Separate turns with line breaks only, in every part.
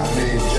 I mean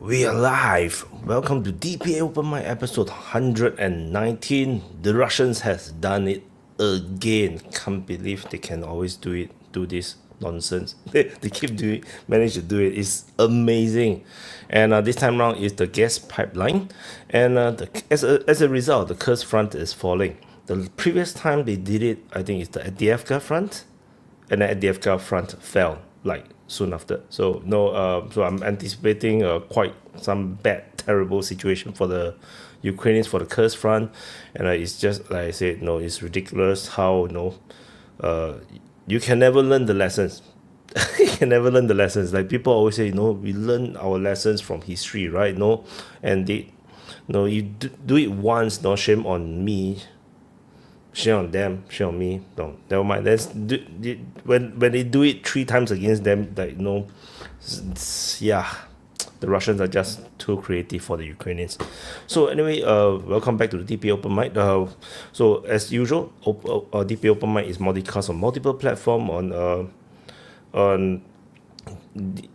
We are live. Welcome to DPA Open Mic episode 119. The Russians has done it again. Can't believe they can always do this nonsense. They keep manage to do it. It's amazing. And this time around is the gas pipeline. And as a result, the Kursk Front is falling. The previous time they did it, I think it's the DFK Front. And the DFK Front fell like soon after. So so I'm anticipating quite some bad, terrible situation for the Ukrainians for the Kursk Front, and it's just like I said, it's ridiculous how you can never learn the lessons. You can never learn the lessons. Like people always say, we learn our lessons from history, right? And No, you do it once. No shame on me. Shame on them. Shame on me. No, never mind. When they do it 3 times against them, like yeah, the Russians are just too creative for the Ukrainians. So anyway, welcome back to the DPA Open Mic. So as usual, DPA Open Mic is multicast on multiple platform on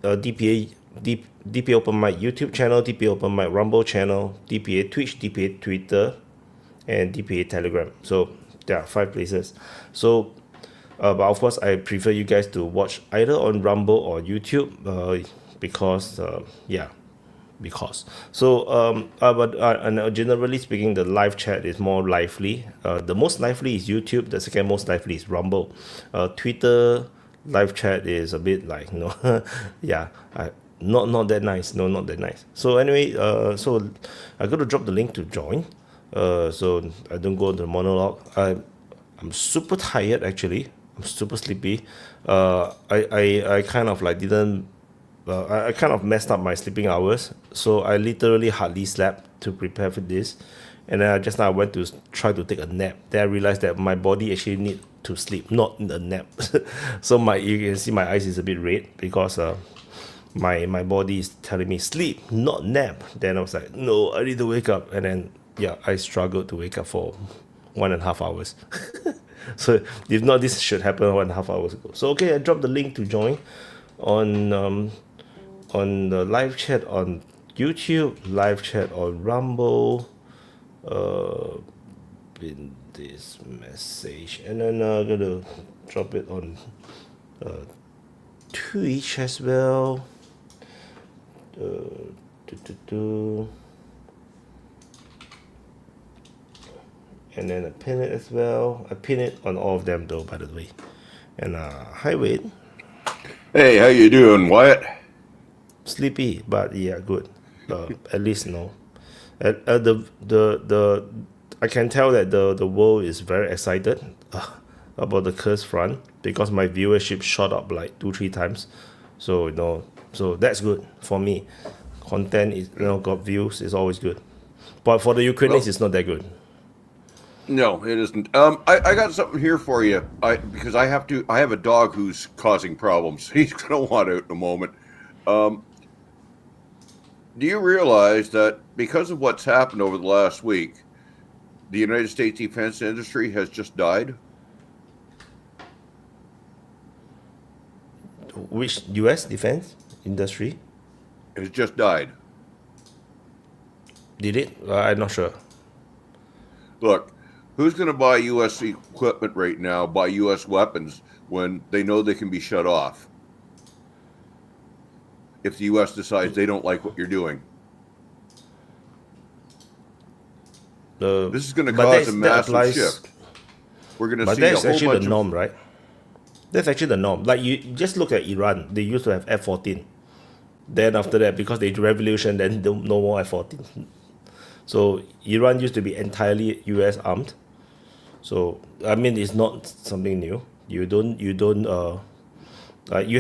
DPA Open Mic YouTube channel, DPA Open Mic Rumble channel, DPA Twitch, DPA Twitter, and DPA Telegram. So there are 5 places. So but of course I prefer you guys to watch either on Rumble or YouTube, because generally speaking, the live chat is more lively. The most lively is YouTube. The second most lively is Rumble. Twitter live chat is a bit like not that nice. No, not that nice. So anyway, so I'm gonna drop the link to join. So I don't go to the monologue. I'm super tired actually. I'm super sleepy. I kind of like didn't. I kind of messed up my sleeping hours, so I literally hardly slept to prepare for this. And then just now I went to try to take a nap. Then I realized that my body actually need to sleep, not a nap. So you can see my eyes is a bit red because my body is telling me sleep, not nap. Then I was like, no, I need to wake up. And then I struggled to wake up for 1.5 hours. So if not, this should happen 1.5 hours ago. So okay, I dropped the link to join on the live chat on YouTube, live chat on Rumble, in this message, and then I'm gonna drop it on Twitch as well. And then I pin it as well. I pin it on all of them though, by the way. And hi Wade.
Hey, how you doing, Wyatt?
Sleepy, but yeah, good. At least no. The I can tell that the world is very excited about the Kursk Front because my viewership shot up like 2-3 times. So so that's good for me. Content is got views is always good, but for the Ukrainians it's not that good.
No, it isn't. I got something here for you. Because I have a dog who's causing problems. He's gonna want out in a moment. Do you realize that because of what's happened over the last week, the United States defense industry has just died?
Which U.S. defense industry?
Has just died.
Did it? I'm not sure.
Look, who's going to buy U.S. equipment right now, buy U.S. weapons, when they know they can be shut off if the U.S. decides they don't like what you're doing? This is going to cause a massive shift. We're going to see a whole bunch of... But that's
actually the norm, right? That's actually the norm. Like, you just look at Iran. They used to have F-14. Then after that, because they revolution, then no more F-14. So Iran used to be entirely U.S. armed. So I mean, it's not something new. You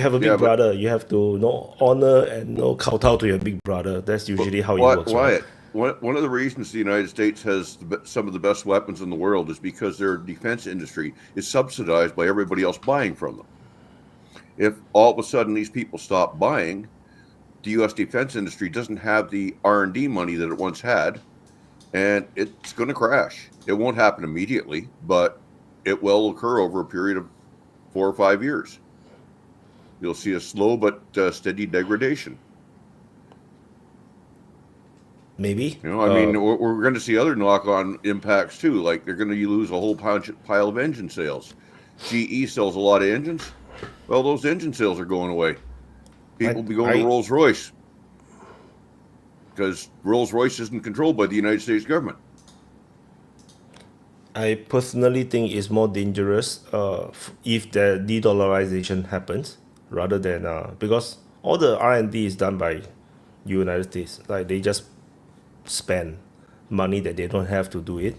have a big brother. You have to honor and kowtow to your big brother. That's usually how it works.
Wyatt, right? One of the reasons the United States has some of the best weapons in the world is because their defense industry is subsidized by everybody else buying from them. If all of a sudden these people stop buying, the U.S. defense industry doesn't have the R&D money that it once had, and it's going to crash. It won't happen immediately, but it will occur over a period of 4 or 5 years. You'll see a slow but steady degradation.
Maybe.
I mean, we're going to see other knock-on impacts too. Like they're going to lose a whole pile of engine sales. GE sells a lot of engines. Well, those engine sales are going away. People will be going to Rolls-Royce because Rolls-Royce isn't controlled by the United States government.
I personally think it's more dangerous if the de-dollarization happens rather than because all the R&D is done by United States. Like they just spend money that they don't have to do it.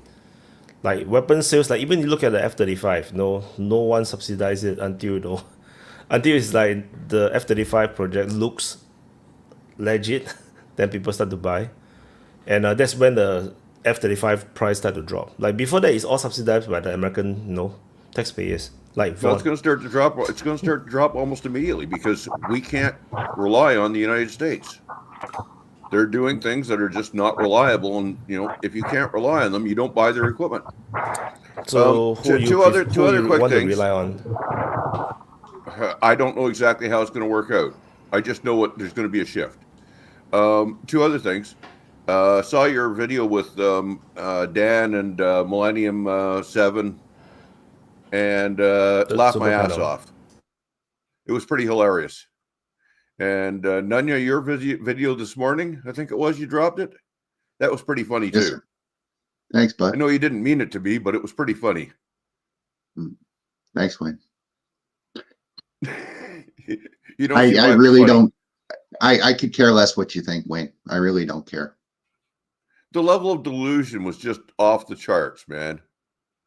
Like weapon sales, like even you look at the F-35, no one subsidizes it until it's like the F-35 project looks legit, then people start to buy. And that's when the F-35 price started to drop. Like before that, it's all subsidized by the American, taxpayers. Like
Well, it's going to start to drop. It's going to start to drop almost immediately because we can't rely on the United States. They're doing things that are just not reliable, and if you can't rely on them, you don't buy their equipment.
So
two other quick
want
things.
To rely on?
I don't know exactly how it's going to work out. I just know there's going to be a shift. Two other things. Saw your video with Dan and Millennium 7. And laughed my ass off. It was pretty hilarious. And Nunya, your video this morning, I think it was, you dropped it. That was pretty funny too.
Sir. Thanks, bud.
I know you didn't mean it to be, but it was pretty funny.
Thanks, Wayne.
You don't.
I really don't. I could care less what you think, Wayne. I really don't care.
The level of delusion was just off the charts, man.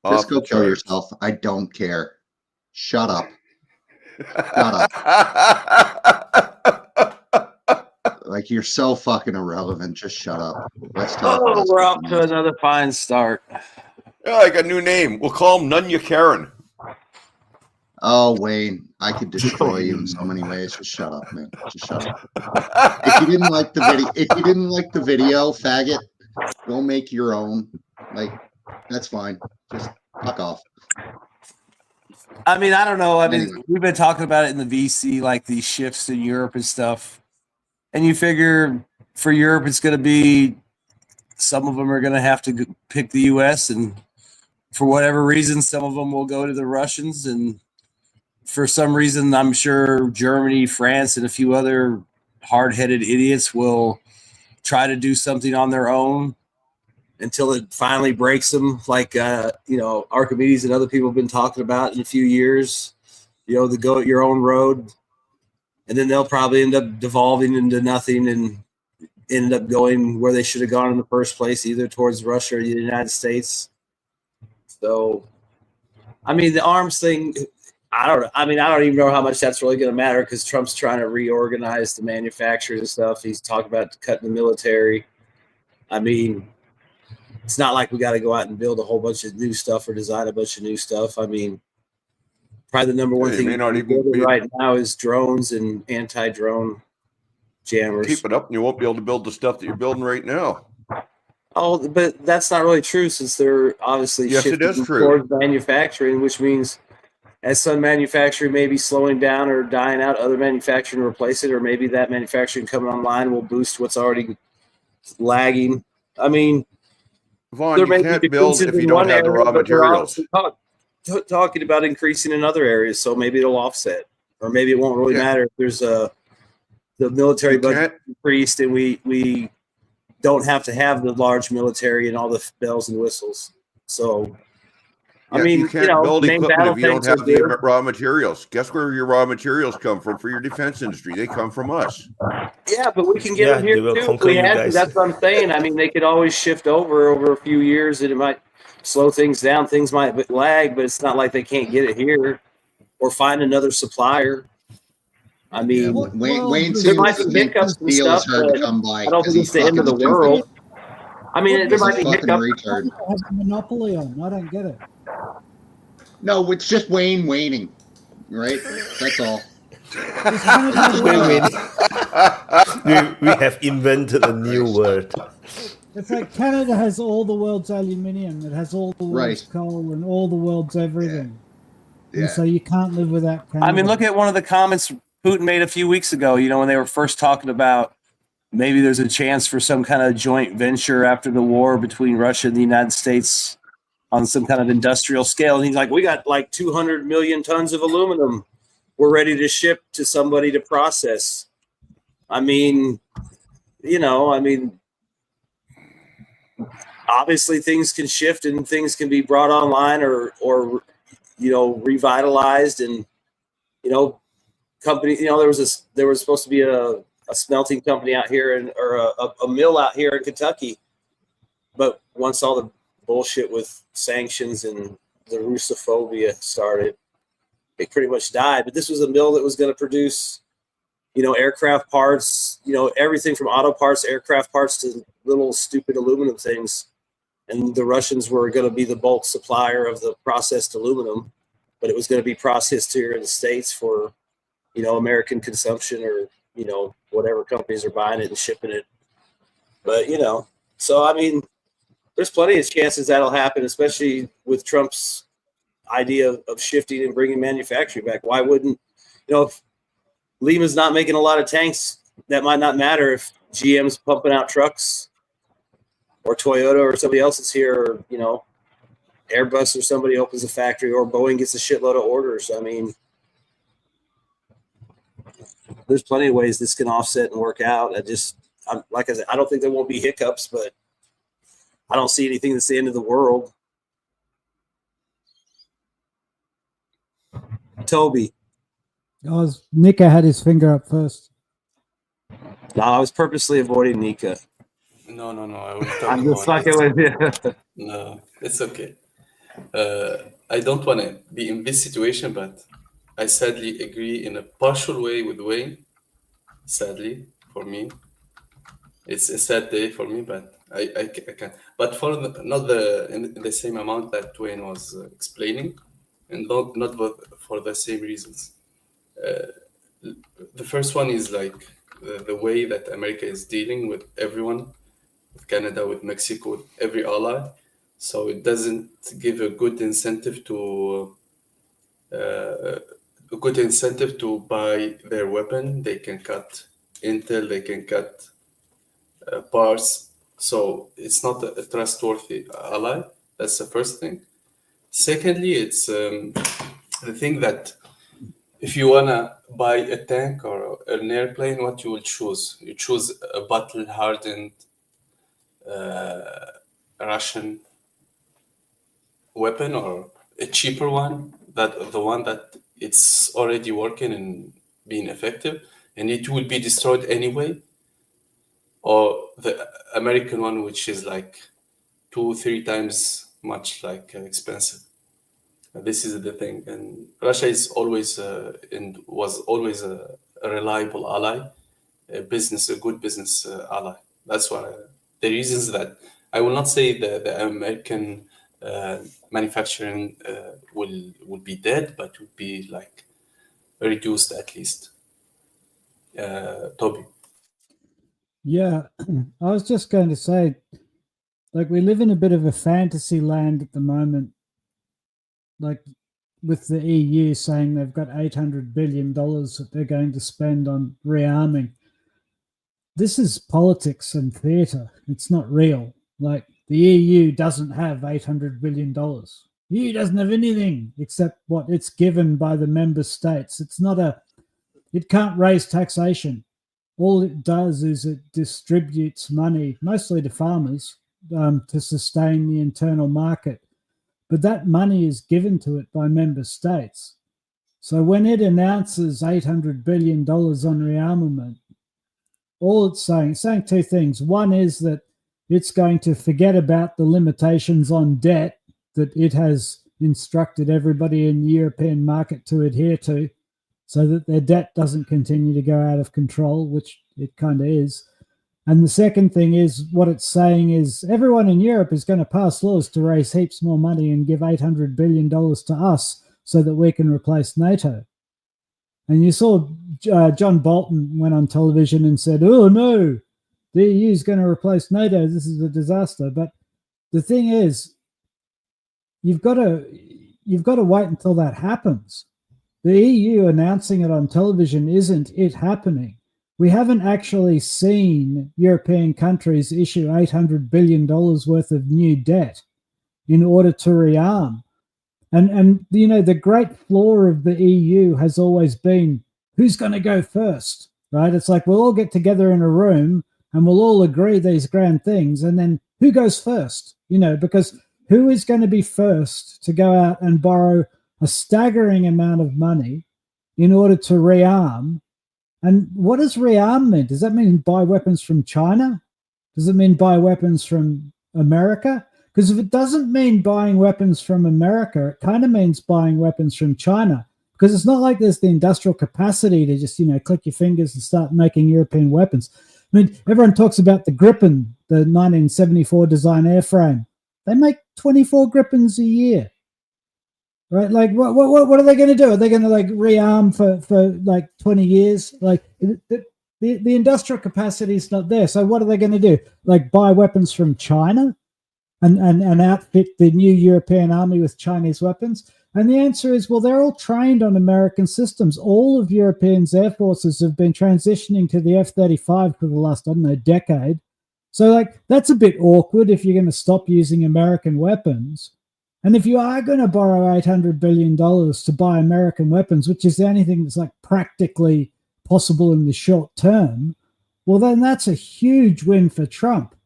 Just go kill yourself. I don't care. Shut up. Shut up. Like, you're so fucking irrelevant. Just shut up. Let's talk.
Oh, we're off to another fine start.
Yeah, I got a new name. We'll call him Nunya Karen.
Oh, Wayne, I could destroy you in so many ways. Just shut up, man. Just shut up. If you didn't like the video, faggot, go make your own. Like, that's fine. Just fuck off.
I mean, I don't know. I mean, we've been talking about it in the VC, like these shifts in Europe and stuff. And you figure for Europe, it's going to be, some of them are going to have to pick the U.S. And for whatever reason, some of them will go to the Russians. And for some reason, I'm sure Germany, France, and a few other hard-headed idiots will try to do something on their own until it finally breaks them, like Archimedes and other people have been talking about in a few years, to go at your own road. And then they'll probably end up devolving into nothing and end up going where they should have gone in the first place, either towards Russia or the United States. So, I mean, the arms thing, I don't even know how much that's really going to matter, because Trump's trying to reorganize the manufacturers and stuff. He's talking about cutting the military. I mean, it's not like we got to go out and build a whole bunch of new stuff or design a bunch of new stuff. I mean, probably the number one thing right now is drones and anti-drone jammers.
Keep it up and you won't be able to build the stuff that you're building right now.
Oh, but that's not really true, since they're obviously shifting towards manufacturing, which means as some manufacturing may be slowing down or dying out, other manufacturing will replace it, or maybe that manufacturing coming online will boost what's already lagging. I mean,
Vaughn, you can't build if you don't have the raw materials.
Talking about increasing in other areas, so maybe it'll offset, or maybe it won't really matter if there's the military budget increased and we don't have to have the large military and all the bells and whistles. So, I mean,
you can't build equipment if you don't have the raw materials. Guess where your raw materials come from for your defense industry? They come from us.
Yeah, but we can get them here too. We had to. That's what I'm saying. I mean, they could always shift over a few years, and it might slow things down. Things might lag, but it's not like they can't get it here or find another supplier. I mean,
Wayne
there might be hiccups and stuff, but I don't think it's the end of the world. I mean, there might be hiccups.
Has a monopoly on. I don't get it.
No, it's just waning, right? That's all.
we have invented a new word.
It's like Canada has all the world's aluminium. It has all the world's coal and all the world's everything. Yeah. And so you can't live without Canada.
I mean, look at one of the comments Putin made a few weeks ago, when they were first talking about maybe there's a chance for some kind of joint venture after the war between Russia and the United States on some kind of industrial scale. And he's like, we got like 200 million tons of aluminum. We're ready to ship to somebody to process. I mean, obviously things can shift and things can be brought online or revitalized, and, company, there was supposed to be a smelting company out here or a mill out here in Kentucky. But once all the bullshit with sanctions and the Russophobia started, it pretty much died. But this was a mill that was going to produce, aircraft parts, everything from auto parts, aircraft parts to little stupid aluminum things. And the Russians were going to be the bulk supplier of the processed aluminum, but it was going to be processed here in the States for, you know, American consumption, or, you know, whatever companies are buying it and shipping it. But, you know, so, I mean, there's plenty of chances that'll happen, especially with Trump's idea of shifting and bringing manufacturing back. Why wouldn't, you know, if Lima's not making a lot of tanks, that might not matter if GM's pumping out trucks, or Toyota or somebody else is here, or, you know, Airbus or somebody opens a factory, or Boeing gets a shitload of orders. I mean, there's plenty of ways this can offset and work out. Like I said, I don't think there won't be hiccups, but I don't see anything that's the end of the world. Toby.
Nika had his finger up first.
No, I was purposely avoiding Nika.
No. I was talking
I'm just fucking with you.
No, it's okay. I don't want to be in this situation, but I sadly agree in a partial way with Wayne. Sadly, for me, it's a sad day for me, but I can't. But for in the same amount that Wayne was explaining, and not for the same reasons. The first one is like the way that America is dealing with everyone, with Canada, with Mexico, with every ally. So it doesn't give a good incentive to buy their weapon. They can cut intel, they can cut parts. So it's not a trustworthy ally. That's the first thing. Secondly, it's the thing that if you wanna buy a tank or an airplane, what you will choose? You choose a battle-hardened Russian weapon, or a cheaper one, the one that it's already working and being effective, and it will be destroyed anyway, or the American one, which is like 2-3 times much like expensive. This is the thing, and Russia is always and was always a reliable ally, a good business ally. That's why the reasons that I will not say the American manufacturing will be dead, but will be like reduced at least. Toby.
Yeah, I was just going to say, like, we live in a bit of a fantasy land at the moment, like with the EU saying they've got $800 billion that they're going to spend on rearming. This is politics and theatre. It's not real. Like, the EU doesn't have $800 billion. The EU doesn't have anything except what it's given by the member states. It can't raise taxation. All it does is it distributes money, mostly to farmers, to sustain the internal market. But that money is given to it by member states. So when it announces $800 billion on rearmament, all it's saying two things. One is that it's going to forget about the limitations on debt that it has instructed everybody in the European market to adhere to, so that their debt doesn't continue to go out of control, which it kind of is. And the second thing is, what it's saying is everyone in Europe is going to pass laws to raise heaps more money and give $800 billion to us so that we can replace NATO. And you saw John Bolton went on television and said, oh, no, the EU is going to replace NATO. This is a disaster. But the thing is, you've got to wait until that happens. The EU announcing it on television isn't it happening. We haven't actually seen European countries issue $800 billion worth of new debt in order to rearm. And you know, the great flaw of the EU has always been, who's going to go first, right? It's like we'll all get together in a room and we'll all agree these grand things, and then who goes first? You know, because who is going to be first to go out and borrow a staggering amount of money in order to rearm? And what does rearm mean? Does that mean buy weapons from China? Does it mean buy weapons from America? Because if it doesn't mean buying weapons from America, it kind of means buying weapons from China. Because it's not like there's the industrial capacity to just, you know, click your fingers and start making European weapons. I mean, everyone talks about the Gripen the 1974 design airframe. They make 24 Gripens a year. Right, like what are they going to do? Are they going to like rearm for like 20 years? Like the industrial capacity is not there. So what are they going to do? Like buy weapons from China and outfit the new European army with Chinese weapons? And the answer is, well, they're all trained on American systems. All of Europeans' air forces have been transitioning to the F-35 for the last, I don't know, decade. So like that's a bit awkward if you're going to stop using American weapons. And if you are going to borrow $800 billion to buy American weapons, which is the only thing that's like practically possible in the short term, well, then that's a huge win for Trump.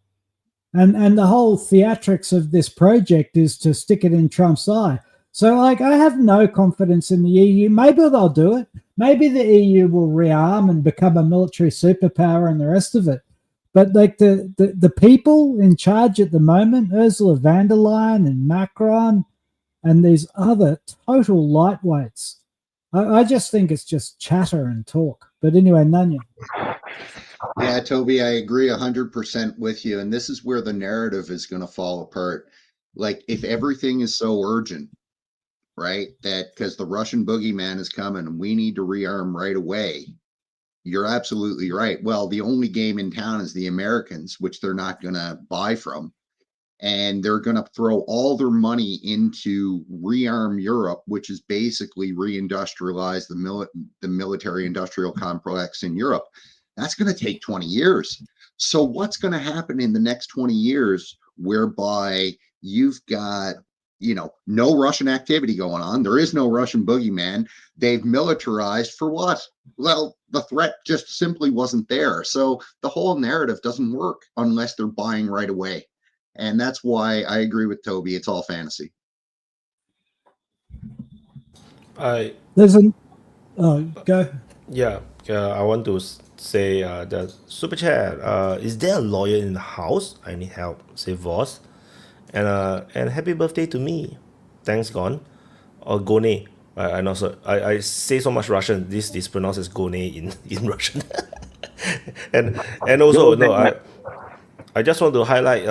And the whole theatrics of this project is to stick it in Trump's eye. So, like, I have no confidence in the EU. Maybe they'll do it. Maybe the EU will rearm and become a military superpower and the rest of it. But like the people in charge at the moment, Ursula von der Leyen and Macron and these other total lightweights, I just think it's just chatter and talk. But anyway, Nanya.
Yeah, Toby, I agree 100% with you. And this is where the narrative is going to fall apart. Like, if everything is so urgent, right, that because the Russian boogeyman is coming and we need to rearm right away, you're absolutely right. Well, the only game in town is the Americans, which they're not going to buy from. And they're going to throw all their money into rearm Europe, which is basically reindustrialize the military industrial complex in Europe. That's going to take 20 years. So what's going to happen in the next 20 years whereby you've got, you know, no Russian activity going on? There is no Russian boogeyman. They've militarized for what? Well, the threat just simply wasn't there. So the whole narrative doesn't work unless they're buying right away. And that's why I agree with Toby. It's all fantasy.
There's an go.
Yeah, I want to say the super chat. Is there a lawyer in the house? I need help. Say Voss. And happy birthday to me. Thanks, Gon. Or Gone. I say so much Russian. This is pronounced as Gone in Russian. and also no, I just want to highlight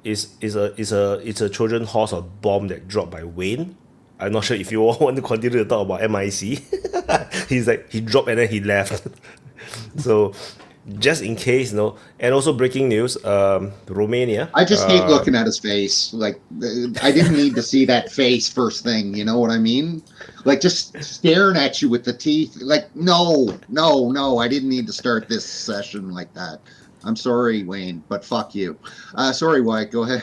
it's a Trojan horse or bomb that dropped by Wayne. I'm not sure if you all want to continue to talk about MIC. He's like, he dropped and then he left. So just in case, and also breaking news, Romania.
I just hate looking at his face. Like, I didn't need to see that face first thing. You know what I mean? Like, just staring at you with the teeth. Like, no, I didn't need to start this session like that. I'm sorry, Wayne, but fuck you. Sorry, Wyatt, go ahead.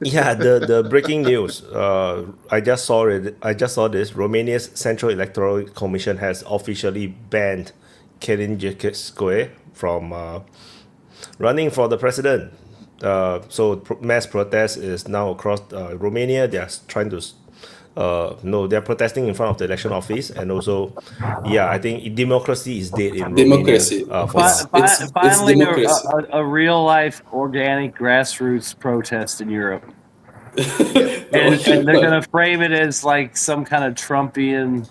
Yeah, the breaking news. I just saw it. I just saw this. Romania's Central Electoral Commission has officially banned Călin Gheorghe from running for the president. So mass protest is now across Romania. They are trying to. They're protesting in front of the election office, and also, I think democracy is dead in
democracy.
Romania.
Finally, democracy.
a real life organic grassroots protest in Europe. and they're going to frame it as like some kind of Trumpian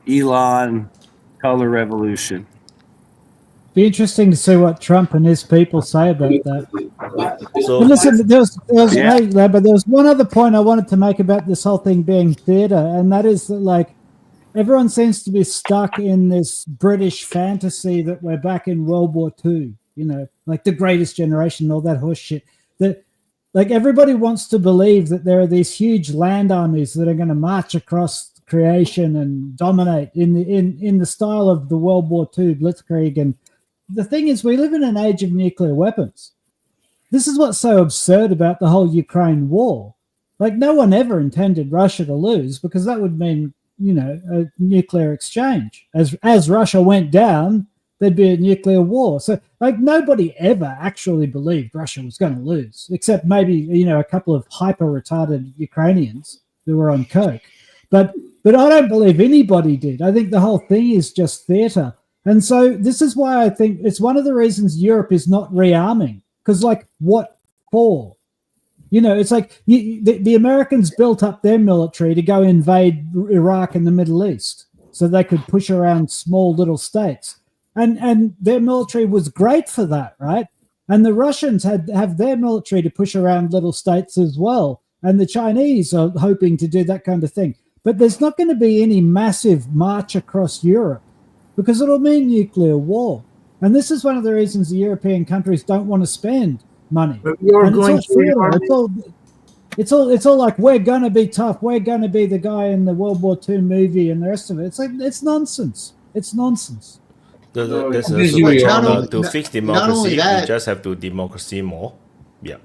Elon color revolution.
Be interesting to see what Trump and his people say about that.
So,
but listen, there was one other point I wanted to make about this whole thing being theater, and that is that, like, everyone seems to be stuck in this British fantasy that we're back in World War II, like the Greatest Generation, all that horse shit. That, like, everybody wants to believe that there are these huge land armies that are going to march across creation and dominate in the style of the World War II Blitzkrieg. And the thing is, we live in an age of nuclear weapons. This is what's so absurd about the whole Ukraine war. Like, no one ever intended Russia to lose, because that would mean, a nuclear exchange. As Russia went down, there'd be a nuclear war. So, like, nobody ever actually believed Russia was going to lose, except maybe, a couple of hyper-retarded Ukrainians who were on coke. But I don't believe anybody did. I think the whole thing is just theater. And so this is why I think it's one of the reasons Europe is not rearming. Because, like, what for? It's like the Americans built up their military to go invade Iraq and the Middle East so they could push around small little states. And their military was great for that, right? And the Russians have their military to push around little states as well. And the Chinese are hoping to do that kind of thing. But there's not going to be any massive march across Europe because it'll mean nuclear war. And this is one of the reasons the European countries don't want to spend money.
But you're
And
going
it's all
to
theater. It's all like, we're going to be tough. We're going to be the guy in the World War II movie and the rest of it. It's like, it's nonsense. It's nonsense.
There's
No,
a
it's
solution
not only-
to
not-
fix
not only
democracy.
that-
We just have to democracy more. Yeah.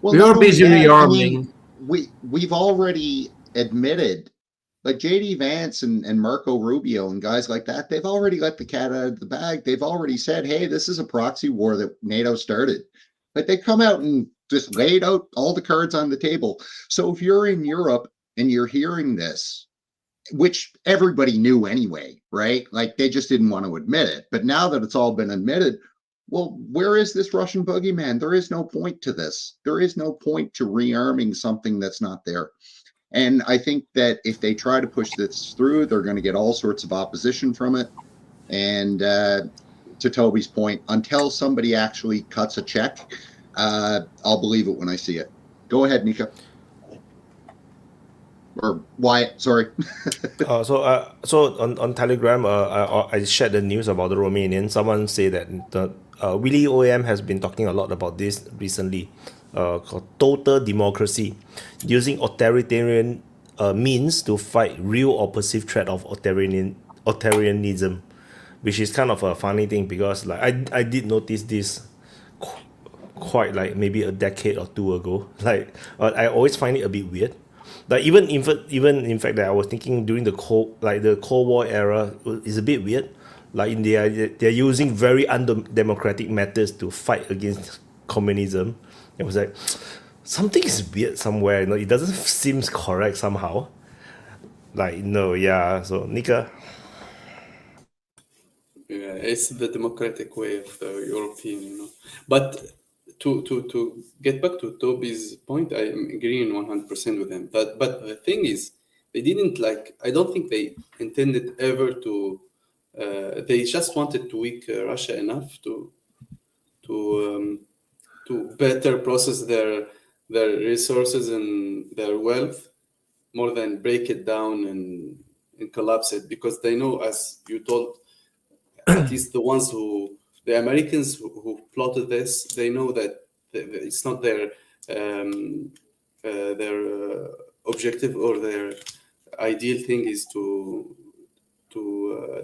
Well,
We
not
are
only
busy
that, I
rearming.
mean, we've already admitted, like JD Vance and Marco Rubio and guys like that, they've already let the cat out of the bag. They've already said, hey, this is a proxy war that NATO started. Like they come out and just laid out all the cards on the table. So if you're in Europe and you're hearing this, which everybody knew anyway, right? Like they just didn't want to admit it. But now that it's all been admitted, well, where is this Russian boogeyman? There is no point to this. There is no point to rearming something that's not there. And I think that if they try to push this through, they're going to get all sorts of opposition from it. And to Toby's point, until somebody actually cuts a check, I'll believe it when I see it. Go ahead, Nika. Or Wyatt, sorry.
So on Telegram, I shared the news about the Romanian. Someone said that the Willy OM has been talking a lot about this recently, called total democracy, using authoritarian means to fight real or perceived threat of authoritarianism, which is kind of a funny thing because like I did notice this quite like maybe a decade or two ago. Like I always find it a bit weird. Like even in fact that I was thinking during the Cold War era is a bit weird. Like in they're using very undemocratic methods to fight against communism. It was like something is weird somewhere. You know, it doesn't seem correct somehow. Like no, yeah. So Nika.
Yeah, it's the democratic way of the European, you know. But to get back to Toby's point, I am agreeing 100% with him. But the thing is, they didn't I don't think they intended ever to. They just wanted to weak Russia enough to better process their resources and their wealth more than break it down and collapse it, because they know, as you told, at least the Americans who plotted this, they know that it's not their objective or their ideal thing is to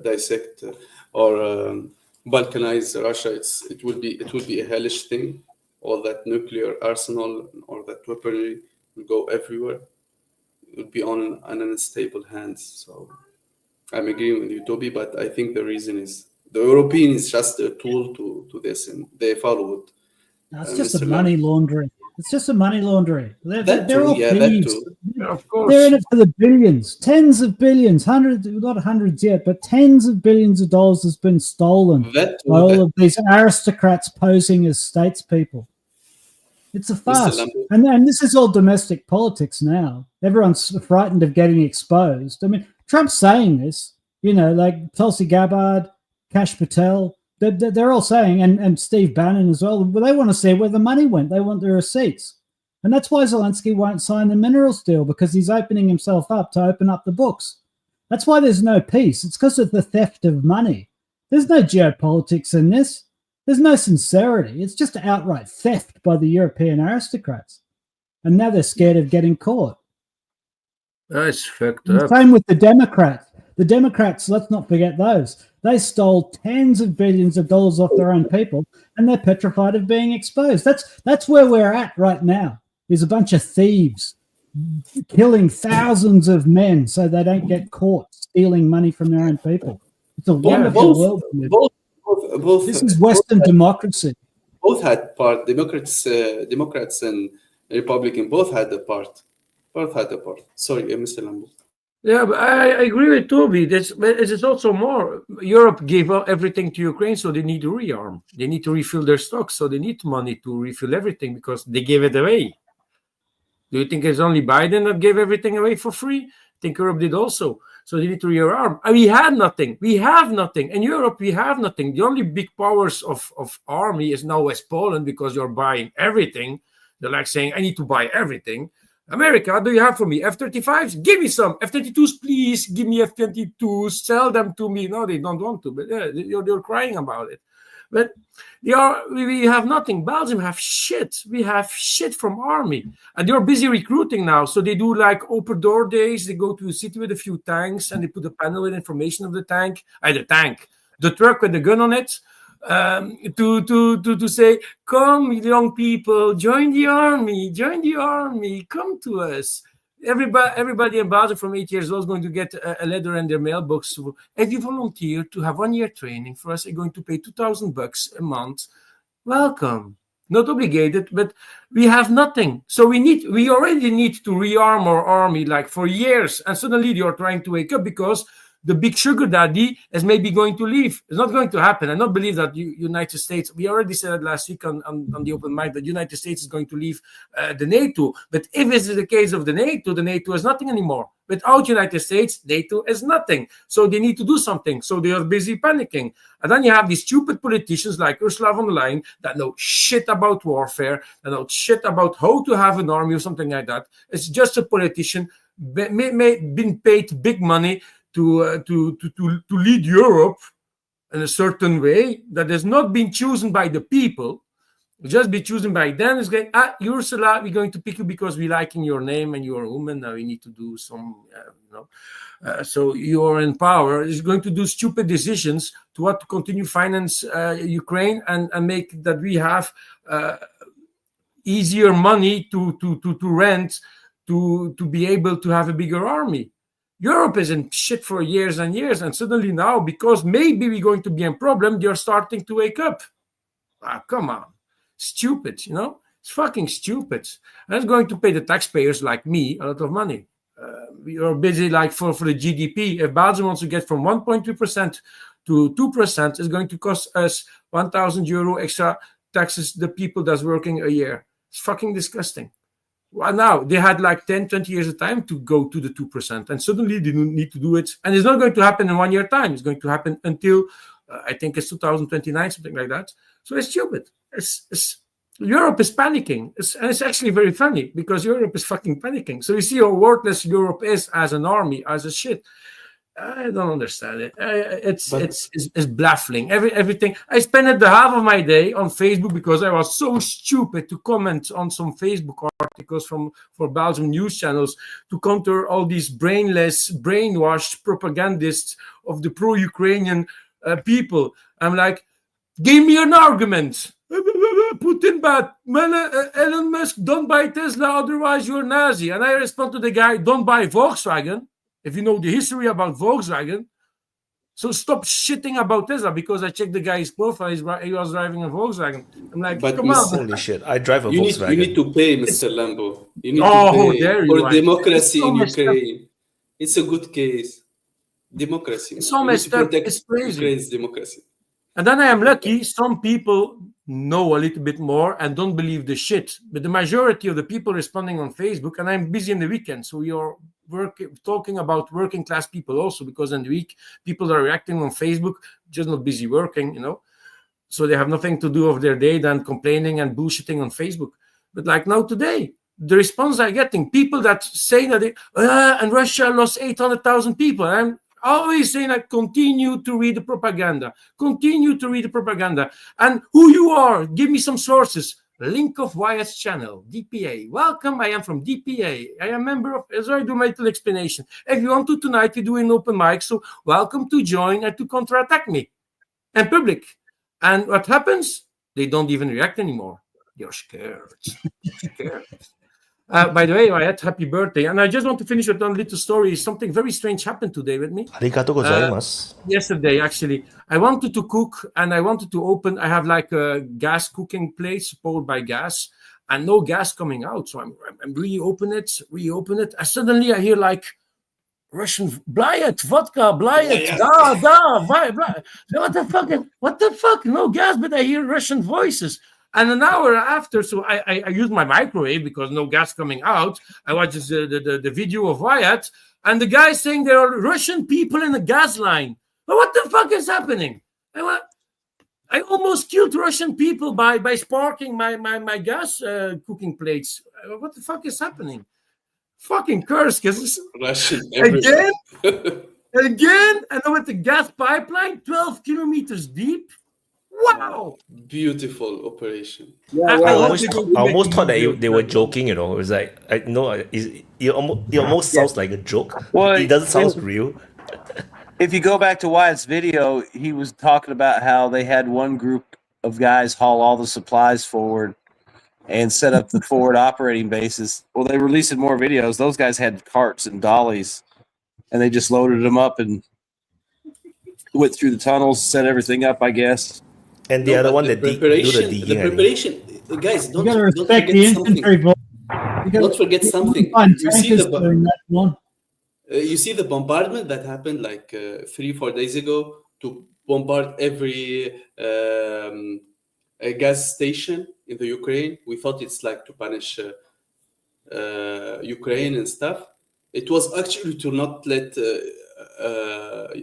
dissect or balkanize Russia. It would be a hellish thing. All that nuclear arsenal or that weaponry will go everywhere. It would be on unstable hands. So I'm agreeing with you, Toby, but I think the reason is the European is just a tool to this, and they follow it.
No, it's just a money laundering. It's just a money laundering. They're all
that
thieves.
too.
Yeah, of course.
They're in it for the billions, tens of billions, hundreds, not hundreds yet, but tens of billions of dollars has been stolen
That too,
by all of these aristocrats posing as statespeople. It's a farce.
Lambo.
And this is all domestic politics now. Everyone's frightened of getting exposed. I mean, Trump's saying this, you know, like Tulsi Gabbard, Kash Patel, they're all saying, and Steve Bannon as well, they want to see where the money went. They want the receipts. And that's why Zelensky won't sign the minerals deal, because he's opening himself up to open up the books. That's why there's no peace. It's because of the theft of money. There's no geopolitics in this. There's no sincerity. It's just outright theft by the European aristocrats. And now they're scared of getting caught.
That's fucked
And
up.
same with the Democrats. The Democrats, let's not forget those. They stole tens of billions of dollars off their own people, and they're petrified of being exposed. That's where we're at right now. There's a bunch of thieves killing thousands of men so they don't get caught stealing money from their own people. It's a wonderful world.
Both
This is Western democracy.
Both had part. Democrats and Republican both had a part. Sorry, Mr. Lambo.
Yeah, but I agree with Toby. It is also more. Europe gave up everything to Ukraine, so they need to rearm. They need to refill their stocks, so they need money to refill everything because they gave it away. Do you think it's only Biden that gave everything away for free? think Europe did also. So they need to rearm. And we had nothing. We have nothing. In Europe, we have nothing. The only big powers of army is now West Poland, because you're buying everything. They're like saying, I need to buy everything. America, what do you have for me? F-35s? Give me some. F-22s, please. Give me F-22s. Sell them to me. No, they don't want to, but you're crying about it. But we have nothing. Belgium have shit. We have shit from army. And they're busy recruiting now. So they do like open door days. They go to a city with a few tanks and they put a panel with information of the tank. The truck with the gun on it. To say, come, young people, join the army, come to us. Everybody in Belgium from 8 years old is going to get a letter in their mailbox. If you volunteer to have 1 year training for us, you're going to pay $2,000 a month. Welcome. Not obligated, but we have nothing. So we already need to rearm our army like for years. And suddenly you're trying to wake up because the big sugar daddy is maybe going to leave. It's not going to happen. I don't believe that United States, we already said it last week on the open mic, that United States is going to leave the NATO. But if this is the case of the NATO is nothing anymore. Without United States, NATO is nothing. So they need to do something. So they are busy panicking. And then you have these stupid politicians like Ursula von der Leyen that know shit about warfare, that know shit about how to have an army or something like that. It's just a politician been paid big money to lead Europe in a certain way that has not been chosen by the people, just be chosen by them. It's going, Ursula, we're going to pick you because we like in your name and you're a woman. Now we need to do some, so you're in power. It's going to do stupid decisions to continue finance Ukraine and make that we have easier money to rent to be able to have a bigger army. Europe is in shit for years and years, and suddenly now, because maybe we're going to be in problem, they're starting to wake up. Come on. Stupid, It's fucking stupid. And it's going to pay the taxpayers like me a lot of money. We are busy like for the GDP. If Belgium wants to get from 1.2% to 2%, it's going to cost us €1,000 extra taxes, the people that's working a year. It's fucking disgusting. Well, now they had like 10, 20 years of time to go to the 2%, and suddenly they don't need to do it. And it's not going to happen in 1 year time. It's going to happen until I think it's 2029, something like that. So it's stupid. Europe is panicking. And it's actually very funny because Europe is fucking panicking. So you see how worthless Europe is as an army, as a shit. I don't understand it. It's baffling. Everything. I spent the half of my day on Facebook because I was so stupid to comment on some Facebook articles for Belgian news channels to counter all these brainless, brainwashed propagandists of the pro-Ukrainian people. I'm like, give me an argument. Putin bad. Elon Musk, don't buy Tesla, otherwise you're Nazi. And I respond to the guy, don't buy Volkswagen. If you know the history about Volkswagen, so stop shitting about Tesla, because I checked the guy's profile. He was driving a Volkswagen. I'm like, come on.
Holy shit, I drive a Volkswagen.
You need to pay, Mr. Lambo. You need to pay for democracy in Ukraine. It's a good case. Democracy.
It's so messed up. It's crazy.
Ukraine's democracy.
And then I am lucky. Some people know a little bit more and don't believe the shit. But the majority of the people responding on Facebook, and I'm busy in the weekend, so we are talking about working class people also, because in the week people are reacting on Facebook, just not busy working, so they have nothing to do of their day than complaining and bullshitting on Facebook. But like now today, the response I'm getting, people that say that and Russia lost 800,000 people, and I'm always saying, like, continue to read the propaganda, and who you are, give me some sources. Link of Wyatt's channel, DPA. Welcome, I am from DPA. I am a member of, as I do my little explanation. If you want to tonight, we do an open mic, so welcome to join and to counterattack me in public. And what happens? They don't even react anymore. They're scared. By the way, Wyatt, happy birthday. And I just want to finish with one little story. Something very strange happened today with me.
Arigatou gozaimasu.
Yesterday, actually. I wanted to cook and I wanted to open. I have like a gas cooking place powered by gas and no gas coming out. So I'm reopen it. And suddenly I hear like Russian, Blyet, vodka, Blyet, What the fuck? No gas, but I hear Russian voices. And an hour after, so I used my microwave because no gas coming out. I watched the video of Wyatt, and the guy saying there are Russian people in the gas line. But what the fuck is happening? I almost killed Russian people by sparking my gas cooking plates. What the fuck is happening? Fucking Kursk is
Russian
again, and with the gas pipeline, 12 kilometers deep. Wow!
Beautiful operation.
I almost thought that they were joking. You know, it was like it almost sounds like a joke.
Well,
it doesn't sound real.
If you go back to Wyatt's video, he was talking about how they had one group of guys haul all the supplies forward and set up the forward operating bases. Well, they released more videos. Those guys had carts and dollies, and they just loaded them up and went through the tunnels, set everything up, I guess.
And the other one that do the digging.
The preparation, guys, don't
respect
forget
the infantry, boy.
Don't forget something. You see the bombardment that happened like 3-4 days ago to bombard every gas station in the Ukraine. We thought it's like to punish Ukraine and stuff. It was actually to not let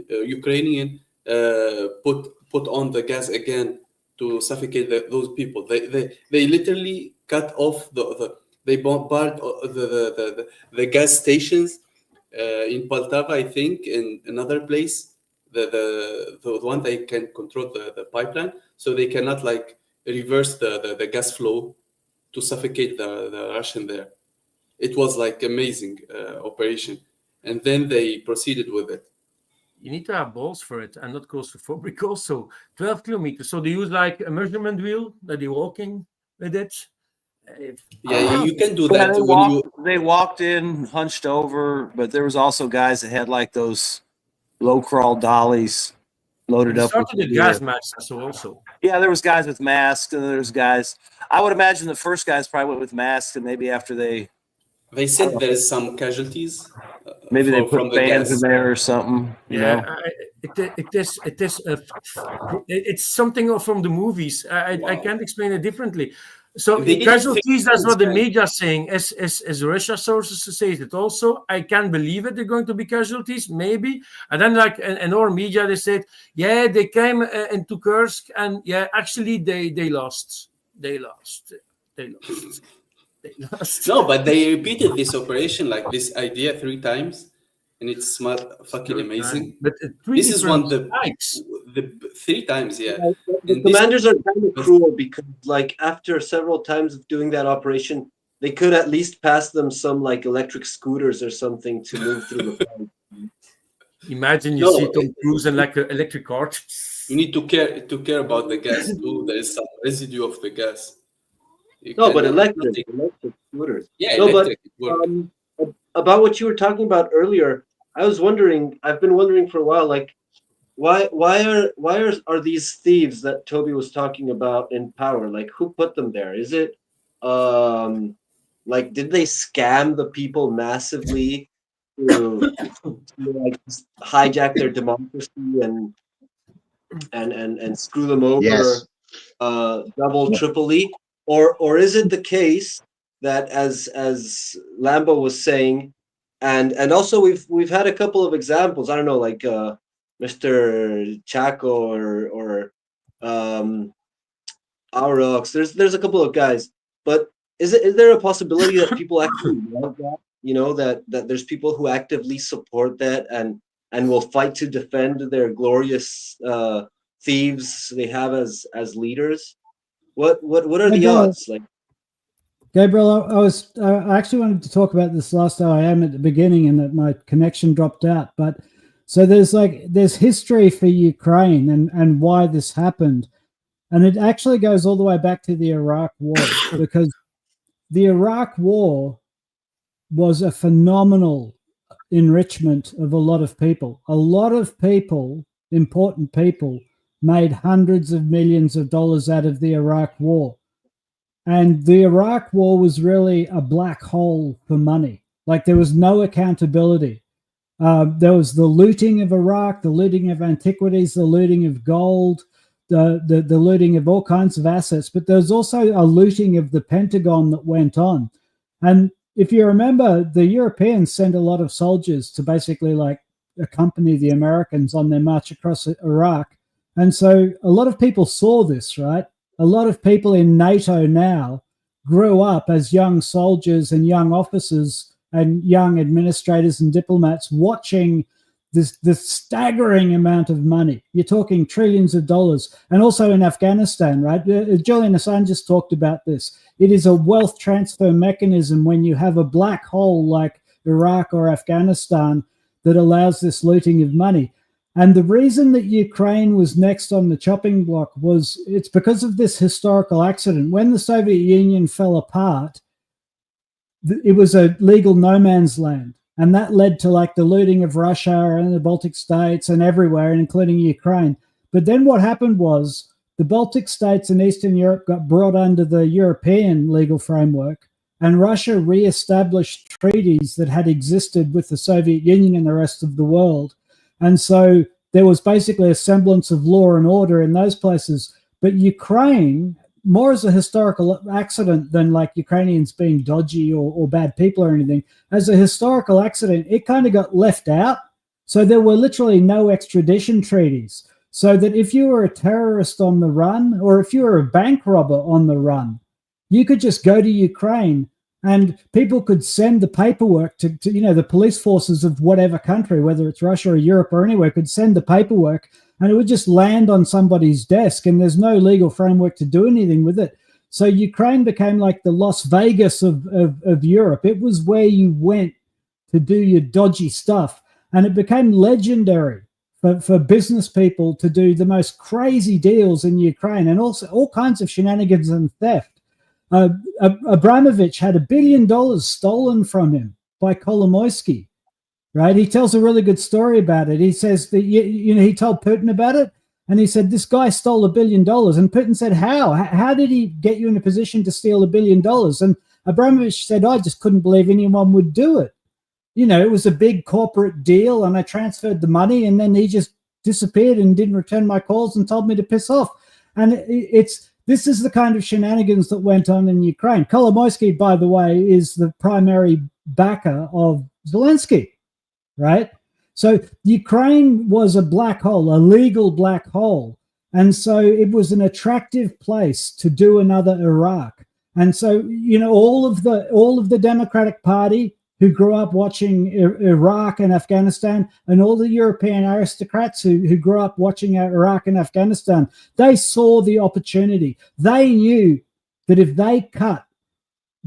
Ukrainian put on the gas again to suffocate those people. They literally cut off they bombard the gas stations in Poltava, I think, in another place, the one they can control the pipeline, so they cannot like reverse the gas flow to suffocate the Russian there. It was like amazing operation, and then they proceeded with it.
You need to have balls for it and not claustrophobic also. 12 kilometers. So they use like a measurement wheel that they're walking with it.
Yeah, you can do that.
They walked in, hunched over, but there was also guys that had like those low crawl dollies loaded up.
Started with gas masks also.
Yeah, there was guys with masks, and there's guys. I would imagine the first guys probably went with masks, and maybe after they
said there is some casualties.
Maybe they put fans in there or something. You know?
It's something from the movies. I can't explain it differently. So casualties, that's what the media is saying. As Russia sources say it also. I can't believe it. They're going to be casualties, maybe. And then like in our media, they said, yeah, they came into Kursk, and yeah, actually they lost. They lost.
No, but they repeated this operation, like this idea 3 times, and it's fucking amazing.
But
this is one the 3 times, yeah.
The commanders are kind of cruel because, like, after several times of doing that operation, they could at least pass them some like electric scooters or something to move through the fight.
Imagine you see Tom Cruise in like an electric car.
You need to care about the gas too. There is some residue of the gas.
But electric scooters.
Yeah,
no,
electric.
But about what you were talking about earlier, I've been wondering for a while, like, why are these thieves that Toby was talking about in power? Like, who put them there? Is it like, did they scam the people massively to like hijack their democracy and screw them over?
Yes.
Double, triply? Or is it the case that, as Lambo was saying, and also we've had a couple of examples. I don't know, like Mr. Chaco or Aurox. There's a couple of guys, but is there a possibility that people actually love that? You know, that there's people who actively support that and will fight to defend their glorious thieves they have as leaders. What are the odds? Like,
Gabriel, I actually wanted to talk about this last OIM at the beginning, and that my connection dropped out. But so there's history for Ukraine and why this happened, and it actually goes all the way back to the Iraq War, because the Iraq War was a phenomenal enrichment of a lot of people. A lot of people, important people, made hundreds of millions of dollars out of the Iraq War. And the Iraq War was really a black hole for money. Like, there was no accountability. There was the looting of Iraq, the looting of antiquities, the looting of gold, the looting of all kinds of assets, but there's also a looting of the Pentagon that went on. And if you remember, the Europeans sent a lot of soldiers to basically like accompany the Americans on their march across Iraq. And so a lot of people saw this, right? A lot of people in NATO now grew up as young soldiers and young officers and young administrators and diplomats watching this staggering amount of money. You're talking trillions of dollars. And also in Afghanistan, right? Julian Assange just talked about this. It is a wealth transfer mechanism when you have a black hole like Iraq or Afghanistan that allows this looting of money. And the reason that Ukraine was next on the chopping block was it's because of this historical accident. When the Soviet Union fell apart, it was a legal no man's land. And that led to like the looting of Russia and the Baltic states and everywhere, including Ukraine. But then what happened was the Baltic states and Eastern Europe got brought under the European legal framework, and Russia reestablished treaties that had existed with the Soviet Union and the rest of the world. And so there was basically a semblance of law and order in those places. But Ukraine, more as a historical accident than like Ukrainians being dodgy or bad people or anything, as a historical accident, it kind of got left out. So there were literally no extradition treaties. So that if you were a terrorist on the run, or if you were a bank robber on the run, you could just go to Ukraine and people could send the paperwork to the police forces of whatever country, whether it's Russia or Europe or anywhere, could send the paperwork and it would just land on somebody's desk and there's no legal framework to do anything with it. So Ukraine became like the Las Vegas of Europe. It was where you went to do your dodgy stuff. And it became legendary for business people to do the most crazy deals in Ukraine and also all kinds of shenanigans and theft. Abramovich had $1 billion stolen from him by Kolomoisky, right? He tells a really good story about it. He says that, he told Putin about it, and he said, this guy stole $1 billion. And Putin said, how? How did he get you in a position to steal $1 billion? And Abramovich said, I just couldn't believe anyone would do it. It was a big corporate deal, and I transferred the money, and then he just disappeared and didn't return my calls and told me to piss off. And this is the kind of shenanigans that went on in Ukraine. Kolomoisky, by the way, is the primary backer of Zelensky, right? So Ukraine was a black hole, a legal black hole. And so it was an attractive place to do another Iraq. And so, all of the Democratic Party who grew up watching Iraq and Afghanistan, and all the European aristocrats who grew up watching Iraq and Afghanistan, they saw the opportunity. They knew that if they cut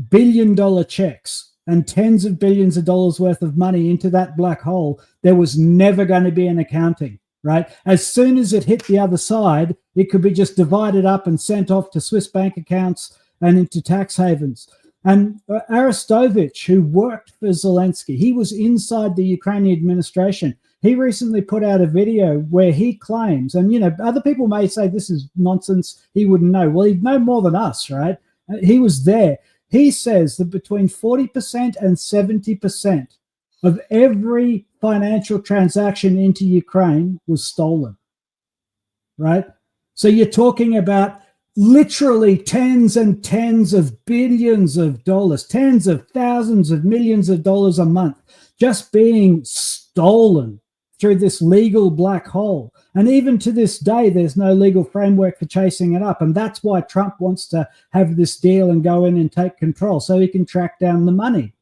billion-dollar checks and tens of billions of dollars worth of money into that black hole, there was never going to be an accounting, right? As soon as it hit the other side, it could be just divided up and sent off to Swiss bank accounts and into tax havens. And Arestovich, who worked for Zelensky, he was inside the Ukrainian administration. He recently put out a video where he claims, and other people may say this is nonsense, he wouldn't know. Well, he'd know more than us, right? He was there. He says that between 40% and 70% of every financial transaction into Ukraine was stolen, right? So you're talking about literally tens and tens of billions of dollars, tens of thousands of millions of dollars a month just being stolen through this legal black hole. And even to this day, there's no legal framework for chasing it up. And that's why Trump wants to have this deal and go in and take control so he can track down the money.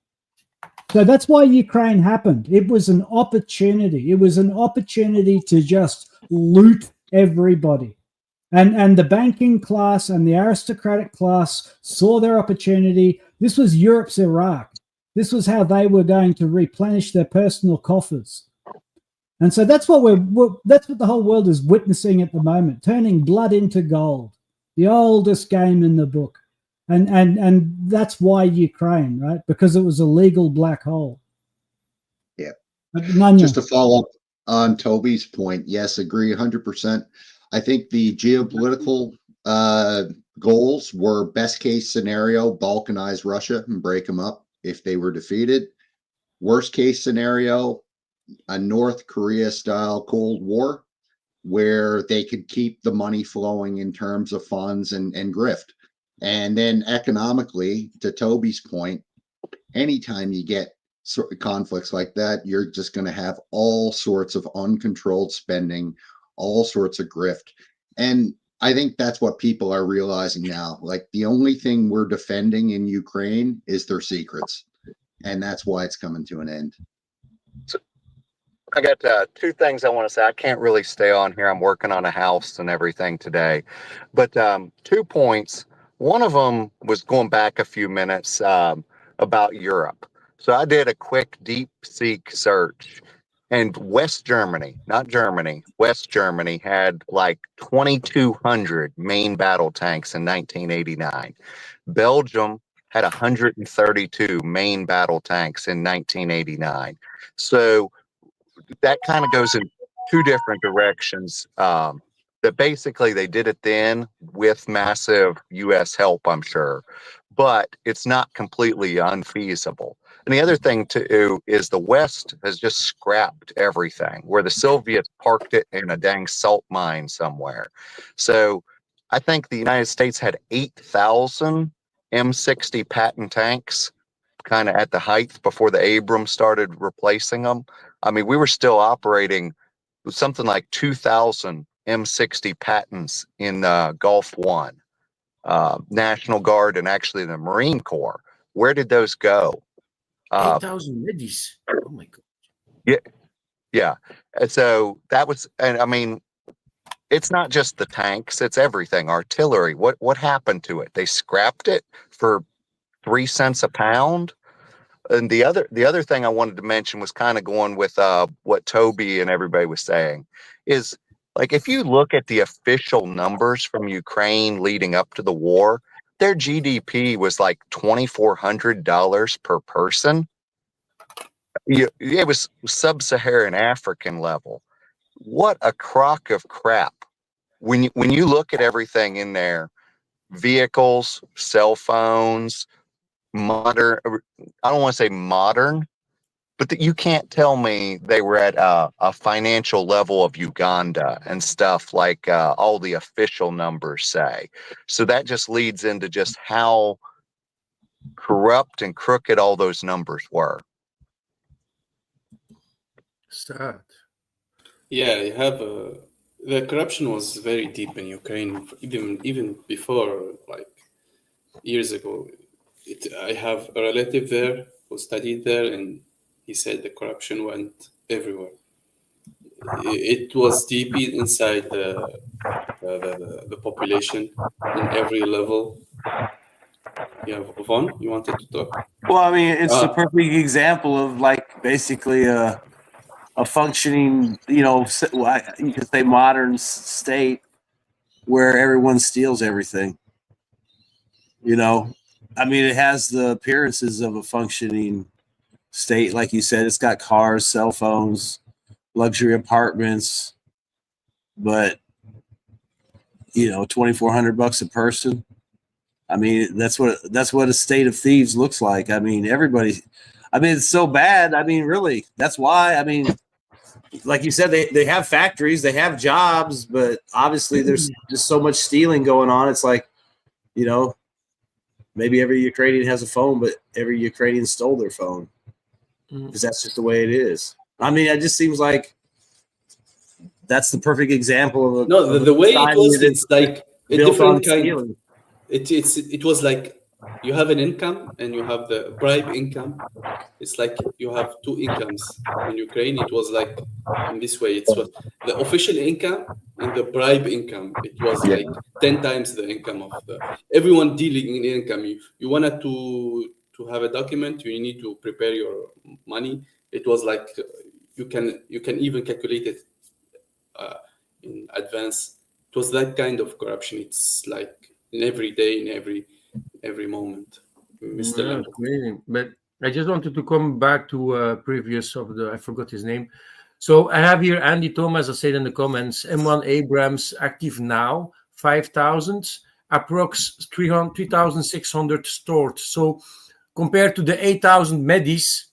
So that's why Ukraine happened. It was an opportunity. It was an opportunity to just loot everybody. And the banking class and the aristocratic class saw their opportunity. This was Europe's Iraq. This was how they were going to replenish their personal coffers. And so that's what the whole world is witnessing at the moment, turning blood into gold, the oldest game in the book. And that's why Ukraine, right? Because it was a legal black hole.
Yeah.
None.
Just to follow up on Toby's point, yes, agree 100%. I think the geopolitical goals were best case scenario, balkanize Russia and break them up if they were defeated. Worst case scenario, a North Korea style Cold War. where they could keep the money flowing in terms of funds and grift. And then economically, to Toby's point, anytime you get sort of conflicts like that, you're just going to have all sorts of uncontrolled spending, all sorts of grift. And I think that's what people are realizing now. Like, the only thing we're defending in Ukraine is their secrets. And that's why it's coming to an end.
I got two things I want to say. I can't really stay on here. I'm working on a house and everything today. But 2 points. One of them was going back a few minutes about Europe. So I did a quick deep seek search. And West Germany, not Germany, West Germany had like 2,200 main battle tanks in 1989. Belgium had 132 main battle tanks in 1989. So that kind of goes in two different directions. That basically they did it then with massive U.S. help, I'm sure, but it's not completely unfeasible. And the other thing too is the West has just scrapped everything, where the Soviets parked it in a dang salt mine somewhere. So I think the United States had 8,000 M60 Patton tanks kind of at the height before the Abrams started replacing them. I mean, we were still operating something like 2,000 M60 Pattons in Gulf One, National Guard, and actually the Marine Corps. Where did those go?
8,000 middies. Oh my God.
Yeah. And so that was, and I mean, it's not just the tanks, it's everything. Artillery. What happened to it? They scrapped it for 3 cents a pound. And the other thing I wanted to mention was kind of going with what Toby and everybody was saying is, like, if you look at the official numbers from Ukraine leading up to the war, their GDP was like $2,400 per person. It was sub-Saharan African level. What a crock of crap. When you look at everything in there, vehicles, cell phones, modern, I don't want to say modern, but you can't tell me they were at a financial level of Uganda and stuff like all the official numbers say. So that just leads into just how corrupt and crooked all those numbers were.
Sad.
Yeah, you have the corruption was very deep in Ukraine, even before, like, years ago. I have a relative there who studied there, and he said the corruption went everywhere. It was deep inside the population in every level. Yeah, Vaughn, you wanted to talk?
Well, I mean, it's the perfect example of, like, basically a functioning, you could say modern state where everyone steals everything. I mean, it has the appearances of a functioning state. Like you said, it's got cars, cell phones, luxury apartments, but $2,400 a person. I mean, that's what a state of thieves looks like. I mean, it's so bad. I mean, really, that's why. I mean, like you said, they have factories, they have jobs, but obviously there's just so much stealing going on. It's like, maybe every Ukrainian has a phone, but every Ukrainian stole their phone because that's just the way it is. I mean, it just seems like that's the perfect example of
the way it was. It's like a different kind.
Stealing.
It was like you have an income and you have the bribe income. It's like you have two incomes. In Ukraine, it was like in this way. It was the official income and the bribe income. It was like 10 times the income of everyone dealing in income. You wanted to have a document, you need to prepare your money. It was like you can even calculate it in advance. It was that kind of corruption. It's like in every day, in every moment. Mr. Lambo.
Amazing. But I just wanted to come back to previous I forgot his name. So I have here Andy Thomas, I said in the comments, M1 Abrams active now, 5,000, approx 3,600 stored. So compared to the 8,000 Medis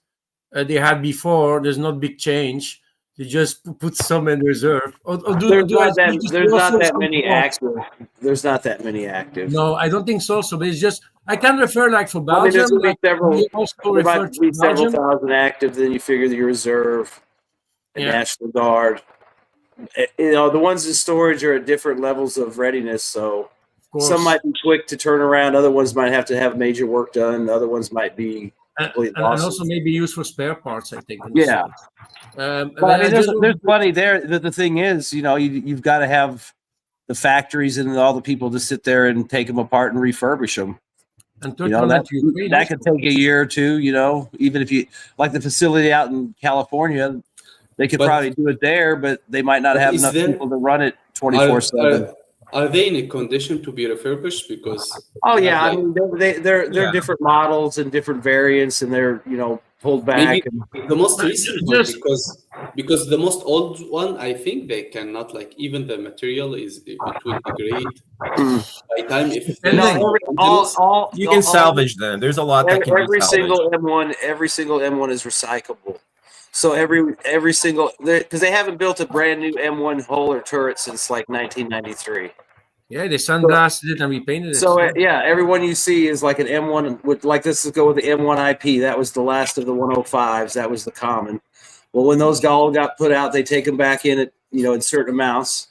they had before, there's not big change. They just put some in reserve. Or
There's not that many active. There's not that many active.
No, I don't think so. So, but it's just I can refer like for
I mean, there's
Belgium.
gonna be several.
We also
There
refer
might
to
be several
Belgium.
thousand active. Then you figure that your reserve and
Yeah.
National Guard. You know, the ones in storage are at different levels of readiness. So
Of course.
some might be quick to turn around. Other ones might have to have major work done. Other ones might be
and
completely
and
lost.
also maybe used for spare parts. I think.
Yeah.
But
But I mean, there's
just-
plenty there. The thing is, you know, you've got to have the factories and all the people to sit there and take them apart and refurbish them.
and
You know, that
Ukraine
could
also.
take a year or two. You know, even if you like the facility out in California, they could
But-
probably do it there, but they might not
But
have
is
enough
there-
people to run it 24/7.
Are they in a condition to be refurbished? Because
Oh yeah, I
like,
mean they're
Yeah.
different models and different variants, and they're pulled back.
maybe
And,
the most recent one,
Just-
because the most old one, I think they cannot, like, even the material it will degrade by time if
And
no,
then-
all
You can salvage them. There's a lot that can
every
be salvaged.
single M1 is recyclable. So every single, because they haven't built a brand new M1 hull or turret since like 1993.
Yeah, they sandblasted it and repainted it.
So yeah, everyone you see is like an M1 with, like, this is go with the M1 IP. That was the last of the 105s. That was the common. Well, when those all got put out, they take them back in at in certain amounts.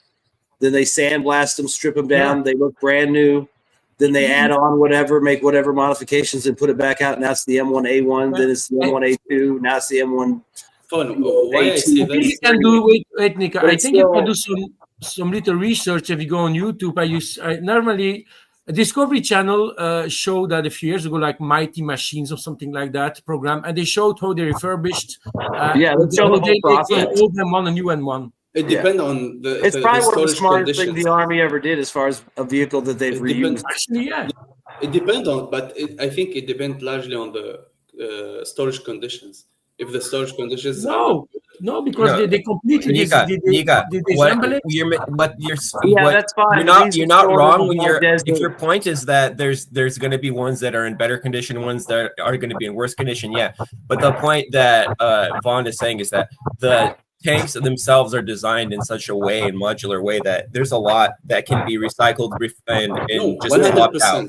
Then they sandblast them, strip them down. They look brand new. Then they add on whatever, make whatever modifications, and put it back out. Now it's the M1A1. Then it's the M1A2. Now it's the M1.
fun. Why I say
I think you
that?
can do wait, Nick.
But
I
it's
think you can
still-
do some little research if you go on YouTube. I normally Discovery Channel showed that a few years ago, like Mighty Machines or something like that program, and they showed how they refurbished.
Yeah,
how
they showed the whole
they take an
process.
old M1 and new M1.
It depends on the
It's probably one of the
storage
smartest things
conditions.
the Army ever did, as far as a vehicle that they've
It depends.
reused.
Actually, yeah.
It depends on, but I think it depends largely on the storage conditions. If the storage conditions
No, because
No.
they completely
Nika,
they
what
disassemble it.
Yeah, that's fine.
You're not wrong when
you're
if your point is that there's going to be ones that are in better condition, ones that are going to be in worse condition. Yeah, but the point that Vaughn is saying is that the tanks themselves are designed in such a way, in modular way, that there's a lot that can be recycled and just swapped out.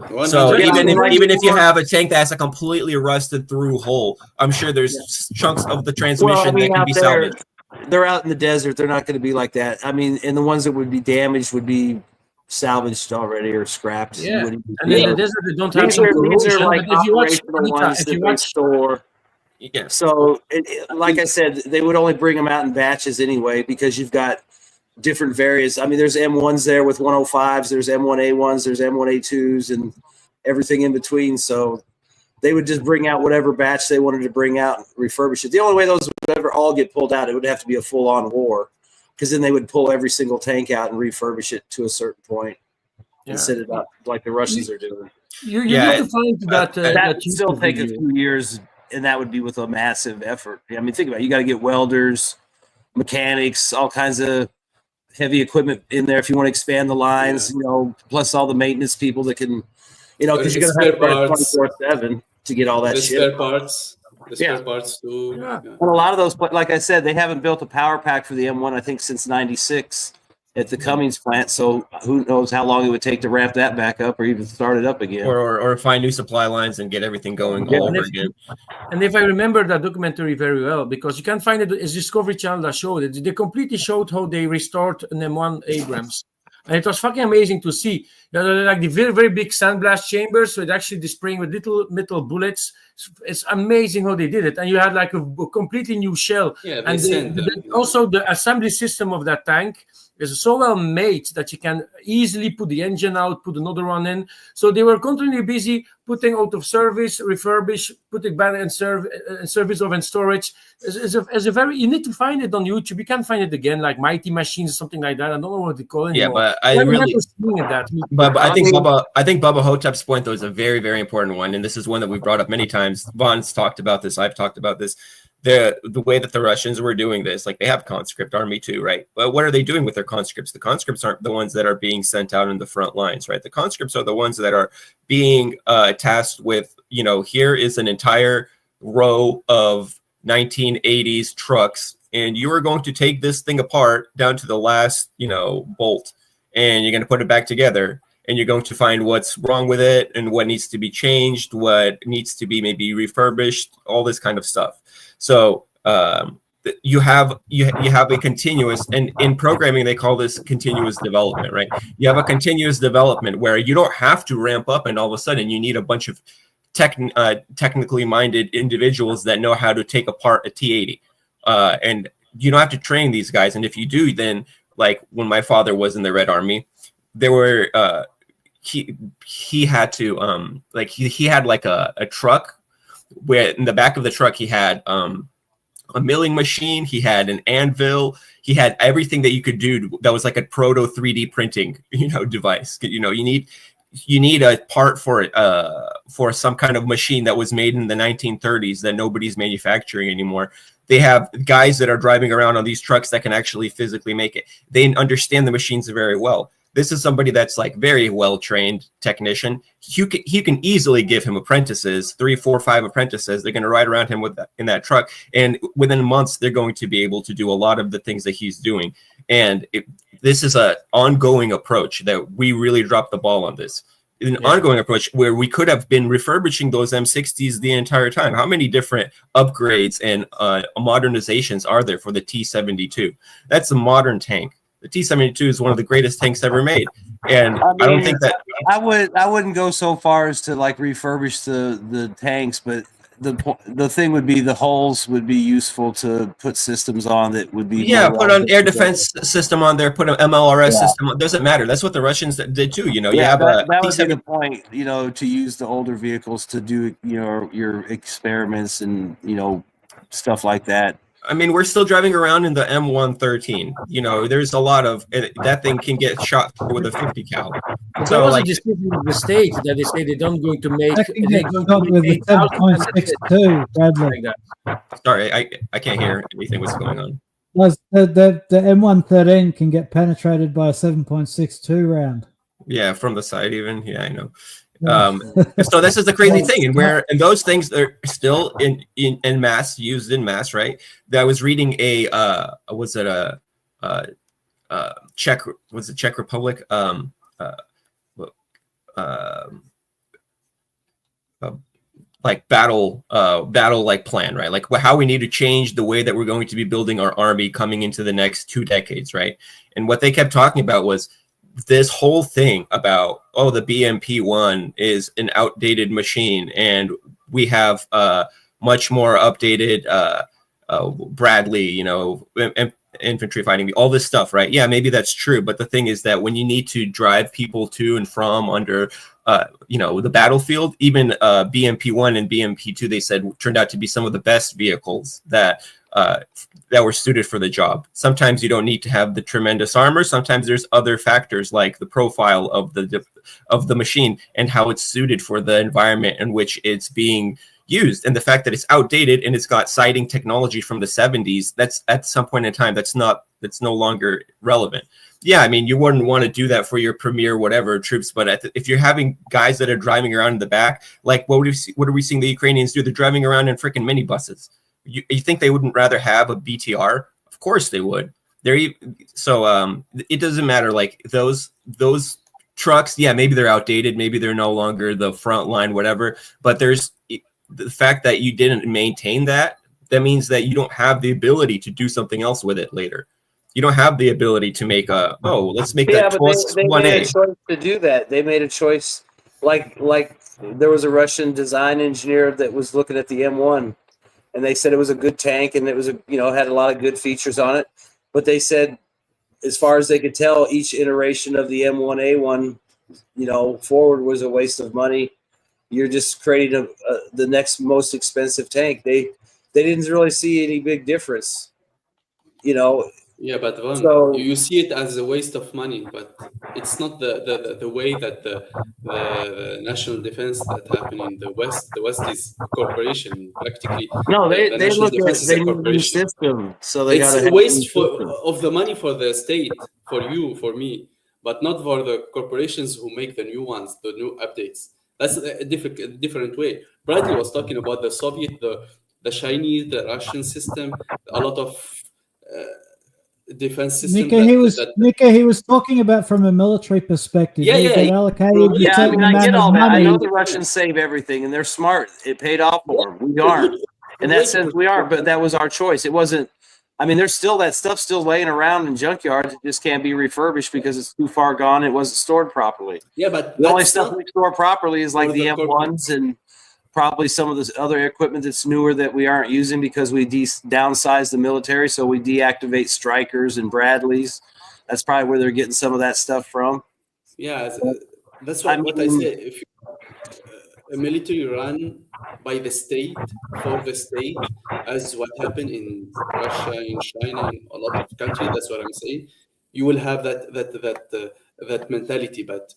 100%.
So
100%.
even if you have a tank that has a completely rusted through hole, I'm sure there's chunks of the transmission that can
out
be
there,
salvaged.
they're out in the desert. They're not going to be like that. I mean, and the ones that would be damaged would be salvaged already or scrapped.
Yeah.
Wouldn't be-
And in the desert, they don't have
These
some
are
corrosion.
like
But if you watch,
operational
Anita,
ones
if
that
you
they
watch,
store.
Yes.
So, like I said, they would only bring them out in batches anyway, because you've got different variants. I mean, there's M1s there with 105s, there's M1A1s, there's M1A2s, and everything in between. So they would just bring out whatever batch they wanted to bring out and refurbish it. The only way those would ever all get pulled out, it would have to be a full-on war, because then they would pull every single tank out and refurbish it to a certain point and set it up like the Russians are doing.
you
Yeah,
need to find that.
That would still
YouTube
take a
video.
few years, and that would be with a massive effort. I mean, think about it. You got to get welders, mechanics, all kinds of heavy equipment in there if you want to expand the lines, plus all the maintenance people that can, because you're going to have to run 24/7 to get all that
The
shit.
spare parts. The spare
Yeah.
parts too.
Yeah.
Yeah.
And a lot of those, like I said, they haven't built a power pack for the M1, I think, since '96 at the Cummings plant. So who knows how long it would take to ramp that back up or even start it up again.
Or find new supply lines and get everything going
Yeah,
all
and
over
if-
again.
And if I remember that documentary very well, because you can find it, it's Discovery Channel that showed it. They completely showed how they restored an M1 Abrams. And it was fucking amazing to see. Like the very, very big sandblast chambers, so it actually the spraying with little metal bullets. It's amazing how they did it. And you had like a completely new shell.
Yeah, they
And
send them.
also the assembly system of that tank is so well made that you can easily put the engine out, put another one in. So they were continually busy putting out of service, refurbish, putting back in service of in storage. It's a very, you need to find it on YouTube. You can find it again, like Mighty Machines or something like that. I don't know what they call it
Yeah,
anymore.
but I really,
that.
but I think Bubba Hotep's point though is a very, very important one, and this is one that we've brought up many times. Vaughn's talked about this. I've talked about this. The way that the Russians were doing this, like they have conscript army too, right? But what are they doing with their conscripts? The conscripts aren't the ones that are being sent out in the front lines, right? The conscripts are the ones that are being tasked with, here is an entire row of 1980s trucks and you are going to take this thing apart down to the last, bolt, and you're going to put it back together, and you're going to find what's wrong with it and what needs to be changed, what needs to be maybe refurbished, all this kind of stuff. So you have a continuous, and in programming they call this continuous development, right? You have a continuous development where you don't have to ramp up and all of a sudden you need a bunch of technically minded individuals that know how to take apart a T-80, and you don't have to train these guys. And if you do, then like when my father was in the Red Army, there were he had to he had like a truck where in the back of the truck he had a milling machine, he had an anvil, he had everything that you could do that was like a proto 3D printing device. You need a part for some kind of machine that was made in the 1930s that nobody's manufacturing anymore. They have guys that are driving around on these trucks that can actually physically make it. They understand the machines very well. This is somebody that's like very well-trained technician. You can easily give him apprentices, 3, 4, 5 apprentices. They're going to ride around him in that truck. And within months, they're going to be able to do a lot of the things that he's doing. And this is an ongoing approach that we really dropped the ball on this. Ongoing approach where we could have been refurbishing those M60s the entire time. How many different upgrades and modernizations are there for the T-72? That's a modern tank. The T-72 is one of the greatest tanks ever made, and I don't think that
I wouldn't go so far as to like refurbish the tanks, but the thing would be the hulls would be useful to put systems on that would be
put an air defense system on there, put an MLRS system on. Doesn't matter. That's what the Russians did too. You have
that would be the point. To use the older vehicles to do your experiments and stuff like that.
I mean, we're still driving around in the M113. There's a lot of that thing can get shot with a 50 cal.
So like the state that they say they don't going to make.
They're going to make 7.62, Bradley.
Sorry, I can't hear anything. What's going on?
The M113 can get penetrated by a 7.62 round.
Yeah, from the side even. Yeah, I know. So this is the crazy thing, and those things are still in mass, used in mass, right? I was reading Czech Republic like battle like plan, right? Like how we need to change the way that we're going to be building our army coming into the next 2 decades, right? And what they kept talking about was this whole thing about, the BMP-1 is an outdated machine and we have much more updated Bradley, infantry fighting, all this stuff, right? Yeah, maybe that's true. But the thing is that when you need to drive people to and from under, the battlefield, even BMP-1 and BMP-2, they said turned out to be some of the best vehicles that were suited for the job. Sometimes you don't need to have the tremendous armor. Sometimes there's other factors like the profile of the machine and how it's suited for the environment in which it's being used. And the fact that it's outdated and it's got sighting technology from the 70s, that's at some point in time, that's no longer relevant. Yeah, I mean, you wouldn't want to do that for your premier whatever troops, but if you're having guys that are driving around in the back, like what are we seeing the Ukrainians do? They're driving around in freaking minibuses. You think they wouldn't rather have a BTR? Of course they would. It doesn't matter. Like those trucks, yeah, maybe they're outdated, maybe they're no longer the front line, whatever. But there's the fact that you didn't maintain that means that you don't have the ability to do something else with it later. You don't have the ability to make let's make that Kursk 1A.
They made a choice to do that. They made a choice, like there was a Russian design engineer that was looking at the M1. And they said it was a good tank and it was had a lot of good features on it. But they said, as far as they could tell, each iteration of the M1A1, forward was a waste of money. You're just creating the next most expensive tank. They didn't really see any big difference,
Yeah, but you see it as a waste of money, but it's not the way that the national defense that happened in the West. The West is a corporation practically.
No, they look at the system, so it's a waste
of the money for the state, for you, for me, but not for the corporations who make the new ones, the new updates. That's a different way. Bradley was talking about the Soviet, the Chinese, the Russian system. A lot of defense system.
Nika, he was talking about from a military perspective.
Yeah,
you
yeah,
get allocated
bro,
a
Yeah, I
certain
mean, I
amount
get
of
all that. I
money.
know the Russians save everything, and they're smart. It paid off for them. We aren't. In that sense, we are. But that was our choice. It wasn't. I mean, there's still that stuff still laying around in junkyards. It just can't be refurbished because it's too far gone. It wasn't stored properly.
Yeah, but
The only stuff we store properly is like
for
the
the
M1s and probably some of this other equipment that's newer that we aren't using because we downsized the military. So we deactivate Strikers and Bradleys. That's probably where they're getting some of that stuff from.
Yeah, that's what I say. If a military run by the state, for the state, as what happened in Russia, in China, in a lot of countries, that's what I'm saying. You will have that mentality, but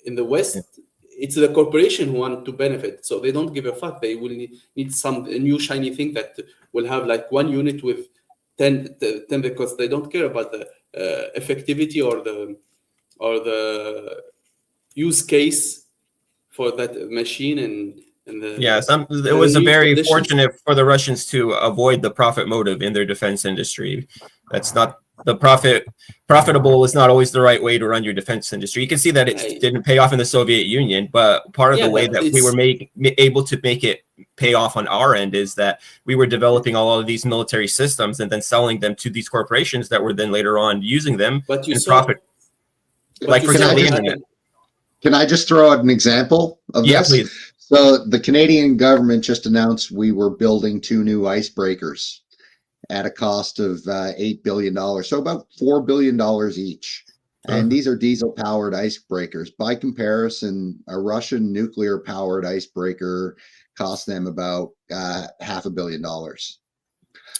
in the West, it's the corporation who want to benefit, so they don't give a fuck. They will need some new shiny thing that will have like one unit with 10 because they don't care about the effectivity or the use case for that machine and the
it was a very fortunate for the Russians to avoid the profit motive in their defense industry. That's not the profitable is not always the right way to run your defense industry. You can see that it didn't pay off in the Soviet Union, but part of the way that we were able to make it pay off on our end is that we were developing all of these military systems and then selling them to these corporations that were then later on using them in profit. Like for example, the internet.
Can I just throw out an example of this?
Please.
So the Canadian government just announced we were building 2 new icebreakers at a cost of $8 billion, so about $4 billion each. And these are diesel-powered icebreakers. By comparison, a Russian nuclear-powered icebreaker cost them about $500 million.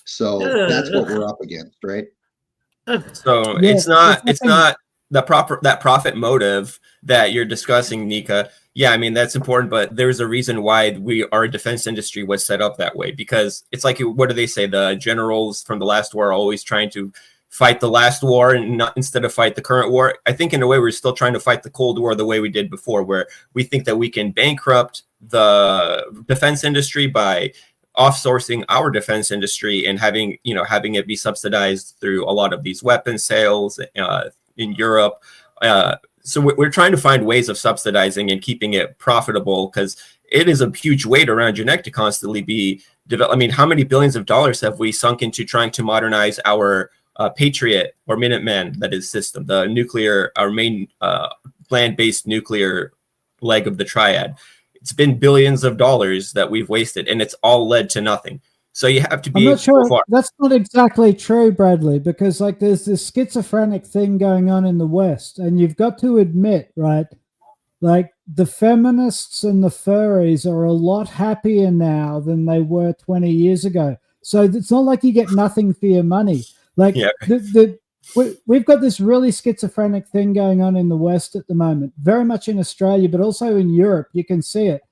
So that's what we're up against, right?
So it's not that profit motive that you're discussing, Nika. Yeah, I mean, that's important, but there's a reason why our defense industry was set up that way, because it's like, what do they say? The generals from the last war are always trying to fight the last war and not instead of fight the current war. I think in a way we're still trying to fight the Cold War the way we did before, where we think that we can bankrupt the defense industry by offsourcing our defense industry and having it be subsidized through a lot of these weapon sales in Europe. So we're trying to find ways of subsidizing and keeping it profitable, because it is a huge weight around your neck to constantly be developed. I mean, how many billions of dollars have we sunk into trying to modernize our Patriot or Minuteman, that is system, the nuclear, our main land-based nuclear leg of the triad? It's been billions of dollars that we've wasted, and it's all led to nothing. So you have to be.
I'm not sure that's not exactly true, Bradley, because like there's this schizophrenic thing going on in the West, and you've got to admit, right? Like the feminists and the furries are a lot happier now than they were 20 years ago. So it's not like you get nothing for your money. Like we've got this really schizophrenic thing going on in the West at the moment, very much in Australia, but also in Europe. You can see it.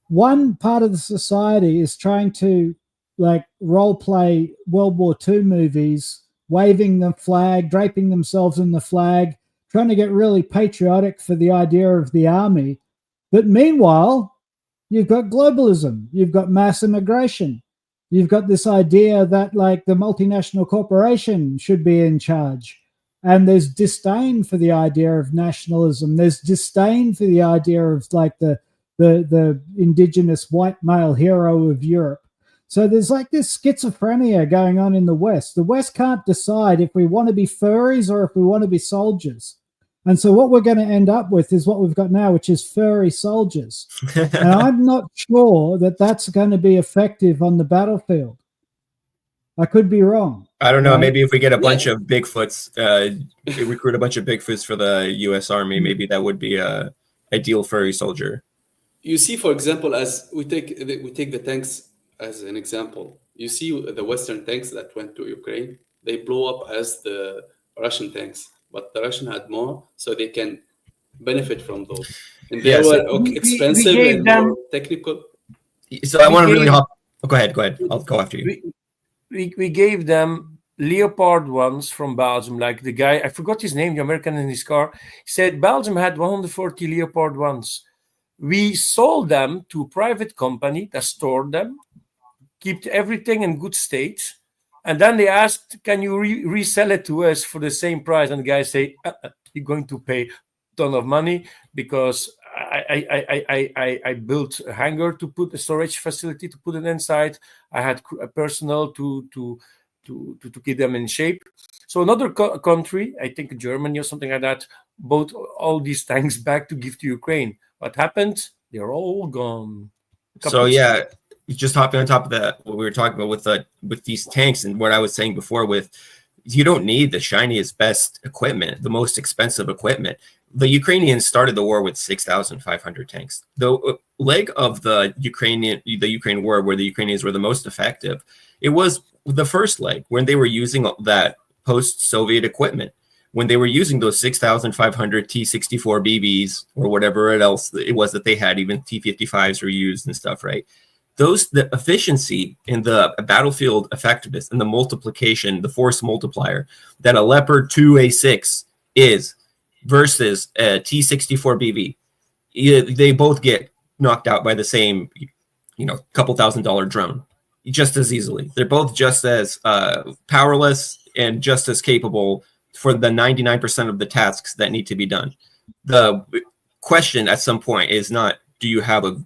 One part of the society is trying to like role play World War II movies, waving the flag, draping themselves in the flag, trying to get really patriotic for the idea of the army. But meanwhile, you've got globalism, you've got mass immigration, you've got this idea that like the multinational corporation should be in charge. And there's disdain for the idea of nationalism. There's disdain for the idea of like the indigenous white male hero of Europe. So there's like this schizophrenia going on in the West. The West can't decide if we want to be furries or if we want to be soldiers. And so what we're going to end up with is what we've got now, which is furry soldiers. And I'm not sure that that's going to be effective on the battlefield. I could be wrong.
I don't know. Right? Maybe if we get a bunch of Bigfoots, recruit a bunch of Bigfoots for the U.S. Army, maybe that would be a ideal furry soldier.
You see, for example, as we take the tanks as an example, you see the Western tanks that went to Ukraine, they blow up as the Russian tanks, but the Russian had more, so they can benefit from those. And they were expensive and more technical.
So I want to really hop. Oh, go ahead. I'll go after you.
We gave them Leopard ones from Belgium, like the guy, I forgot his name, the American in his car, he said Belgium had 140 Leopard ones. We sold them to a private company that stored them, kept everything in good state, And then they asked, can you resell it to us for the same price? And the guys say, you're going to pay a ton of money because I built a hangar to put a storage facility to put it inside. I had a personnel to keep them in shape. So another country, I think Germany or something like that, bought all these tanks back to give to Ukraine. What happened? They're all gone.
So yeah, just hopping on top of that, what we were talking about with these tanks and what I was saying before with, you don't need the shiniest, best equipment, the most expensive equipment. The Ukrainians started the war with 6,500 tanks. The leg of the Ukraine war where the Ukrainians were the most effective, it was the first leg when they were using that post-Soviet equipment, when they were using those 6,500 T-64 BBs or whatever else it was that they had, even T-55s were used and stuff, right? The efficiency in the battlefield effectiveness and the multiplication, the force multiplier that a Leopard 2A6 is versus a T-64 BB, they both get knocked out by the same, couple $1,000 drone just as easily. They're both just as powerless and just as capable for the 99% of the tasks that need to be done. The question at some point is not, do you have a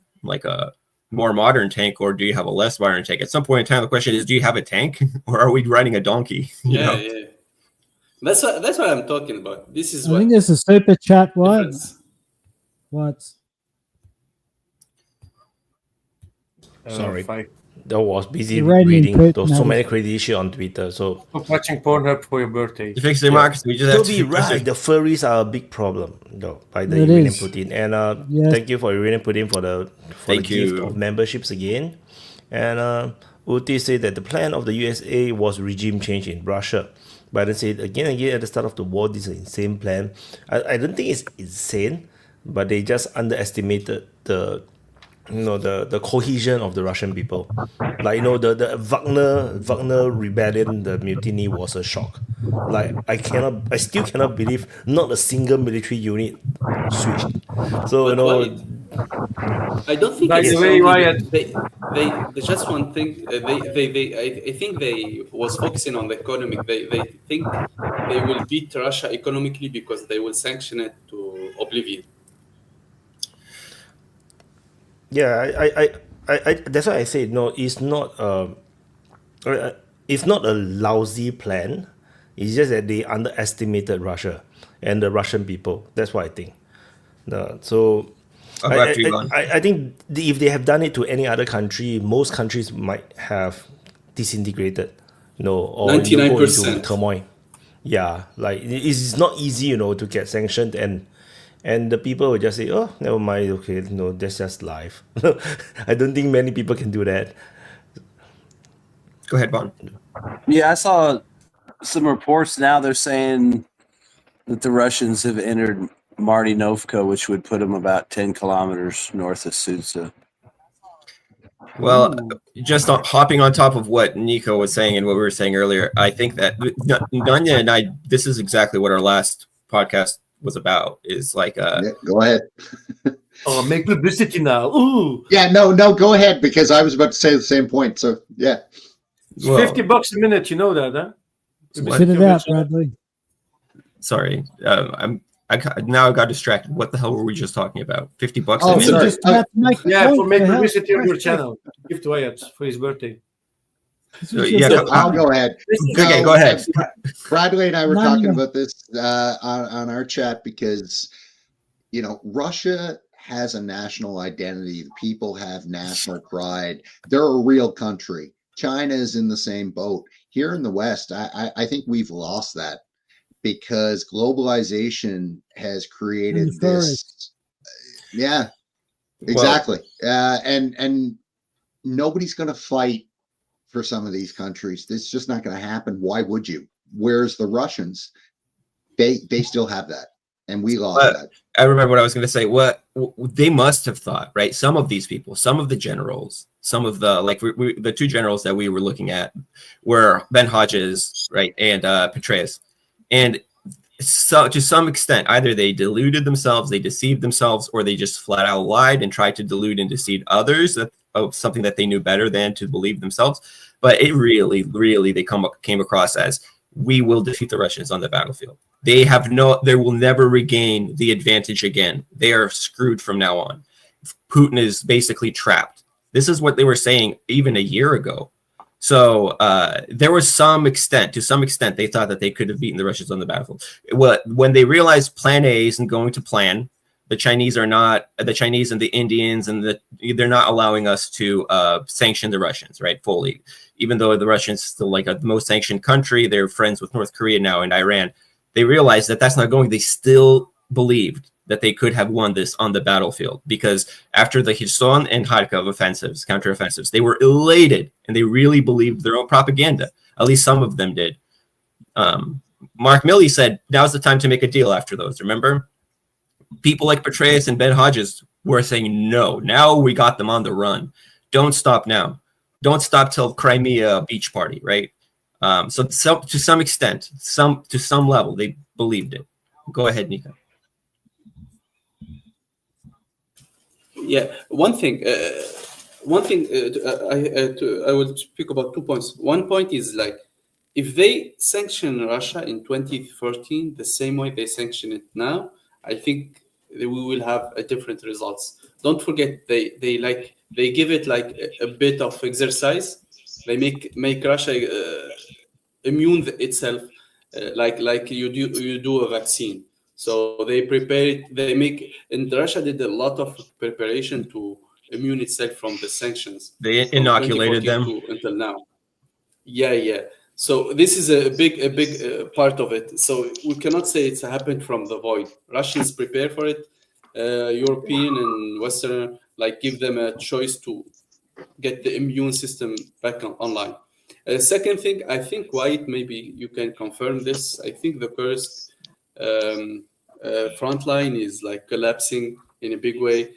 more modern tank or do you have a less modern tank? At some point in time, the question is, do you have a tank or are we riding a donkey?
Yeah. That's what I'm talking about. This is
I think there's a super chat. What?
Sorry. I was busy
Iranian
reading.
Putin
There was so
has-
many crazy shit on Twitter. So
Stop watching Pornhub for your birthday.
You fix democracy. We just have
to be right, the furries are a big problem, though, by the
It
Iranian
is.
Putin. And
Yes.
thank you for Iranian Putin for the
Thank
gift
you.
of memberships again. And Uti said that the plan of the USA was regime change in Russia. Biden said again and again at the start of the war, this is an insane plan. I don't think it's insane, but they just underestimated the cohesion of the Russian people. Like, the Wagner rebellion, the mutiny was a shock. Like, I still cannot believe not a single military unit switched. So,
I don't think
By
it's
the way,
only
Wyatt-
they just one thing. I think they was focusing on the economic. They think they will beat Russia economically because they will sanction it to oblivion.
yeah, I that's why I say no. It's not a lousy plan. It's just that they underestimated Russia and the Russian people. That's what I think. So
I'll go after you, Vaughn.
I think if they have done it to any other country, most countries might have disintegrated, or go into
99%.
turmoil. Yeah, like it's not easy, to get sanctioned, and the people will just say, oh, never mind, okay, that's just life. I don't think many people can do that.
Go ahead, Vaughn.
Yeah, I saw some reports now. They're saying that the Russians have entered Martinovka, which would put them about 10 kilometers north of Sudzha.
Well, just hopping on top of what Nico was saying and what we were saying earlier, I think that Nanya and I, this is exactly what our last podcast was about, is like
Yeah, go ahead.
Oh, make publicity now. Ooh,
Yeah, no, go ahead, because I was about to say the same point. So yeah.
well,
$50 a minute. You know that, huh?
Spit it out, Bradley.
sorry, now I got distracted. What the hell were we just talking about? $50
Oh,
a minute?
sorry.
Just about to make a
Yeah,
point,
for make
the hell.
publicity on your channel. Give to Wyatt for his birthday.
This was
Yeah,
just-
I'll go ahead.
Okay, go ahead.
Bradley and I were
No,
talking
no.
about this on our chat because, Russia has a national identity. The people have national pride. They're a real country. China is in the same boat. Here in the West, I think we've lost that because globalization has created
And furries.
this. Yeah, exactly. And nobody's going to fight for some of these countries. It's just not going to happen. Why would you? Whereas the Russians, they still have that, and we lost that.
I remember what I was going to say. What they must have thought, right? Some of these people, some of the generals, some of the the two generals that we were looking at were Ben Hodges, right, and Petraeus, and so to some extent, either they deluded themselves, they deceived themselves, or they just flat out lied and tried to delude and deceive others of something that they knew better than to believe themselves. But it really, really, they came across as, we will defeat the Russians on the battlefield. They will never regain the advantage again. They are screwed from now on. Putin is basically trapped. This is what they were saying even a year ago. So there was to some extent, they thought that they could have beaten the Russians on the battlefield. When they realized Plan A isn't going to plan, the Chinese and the Indians, and they're not allowing us to sanction the Russians, right, fully. Even though the Russians still like the most sanctioned country, they're friends with North Korea now and Iran. They realized that that's not going. They still believed that they could have won this on the battlefield, because after the Kherson and Kharkov offensives, counteroffensives, they were elated and they really believed their own propaganda. At least some of them did. Mark Milley said, now's the time to make a deal after those. Remember? People like Petraeus and Ben Hodges were saying, no, now we got them on the run. Don't stop now. Don't stop till Crimea beach party, right? So to some extent, to some level, they believed it. Go ahead, Nico.
Yeah, one thing I will speak about 2 points. One point is like, if they sanction Russia in 2013 the same way they sanction it now, I think we will have a different results. Don't forget, they give it like a bit of exercise. They make Russia immune itself, like you do a vaccine. So they prepare it. And Russia did a lot of preparation to immune itself from the sanctions.
They inoculated them
until now. Yeah. So this is a big part of it. So we cannot say it's happened from the void. Russians prepare for it. European and Western give them a choice to get the immune system back online. Second thing, I think, White, maybe you can confirm this. I think the Kursk front line is collapsing in a big way.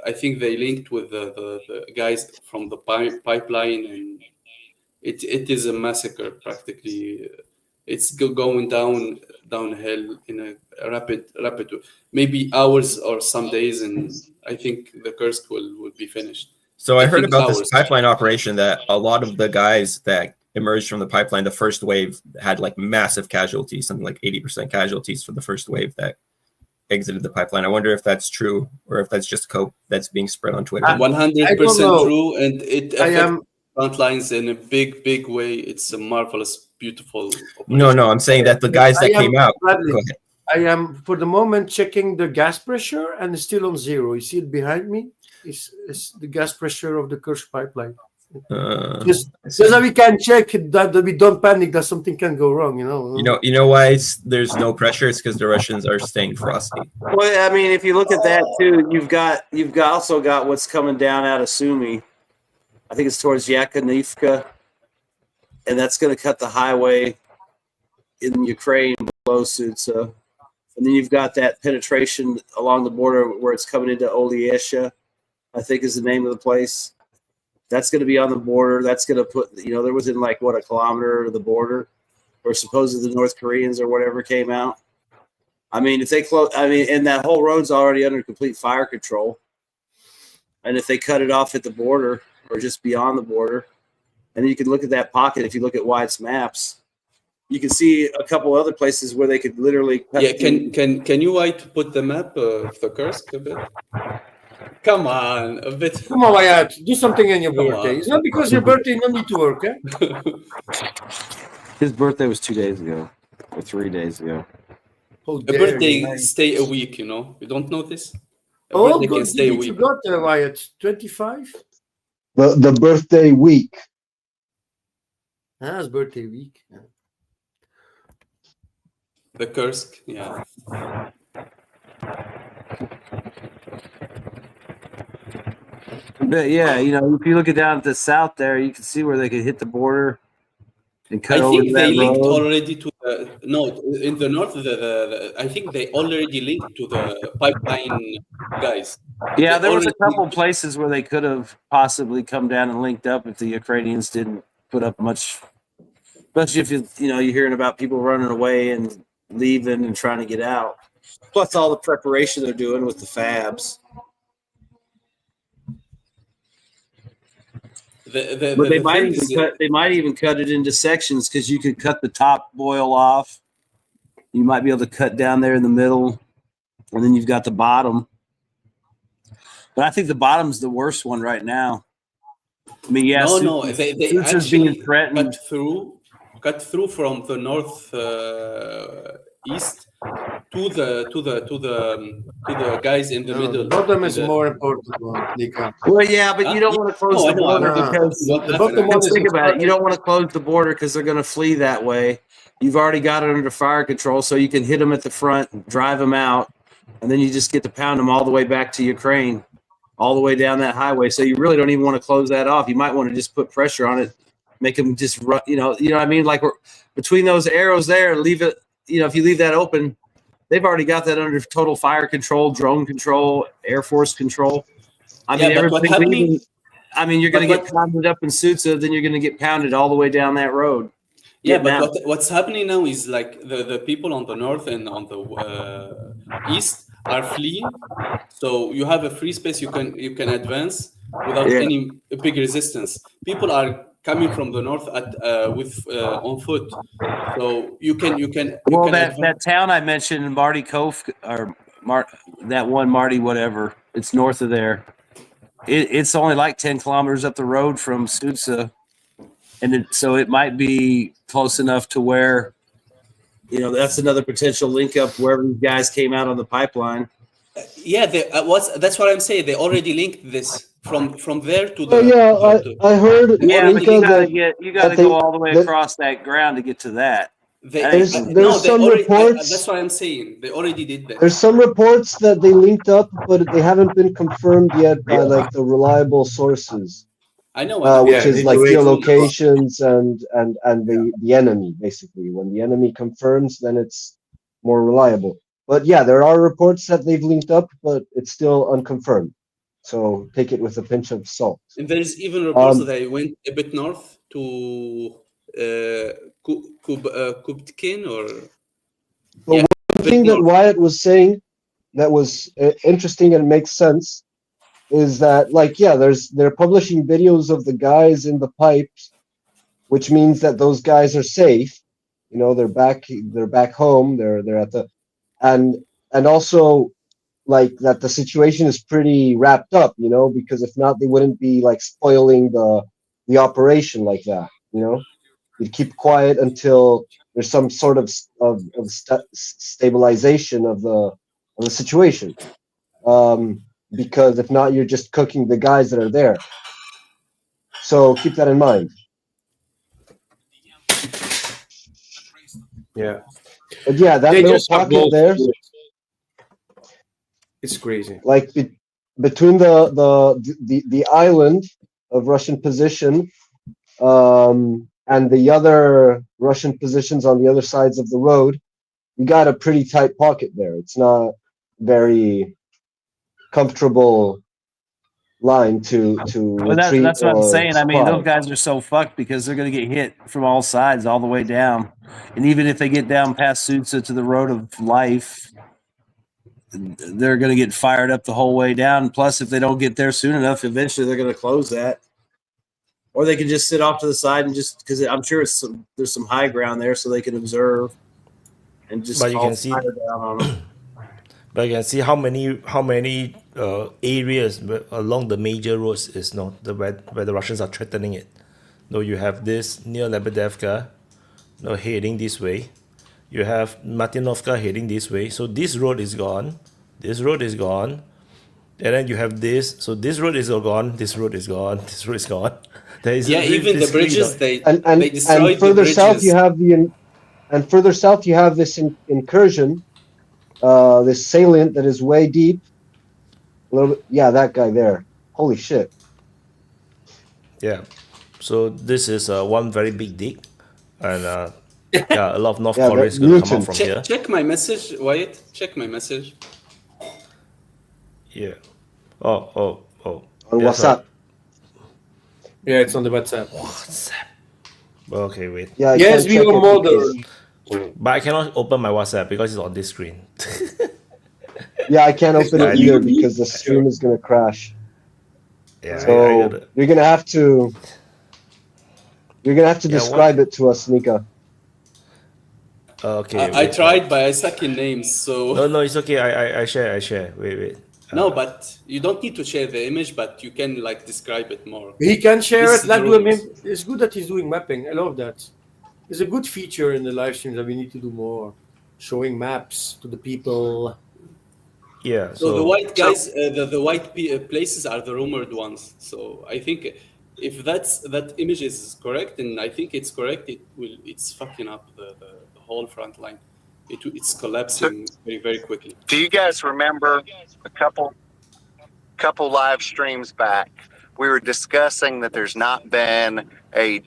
I think they linked with the guys from the pipeline, and it is a massacre practically. It's going downhill in a rapid, maybe hours or some days, and I think the Kursk will be finished.
So I heard about this pipeline operation that a lot of the guys that emerged from the pipeline, the first wave, had massive casualties, something like 80% casualties for the first wave that exited the pipeline. I wonder if that's true or if that's just cope that's being spread on Twitter.
100% true, and it affects front lines in a big way. It's a marvelous, beautiful operation.
No, I'm saying that the guys that came out. Go ahead.
I am for the moment checking the gas pressure, and it's still on 0. You see it behind me? Is the gas pressure of the Kursk pipeline. Just so that we can check that we don't panic that something can go wrong,
You know why there's no pressure? It's because the Russians are staying frosty.
Well, I mean, if you look at that too, you've also got what's coming down out of Sumy. I think it's towards Yakonivka, and that's going to cut the highway in Ukraine below Sudza. And then you've got that penetration along the border where it's coming into Oliesha, I think is the name of the place. That's going to be on the border. That's going to put, they're within a kilometer of the border, where supposedly the North Koreans or whatever came out. I mean, if they close, and that whole road's already under complete fire control. And if they cut it off at the border or just beyond the border, and then you can look at that pocket. If you look at White's maps, you can see a couple other places where they could literally cut.
Yeah, can you, White, put the map of the Kursk a bit? Come on, a bit.
Come on, Wyatt. Do something in your birthday. It's not because your birthday, you don't need to work, eh?
His birthday was 2 days ago, or 3 days ago.
A birthday stay a week, You don't know this?
Oh, good. Stay a week. You got Wyatt, 25?
The birthday week.
It's birthday week. Yeah.
The Kursk, yeah.
But yeah, if you look at down at the south there, you can see where they could hit the border and cut over that road. I think they linked
already to in the north. I think they already linked to the pipeline guys.
Yeah, there was a couple places where they could have possibly come down and linked up if the Ukrainians didn't put up much. Especially if you're hearing about people running away and leaving and trying to get out. Plus all the preparation they're doing with the fabs. But they might even cut it into sections, because you could cut the top boil off. You might be able to cut down there in the middle, and then you've got the bottom. But I think the bottom's the worst one right now. I mean, yes,
they actually being threatened. Cut through from the north east to the guys in the middle.
The bottom is more important one, Nika.
Well, yeah, but you don't want to close the border because think about it. You don't want to close the border because they're going to flee that way. You've already got it under fire control, so you can hit them at the front, drive them out, and then you just get to pound them all the way back to Ukraine, all the way down that highway. So you really don't even want to close that off. You might want to just put pressure on it, make them just run. You know what I mean? Like between those arrows there, leave it. You know, if you leave that open, they've already got that under total fire control, drone control, Air Force control. I mean, everything. I mean, you're going to get pounded up in Suitsa, then you're going to get pounded all the way down that road.
Yeah, but what's happening now is like the people on the north and on the east are fleeing. So you have a free space. You can advance without any big resistance. People are coming from the north on foot. So you can.
Well, that town I mentioned, Marty Cove, or that one Marty whatever, it's north of there. It's only like 10 kilometers up the road from Suitsa. And so it might be close enough to where, you know, that's another potential link up wherever these guys came out on the pipeline.
Yeah, that's what I'm saying. They already linked this from there to the.
I heard.
Yeah, but you got to go all the way across that ground to get to that.
There's some reports.
That's what I'm saying. They already did that.
There's some reports that they linked up, but they haven't been confirmed yet by like the reliable sources.
I know,
which is like geolocations and the enemy, basically. When the enemy confirms, then it's more reliable. But yeah, there are reports that they've linked up, but it's still unconfirmed. So take it with a pinch of salt.
And there's even reports that they went a bit north to Kubtkin or.
But one thing that Wyatt was saying that was interesting and makes sense is that, like, yeah, they're publishing videos of the guys in the pipes, which means that those guys are safe. You know, they're back home. They're at the, and also like that the situation is pretty wrapped up. You know, because if not, they wouldn't be like spoiling the operation like that. You know, you'd keep quiet until there's some sort of stabilization of the situation. Because if not, you're just cooking the guys that are there. So keep that in mind.
Yeah.
But yeah, that little pocket there.
It's crazy.
Like between the island of Russian position and the other Russian positions on the other sides of the road, you got a pretty tight pocket there. It's not very comfortable line to
well, that's what I'm saying. I mean, those guys are so fucked because they're going to get hit from all sides all the way down. And even if they get down past Suitsa to the road of life, they're going to get fired up the whole way down. Plus, if they don't get there soon enough, eventually they're going to close that. Or they can just sit off to the side and just, because I'm sure there's some high ground there so they can observe and just call fire down on them.
But you can see how many areas along the major roads is not where the Russians are threatening it. No, you have this near Lebedevka, heading this way. You have Martinovka heading this way. So this road is gone. This road is gone. And then you have this. So this road is all gone. This road is gone. This road is gone. There is
even the bridges they destroyed.
And further south you have this incursion. This salient that is way deep. A little bit, yeah, that guy there. Holy shit.
Yeah. So this is one very big dig. And a lot of North Korea is going to come out from here.
Check my message, Wyatt. Check my message.
Yeah. Oh.
On WhatsApp.
Yeah, it's on the WhatsApp.
Okay, wait.
Yeah,
yes, we are modern.
But I cannot open my WhatsApp because it's on this screen.
Yeah, I can't open it either because the stream is going to crash.
Yeah,
so you're going to have to You're gonna have to describe it to us, Nika.
Okay.
I tried, but I suck in names, so.
No, it's okay. I share. Wait.
No, but you don't need to share the image, but you can like describe it more.
He can share
This
it.
is
Like,
the rules.
it's good that he's doing mapping. I love that. It's a good feature in the live streams that we need to do more, showing maps to the people.
Yeah.
So the white guys, the white places are the rumored ones. So I think if that image is correct, and I think it's correct, it's fucking up the whole front line. It's collapsing very quickly.
Do you guys remember a couple live streams back? We were discussing that there's not been a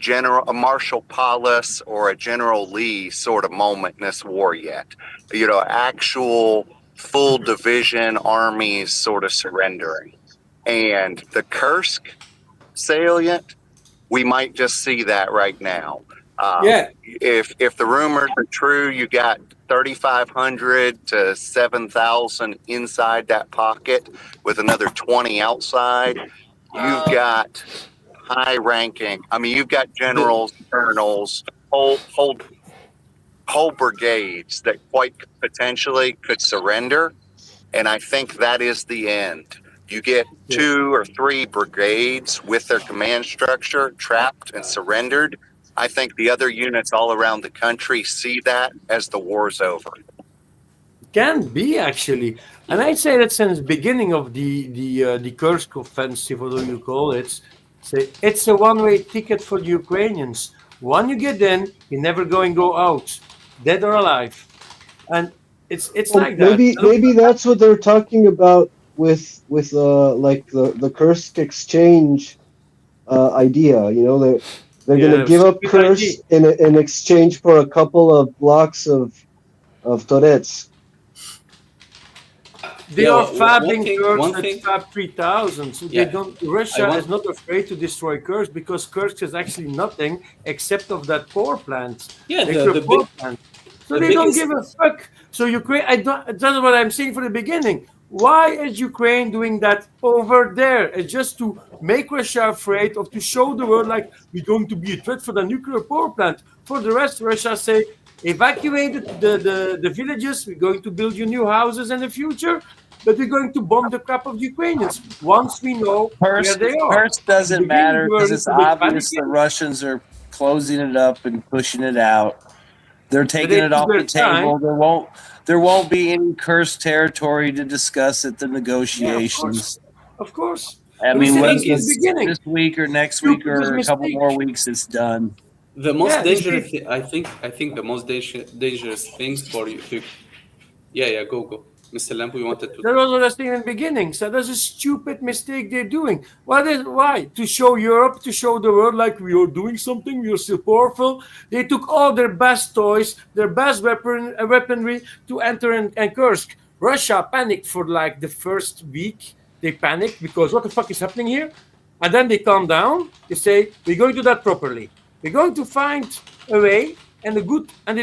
Marshal Paulus or a General Lee sort of moment in this war yet. You know, actual full division armies sort of surrendering. And the Kursk salient, we might just see that right now. If the rumors are true, you got 3,500 to 7,000 inside that pocket with another 20 outside. You've got high ranking. I mean, you've got generals, colonels, whole brigades that quite potentially could surrender. And I think that is the end. You get 2 or 3 brigades with their command structure trapped and surrendered. I think the other units all around the country see that as the war's over.
Can be, actually. And I'd say that since the beginning of the Kursk offensive, whatever you call it, it's a one-way ticket for the Ukrainians. When you get in, you're never going to go out, dead or alive. And it's like that.
Maybe that's what they're talking about with like the Kursk exchange idea. You know, they're going to give up Kursk in exchange for a couple of blocks of turrets.
They are fabbing Kursk at Fab 3000. So they don't. Russia is not afraid to destroy Kursk because Kursk is actually nothing except of that power plant.
Yeah,
the power plant. So they don't give a fuck. So Ukraine, that's what I'm saying from the beginning. Why is Ukraine doing that over there? It's just to make Russia afraid of to show the world like we're going to be a threat for the nuclear power plant. For the rest, Russia say evacuate the villages. We're going to build you new houses in the future, but we're going to bomb the crap of the Ukrainians once we know where they are.
Kursk doesn't matter because it's obvious the Russians are closing it up and pushing it out. They're taking it off the table. There won't be any Kursk territory to discuss at the negotiations.
Of course.
I mean, whether it's this week or next week or a couple more weeks, it's done.
The most dangerous, I think the most dangerous things for you to, go. Mr. Lampo, you wanted to.
That was what I was saying in the beginning. So that's a stupid mistake they're doing. Why? To show Europe, to show the world like we are doing something, we are still powerful. They took all their best toys, their best weaponry to enter and Kursk. Russia panicked for like the first week. They panicked because what the fuck is happening here? And then they calm down. They say, we're going to do that properly. We're going to find a way and they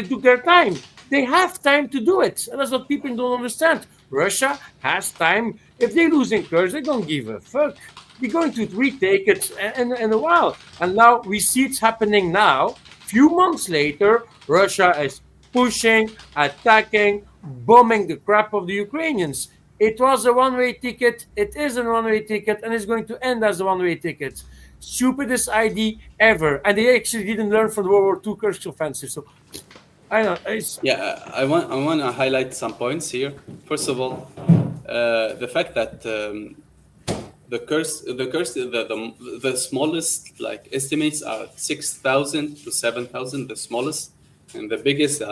took their time. They have time to do it. And that's what people don't understand. Russia has time. If they're losing Kursk, they don't give a fuck. We're going to retake it in a while. And now we see it's happening now. Few months later, Russia is pushing, attacking, bombing the crap of the Ukrainians. It was a one-way ticket. It is a one-way ticket, and it's going to end as a one-way ticket. Stupidest idea ever. And they actually didn't learn from the World War II Kursk offensive. So I don't know.
I want to highlight some points here. First of all, the fact that the smallest like estimates are 6,000 to 7,000, the smallest, and the biggest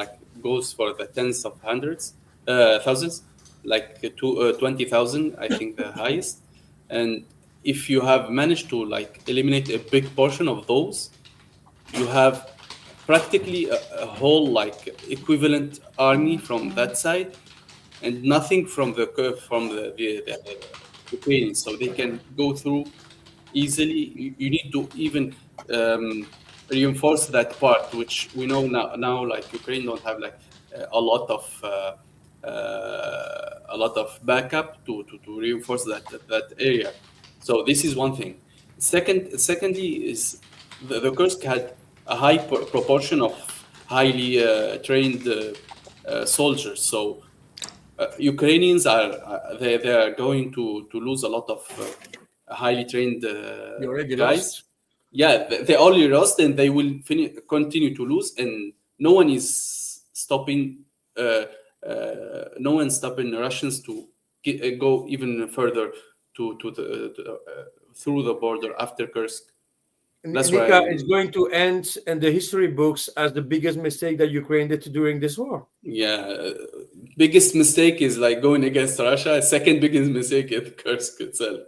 goes for the tens of thousands, like 20,000. I think the highest. And if you have managed to eliminate a big portion of those, you have practically a whole equivalent army from that side, and nothing from the Ukrainians, so they can go through easily. You need to even reinforce that part, which we know now Ukraine don't have a lot of backup to reinforce that area. So this is one thing. Secondly, is the Kursk had a high proportion of highly trained soldiers. So Ukrainians they are going to lose a lot of highly trained guys.
Lost.
Yeah, they already lost, and they will continue to lose, and no one is stopping. No one's stopping the Russians to go even further through the border after Kursk. That's why
it's going to end in the history books as the biggest mistake that Ukraine did during this war.
Yeah, biggest mistake is like going against Russia. Second biggest mistake is Kursk itself.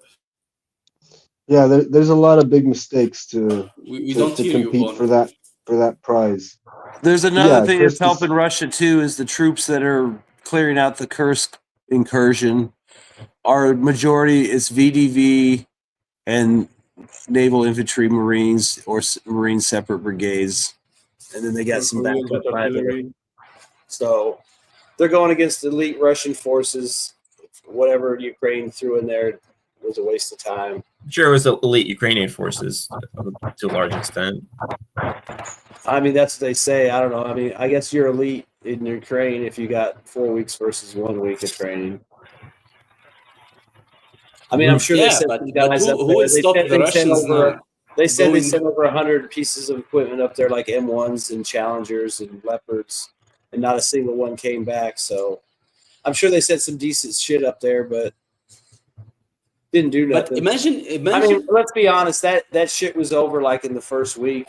Yeah, there's a lot of big mistakes to
compete
for that prize.
There's another thing that's
Kursk
helping Russia too is the troops that are clearing out the Kursk incursion. Our majority is VDV and naval infantry Marines or Marine separate brigades, and then they got some backup artillery. So they're going against elite Russian forces. Whatever Ukraine threw in there was a waste of time.
Sure, it was elite Ukrainian forces to a large extent.
I mean, that's what they say. I don't know. I mean, I guess you're elite in Ukraine if you got 4 weeks versus 1 week of training. I mean, I'm sure they said guys up there. They said they sent over 100 pieces of equipment up there, like M1s and Challengers and Leopards, and not a single one came back. So I'm sure they said some decent shit up there, but didn't do nothing.
But imagine.
I mean, let's be honest. That shit was over like in the first week,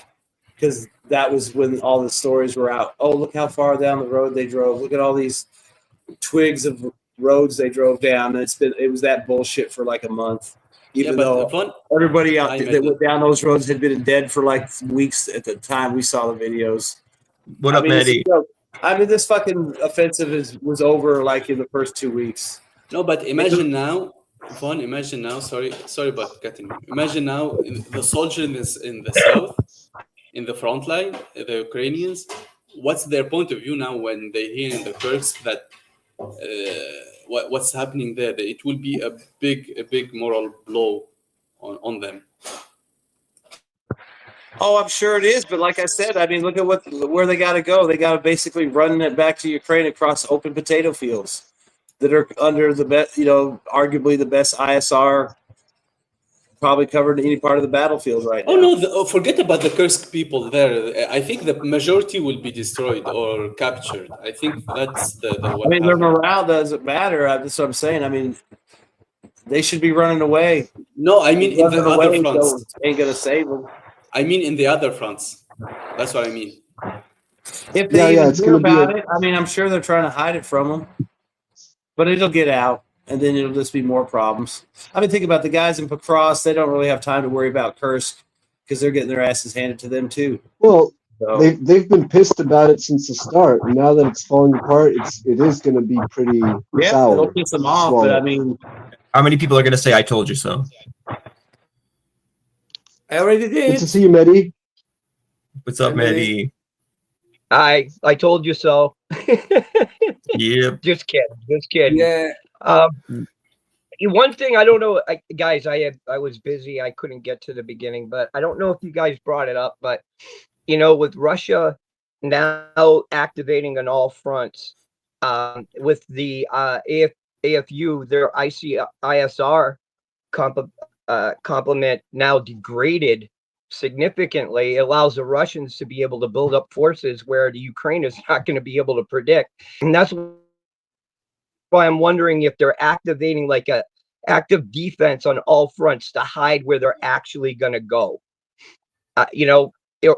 because that was when all the stories were out. Oh, look how far down the road they drove. Look at all these twigs of roads they drove down. And it was that bullshit for like a month. Even though everybody out there that went down those roads had been dead for like weeks at the time we saw the videos.
What up, Maddie?
I mean, this fucking offensive was over like in the first 2 weeks.
No, but imagine now. Imagine now. Sorry about cutting you. Imagine now the soldiers in the south, in the front line, the Ukrainians. What's their point of view now when they hear in the Kursk that what's happening there? That it will be a big moral blow on them.
Oh, I'm sure it is, but like I said, I mean, look at where they got to go. They got to basically run it back to Ukraine across open potato fields that are under the best, arguably the best ISR probably covered any part of the battlefield right now.
Oh no! Forget about the Kursk people there. I think the majority will be destroyed or captured. I think that's the
I mean, their morale doesn't matter. That's what I'm saying. I mean, they should be running away.
No, I mean in the other fronts.
Ain't gonna save them.
I mean in the other fronts. That's what I mean.
If they even hear about it, I mean, I'm sure they're trying to hide it from them. But it'll get out, and then it'll just be more problems. I've been thinking about the guys in Pakros. They don't really have time to worry about Kursk because they're getting their asses handed to them too.
Well, they've been pissed about it since the start. And now that it's falling apart, it is going to be pretty sour.
It'll piss them off. But I mean,
how many people are going to say "I told you so"?
I already did.
Good to see you, Mehdi.
What's up, Mehdi?
I told you so.
Yep.
Just kidding.
Yeah.
One thing I don't know, guys. I was busy. I couldn't get to the beginning, but I don't know if you guys brought it up. But with Russia now activating on all fronts, with the AFU, their ISR complement now degraded significantly, allows the Russians to be able to build up forces where the Ukraine is not going to be able to predict. And that's why I'm wondering if they're activating like a active defense on all fronts to hide where they're actually going to go.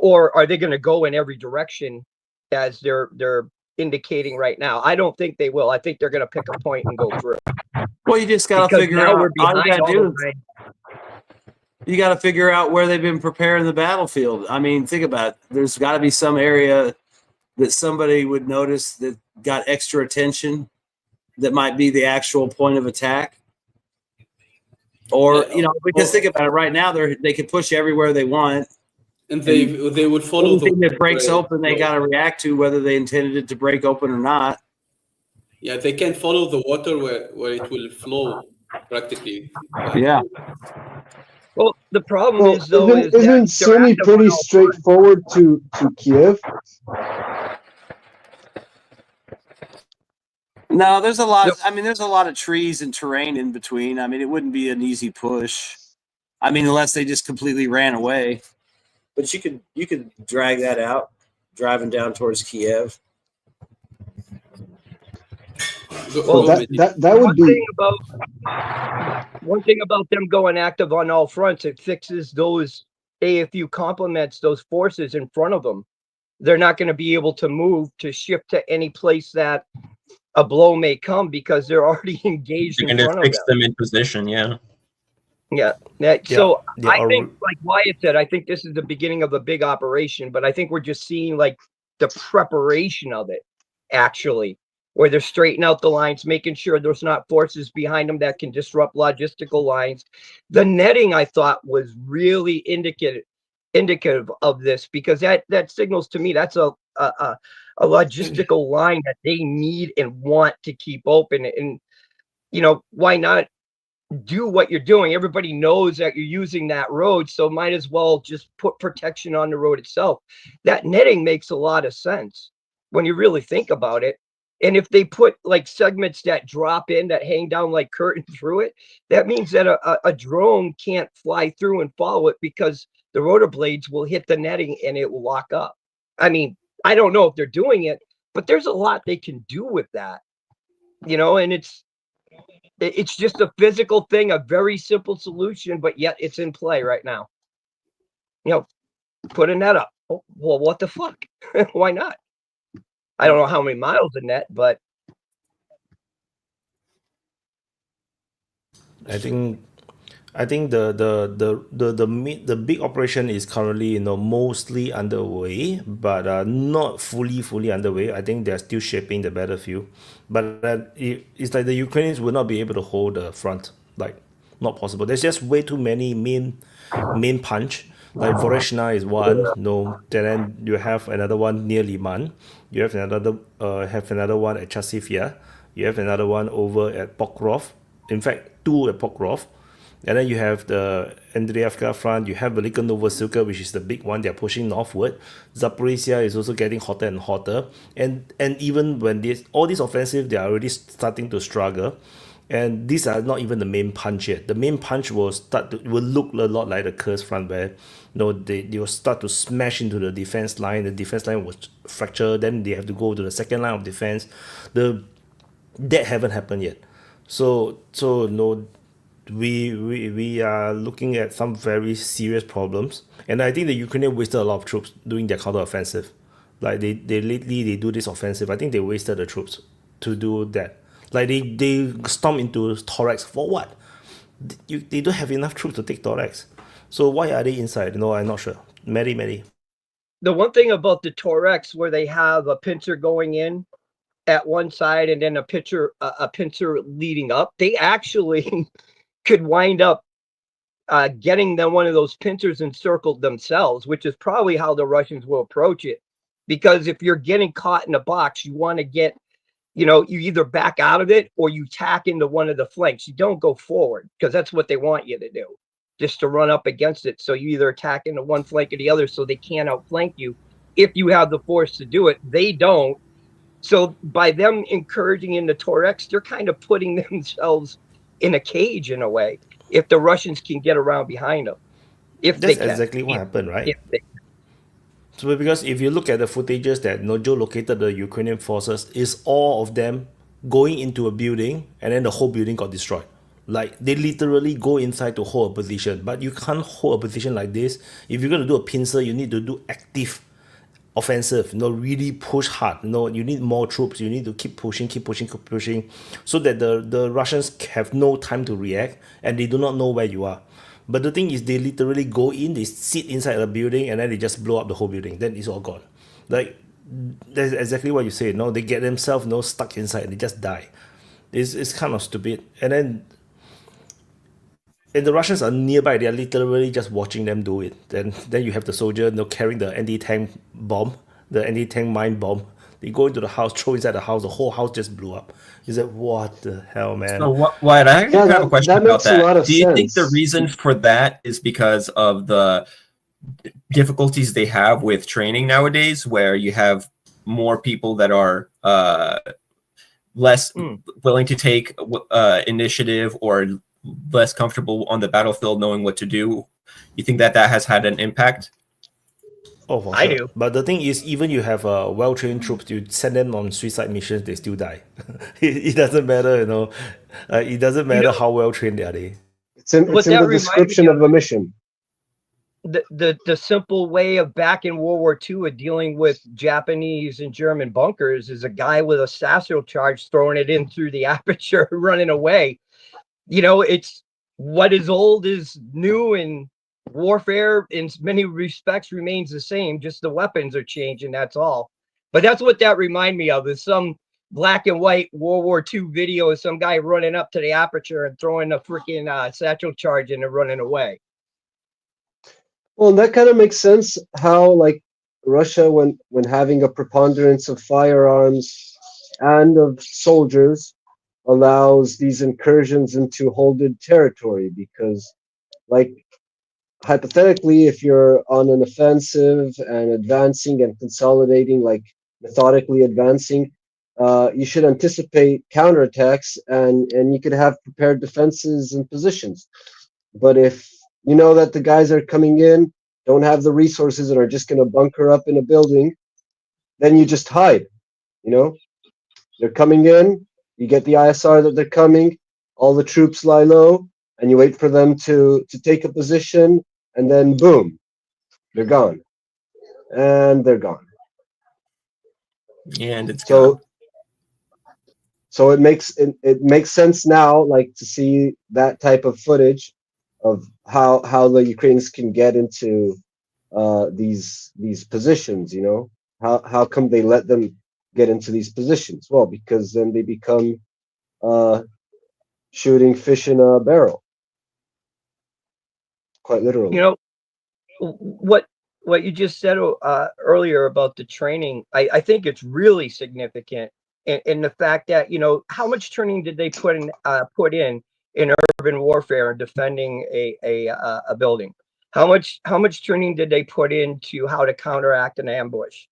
Or are they going to go in every direction as they're indicating right now? I don't think they will. I think they're going to pick a point and go through.
Well, you just got to figure out. You got to figure out where they've been preparing the battlefield. I mean, think about it. There's got to be some area that somebody would notice that got extra attention that might be the actual point of attack. Or, because think about it right now, they can push everywhere they want.
And they would follow
anything that breaks open, they got to react to whether they intended it to break open or not.
Yeah, they can follow the water where it will flow practically.
Yeah.
Well, the problem
Well,
is though is that
isn't
they're
Sumy
active on
pretty
all fronts.
straightforward to Kiev?
No, there's a lot.
Yep.
I mean, there's a lot of trees and terrain in between. I mean, it wouldn't be an easy push. I mean, unless they just completely ran away. But you could drag that out, driving down towards Kiev.
Well, that would be
one thing about them going active on all fronts. It fixes those AFU complements, those forces in front of them. They're not going to be able to move to shift to any place that a blow may come because they're already engaged
You're
in
going
front
to
of
fix
them.
them in position, yeah.
Yeah. So
they
I
are-
think, like Wyatt said, I think this is the beginning of a big operation, but I think we're just seeing like the preparation of it, actually, where they're straightening out the lines, making sure there's not forces behind them that can disrupt logistical lines. The netting, I thought, was really indicative of this, because that signals to me that's a logistical line that they need and want to keep open. And why not do what you're doing? Everybody knows that you're using that road, so might as well just put protection on the road itself. That netting makes a lot of sense when you really think about it. And if they put like segments that drop in, that hang down like curtain through it, that means that a drone can't fly through and follow it, because the rotor blades will hit the netting and it will lock up. I mean, I don't know if they're doing it, but there's a lot they can do with that, and it's just a physical thing, a very simple solution, but yet it's in play right now. Put a net up. Oh, well, what the fuck? Why not? I don't know how many miles a net, but
I think the big operation is currently mostly underway, but not fully underway. I think they're still shaping the battlefield, but it's like the Ukrainians will not be able to hold the front. Like, not possible. There's just way too many main punch. Like Voreshna is one, then you have another one near Liman. You have another one at Chasivia. You have another one over at Pokrov. In fact, two at Pokrov. And then you have the Andreevka front. You have Velika Novosilka, which is the big one. They're pushing northward. Zaporizhia is also getting hotter and hotter. And even when all these offensive, they are already starting to struggle. And these are not even the main punch yet. The main punch will look a lot like the Kursk Front, where they will start to smash into the defense line. The defense line will fracture. Then they have to go to the second line of defense. That haven't happened yet. So no. We are looking at some very serious problems, and I think the Ukrainians wasted a lot of troops doing their counter-offensive. Like they do this offensive. I think they wasted the troops to do that. Like they storm into Torex for what? They don't have enough troops to take Torex. So why are they inside? No, I'm not sure. Mary.
The one thing about the Torex, where they have a pincer going in at one side and then a pincer leading up, they actually could wind up getting them one of those pincers encircled themselves, which is probably how the Russians will approach it. Because if you're getting caught in a box, you want to get, you either back out of it or you tack into one of the flanks. You don't go forward, because that's what they want you to do, just to run up against it. So you either attack into one flank or the other, so they can't outflank you if you have the force to do it. They don't. So by them encouraging in the Torex, they're kind of putting themselves in a cage in a way, if the Russians can get around behind them.
That's exactly what happened, right? So because if you look at the footages that Nojo located the Ukrainian forces, is all of them going into a building and then the whole building got destroyed. Like, they literally go inside to hold a position, but you can't hold a position like this. If you're going to do a pincer, you need to do active offensive, really push hard. You need more troops. You need to keep pushing, so that the Russians have no time to react and they do not know where you are. But the thing is, they literally go in, they sit inside the building, and then they just blow up the whole building. Then it's all gone. Like, that's exactly what you say. They get themselves stuck inside and they just die. It's kind of stupid. And the Russians are nearby. They are literally just watching them do it. Then you have the soldier carrying the anti-tank bomb, the anti-tank mine bomb. They go into the house, throw inside the house, the whole house just blew up. Is that what the hell, man?
So Wyatt, I actually have a question about
makes a lot
that.
of
Do you think the
sense.
reason for that is because of the difficulties they have with training nowadays, where you have more people that are less willing to take initiative or less comfortable on the battlefield knowing what to do? You think that has had an impact?
Oh, for
I
sure.
do.
But the thing is, even you have well-trained troops, you send them on suicide missions, they still die. it doesn't matter, it doesn't matter how well-trained they are.
It's in
What
the
that reminds
description
me
of the mission.
The simple way of back in World War II of dealing with Japanese and German bunkers is a guy with a satchel charge throwing it in through the aperture, running away. It's what is old is new, and warfare in many respects remains the same. Just the weapons are changing, that's all. But that's what that remind me of, is some black and white World War II video of some guy running up to the aperture and throwing a freaking satchel charge in and running away.
Well, that kind of makes sense how, like, Russia, when having a preponderance of firearms and of soldiers, allows these incursions into holded territory, because, like, hypothetically, if you're on an offensive and advancing and consolidating, like methodically advancing, you should anticipate counterattacks, and you could have prepared defenses and positions. But if you know that the guys are coming in, don't have the resources, and are just going to bunker up in a building, then you just hide. They're coming in, you get the ISR that they're coming, all the troops lie low, and you wait for them to take a position, and then boom, they're gone. And they're gone.
And it's
so it makes sense now, like, to see that type of footage of how the Ukrainians can get into these positions. How come they let them get into these positions? Well, because then they become shooting fish in a barrel, quite literally.
What you just said earlier about the training, I think it's really significant in the fact that, how much training did they put in urban warfare and defending a building? How much training did they put into how to counteract an ambush?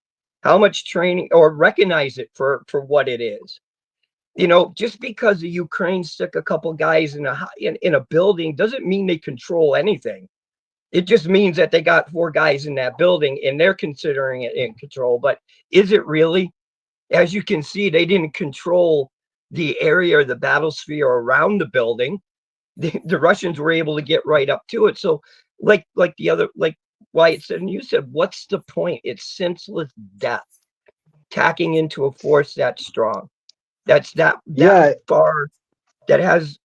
How much training, or recognize it for what it is? Just because the Ukraine stick a couple guys in a building doesn't mean they control anything. It just means that they got 4 guys in that building and they're considering it in control. But is it really? As you can see, they didn't control the area or the battlesphere around the building. The Russians were able to get right up to it. So like Wyatt said, and you said, what's the point? It's senseless death. Tacking into a force that strong. That's that far, that has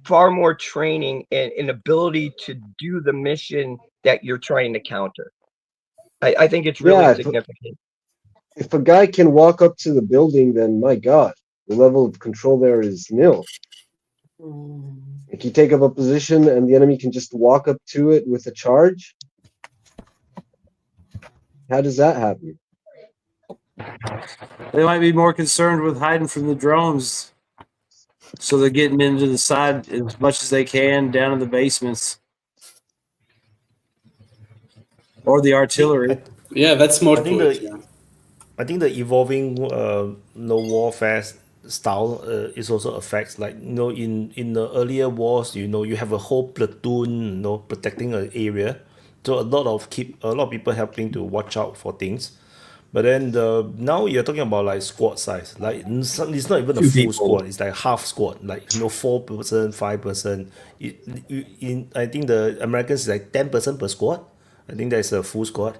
far more training and ability to do the mission that you're trying to counter. I think it's really significant.
If a guy can walk up to the building, then my God, the level of control there is nil. If you take up a position and the enemy can just walk up to it with a charge, how does that happen?
They might be more concerned with hiding from the drones. So they're getting into the side as much as they can, down in the basements. Or the artillery.
Yeah, that's more.
I think the evolving warfare style is also affects, like, in the earlier wars, you have a whole platoon protecting an area, so a lot of people helping to watch out for things. But then now you're talking about like squad size, like it's not even a full squad, it's like half squad, like 4%, 5%. I think the Americans is like 10% per squad. I think that's a full squad.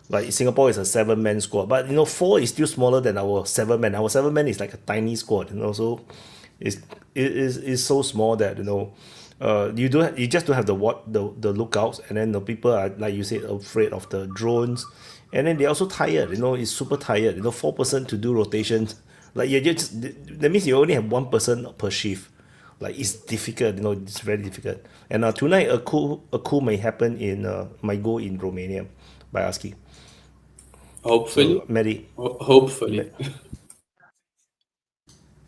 Like Singapore is a 7-man squad, but 4 is still smaller than our 7-man. Our 7-man is like a tiny squad, so it's so small that you just don't have the lookouts, and then the people are, like you said, afraid of the drones, and then they're also tired. It's super tired. 4% to do rotations, like that means you only have 1 person per shift. Like, it's difficult. It's very difficult. And tonight a coup may happen might go in Romania by ASCII.
Hopefully.
So, Maddie,
Hopefully.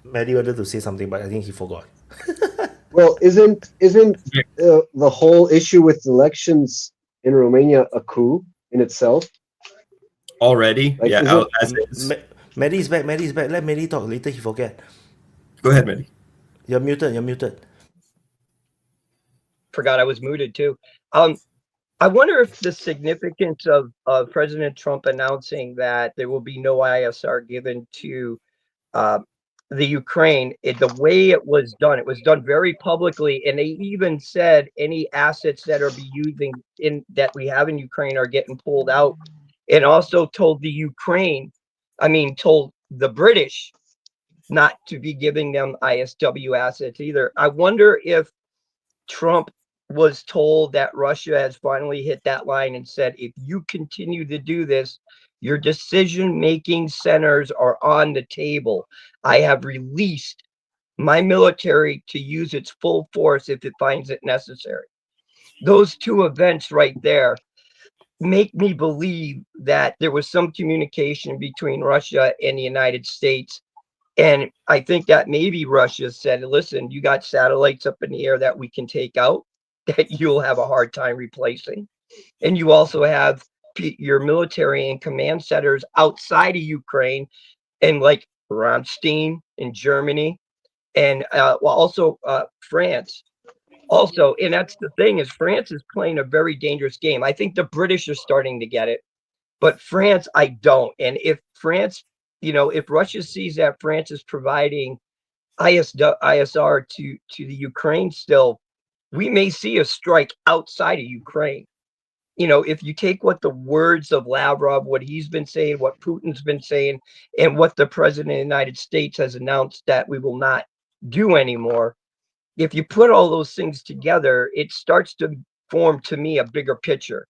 Maddie wanted to say something, but I think he forgot.
Well, isn't the whole issue with elections in Romania a coup in itself?
Already?
Like,
Yeah,
is it-
as is.
Maddie's back. Maddie's back. Let Maddie talk. Later he forget.
Go ahead, Maddie.
You're muted. You're muted.
Forgot I was muted too. I wonder if the significance of President Trump announcing that there will be no ISR given to the Ukraine, the way it was done very publicly, and they even said any assets that are be using in that we have in Ukraine are getting pulled out, and also told the British not to be giving them ISW assets either. I wonder if Trump was told that Russia has finally hit that line and said, if you continue to do this, your decision-making centers are on the table. I have released my military to use its full force if it finds it necessary. Those two events right there make me believe that there was some communication between Russia and the United States. And I think that maybe Russia said, listen, you got satellites up in the air that we can take out, that you'll have a hard time replacing. And you also have your military and command centers outside of Ukraine, and like Ramstein in Germany, and also France. Also, and that's the thing, is France is playing a very dangerous game. I think the British are starting to get it, but France, I don't. And if France, if Russia sees that France is providing ISR to the Ukraine still, we may see a strike outside of Ukraine. If you take what the words of Lavrov, what he's been saying, what Putin's been saying, and what the president of the United States has announced that we will not do anymore, if you put all those things together, it starts to form, to me, a bigger picture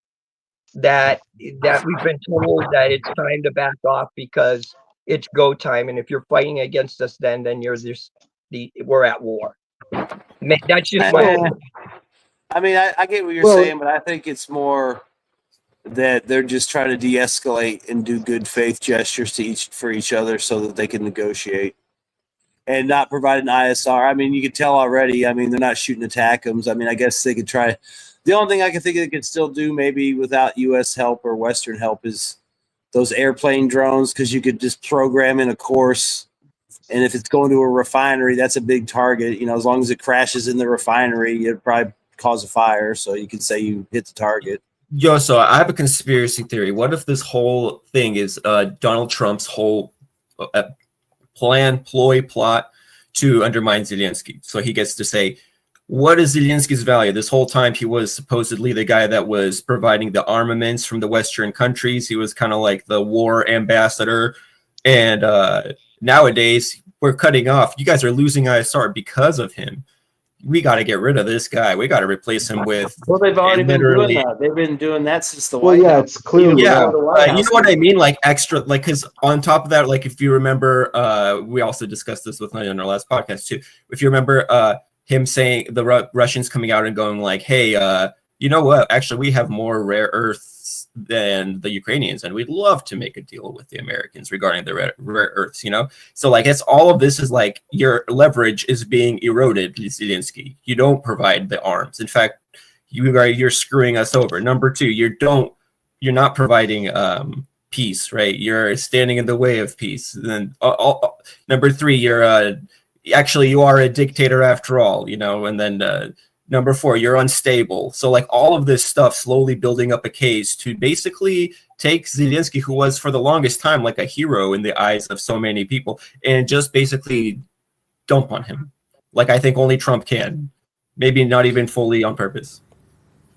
that we've been told that it's time to back off because it's go time. And if you're fighting against us, then we're at war. That's just my opinion.
I mean, I get what you're saying, but I think it's more that they're just trying to de-escalate and do good faith gestures for each other so that they can negotiate and not provide an ISR. I mean, you can tell already. I mean, they're not shooting ATACMS. I mean, I guess they could try. The only thing I can think they could still do, maybe without U.S. help or Western help, is those airplane drones, because you could just program in a course. And if it's going to a refinery, that's a big target. As long as it crashes in the refinery, it'd probably cause a fire. So you could say you hit the target.
Yo, so I have a conspiracy theory. What if this whole thing is Donald Trump's whole plot to undermine Zelensky? So he gets to say, what is Zelensky's value? This whole time he was supposedly the guy that was providing the armaments from the Western countries. He was kind of like the war ambassador. And nowadays we're cutting off. You guys are losing ISR because of him. We got to get rid of this guy. We got to replace him with.
Well, they've already been doing that. They've been doing that since the
White House. It's clear.
Yeah, you know what I mean? Like extra, like, because on top of that, like if you remember, we also discussed this with Night on our last podcast too. If you remember, him saying the Russians coming out and going like, "Hey, you know what? Actually, we have more rare earths than the Ukrainians, and we'd love to make a deal with the Americans regarding the rare earths." So like it's all of this is like your leverage is being eroded, Zelensky. You don't provide the arms. In fact, you're screwing us over. Number two, you're not providing peace, right? You're standing in the way of peace. And then number three, you are a dictator after all, and then number four, you're unstable. So like all of this stuff slowly building up a case to basically take Zelensky, who was for the longest time like a hero in the eyes of so many people, and just basically dump on him. Like I think only Trump can. Maybe not even fully on purpose.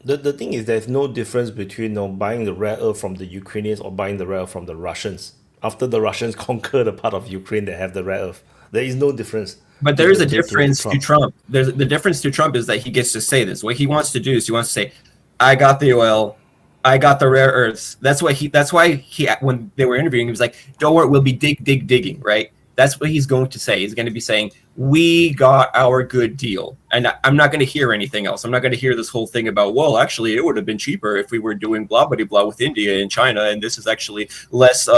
The thing is, there's no difference between buying the rare earth from the Ukrainians or buying the rare earth from the Russians. After the Russians conquer the part of Ukraine that have the rare earth, there is no difference.
But there is a difference to Trump. The difference to Trump is that he gets to say this. What he wants to do is he wants to say, "I got the oil, I got the rare earths." That's why he when they were interviewing, he was like, "Don't worry, we'll be digging," right? That's what he's going to say. He's going to be saying, we got our good deal. And I'm not going to hear anything else. I'm not going to hear this whole thing about, well, actually, it would have been cheaper if we were doing blah, blah, blah with India and China. And this is actually less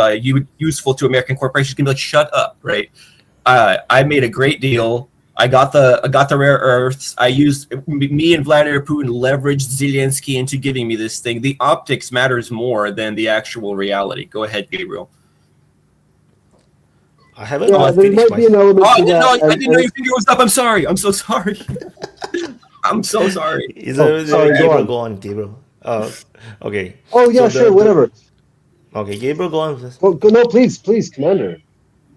useful to American corporations. Going to be like, shut up, right? I made a great deal. I got the rare earths. Me and Vladimir Putin leveraged Zelensky into giving me this thing. The optics matters more than the actual reality. Go ahead, Gabriel.
I haven't
Yeah, there
finished
might be an element
Oh, I
to
didn't
that.
know your finger was up. I'm sorry. I'm so sorry. I'm so sorry.
Sorry, go on.
Go on, Gabriel. Okay.
Oh yeah,
So
sure, whatever.
Okay, Gabriel, go on.
Well, no, please, Commander.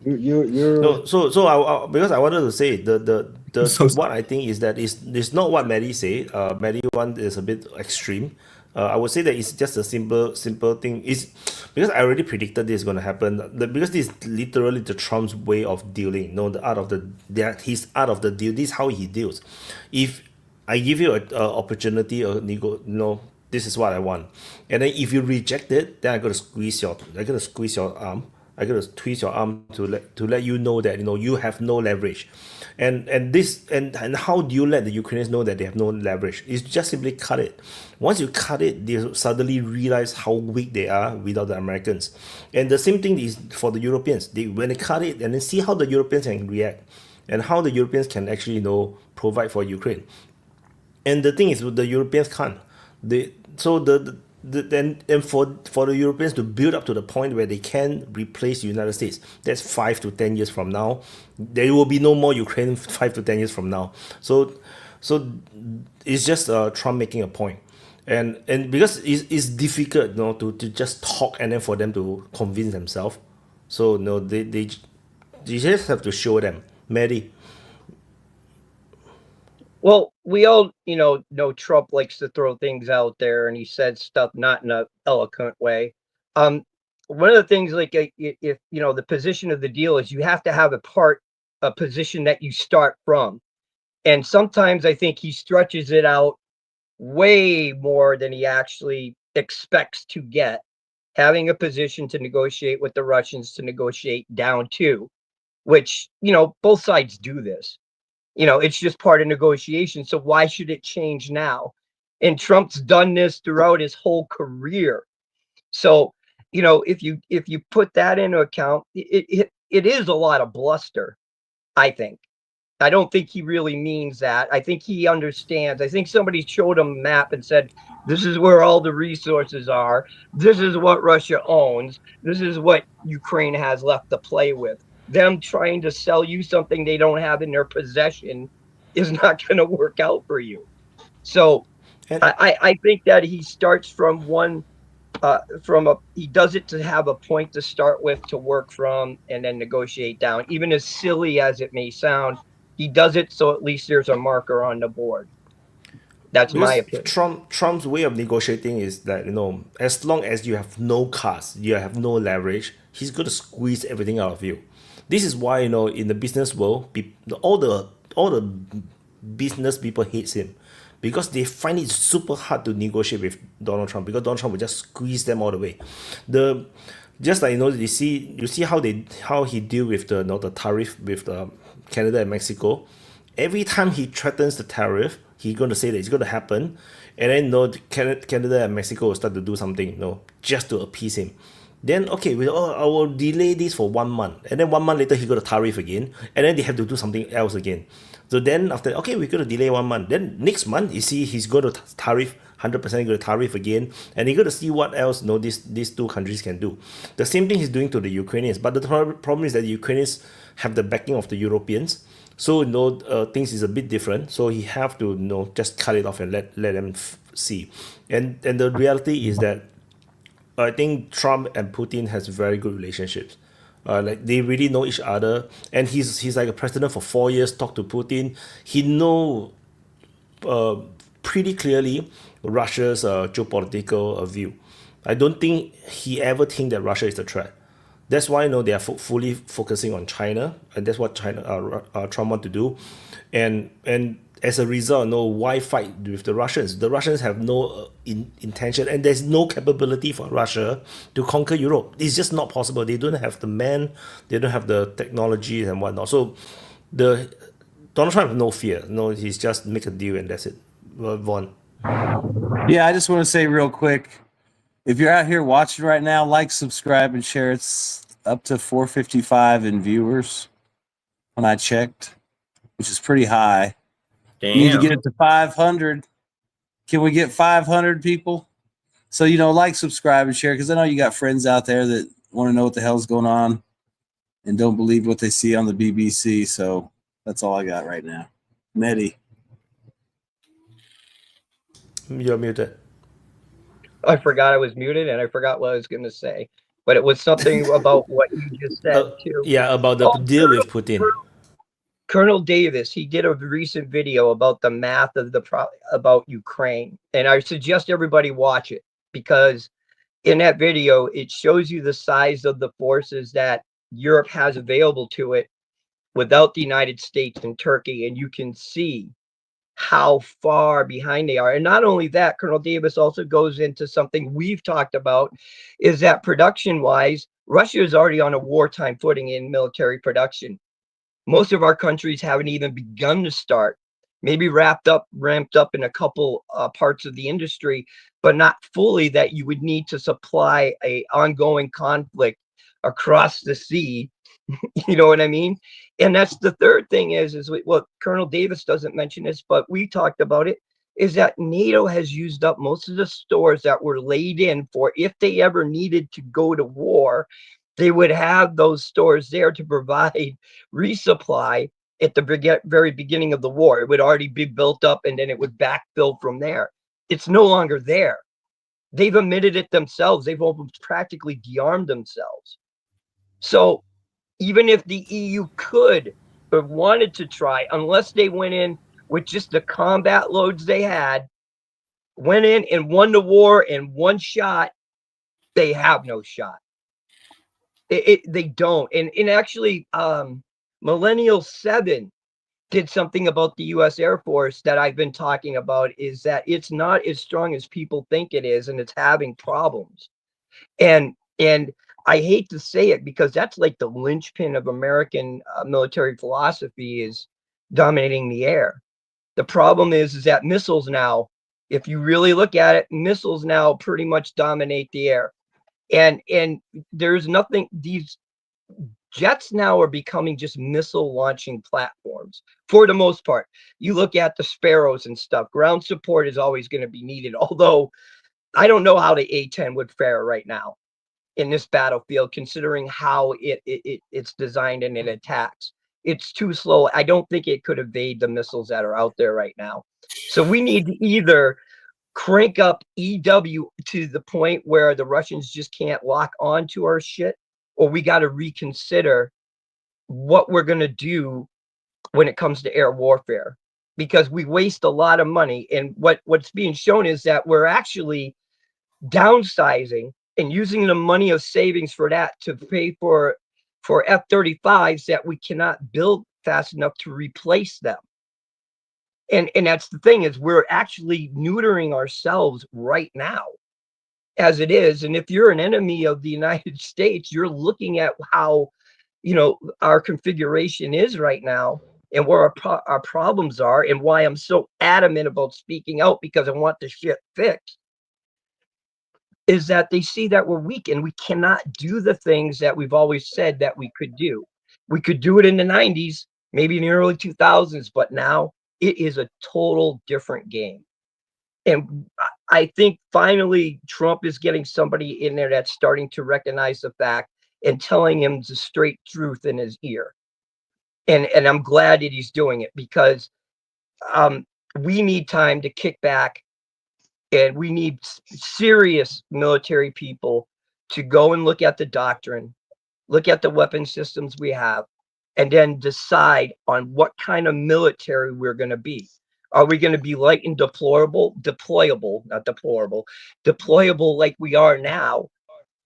You're
No, so I because I wanted to say the
So
what I think is that it's not what Maddie say. Maddie one is a bit extreme. I would say that it's just a simple thing. Is because I already predicted this is going to happen. Because this is literally the Trump's way of dealing. The art of his art of the deal. This is how he deals. If I give you a opportunity or this is what I want, and then if you reject it, then I'm gonna squeeze your arm. I gotta twist your arm to let you know that you have no leverage, and how do you let the Ukrainians know that they have no leverage? It's just simply cut it. Once you cut it, they suddenly realize how weak they are without the Americans, and the same thing is for the Europeans. When they cut it and then see how the Europeans can react, and how the Europeans can actually provide for Ukraine. And the thing is, the Europeans can't. For the Europeans to build up to the point where they can replace the United States, that's 5 to 10 years from now. There will be no more Ukraine 5 to 10 years from now. So it's just Trump making a point, and because it's difficult, to just talk and then for them to convince themselves. So they just have to show them, Maddie.
Well, we all, know Trump likes to throw things out there, and he said stuff not in an eloquent way. One of the things, like, if the position of the deal is you have to have a position that you start from, and sometimes I think he stretches it out way more than he actually expects to get, having a position to negotiate with the Russians, to negotiate down to, which both sides do this. It's just part of negotiation. So why should it change now? And Trump's done this throughout his whole career. So, if you put that into account, it is a lot of bluster, I think. I don't think he really means that. I think he understands. I think somebody showed him a map and said, this is where all the resources are. This is what Russia owns. This is what Ukraine has left to play with. Them trying to sell you something they don't have in their possession is not going to work out for you. So I think that he starts from he does it to have a point to start with, to work from, and then negotiate down. Even as silly as it may sound, he does it so at least there's a marker on the board. That's my opinion.
Trump's way of negotiating is that, as long as you have no cards, you have no leverage, he's going to squeeze everything out of you. This is why, in the business world, all the business people hates him, because they find it super hard to negotiate with Donald Trump, because Donald Trump will just squeeze them all the way. Just like, you see how he deal with the tariff with Canada and Mexico. Every time he threatens the tariff, he's going to say that it's going to happen, and then Canada and Mexico will start to do something, just to appease him. Then, okay, I will delay this for 1 month. And then 1 month later, he got a tariff again. And then they have to do something else again. So then after, okay, we're going to delay 1 month. Then next month, you see, he's going to tariff, 100% going to tariff again. And he's going to see what else these two countries can do. The same thing he's doing to the Ukrainians. But the problem is that the Ukrainians have the backing of the Europeans. So, things is a bit different. So he have to, just cut it off and let them see. And the reality is that I think Trump and Putin has very good relationships. Like, they really know each other, and he's like a president for 4 years. Talk to Putin, he know pretty clearly Russia's geopolitical view. I don't think he ever think that Russia is the threat. That's why they are fully focusing on China, and that's what Trump want to do, and as a result, no, why fight with the Russians? The Russians have no intention, and there's no capability for Russia to conquer Europe. It's just not possible. They don't have the men, they don't have the technology and whatnot. So, the Donald Trump has no fear. No, he's just make a deal and that's it. Vaughn.
Yeah, I just want to say real quick, if you're out here watching right now, like, subscribe, and share. It's up to 455 in viewers when I checked, which is pretty high.
Damn.
We need to get it to 500. Can we get 500 people? So, like, subscribe, and share, because I know you got friends out there that want to know what the hell's going on and don't believe what they see on the BBC. So that's all I got right now. Mehdi.
You're muted.
I forgot I was muted, and I forgot what I was going to say. But it was something about what you just said, too.
Yeah, about the deal with Putin.
Colonel Davis, he did a recent video about the math of about Ukraine, and I suggest everybody watch it, because in that video it shows you the size of the forces that Europe has available to it without the United States and Turkey, and you can see how far behind they are. And not only that, Colonel Davis also goes into something we've talked about, is that production wise, Russia is already on a wartime footing in military production. Most of our countries haven't even begun to start, maybe ramped up in a couple parts of the industry, but not fully, that you would need to supply a ongoing conflict across the sea. You know what I mean? And that's the third thing is what Colonel Davis doesn't mention this, but we talked about it, is that NATO has used up most of the stores that were laid in for if they ever needed to go to war. They would have those stores there to provide resupply at the very beginning of the war. It would already be built up, and then it would backfill from there. It's no longer there. They've admitted it themselves. They've almost practically de-armed themselves. So even if the EU could have wanted to try, unless they went in with just the combat loads they had, went in and won the war in one shot, they have no shot. They don't. And actually, Millennial 7 did something about the U.S. Air Force that I've been talking about, is that it's not as strong as people think it is, and it's having problems. And I hate to say it, because that's like the linchpin of American military philosophy, is dominating the air. The problem is that missiles now, if you really look at it, missiles now pretty much dominate the air. And there's nothing, these jets now are becoming just missile launching platforms for the most part. You look at the Sparrows and stuff, ground support is always going to be needed. Although I don't know how the A-10 would fare right now in this battlefield, considering how it's designed and it attacks. It's too slow. I don't think it could evade the missiles that are out there right now. So we need to either crank up EW to the point where the Russians just can't lock on to our shit, or we got to reconsider what we're going to do when it comes to air warfare, because we waste a lot of money. And what's being shown is that we're actually downsizing and using the money of savings for that to pay for F-35s that we cannot build fast enough to replace them. And that's the thing, is we're actually neutering ourselves right now as it is. And if you're an enemy of the United States, you're looking at how, our configuration is right now, and where our problems are, and why I'm so adamant about speaking out, because I want the shit fixed, is that they see that we're weak and we cannot do the things that we've always said that we could do. We could do it in the 90s, maybe in the early 2000s, but now it is a total different game. And I think finally Trump is getting somebody in there that's starting to recognize the fact and telling him the straight truth in his ear. And I'm glad that he's doing it, because we need time to kick back, and we need serious military people to go and look at the doctrine, look at the weapon systems we have, and then decide on what kind of military we're going to be. Are we going to be light and deployable like we are now,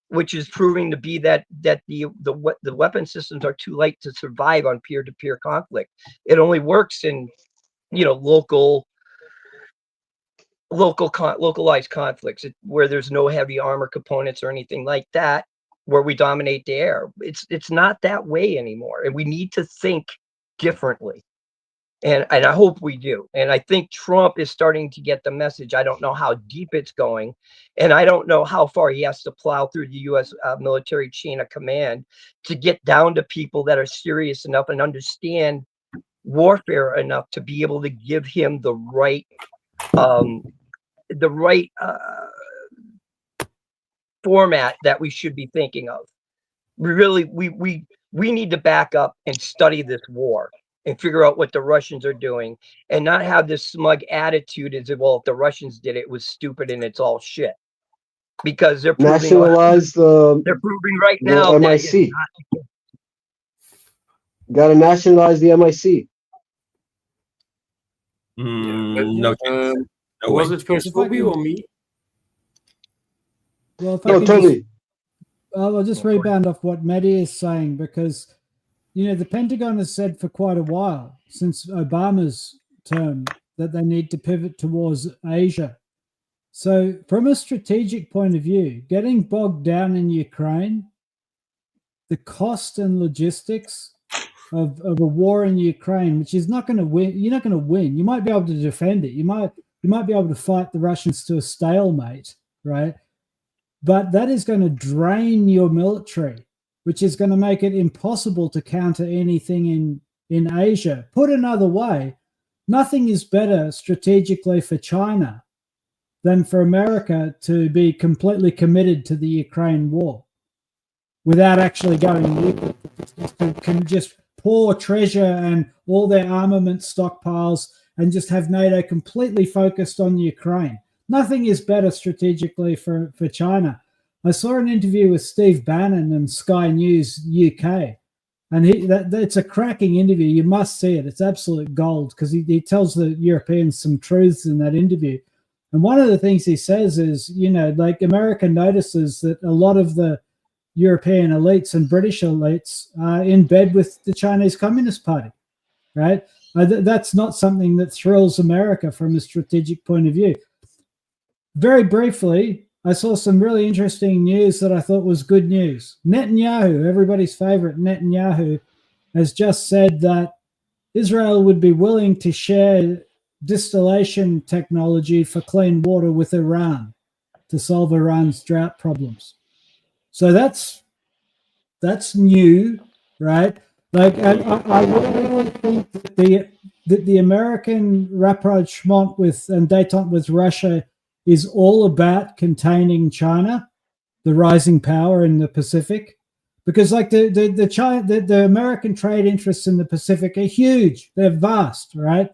which is proving to be that the weapon systems are too light to survive on peer-to-peer conflict. It only works in localized conflicts where there's no heavy armor components or anything like that, where we dominate the air. It's not that way anymore, and we need to think differently. And I hope we do. And I think Trump is starting to get the message. I don't know how deep it's going, and I don't know how far he has to plow through the U.S. Military chain of command to get down to people that are serious enough and understand warfare enough to be able to give him the right format that we should be thinking of. We need to back up and study this war and figure out what the Russians are doing, and not have this smug attitude as if, well, if the Russians did it, it was stupid and it's all shit. Because they're proving
nationalize
they're proving right now
MIC. Got to nationalize the MIC.
No chance. No
was
way.
it first Bobby or me?
Well, if
No, totally.
I'll just rebound off what Maddie is saying, because the Pentagon has said for quite a while, since Obama's term, that they need to pivot towards Asia. So from a strategic point of view, getting bogged down in Ukraine, the cost and logistics of a war in Ukraine, which is not going to win, you're not going to win. You might be able to defend it. You might be able to fight the Russians to a stalemate, right? But that is going to drain your military, which is going to make it impossible to counter anything in Asia. Put another way, nothing is better strategically for China than for America to be completely committed to the Ukraine war without actually going nuclear. Can just pour treasure and all their armament stockpiles and just have NATO completely focused on Ukraine. Nothing is better strategically for China. I saw an interview with Steve Bannon and Sky News UK, and it's a cracking interview. You must see it. It's absolute gold, because he tells the Europeans some truths in that interview. And one of the things he says is, like America notices that a lot of the European elites and British elites are in bed with the Chinese Communist Party, right? That's not something that thrills America from a strategic point of view. Very briefly, I saw some really interesting news that I thought was good news. Netanyahu, everybody's favorite Netanyahu, has just said that Israel would be willing to share distillation technology for clean water with Iran to solve Iran's drought problems. So that's new, right? Like, I really think that the American rapprochement and détente with Russia is all about containing China, the rising power in the Pacific, because like the American trade interests in the Pacific are huge. They're vast, right?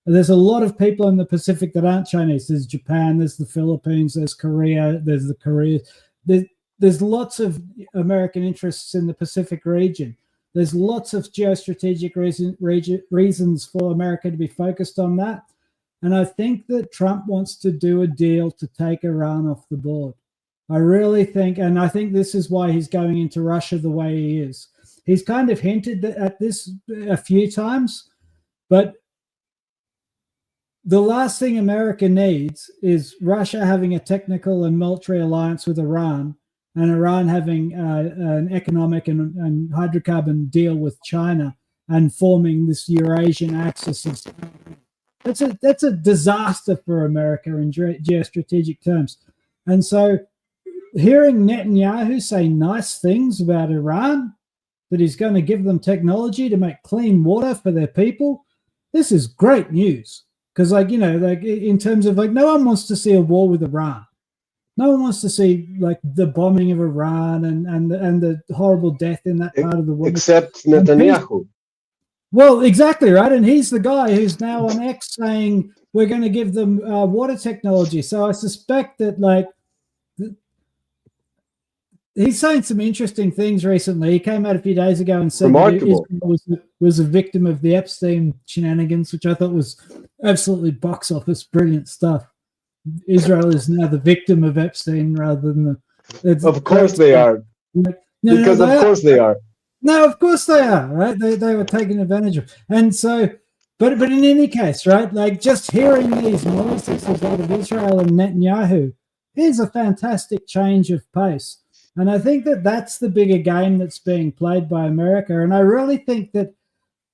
There's a lot of people in the Pacific that aren't Chinese. There's Japan, there's the Philippines, there's Korea, there's the Korea. There's lots of American interests in the Pacific region. There's lots of geostrategic reasons for America to be focused on that. And I think that Trump wants to do a deal to take Iran off the board. I really think, and I think this is why he's going into Russia the way he is. He's kind of hinted at this a few times, but the last thing America needs is Russia having a technical and military alliance with Iran, and Iran having an economic and hydrocarbon deal with China and forming this Eurasian axis. That's a disaster for America in geostrategic terms. And so hearing Netanyahu say nice things about Iran, that he's going to give them technology to make clean water for their people, this is great news. Because, in terms of, no one wants to see a war with Iran. No one wants to see, the bombing of Iran and the horrible death in that part of the world.
Except Netanyahu.
Well, exactly, right? And he's the guy who's now on X saying we're going to give them water technology. So I suspect that, he's saying some interesting things recently. He came out a few days ago and said that Israel was a victim of the Epstein shenanigans, which I thought was absolutely box office brilliant stuff. Israel is now the victim of Epstein rather than
Of course they are. Because of course they are.
No, of course they are, right? They were taken advantage of. And so But in any case, right? Like just hearing these noises out of Israel and Netanyahu is a fantastic change of pace. And I think that that's the bigger game that's being played by America. And I really think that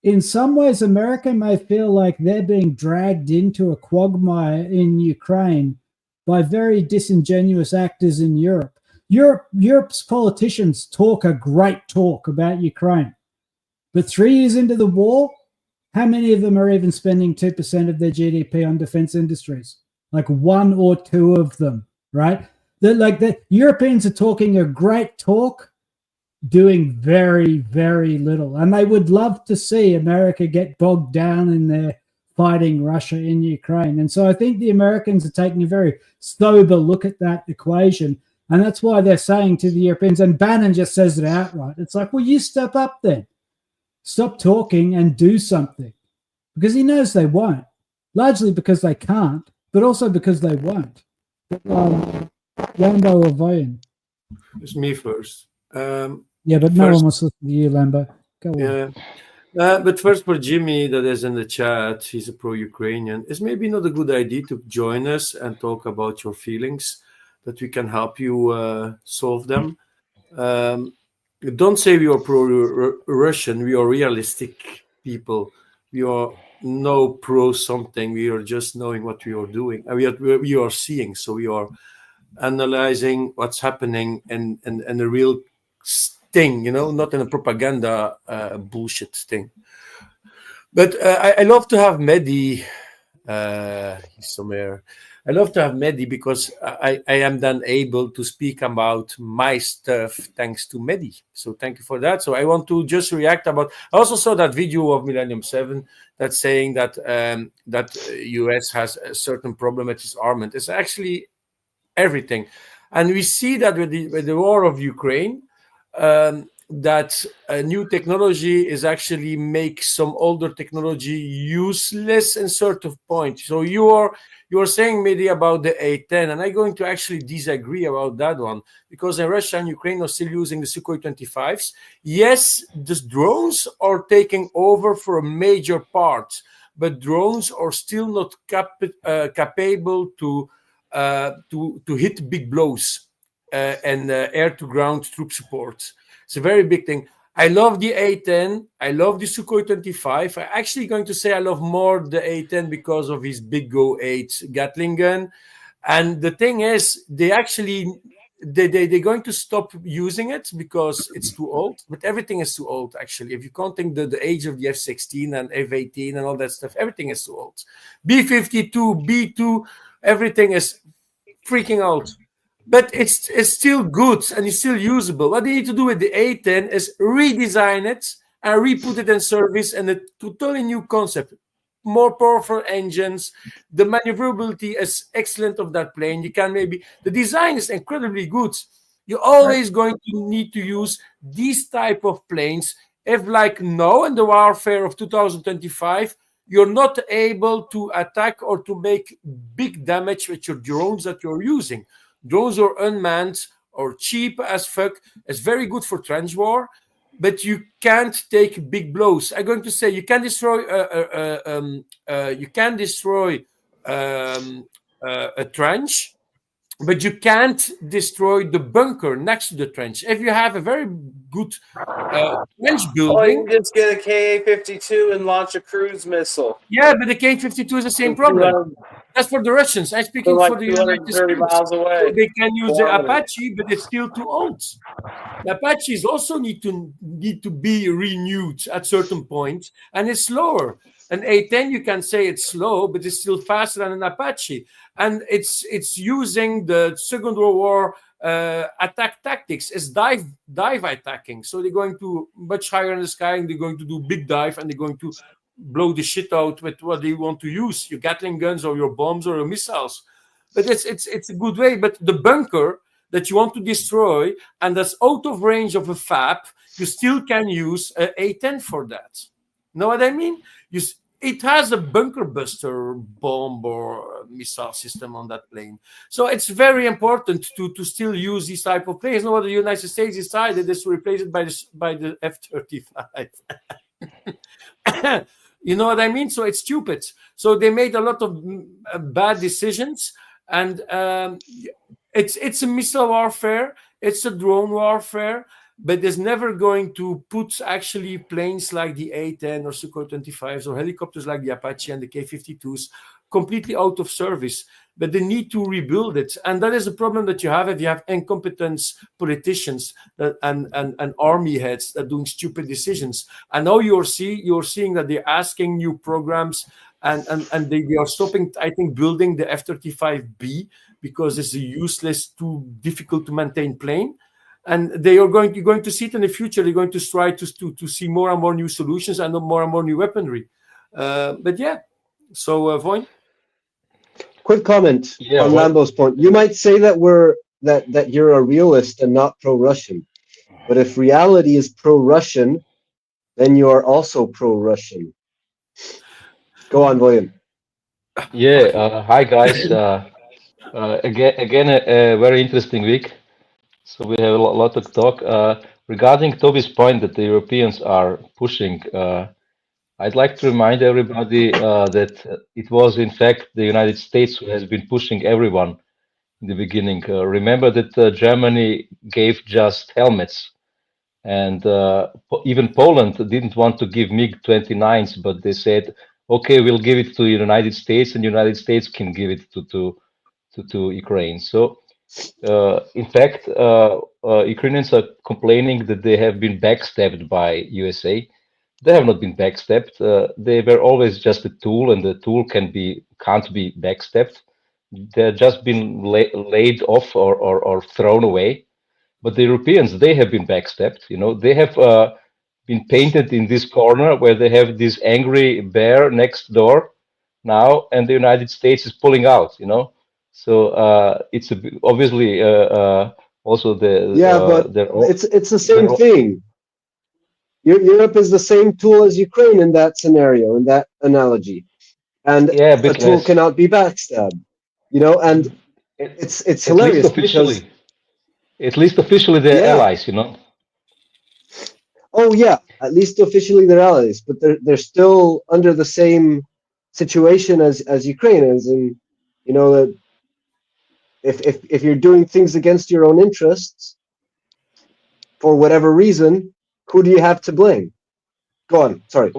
in some ways, America may feel like they're being dragged into a quagmire in Ukraine by very disingenuous actors in Europe. Europe's politicians talk a great talk about Ukraine. But 3 years into the war, how many of them are even spending 2% of their GDP on defense industries? Like 1 or 2 of them, right? The Europeans are talking a great talk, doing very, very little. And they would love to see America get bogged down in their fighting Russia in Ukraine. And so I think the Americans are taking a very sober look at that equation. And that's why they're saying to the Europeans, and Bannon just says it outright, it's like, well, you step up then. Stop talking and do something. Because he knows they won't. Largely because they can't, but also because they won't. Lambo or Vayan?
It's me first.
Yeah, but no one wants to listen to you, Lambo. Go on.
Yeah. But first, for Jimmy, that is in the chat, he's a pro-Ukrainian. It's maybe not a good idea to join us and talk about your feelings, that we can help you solve them. Don't say we are pro-Russian. We are realistic people. We are no pro something. We are just knowing what we are doing. We are seeing. So we are analyzing what's happening and the real thing, not in a propaganda bullshit thing. But I love to have Mehdi. He's somewhere. I love to have Mehdi because I am then able to speak about my stuff thanks to Mehdi. So thank you for that. So I want to just react about. I also saw that video of Millennium 7 that's saying that that US has a certain problem with its armament. It's actually everything, and we see that with the war of Ukraine. That new technology is actually make some older technology useless in certain point. So you are saying maybe about the A-10, and I'm going to actually disagree about that one, because in Russia and Ukraine are still using the Sukhoi 25s. Yes, the drones are taking over for a major part, but drones are still not capable to hit big blows and air-to-ground troop support. It's a very big thing. I love the A-10. I love the Sukhoi 25. I'm actually going to say I love more the A-10 because of his big Go 8 Gatling gun. And the thing is, they're going to stop using it because it's too old. But everything is too old, actually. If you counting the age of the F-16 and F-18 and all that stuff, everything is too old. B-52, B-2, everything is freaking out. But it's still good and it's still usable. What they need to do with the A-10 is redesign it and re-put it in service, and a totally new concept. More powerful engines. The maneuverability is excellent of that plane. You can the design is incredibly good. You're always going to need to use these type of planes. If like now in the warfare of 2025, you're not able to attack or to make big damage with your drones that you're using. Drones are unmanned or cheap as fuck. It's very good for trench war, but you can't take big blows. I'm going to say you can destroy a trench, but you can't destroy the bunker next to the trench. If you have a very good trench building,
you can just get a Ka-52 and launch a cruise missile.
Yeah, but the Ka-52 is the same problem. That's for the Russians. I'm speaking for the United States.
Miles away.
So they can use the Apache, but it's still too old. The Apaches also need to be renewed at certain point, and it's slower. An A-10, you can say it's slow, but it's still faster than an Apache. And it's using the Second World War attack tactics. It's dive attacking. So they're going to much higher in the sky, and they're going to do big dive, and they're going to blow the shit out with what they want to use, your Gatling guns or your bombs or your missiles. But it's a good way. But the bunker that you want to destroy and that's out of range of a FAP, you still can use an A-10 for that. Know what I mean? It has a bunker buster bomb or missile system on that plane. So it's very important to still use these type of planes. Now what the United States decided is to replace it by the F-35. You know what I mean? So it's stupid. So they made a lot of bad decisions, and it's a missile warfare, it's a drone warfare, but it's never going to put actually planes like the A-10 or Sukhoi 25s or helicopters like the Apache and the K-52s completely out of service. But they need to rebuild it, and that is a problem that you have if you have incompetent politicians and army heads that are doing stupid decisions. And now you're seeing that they're asking new programs, and they are stopping, I think, building the F-35B because it's a useless, too difficult to maintain plane. And you're going to see it in the future. They're going to try to see more and more new solutions and more new weaponry. But yeah, so Voin.
Quick comment
Yeah,
on
well,
Lambo's point. You might say that that you're a realist and not pro-Russian, but if reality is pro-Russian, then you are also pro-Russian. Go on, William.
yeah. Hi guys. Again, a very interesting week. So we have a lot to talk. Regarding Toby's point that the Europeans are pushing, I'd like to remind everybody that it was in fact the United States who has been pushing everyone in the beginning. Remember that Germany gave just helmets, and even Poland didn't want to give MiG-29s, but they said, okay, we'll give it to the United States, and the United States can give it to Ukraine. So in fact, Ukrainians are complaining that they have been backstabbed by USA. They have not been backstabbed. They were always just a tool, and the tool can't be backstabbed. They're just been laid off or thrown away. But the Europeans, they have been backstabbed. You know, they have been painted in this corner where they have this angry bear next door now, and the United States is pulling out. You know, so it's obviously also
But
their
it's the same thing. Europe is the same tool as Ukraine in that scenario, in that analogy, and a tool cannot be backstabbed. You know, and it's hilarious because
at least officially they're allies. You know.
Oh yeah, at least officially they're allies, but they're still under the same situation as Ukraine is, and you know that if you're doing things against your own interests for whatever reason, who do you have to blame? Go on. Sorry.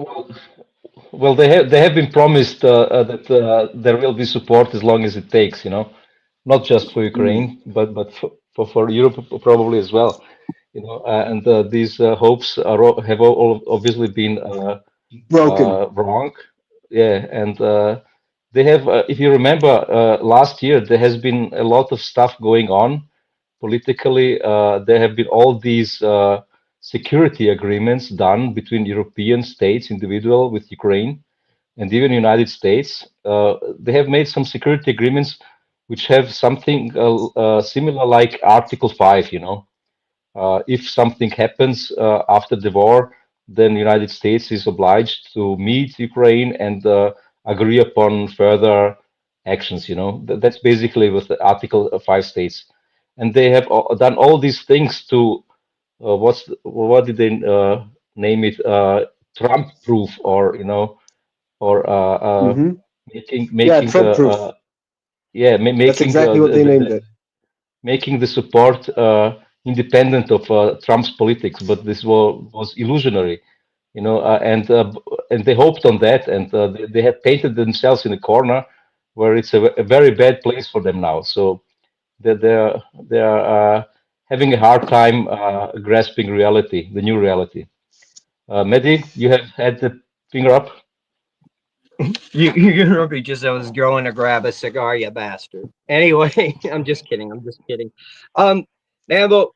Well, they have been promised that there will be support as long as it takes. You know, not just for Ukraine, but for Europe probably as well. You know, and these hopes have all obviously been
broken,
wrong. Yeah, and they have. If you remember, last year there has been a lot of stuff going on politically. There have been all these security agreements done between European states, individual with Ukraine, and even United States. They have made some security agreements which have something similar like Article 5. You know. If something happens after the war, then the United States is obliged to meet Ukraine and agree upon further actions. You know, that's basically what the Article 5 states, and they have done all these things to what did they name it? Trump-proof, or you know, or making
Trump-proof.
making
that's exactly what they named it.
Making the support independent of Trump's politics, but this was illusionary, you know, and they hoped on that, and they have painted themselves in a corner where it's a very bad place for them now. So they are having a hard time grasping reality, the new reality. Mehdi, you have had the finger up.
You remember just I was going to grab a cigar, you bastard. Anyway, I'm just kidding. Lambo,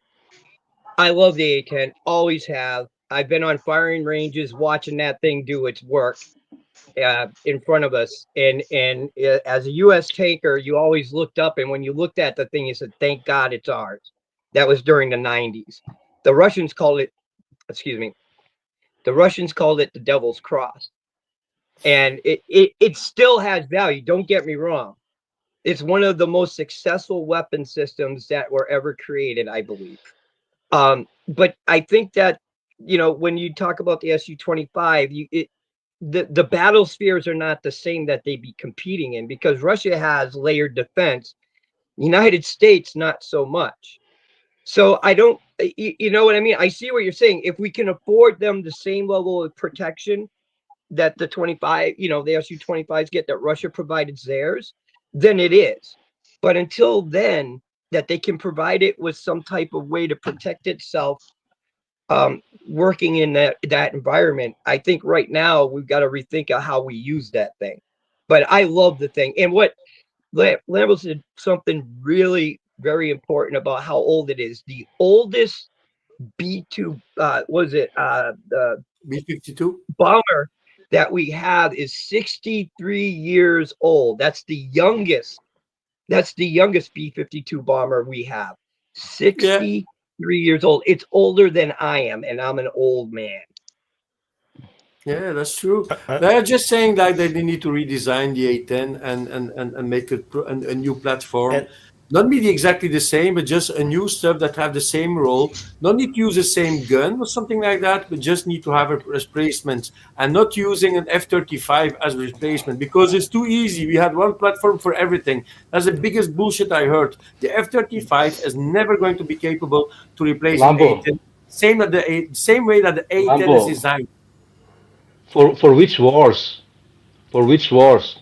I love the A-10, always have. I've been on firing ranges watching that thing do its work in front of us. And as a U.S. tanker, you always looked up, and when you looked at the thing, you said, thank God it's ours. That was during the 90s. The Russians called it, the Devil's Cross. And it still has value. Don't get me wrong. It's one of the most successful weapon systems that were ever created, I believe. But I think that, you know, when you talk about the Su-25, the battle spheres are not the same that they be competing in, because Russia has layered defense, United States not so much. So I don't, you know what I mean? I see what you're saying. If we can afford them the same level of protection that the 25, the SU-25s get, that Russia provided theirs, then it is. But until then, that they can provide it with some type of way to protect itself, working in that environment, I think right now we've got to rethink of how we use that thing. But I love the thing. And what Lambo said, something really very important about how old it is. The oldest B-2, the
B-52
bomber that we have is 63 years old. That's the youngest B-52 bomber we have. 63 years old. It's older than I am, and I'm an old man.
Yeah, that's true. They're just saying that they need to redesign the A-10 and make it a new platform. Not be exactly the same, but just a new stuff that have the same role. Not need to use the same gun or something like that, but just need to have a replacement, and not using an F-35 as a replacement, because it's too easy. We had one platform for everything. That's the biggest bullshit I heard. The F-35 is never going to be capable to replace an A-10. Same way that the A-10 is designed.
For which wars? For which wars?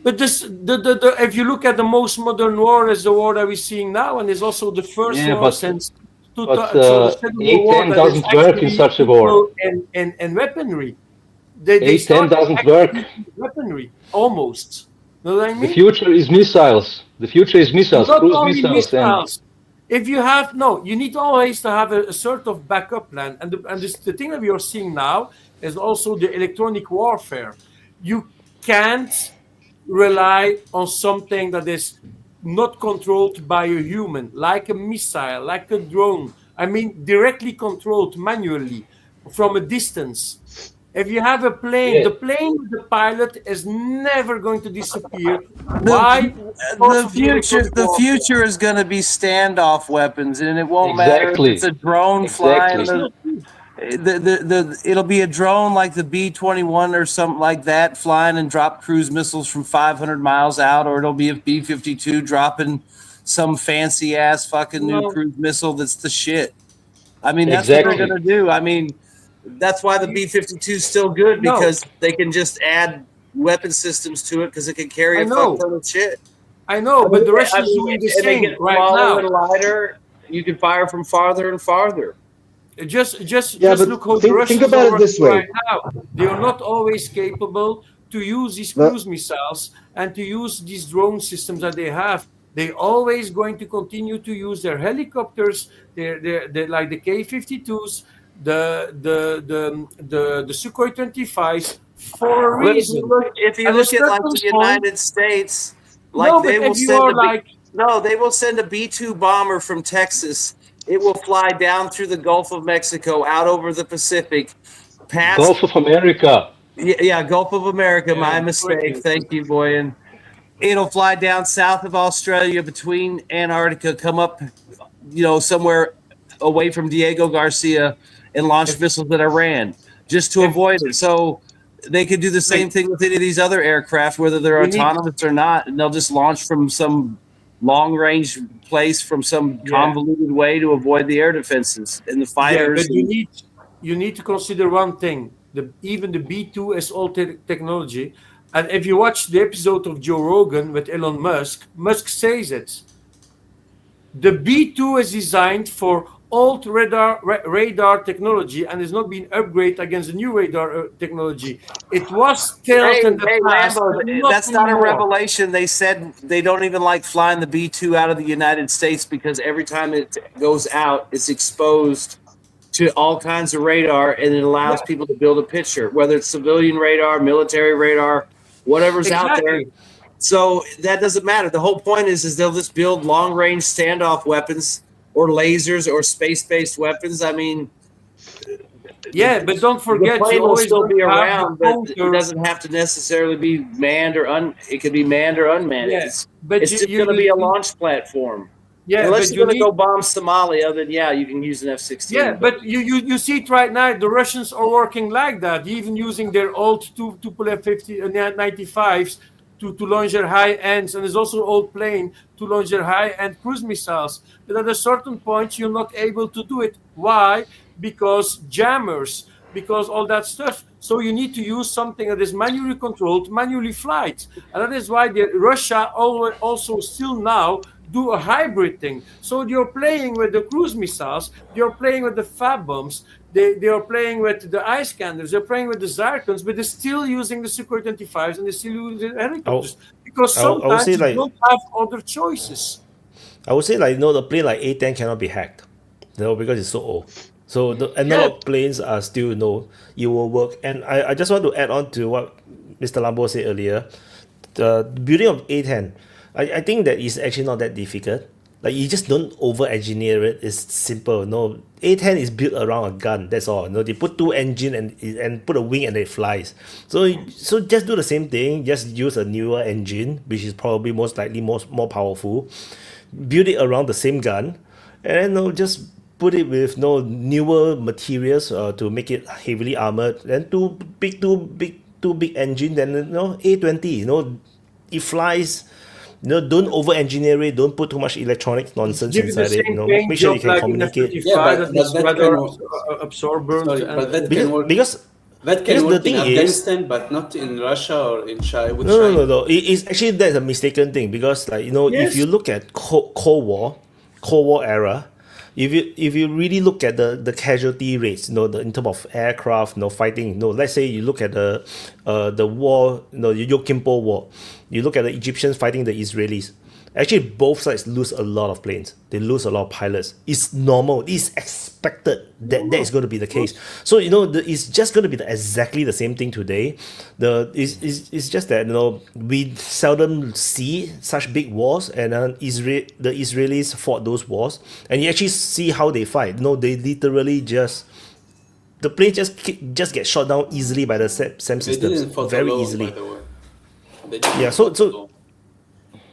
But if you look at the most modern war, is the war that we're seeing now, and is also the first war since.
A-10 doesn't work in such a war.
And weaponry.
A-10 doesn't work.
Weaponry, almost. You know what I mean?
The future is missiles. The future is missiles.
Not
Cruise
only
missiles.
If you have you need always to have a sort of backup plan, and the thing that we are seeing now is also the electronic warfare. You can't rely on something that is not controlled by a human, like a missile, like a drone. I mean, directly controlled manually from a distance. If you have a plane, the plane with the pilot is never going to disappear. Why?
The future is going to be standoff weapons, and it won't matter if it's a drone flying. It'll be a drone like the B-21 or something like that, flying and drop cruise missiles from 500 miles out, or it'll be a B-52 dropping some fancy ass fucking new cruise missile that's the shit. I mean, that's what they're gonna do. I mean, that's why the B-52 is still good, because they can just add weapon systems to it, because it can carry a fuck ton of shit.
I know, but the Russians doing the same right now.
And lighter, you can fire from farther and farther.
Just look how the Russians
think about
are
it this
working
way.
right now. They are not always capable to use these cruise missiles and to use these drone systems that they have. They're always going to continue to use their helicopters, they're like the K-52s, the Sukhoi 25s for a reason.
If you look at like the United States, they will send a B-2 bomber from Texas. It will fly down through the Gulf of Mexico, out over the Pacific, past
Gulf of America.
Yeah, Gulf of America. My mistake. Thank you, Boyan. It'll fly down south of Australia, between Antarctica, come up, somewhere away from Diego Garcia, and launch missiles at Iran, just to avoid it. So they could do the same thing with any of these other aircraft, whether they're autonomous or not, and they'll just launch from some long-range place, from some convoluted way, to avoid the air defenses and the fighters.
Yeah, but you need to consider one thing. Even the B-2 is old technology. And if you watch the episode of Joe Rogan with Elon Musk, Musk says it. The B-2 is designed for old radar technology and is not being upgraded against the new radar technology. It was still in the past.
Lambo, that's not a revelation. They said they don't even like flying the B-2 out of the United States, because every time it goes out, it's exposed to all kinds of radar, and it allows people to build a picture, whether it's civilian radar, military radar, whatever's out there. So that doesn't matter. The whole point is they'll just build long-range standoff weapons, or lasers, or space-based weapons. I mean,
but don't forget,
the plane will still be around, but it
counter.
doesn't have to necessarily be manned or it could be manned or unmanned.
Yeah,
It's just going to be a launch platform.
Yeah,
unless
but
you're
you
going to
need
go bomb Somalia, then yeah, you can use an F-16.
Yeah, but you see it right now. The Russians are working like that, even using their old Tupolev 95s to launch their high ends, and there's also old plane to launch their high end cruise missiles. But at a certain point, you're not able to do it. Why? Because jammers, because all that stuff. So you need to use something that is manually controlled, manually flight, and that is why Russia also still now do a hybrid thing. So you're playing with the cruise missiles, you're playing with the fab bombs, they are playing with the ice scanners, they're playing with the Zircons, but they're still using the Sukhoi 25s and they're still using helicopters because
I would say
sometimes you
like
don't have other choices.
I would say like the plane like A10 cannot be hacked, because it's so old. So the analog planes are still it will work. And I just want to add on to what Mr. Lambo said earlier. The building of A10, I think that is actually not that difficult. Like you just don't over engineer it. It's simple. No, A10 is built around a gun. That's all. They put two engine and put a wing and it flies. So just do the same thing. Just use a newer engine, which is probably most likely more powerful. Build it around the same gun, and then just put it with newer materials to make it heavily armored. Then two big engine. Then A20. It flies. Don't over engineer it. Don't put too much electronic nonsense
Give it the
inside it.
same paint
Make sure you
job
can
like in
communicate.
Yeah, but that can
absorbent.
Sorry, but that can work.
Because
that can
the
work
thing
in
is-
Afghanistan, but not in Russia or in China.
No. It's actually that's a mistaken thing because if you look at Cold War era, if you really look at the casualty rates, in terms of aircraft, fighting, let's say you look at the war, the Yom Kippur War, you look at the Egyptians fighting the Israelis. Actually, both sides lose a lot of planes. They lose a lot of pilots. It's normal. It's expected that is going to be the case. So it's just going to be exactly the same thing today. It's just that we seldom see such big wars, and the Israelis fought those wars, and you actually see how they fight. They literally the plane just get shot down easily by the SAM
They
systems,
didn't fight
very
alone,
easily.
by the way. They didn't
Yeah.
fight
So
alone.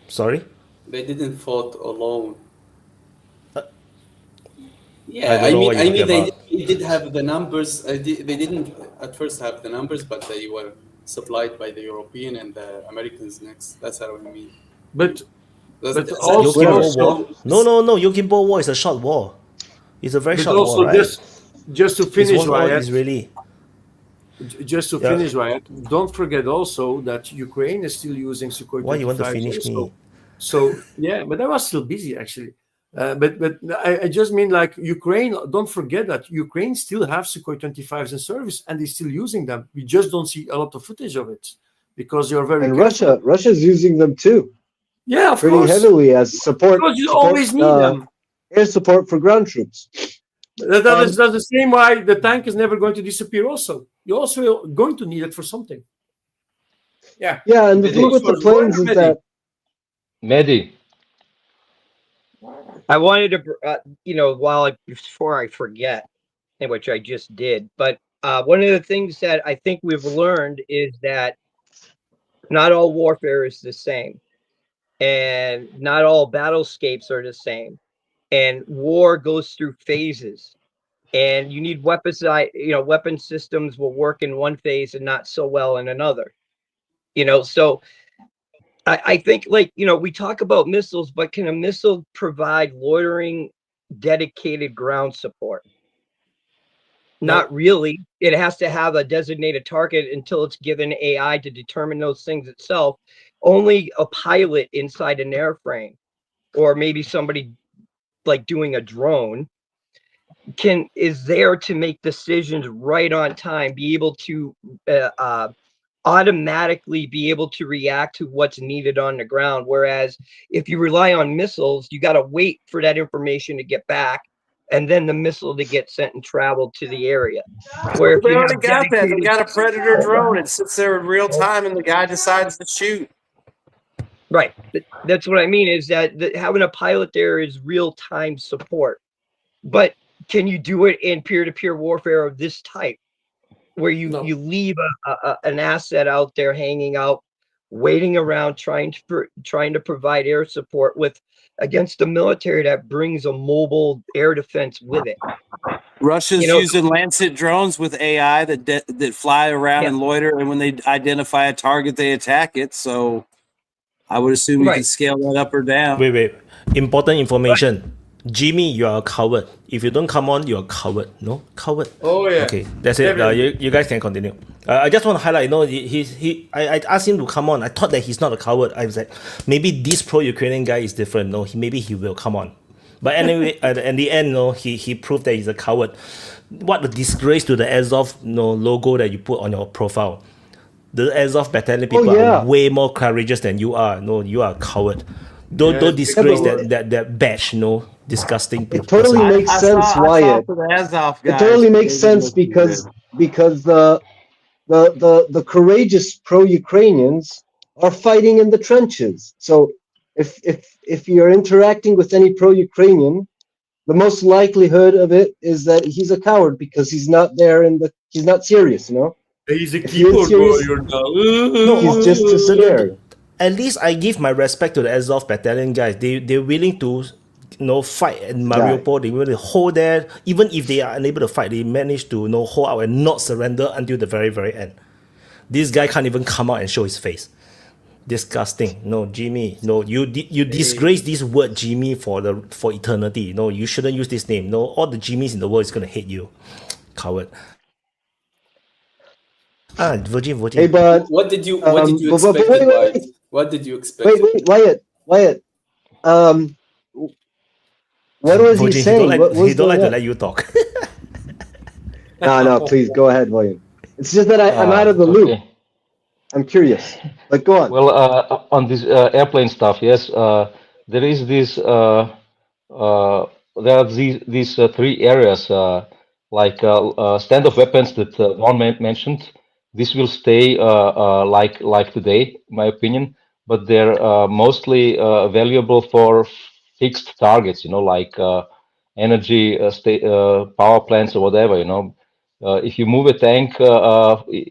sorry.
They didn't fight alone.
I
Yeah,
don't know what you're talking
they
about.
did have the numbers. They didn't at first have the numbers, but they were supplied by the European and the Americans next. That's what I mean.
But
That's
Yom Kippur
also-
War? No. Yom Kippur War is a short war. It's a very
but
short
also
war, right?
just to
It's
finish,
one all
Wyatt,
Israeli.
just to
Yeah.
finish, Wyatt, don't forget also that Ukraine is still using Sukhoi 25s.
Why you want to finish
also.
me?
So yeah, but I was still busy actually. But I just mean like Ukraine. Don't forget that Ukraine still have Sukhoi 25s in service and they're still using them. We just don't see a lot of footage of it because you're very
And
careful.
Russia's using them too,
Yeah, of
pretty
course.
heavily as support.
Because you always need them.
Air support for ground troops.
That's the same why the tank is never going to disappear. Also, you're also going to need it for something. Yeah.
Yeah, and the thing with the planes is that
Mehdi,
I wanted to, before I forget, which I just did, but one of the things that I think we've learned is that not all warfare is the same, and not all battlescapes are the same, and war goes through phases, and you need weapon systems will work in one phase and not so well in another. So I think we talk about missiles, but can a missile provide loitering, dedicated ground support? Not really. It has to have a designated target until it's given AI to determine those things itself. Only a pilot inside an airframe, or maybe somebody like doing a drone, is there to make decisions right on time, be able to automatically be able to react to what's needed on the ground. Whereas if you rely on missiles, you got to wait for that information to get back and then the missile to get sent and travel to the area. Where if
They
you
already
have
got that. They
dedicated-
got a Predator drone. It sits there in real time, and the guy decides to shoot.
Right. That's what I mean is that having a pilot there is real-time support. But can you do it in peer-to-peer warfare of this type, where you leave an asset out there hanging out waiting around trying to provide air support against the military that brings a mobile air defense with it.
Russians using Lancet drones with AI that fly around and loiter, and when they identify a target, they attack it. So I would assume you can scale that up or down.
Wait. Important information. Jimmy, you are a coward. If you don't come on, you're a coward. No? Coward.
Oh, yeah.
Okay, that's it. You guys can continue. I just want to highlight, I asked him to come on. I thought that he's not a coward. I was like, maybe this pro-Ukrainian guy is different. No, maybe he will come on. But anyway, in the end, he proved that he's a coward. What a disgrace to the Azov logo that you put on your profile. The Azov battalion people are way more courageous than you are. No, you are a coward. Don't disgrace that badge, disgusting.
It totally makes sense, Wyatt. It totally makes sense because the courageous pro-Ukrainians are fighting in the trenches. So if you're interacting with any pro-Ukrainian, the most likelihood of it is that he's a coward because he's not there he's not serious,
He's a keyboard warrior now.
He's just too scared.
At least I give my respect to the Azov battalion guys. They're willing to fight in Mariupol. They will hold there. Even if they are unable to fight, they manage to hold out and not surrender until the very, very end. This guy can't even come out and show his face. Disgusting. No, Jimmy. No, you disgrace this word Jimmy for eternity. No, you shouldn't use this name. No, all the Jimmys in the world is gonna hate you. Coward. Virgin.
Hey, but
what did you expect?
Wait.
What did you expect?
Wait, Wyatt. What was
Virgin,
he saying?
He don't like to let you talk.
No, please go ahead, William. It's just that I'm out of the loop.
Okay.
I'm curious. But go on.
Well, on this airplane stuff, yes, there is this. There are these three areas, like standoff weapons that Ron mentioned. This will stay like today, in my opinion, but they're mostly valuable for fixed targets, like energy power plants or whatever, if you move a tank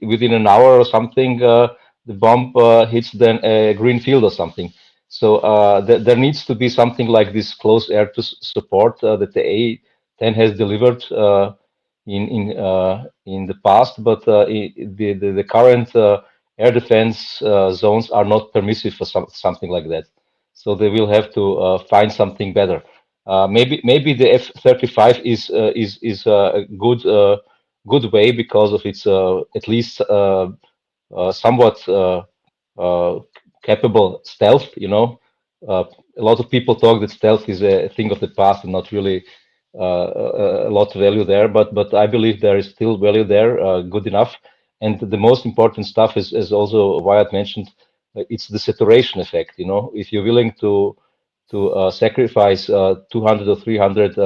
within an hour or something, the bomb hits then a green field or something. So there needs to be something like this close air to support that the A-10 has delivered in the past, but the current air defense zones are not permissive for something like that. So they will have to find something better. Maybe the F-35 is a good way because of its at least somewhat capable stealth. A lot of people talk that stealth is a thing of the past and not really a lot of value there, but I believe there is still value there, good enough. And the most important stuff is, as also Wyatt mentioned, it's the saturation effect. If you're willing to sacrifice 200 or 300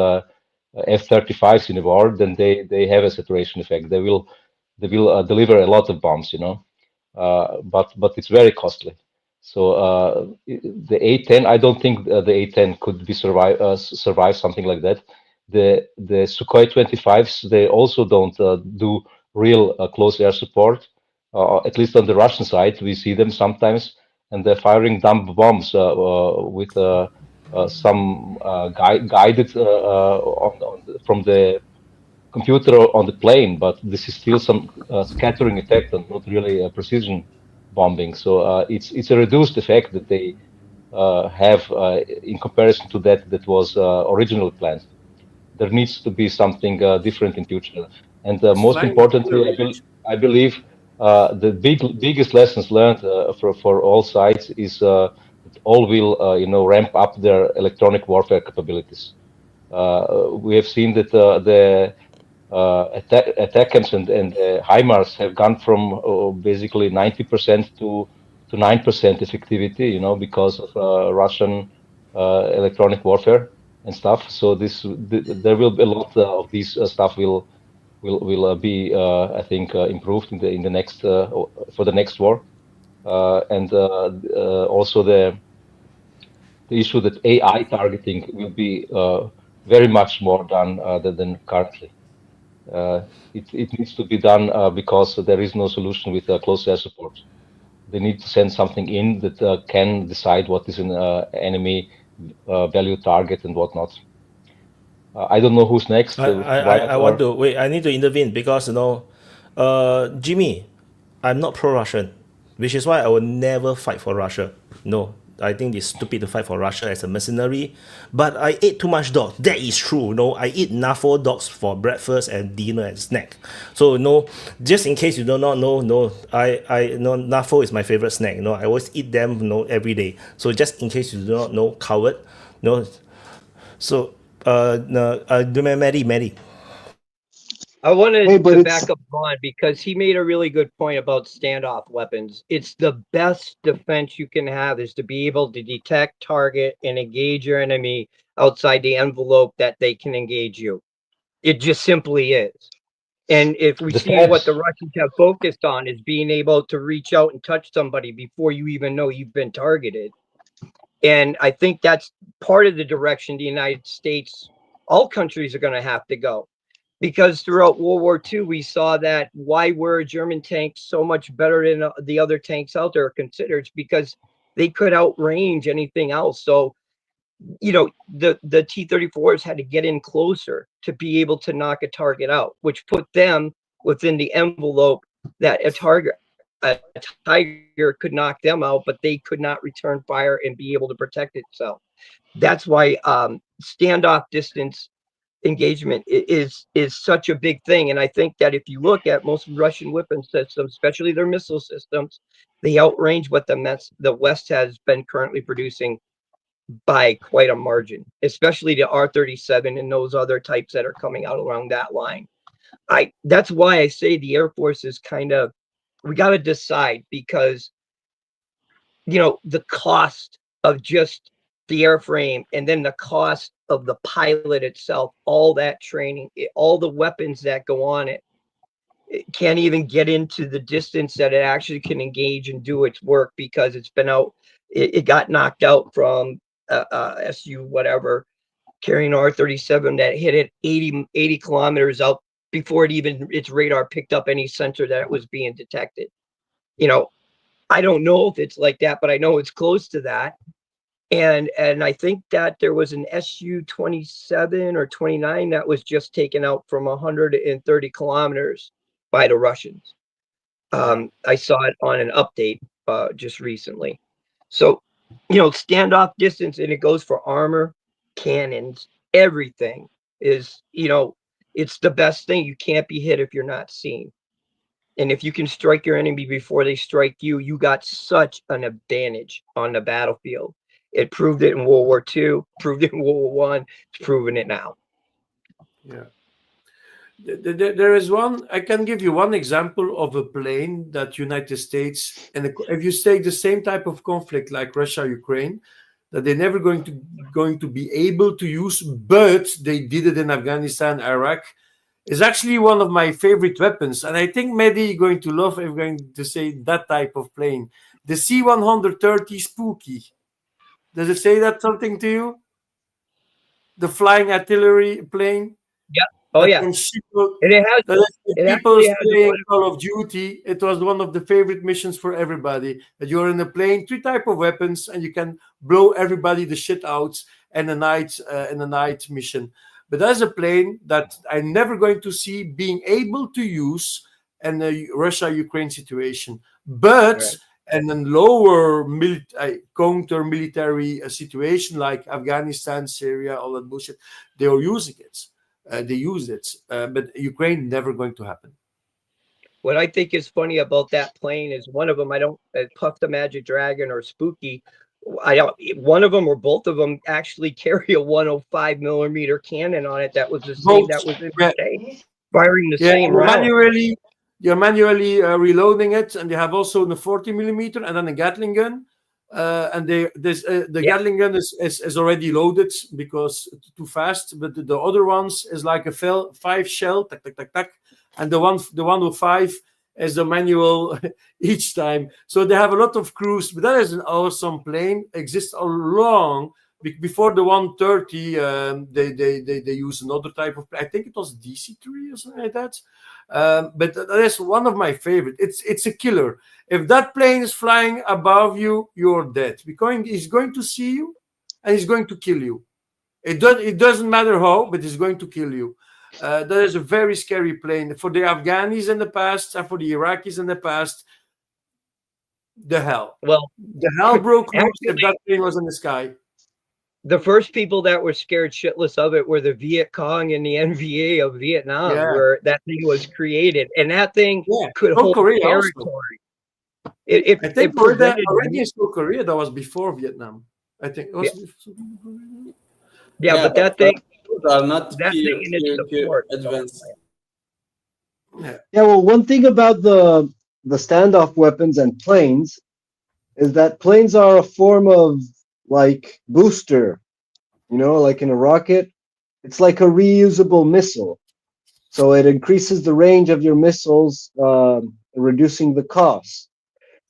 F-35s in a war, then they have a saturation effect. They will deliver a lot of bombs, but it's very costly. So the A-10, I don't think the A-10 could be survive something like that. The Sukhoi 25s, they also don't do real close air support. At least on the Russian side, we see them sometimes, and they're firing dumb bombs with some guided from the computer on the plane, but this is still some scattering effect and not really precision bombing. So it's a reduced effect that they have in comparison to that was originally planned. There needs to be something different in future. And most importantly, I believe the biggest lessons learned for all sides is that all will ramp up their electronic warfare capabilities. We have seen that the ATACMS and HIMARS have gone from basically 90% to 9% effectivity, because of Russian electronic warfare and stuff. So there will be a lot of these stuff will be I think improved in the next for the next war, and also the issue that AI targeting will be very much more done than currently. It needs to be done because there is no solution with close air support. they need to send something in that can decide what is an enemy value target and whatnot. I don't know who's next.
I want to wait. I need to intervene because Jimmy, I'm not pro-Russian, which is why I will never fight for Russia. No, I think it's stupid to fight for Russia as a mercenary. But I ate too much dog. That is true. No, I eat NAFO dogs for breakfast and dinner and snack. So just in case you do not know, NAFO is my favorite snack. I always eat them every day. So just in case you do not know, coward. So Mary.
I wanted to back up Vaughn because he made a really good point about standoff weapons. It's the best defense you can have is to be able to detect, target, and engage your enemy outside the envelope that they can engage you. It just simply is. And if we see what the Russians have focused on is being able to reach out and touch somebody before you even know you've been targeted. And I think that's part of the direction the United States, all countries are going to have to go. Because throughout World War II, we saw that why were German tanks so much better than the other tanks out there considered, because they could outrange anything else. So, the T-34s had to get in closer to be able to knock a target out, which put them within the envelope that a Tiger could knock them out, but they could not return fire and be able to protect itself. That's why standoff distance engagement is such a big thing. And I think that if you look at most Russian weapon systems, especially their missile systems, they outrange what the West has been currently producing by quite a margin, especially the R-37 and those other types that are coming out along that line. That's why I say the Air Force is we got to decide, because the cost of just the airframe and then the cost of the pilot itself, all that training, all the weapons that go on it can't even get into the distance that it actually can engage and do its work, because it's been out. It got knocked out from SU whatever, carrying R-37 that hit it 80 kilometers out before its radar picked up any sensor that it was being detected. I don't know if it's like that, but I know it's close to that. And I think that there was an Su-27 or 29 that was just taken out from 130 kilometers by the Russians. I saw it on an update just recently. So, standoff distance, and it goes for armor, cannons, everything is, it's the best thing. You can't be hit if you're not seen. And if you can strike your enemy before they strike you, you got such an advantage on the battlefield. It proved it in World War II, proved it in World War I, it's proven it now.
Yeah. There is one, I can give you one example of a plane that United States, and if you take the same type of conflict like Russia, Ukraine, that they're never going to be able to use, but they did it in Afghanistan, Iraq, is actually one of my favorite weapons. And I think Mehdi is going to love if I'm going to say that type of plane. The C-130 Spooky. Does it say that something to you? The flying artillery plane?
Yeah. Oh, yeah.
And
it has
people playing Call of Duty. It was one of the favorite missions for everybody. That you're in a plane, 3 type of weapons, and you can blow everybody the shit out in a night mission. But there's a plane that I'm never going to see being able to use in a Russia-Ukraine situation. But in a lower counter-military situation like Afghanistan, Syria, all that bullshit, they are using it. They use it. But Ukraine, never going to happen.
What I think is funny about that plane is one of them, Puff the Magic Dragon or Spooky, one of them or both of them actually carry a 105 millimeter cannon on it. That was the same. That was firing the same round.
You're manually reloading it, and they have also the 40 millimeter and then a Gatling gun. And the Gatling gun is already loaded because it's too fast. But the other ones is like a 5 shell, tack tack tack tack, and the one with 5 is the manual each time. So they have a lot of crews, but that is an awesome plane. Exists all long before the 130. They use another type of plane. I think it was DC-3 or something like that. But that's one of my favorite. It's a killer. If that plane is flying above you, you're dead. Because he's going to see you, and he's going to kill you. It doesn't matter how, but it's going to kill you. That is a very scary plane for the Afghanis in the past and for the Iraqis in the past. The hell broke loose if that plane was in the sky.
The first people that were scared shitless of it were the Viet Cong and the NVA of Vietnam, where that thing was created, and that thing could hold
Korea
territory.
I think that already in South Korea, that was before Vietnam. I think it was.
But that thing
are not
advanced.
Yeah, well, one thing about the standoff weapons and planes is that planes are a form of like booster, like in a rocket. It's like a reusable missile. So it increases the range of your missiles, reducing the cost.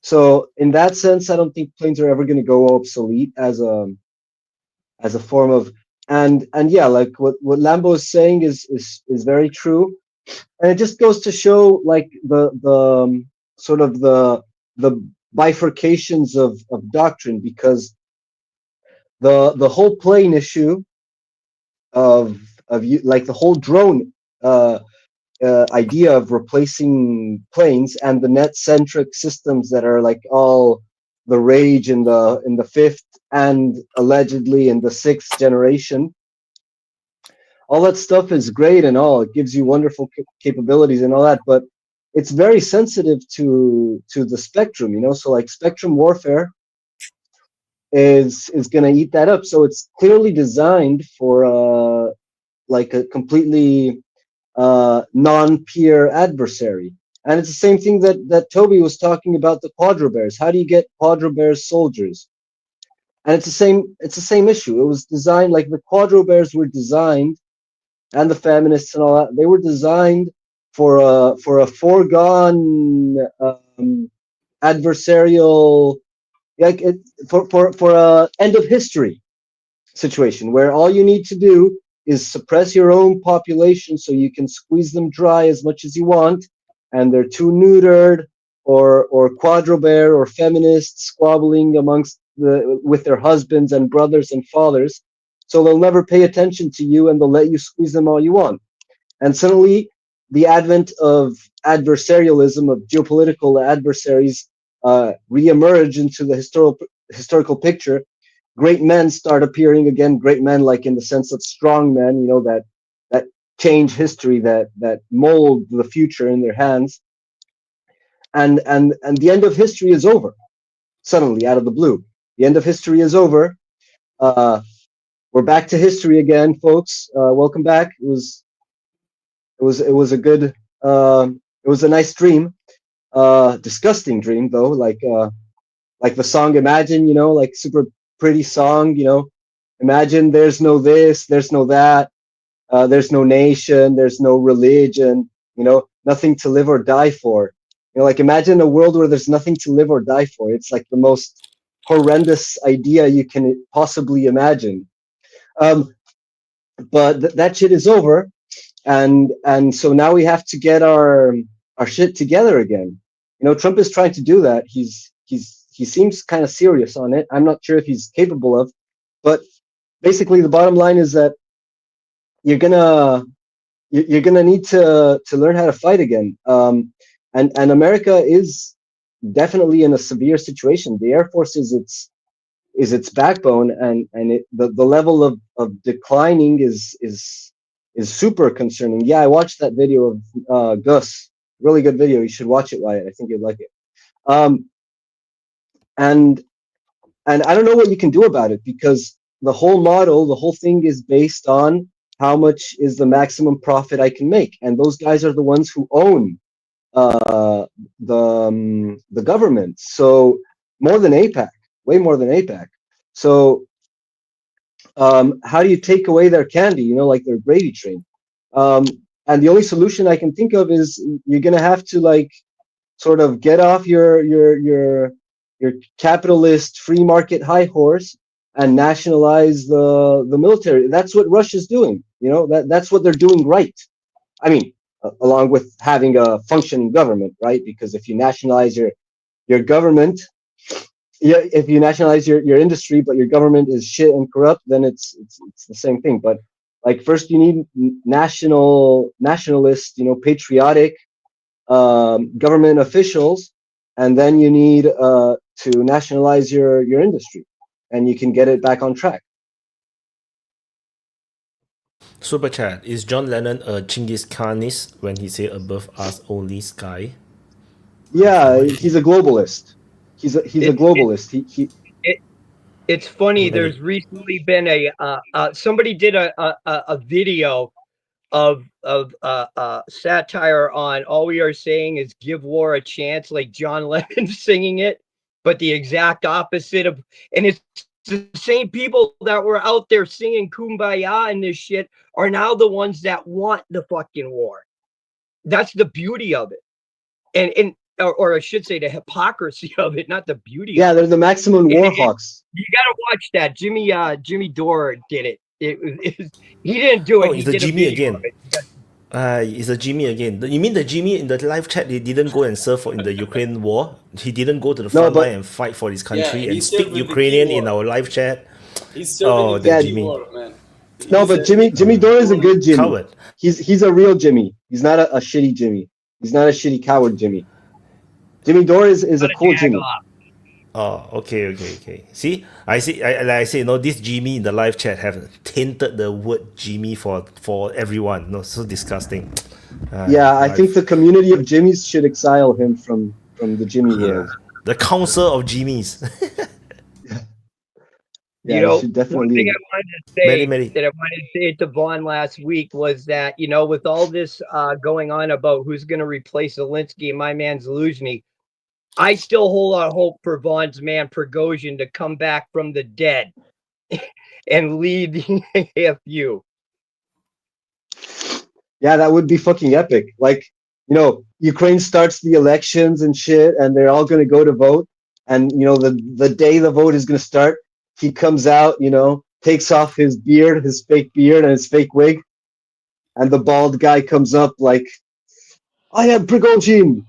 So in that sense, I don't think planes are ever going to go obsolete as a form of, and yeah, like what Lambo is saying is very true. And it just goes to show like the sort of the bifurcations of doctrine, because the whole plane issue of you, like the whole drone idea of replacing planes, and the net-centric systems that are like all the rage in the fifth and allegedly in the sixth generation. All that stuff is great and all. It gives you wonderful capabilities and all that, but it's very sensitive to the spectrum, So like spectrum warfare is going to eat that up. So it's clearly designed for like a completely non-peer adversary. And it's the same thing that Toby was talking about, the quadrobears. How do you get quadrobears soldiers? And it's the same issue. It was designed, like the quadrobears were designed, and the feminists and all that, they were designed for a foregone adversarial, like for a end of history situation where all you need to do is suppress your own population so you can squeeze them dry as much as you want, and they're too neutered or quadrobear or feminists squabbling with their husbands and brothers and fathers. So they'll never pay attention to you, and they'll let you squeeze them all you want. And suddenly, the advent of adversarialism, of geopolitical adversaries, reemerge into the historical picture. Great men start appearing again. Great men, like in the sense of strong men, that change history, that mold the future in their hands. And the end of history is over. Suddenly, out of the blue, the end of history is over. We're back to history again, folks. Welcome back. It was a good, it was a nice dream. Disgusting dream though, like the song Imagine, like super pretty song, Imagine there's no this, there's no that, there's no nation, there's no religion, nothing to live or die for. Like imagine a world where there's nothing to live or die for. It's like the most horrendous idea you can possibly imagine. But that shit is over, and so now we have to get our shit together again. Trump is trying to do that. He seems kind of serious on it. I'm not sure if he's capable of, but basically the bottom line is that you're gonna need to learn how to fight again. And America is definitely in a severe situation. The Air Force is its backbone, and the level of declining is super concerning. Yeah, I watched that video of Gus. Really good video. You should watch it, Wyatt. I think you'd like it. And I don't know what you can do about it, because the whole model, the whole thing is based on how much is the maximum profit I can make, and those guys are the ones who own the government. So more than AIPAC. Way more than AIPAC. So how do you take away their candy, like their gravy train? And the only solution I can think of is you're going to have to like sort of get off your capitalist free market high horse and nationalize the military. That's what Russia's doing. That's what they're doing right. I mean, along with having a functioning government, right? Because if you nationalize your government, if you nationalize your industry, but your government is shit and corrupt, then it's the same thing. But like, first you need nationalist, patriotic government officials, and then you need to nationalize your industry, and you can get it back on track.
Super chat: Is John Lennon a Genghis Khanist when he say above us only sky?
Yeah, he's a globalist. He's a globalist.
It's funny.
Very-
There's recently been somebody did a video of satire on all we are saying is give war a chance, like John Lennon singing it, but the exact opposite of, and it's the same people that were out there singing Kumbaya and this shit are now the ones that want the fucking war. That's the beauty of it. And or I should say the hypocrisy of it, not the beauty.
Yeah, they're the maximum war hawks.
You gotta watch that. Jimmy Dore did it. He didn't do it.
Oh,
He
it's the
did a
Jimmy
video
again.
of it.
It's a Jimmy again. You mean the Jimmy in the live chat? He didn't go and serve in the Ukraine war. He didn't go to the front line and fight for his country
he
and
served
speak
in the
Ukrainian
war.
in our live chat.
He's serving
the
in
Jimmy.
war, man.
No, but Jimmy Dore is a good Jimmy.
Coward.
He's a real Jimmy. He's not a shitty Jimmy. He's not a shitty coward Jimmy. Jimmy Dore is a cool Jimmy.
Oh, okay. See, I say, I say, this Jimmy in the live chat have tainted the word Jimmy for everyone. No, so disgusting.
I think the community of Jimmys should exile him from the Jimmy world.
The council of Jimmys.
Should definitely.
One thing I wanted to say
Many.
that I wanted to say to Vaughn last week was that, with all this going on about who's going to replace Zelensky and my man Zelensky, I still hold out hope for Vaughn's man Prigozhin to come back from the dead and lead the AFU.
Yeah, that would be fucking epic. Like, Ukraine starts the elections and shit, and they're all going to go to vote. And, the day the vote is going to start, he comes out, takes off his beard, his fake beard and his fake wig. And the bald guy comes up like, I am Prigozhin.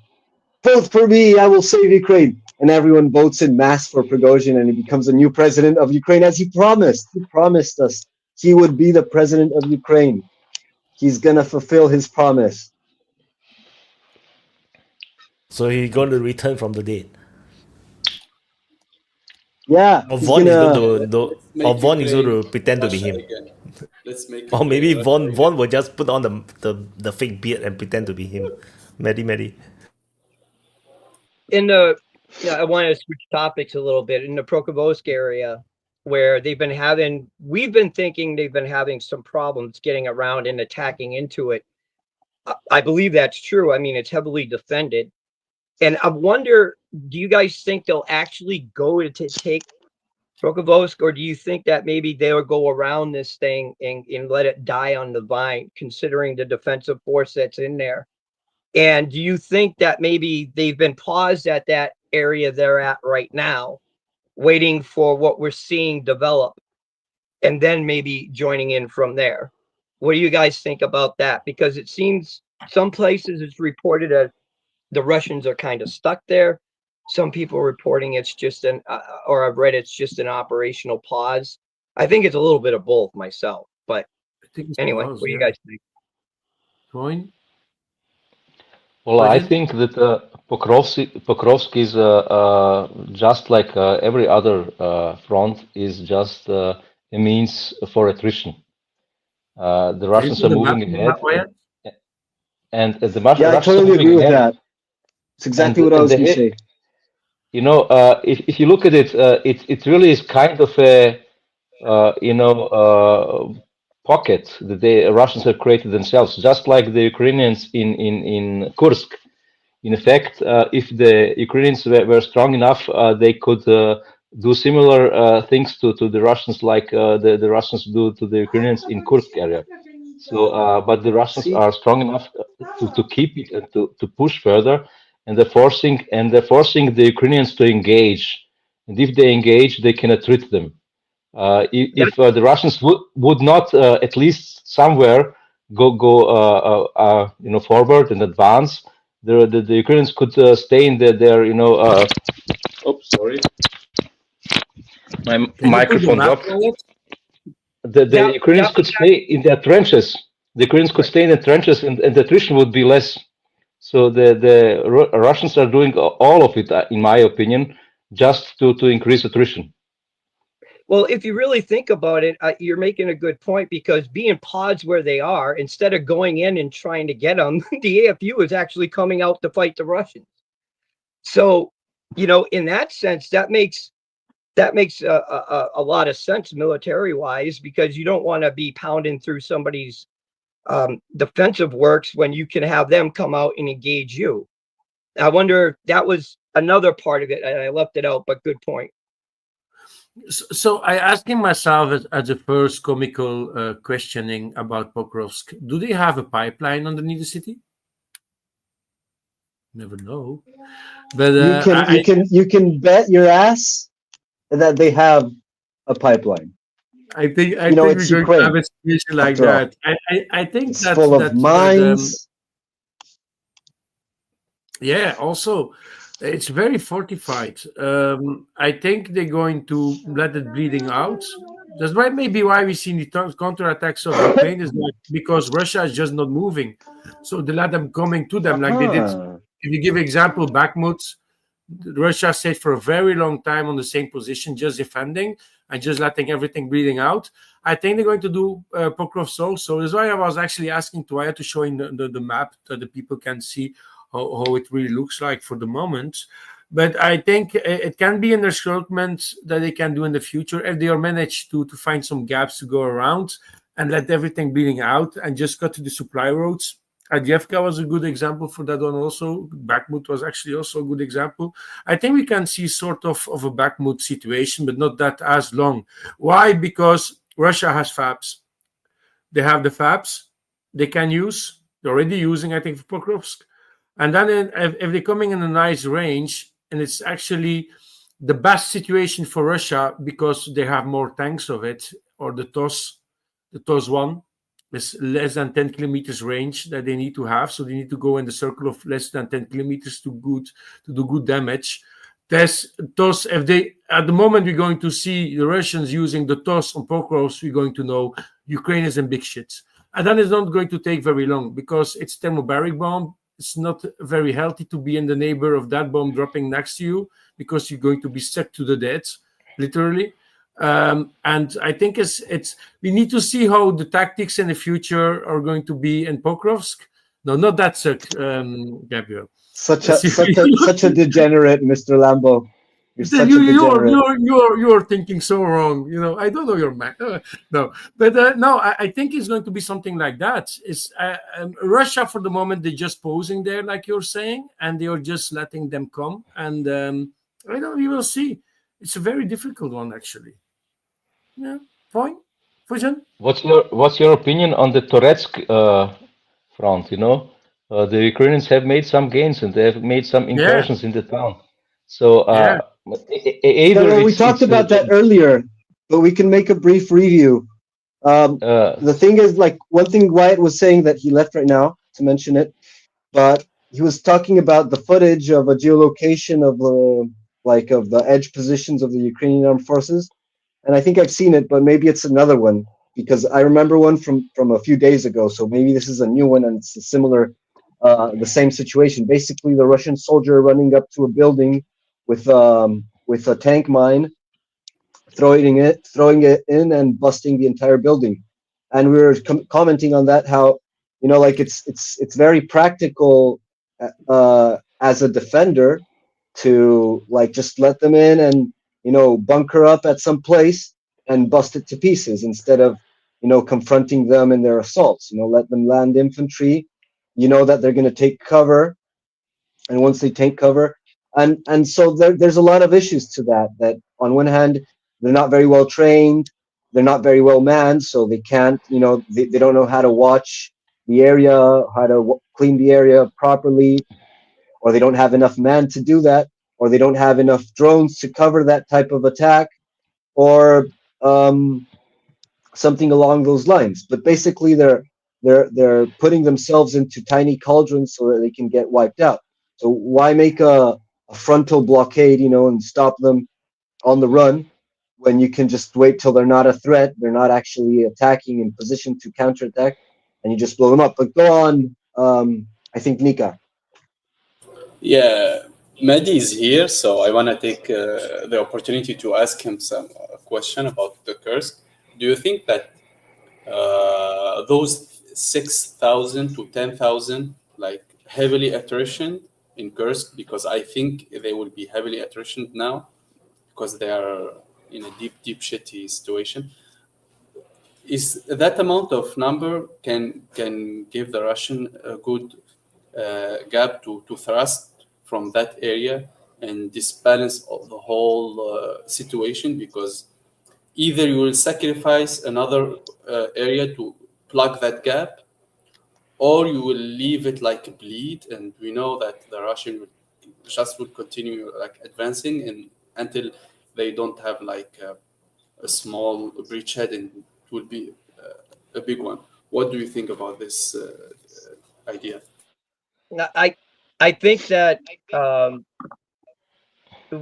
Vote for me, I will save Ukraine. And everyone votes in mass for Prigozhin, and he becomes a new president of Ukraine, as he promised. He promised us he would be the president of Ukraine. He's going to fulfill his promise.
So he's going to return from the dead.
Yeah.
Or Vaughn is going to pretend to be him.
Let's make
Or maybe Vaughn will just put on the fake beard and pretend to be him. Maddie.
I want to switch topics a little bit. In the Prokhorovsk area, where we've been thinking they've been having some problems getting around and attacking into it. I believe that's true. I mean, it's heavily defended. And I wonder, do you guys think they'll actually go to take Prokhorovsk, or do you think that maybe they'll go around this thing and let it die on the vine, considering the defensive force that's in there? And do you think that maybe they've been paused at that area they're at right now, waiting for what we're seeing develop, and then maybe joining in from there? What do you guys think about that? Because it seems some places it's reported that the Russians are kind of stuck there. Some people are reporting it's just or I've read it's just an operational pause. I think it's a little bit of both myself. But anyway, what do you guys think?
Coin?
Well, I think that Pokrovsk is just like every other front, is just a means for attrition. The Russians are moving ahead, and the Russians
I totally agree with that. It's exactly what I was going to say.
If you look at it, it really is kind of a pocket that the Russians have created themselves, just like the Ukrainians in Kursk. In fact, if the Ukrainians were strong enough, they could do similar things to the Russians, like the Russians do to the Ukrainians in Kursk area. So, but the Russians are strong enough to keep it and to push further, and they're forcing the Ukrainians to engage. And if they engage, they can attrit them. If the Russians would not at least somewhere go forward and advance, the Ukrainians could stay in their oops, sorry, my
Can you put the
microphone
map
dropped.
on it?
The Ukrainians could stay in their trenches. The Ukrainians could stay in the trenches, and the attrition would be less. So the Russians are doing all of it, in my opinion, just to increase attrition.
Well, if you really think about it, you're making a good point, because being pods where they are, instead of going in and trying to get them, the AFU is actually coming out to fight the Russians. So, in that sense, that makes a lot of sense military wise, because you don't want to be pounding through somebody's defensive works when you can have them come out and engage you. I wonder if that was another part of it, and I left it out, but good point.
So I asking myself as a first comical questioning about Pokrovsk, do they have a pipeline underneath the city? Never know. But
you can bet your ass that they have a pipeline.
I think
it's
we're going
Ukraine,
to have a situation like that. I think
it's full of mines.
Yeah, also it's very fortified. I think they're going to let it bleeding out. That's why maybe why we see the counterattacks of Ukraine is like because Russia is just not moving, so they let them coming to them like they did. If you give example, Bakhmut, Russia stayed for a very long time on the same position, just defending and just letting everything bleeding out. I think they're going to do Pokrovsk also. That's why I was actually asking Tuaya to show in the map that the people can see how it really looks like for the moment. But I think it can be an encirclement that they can do in the future if they are managed to find some gaps to go around and let everything bleeding out and just cut to the supply roads. Adjevka was a good example for that one also. Bakhmut was actually also a good example. I think we can see sort of a Bakhmut situation, but not that as long. Why? Because Russia has fabs. They have the fabs they can use. They're already using, I think, for Pokrovsk. And then if they're coming in a nice range, and it's actually the best situation for Russia because they have more tanks of it, or the TOS 1 is less than 10 kilometers range that they need to have. So they need to go in the circle of less than 10 kilometers to do good damage. There's TOS, if they, at the moment we're going to see the Russians using the TOS on Pokrovsk, we're going to know Ukraine is in big shit. And then it's not going to take very long because it's thermobaric bomb. It's not very healthy to be in the neighbor of that bomb dropping next to you because you're going to be stuck to the dead, literally. And I think it's we need to see how the tactics in the future are going to be in Pokrovsk. No, not that suck, Gabriel.
Such a degenerate, Mr. Lambo.
You're thinking so wrong. I don't know your man. No, but no, I think it's going to be something like that. It's Russia for the moment. They're just posing there, like you're saying, and they are just letting them come. And I know we will see. It's a very difficult one, actually. Yeah, fine. Fujian?
What's your opinion on the Toretsk front? The Ukrainians have made some gains and they have made some incursions in the town. So
we talked about that earlier, but we can make a brief review. The thing is, like, one thing Wyatt was saying that he left right now to mention it, but he was talking about the footage of a geolocation of the edge positions of the Ukrainian armed forces. And I think I've seen it, but maybe it's another one because I remember one from a few days ago. So maybe this is a new one and it's a similar, the same situation. Basically, the Russian soldier running up to a building with a tank mine, throwing it in and busting the entire building. And we were commenting on that, how it's very practical as a defender to just let them in and bunker up at some place and bust it to pieces instead of confronting them in their assaults. Let them land infantry. That they're going to take cover, and once they take cover, and so there's a lot of issues to that. That on one hand, they're not very well trained, they're not very well manned, so they can't. They don't know how to watch the area, how to clean the area properly, or they don't have enough men to do that, or they don't have enough drones to cover that type of attack, or something along those lines. But basically, they're putting themselves into tiny cauldrons so that they can get wiped out. So why make a frontal blockade, you know, and stop them on the run when you can just wait till they're not a threat, they're not actually attacking in position to counterattack, and you just blow them up. But go on, I think Nika.
Yeah, Mehdi is here, so I want to take the opportunity to ask him some question about the Kursk. Do you think that those 6,000 to 10,000 like heavily attrition in Kursk, because I think they will be heavily attrition now because they are in a deep shitty situation. Is that amount of number can give the Russian a good gap to thrust from that area and disbalance of the whole situation? Because either you will sacrifice another area to plug that gap, or you will leave it like a bleed, and we know that the Russian will continue like advancing and until they don't have like a small breachhead, and it will be a big one. What do you think about this idea?
I think that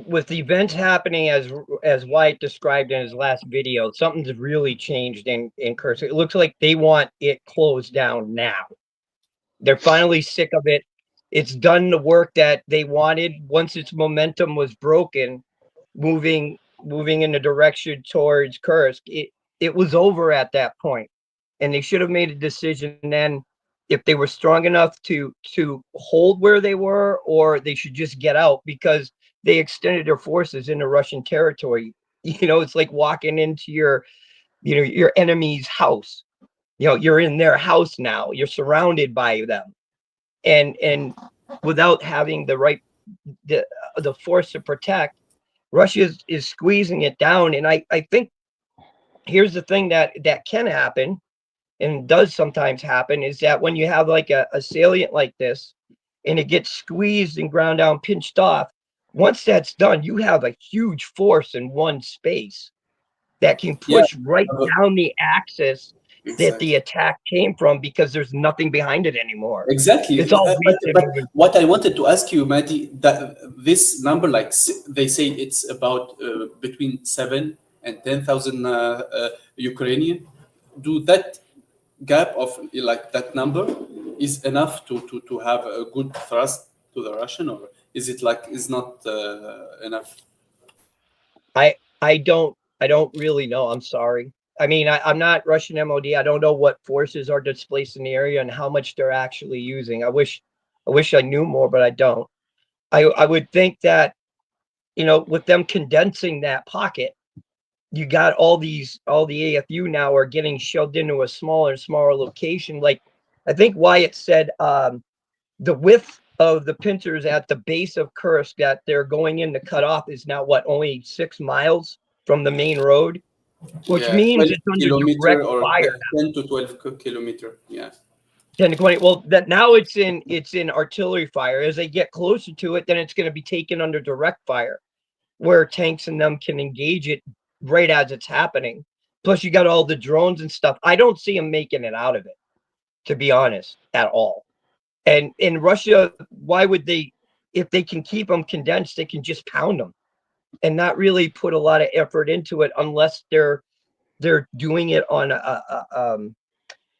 with the events happening as Wyatt described in his last video, something's really changed in Kursk. It looks like they want it closed down now. They're finally sick of it. It's done the work that they wanted. Once its momentum was broken, moving in the direction towards Kursk, it was over at that point. And they should have made a decision then if they were strong enough to hold where they were, or they should just get out, because they extended their forces into Russian territory. You know, it's like walking into your enemy's house. You know, you're in their house now. You're surrounded by them, and without having the force to protect, Russia is squeezing it down. And I think here's the thing that can happen, and does sometimes happen, is that when you have like a salient like this, and it gets squeezed and ground down, pinched off, once that's done, you have a huge force in one space that can push right down the axis that the attack came from, because there's nothing behind it anymore.
Exactly.
It's all
but what I wanted to ask you, Mehdi, that this number, like they say, it's about between 7 and 10,000 Ukrainian. Do that gap of like that number is enough to have a good thrust to the Russian, or is it like is not enough?
I don't really know. I'm sorry. I mean, I'm not Russian MOD. I don't know what forces are displaced in the area and how much they're actually using. I wish I knew more, but I don't. I would think that, you know, with them condensing that pocket, you got all the AFU now are getting shoved into a smaller and smaller location. Like I think Wyatt said, the width of the pincers at the base of Kursk that they're going in to cut off is now only 6 miles from the main road, which means it's under direct fire.
10 to 12 kilometer. Yeah.
10 to 20. Well, that now it's in artillery fire. As they get closer to it, then it's going to be taken under direct fire, where tanks and them can engage it right as it's happening. Plus, you got all the drones and stuff. I don't see them making it out of it, to be honest, at all. And in Russia, why would they? If they can keep them condensed, they can just pound them and not really put a lot of effort into it, unless they're doing it on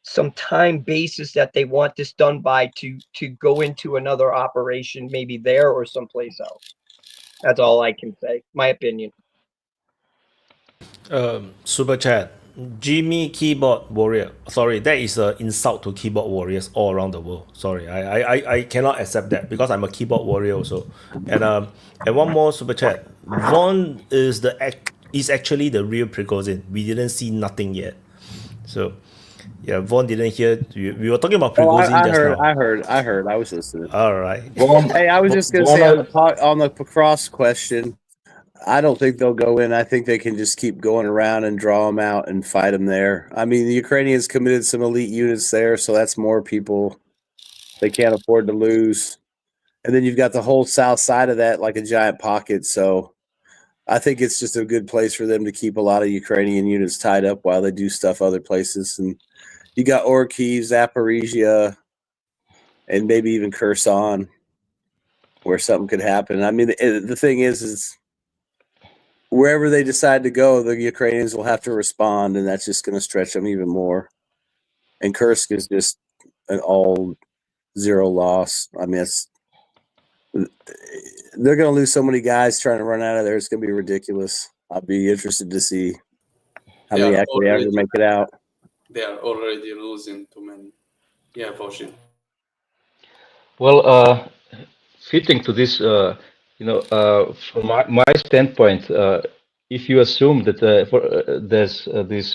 some time basis that they want this done by to go into another operation, maybe there or someplace else. That's all I can say. My opinion.
Super chat. Jimmy Keyboard Warrior. Sorry, that is an insult to keyboard warriors all around the world. Sorry, I cannot accept that, because I'm a keyboard warrior also. And one more super chat. Von is actually the real Prigozhin. We didn't see nothing yet. So yeah, Von didn't hear. We were talking about Prigozhin just now.
I heard. I was listening.
All right.
Hey, I was just gonna say on the cross question, I don't think they'll go in. I think they can just keep going around and draw them out and fight them there. I mean, the Ukrainians committed some elite units there, so that's more people they can't afford to lose. And then you've got the whole south side of that like a giant pocket. So I think it's just a good place for them to keep a lot of Ukrainian units tied up while they do stuff other places. And You got Orkiev, Zaporizhia, and maybe even Kherson, where something could happen. I mean, the thing is wherever they decide to go, the Ukrainians will have to respond, and that's just going to stretch them even more. And Kursk is just an all zero loss. I mean, they're going to lose so many guys trying to run out of there. It's going to be ridiculous. I'll be interested to see how many actually ever make it out.
They are already losing too many. Yeah, Fauci.
Well, fitting to this, from my standpoint, if you assume that there's this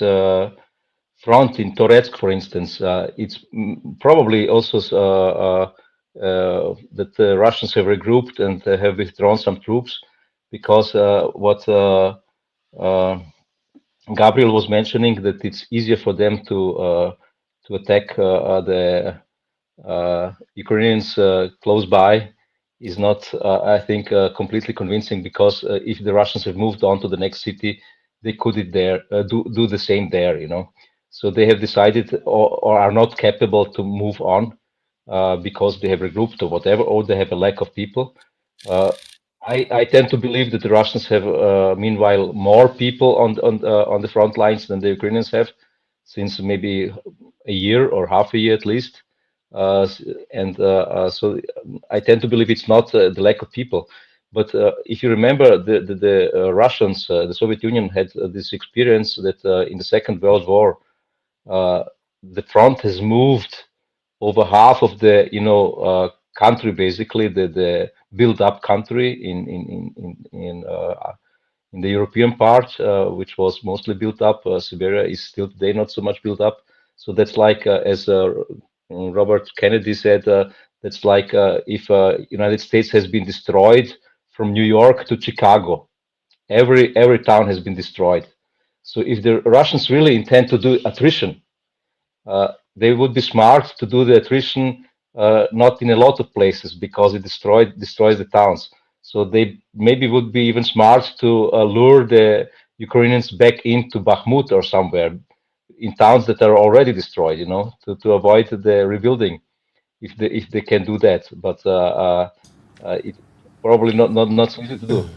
front in Toretsk, for instance, it's probably also that the Russians have regrouped and have withdrawn some troops, because what Gabriel was mentioning, that it's easier for them to attack the Ukrainians close by, is not, I think, completely convincing, because if the Russians have moved on to the next city, they could do the same there, So they have decided, or are not capable to move on because they have regrouped or whatever, or they have a lack of people. I tend to believe that the Russians have, meanwhile, more people on the front lines than the Ukrainians have, since maybe a year or half a year at least. So I tend to believe it's not the lack of people. But if you remember, the Russians, the Soviet Union had this experience that in the Second World War, the front has moved over half of the country, basically the built-up country in the European part, which was mostly built up. Siberia is still today not so much built up. So that's like, as Robert Kennedy said, that's like if United States has been destroyed from New York to Chicago. Every town has been destroyed. So if the Russians really intend to do attrition, they would be smart to do the attrition not in a lot of places, because it destroys the towns. So they maybe would be even smart to lure the Ukrainians back into Bakhmut or somewhere in towns that are already destroyed, to avoid the rebuilding, if they can do that. But it's probably not so easy to do.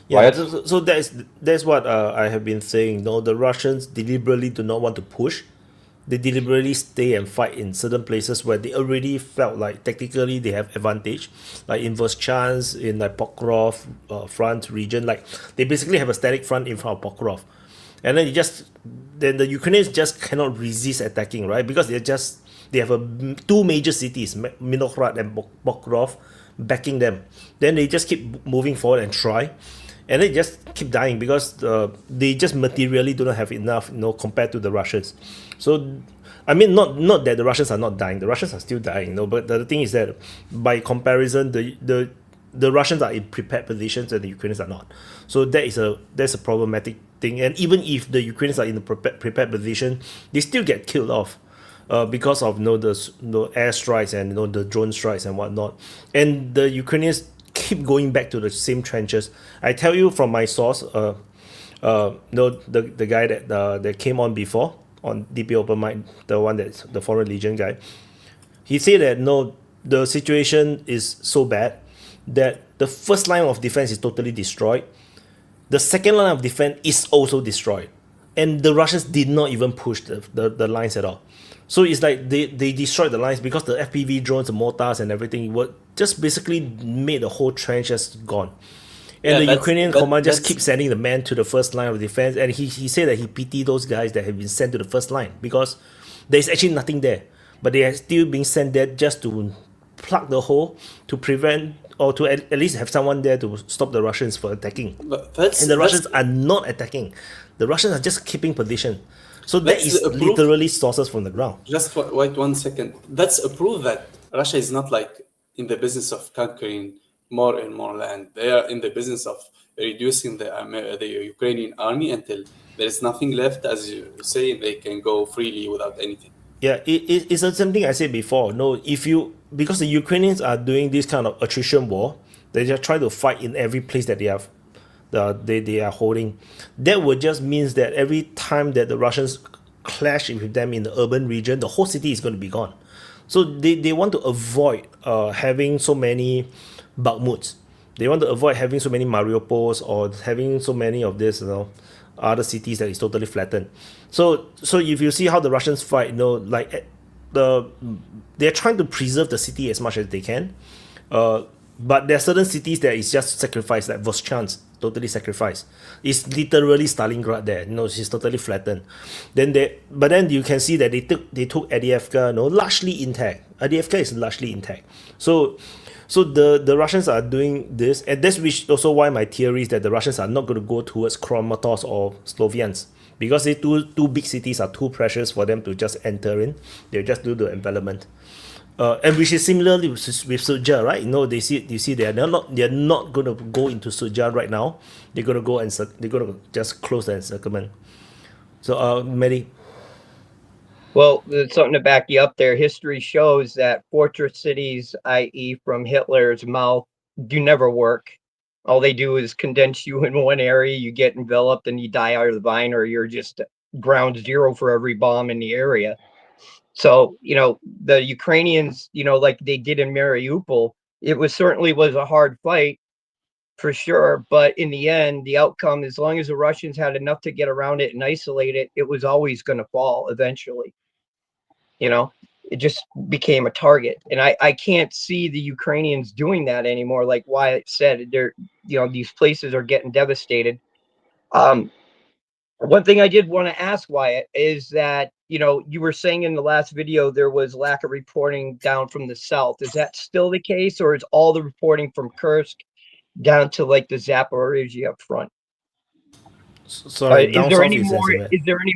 Yeah, so that's what I have been saying. The Russians deliberately do not want to push. They deliberately stay and fight in certain places where they already felt like technically they have advantage, like in Voschansk, in like Pokrov front region. Like they basically have a static front in front of Pokrov, and then then the Ukrainians just cannot resist attacking, right? Because they have two major cities, Milorad and Pokrov, backing them. Then they just keep moving forward and try. And they just keep dying because they just materially do not have enough, compared to the Russians. So, I mean, not that the Russians are not dying. The Russians are still dying, But the thing is that, by comparison, the Russians are in prepared positions and the Ukrainians are not. So that's a problematic thing. And even if the Ukrainians are in a prepared position, they still get killed off. Because of the air strikes and the drone strikes and whatnot. And the Ukrainians keep going back to the same trenches. I tell you from my source, the guy that came on before on DPA Open Mic, the one that's the Foreign Legion guy, he said that the situation is so bad that the first line of defense is totally destroyed. The second line of defense is also destroyed, and the Russians did not even push the lines at all. So it's like they destroyed the lines because the FPV drones, the mortars and everything were just basically made the whole trench just gone. And the Ukrainian command just keeps sending the men to the first line of defense. And he said that he pitied those guys that have been sent to the first line because there's actually nothing there. But they are still being sent there just to plug the hole, to prevent, or to at least have someone there to stop the Russians from attacking. And the Russians are not attacking. The Russians are just keeping position. So that is literally sources from the ground.
Just wait 1 second. That's a proof that Russia is not like in the business of conquering more and more land. They are in the business of reducing the Ukrainian army until there is nothing left. As you say, they can go freely without anything.
Yeah, it's the same thing I said before. Because the Ukrainians are doing this kind of attrition war, they just try to fight in every place that they have. They are holding. That would just means that every time that the Russians clash with them in the urban region, the whole city is going to be gone. So they want to avoid having so many Bakhmuts. They want to avoid having so many Mariupols or having so many of this, other cities that is totally flattened. So if you see how the Russians fight, they're trying to preserve the city as much as they can. But there are certain cities that is just sacrificed, like Voschansk, totally sacrificed. It's literally Stalingrad there. It's totally flattened. But then you can see that they took Adiyevka, largely intact. Adiyevka is largely intact. So the Russians are doing this, and that's which also why my theory is that the Russians are not going to go towards Kramatorsk or Sloviansk, because they two big cities are too precious for them to just enter in. They'll just do the envelopment. And which is similarly with Suja, right? You see they're not going to go into Suja right now. They're going to go and they're going to just close the encirclement. So, Mehdi.
Well, there's something to back you up there. History shows that fortress cities, i.e. from Hitler's mouth, do never work. All they do is condense you in one area, you get enveloped and you die out of the vine, or you're just ground zero for every bomb in the area. So, the Ukrainians, like they did in Mariupol, it certainly was a hard fight for sure. But in the end, the outcome, as long as the Russians had enough to get around it and isolate it, it was always going to fall eventually. It just became a target. And I can't see the Ukrainians doing that anymore. Like Wyatt said, these places are getting devastated. One thing I did want to ask Wyatt is that, you were saying in the last video there was lack of reporting down from the south. Is that still the case, or is all the reporting from Kursk down to like the Zaporizhia front?
Sorry,
is there any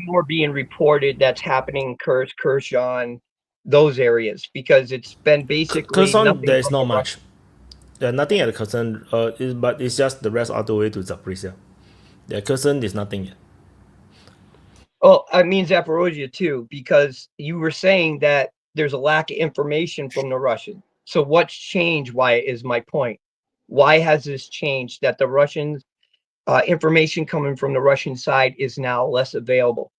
more being reported that's happening in Kursk, Kherson, those areas? Because it's been basically
Kherson, there is not much. There's nothing at Kherson, but it's just the rest all the way to Zaporizhia. Yeah, Kherson, there's nothing yet.
Oh, I mean Zaporizhia too, because you were saying that there's a lack of information from the Russians. So what's changed? Why is my point? Why has this changed that the Russians information coming from the Russian side is now less available?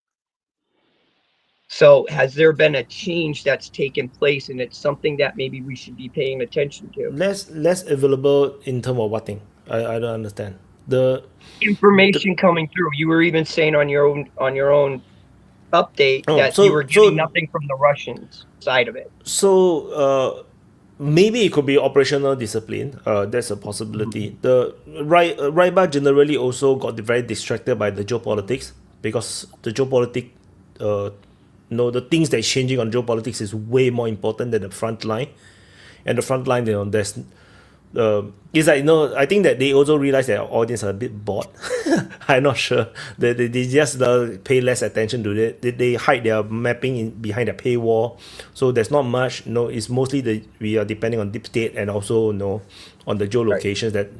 So has there been a change that's taken place, and it's something that maybe we should be paying attention to?
Less available in terms of what thing? I don't understand. The
information coming through. You were even saying on your own update that you were getting nothing from the Russians side of it.
So maybe it could be operational discipline. That's a possibility. The Raiba generally also got very distracted by the geopolitics, because the geopolitics, the things that is changing on geopolitics is way more important than the front line. And the front line, there's it's like, I think that they also realize that our audience are a bit bored. I'm not sure. They just pay less attention to it. They hide their mapping behind their paywall. So there's not much. It's mostly we are depending on deep state, and also on the geolocations that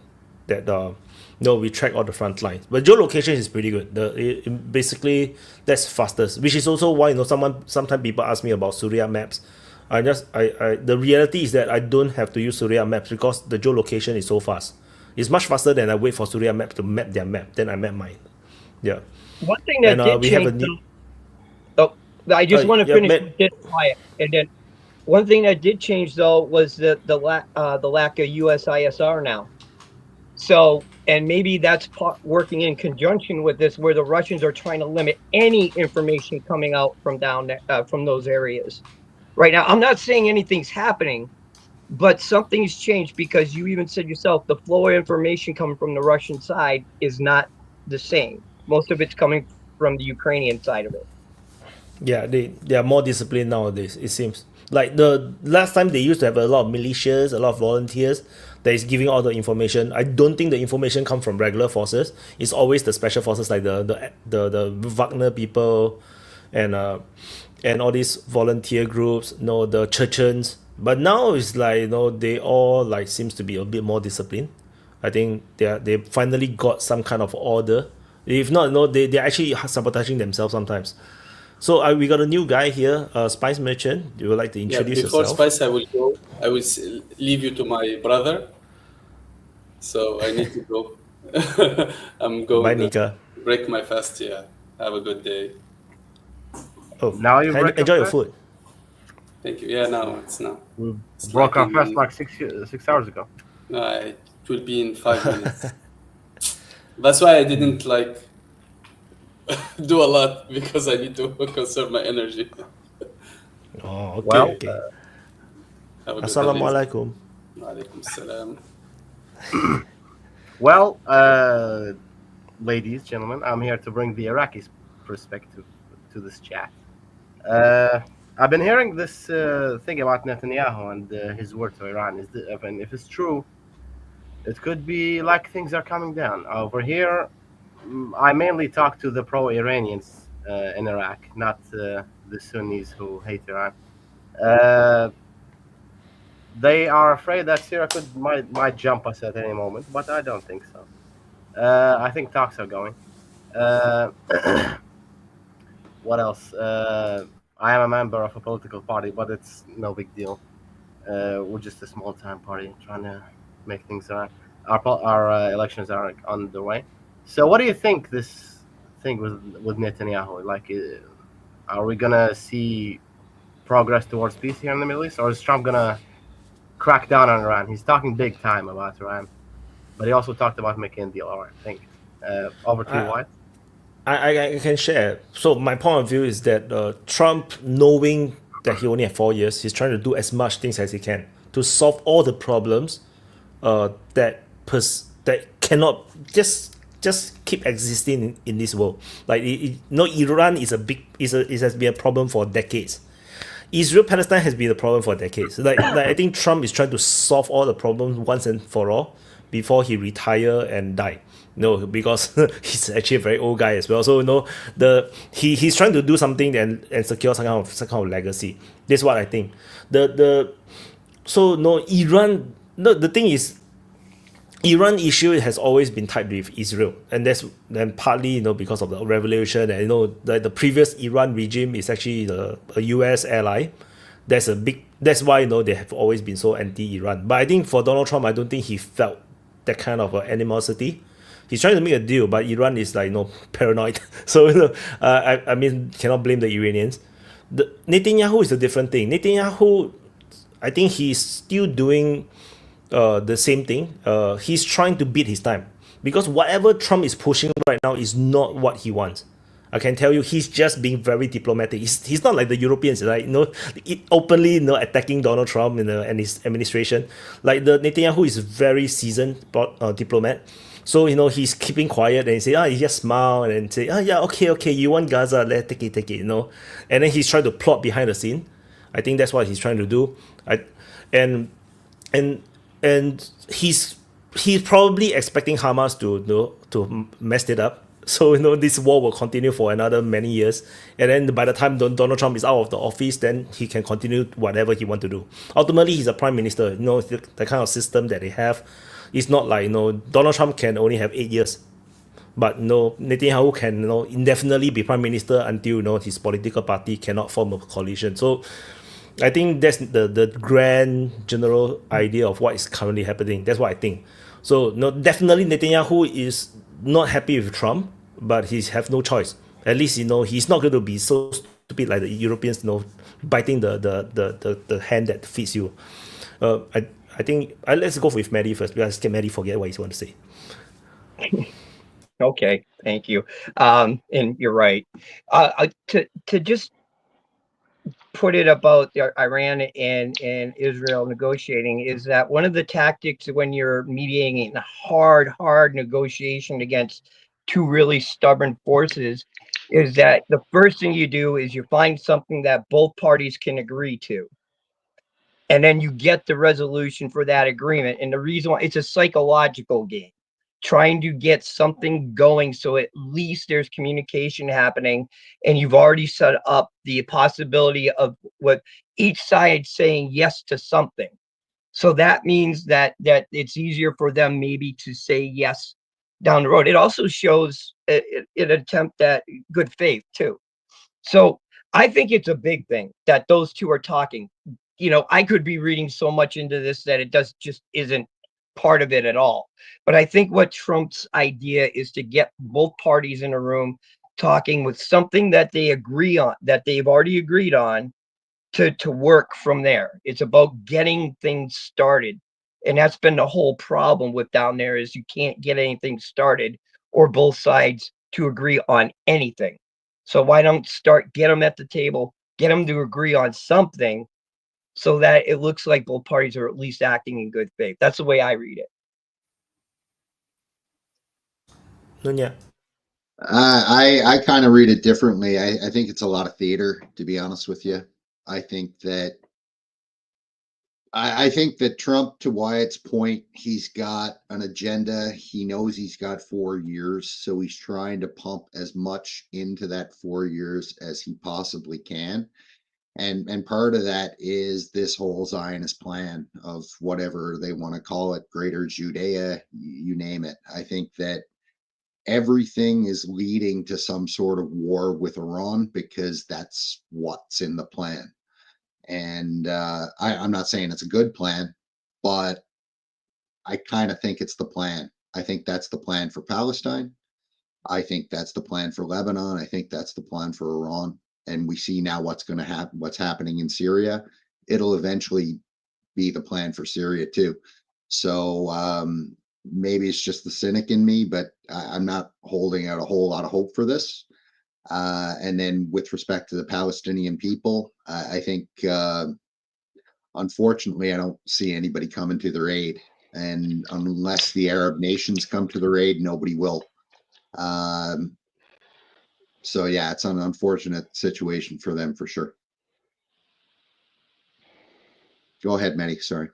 we track all the front lines. But geolocation is pretty good. Basically that's fastest, which is also why sometimes people ask me about Surya maps. The reality is that I don't have to use Surya maps because the geolocation is so fast. It's much faster than I wait for Surya maps to map their map. Then I map mine. Yeah.
One thing that did change. I just want to finish with this, Wyatt. And then one thing that did change though was the lack of USISR now. So, and maybe that's working in conjunction with this, where the Russians are trying to limit any information coming out from down there, from those areas. Right now, I'm not saying anything's happening, but something's changed, because you even said yourself, the flow of information coming from the Russian side is not the same. Most of it's coming from the Ukrainian side of it.
Yeah, they are more disciplined nowadays, it seems. Like the last time they used to have a lot of militias, a lot of volunteers that is giving all the information. I don't think the information comes from regular forces. It's always the special forces, like the Wagner people and all these volunteer groups, the Chechens. But now it's like, they all like seems to be a bit more disciplined. I think they finally got some kind of order. If not, they're actually sabotaging themselves sometimes. So we got a new guy here, Spice Merchant. You would like to introduce
before
yourself?
Spice, I will go. I will leave you to my brother. So I need to go. I'm going
Bye, Nika.
to break my fast. Yeah. Have a good day.
Oh,
Now you break
enjoy your
fast?
food.
Thank you. Yeah, no, it's not.
We
It's
broke our
like
fast
in,
like 6 hours ago.
no, it will be in 5 minutes. That's why I didn't like do a lot, because I need to conserve my energy.
Oh, okay,
Well,
okay.
Have a good
Assalamualaikum.
Alaikum salam.
Well, ladies, gentlemen, I'm here to bring the Iraqis' perspective to this chat. I've been hearing this thing about Netanyahu and his word to Iran. And if it's true, it could be like things are coming down. Over here, I mainly talk to the pro-Iranians in Iraq, not the Sunnis who hate Iran. They are afraid that Syria might jump us at any moment, but I don't think so. I think talks are going. What else? I am a member of a political party, but it's no big deal. We're just a small-time party trying to make things around. Our elections are underway. So, what do you think this thing with Netanyahu? Like, are we gonna see progress towards peace here in the Middle East, or is Trump gonna crack down on Iran? He's talking big time about Iran, but he also talked about making a deal. All right, thank you. Over to you, Wyatt.
I can share. So my point of view is that Trump, knowing that he only has 4 years, he's trying to do as much things as he can to solve all the problems that cannot just keep existing in this world. Like Iran is it has been a problem for decades. Israel Palestine has been a problem for decades. Like I think Trump is trying to solve all the problems once and for all before he retire and die. No, because he's actually a very old guy as well. So he's trying to do something and secure some kind of legacy. That's what I think. The thing is, Iran issue has always been tied with Israel, and that's then partly because of the revolution, and the previous Iran regime is actually a US ally. That's why they have always been so anti-Iran. But I think for Donald Trump, I don't think he felt that kind of animosity. He's trying to make a deal, but Iran is paranoid. So I mean, cannot blame the Iranians. Netanyahu is a different thing. Netanyahu, I think he's still doing the same thing. He's trying to beat his time, because whatever Trump is pushing right now is not what he wants. I can tell you, he's just being very diplomatic. He's not like the Europeans, right? Openly attacking Donald Trump and his administration. Like the Netanyahu is very seasoned diplomat. So he's keeping quiet and he just smile and say, yeah, okay, you want Gaza, let's take it, and then he's trying to plot behind the scene. I think that's what he's trying to do. And he's probably expecting Hamas to mess it up. So this war will continue for another many years, and then by the time Donald Trump is out of the office, then he can continue whatever he wants to do. Ultimately, he's a prime minister. The kind of system that they have is not like Donald Trump can only have 8 years, but Netanyahu can indefinitely be prime minister until his political party cannot form a coalition. So I think that's the grand general idea of what is currently happening. That's what I think. So definitely Netanyahu is not happy with Trump, but he has no choice. At least he's not going to be so stupid like the Europeans, biting the hand that feeds you. I think let's go with Maddie first, because Maddie forget what he wants to say.
Okay, thank you. And you're right. To just put it about Iran and Israel negotiating is that one of the tactics when you're mediating a hard negotiation against two really stubborn forces is that the first thing you do is you find something that both parties can agree to. And then you get the resolution for that agreement. And the reason why it's a psychological game, trying to get something going so at least there's communication happening, and you've already set up the possibility of what each side saying yes to something. So that means that it's easier for them maybe to say yes down the road. It also shows an attempt at good faith too. So I think it's a big thing that those two are talking. I could be reading so much into this that it just isn't part of it at all. But I think what Trump's idea is to get both parties in a room, talking with something that they agree on, that they've already agreed on, to work from there. It's about getting things started. And that's been the whole problem with down there, is you can't get anything started or both sides to agree on anything. So why don't get them at the table, get them to agree on something so that it looks like both parties are at least acting in good faith. That's the way I read it.
Nunya.
I kind of read it differently. I think it's a lot of theater, to be honest with you. I think that Trump, to Wyatt's point, he's got an agenda. He knows he's got 4 years, so he's trying to pump as much into that 4 years as he possibly can. And part of that is this whole Zionist plan of whatever they want to call it, Greater Judea, you name it. I think that everything is leading to some sort of war with Iran because that's what's in the plan. And I'm not saying it's a good plan, but I kind of think it's the plan. I think that's the plan for Palestine. I think that's the plan for Lebanon. I think that's the plan for Iran. And we see now what's going to happen, what's happening in Syria. It'll eventually be the plan for Syria too. So maybe it's just the cynic in me, but I'm not holding out a whole lot of hope for this. And then with respect to the Palestinian people, I think, unfortunately, I don't see anybody coming to their aid. And unless the Arab nations come to their aid, nobody will. So yeah, it's an unfortunate situation for them for sure. Go ahead, Mehdi. Sorry.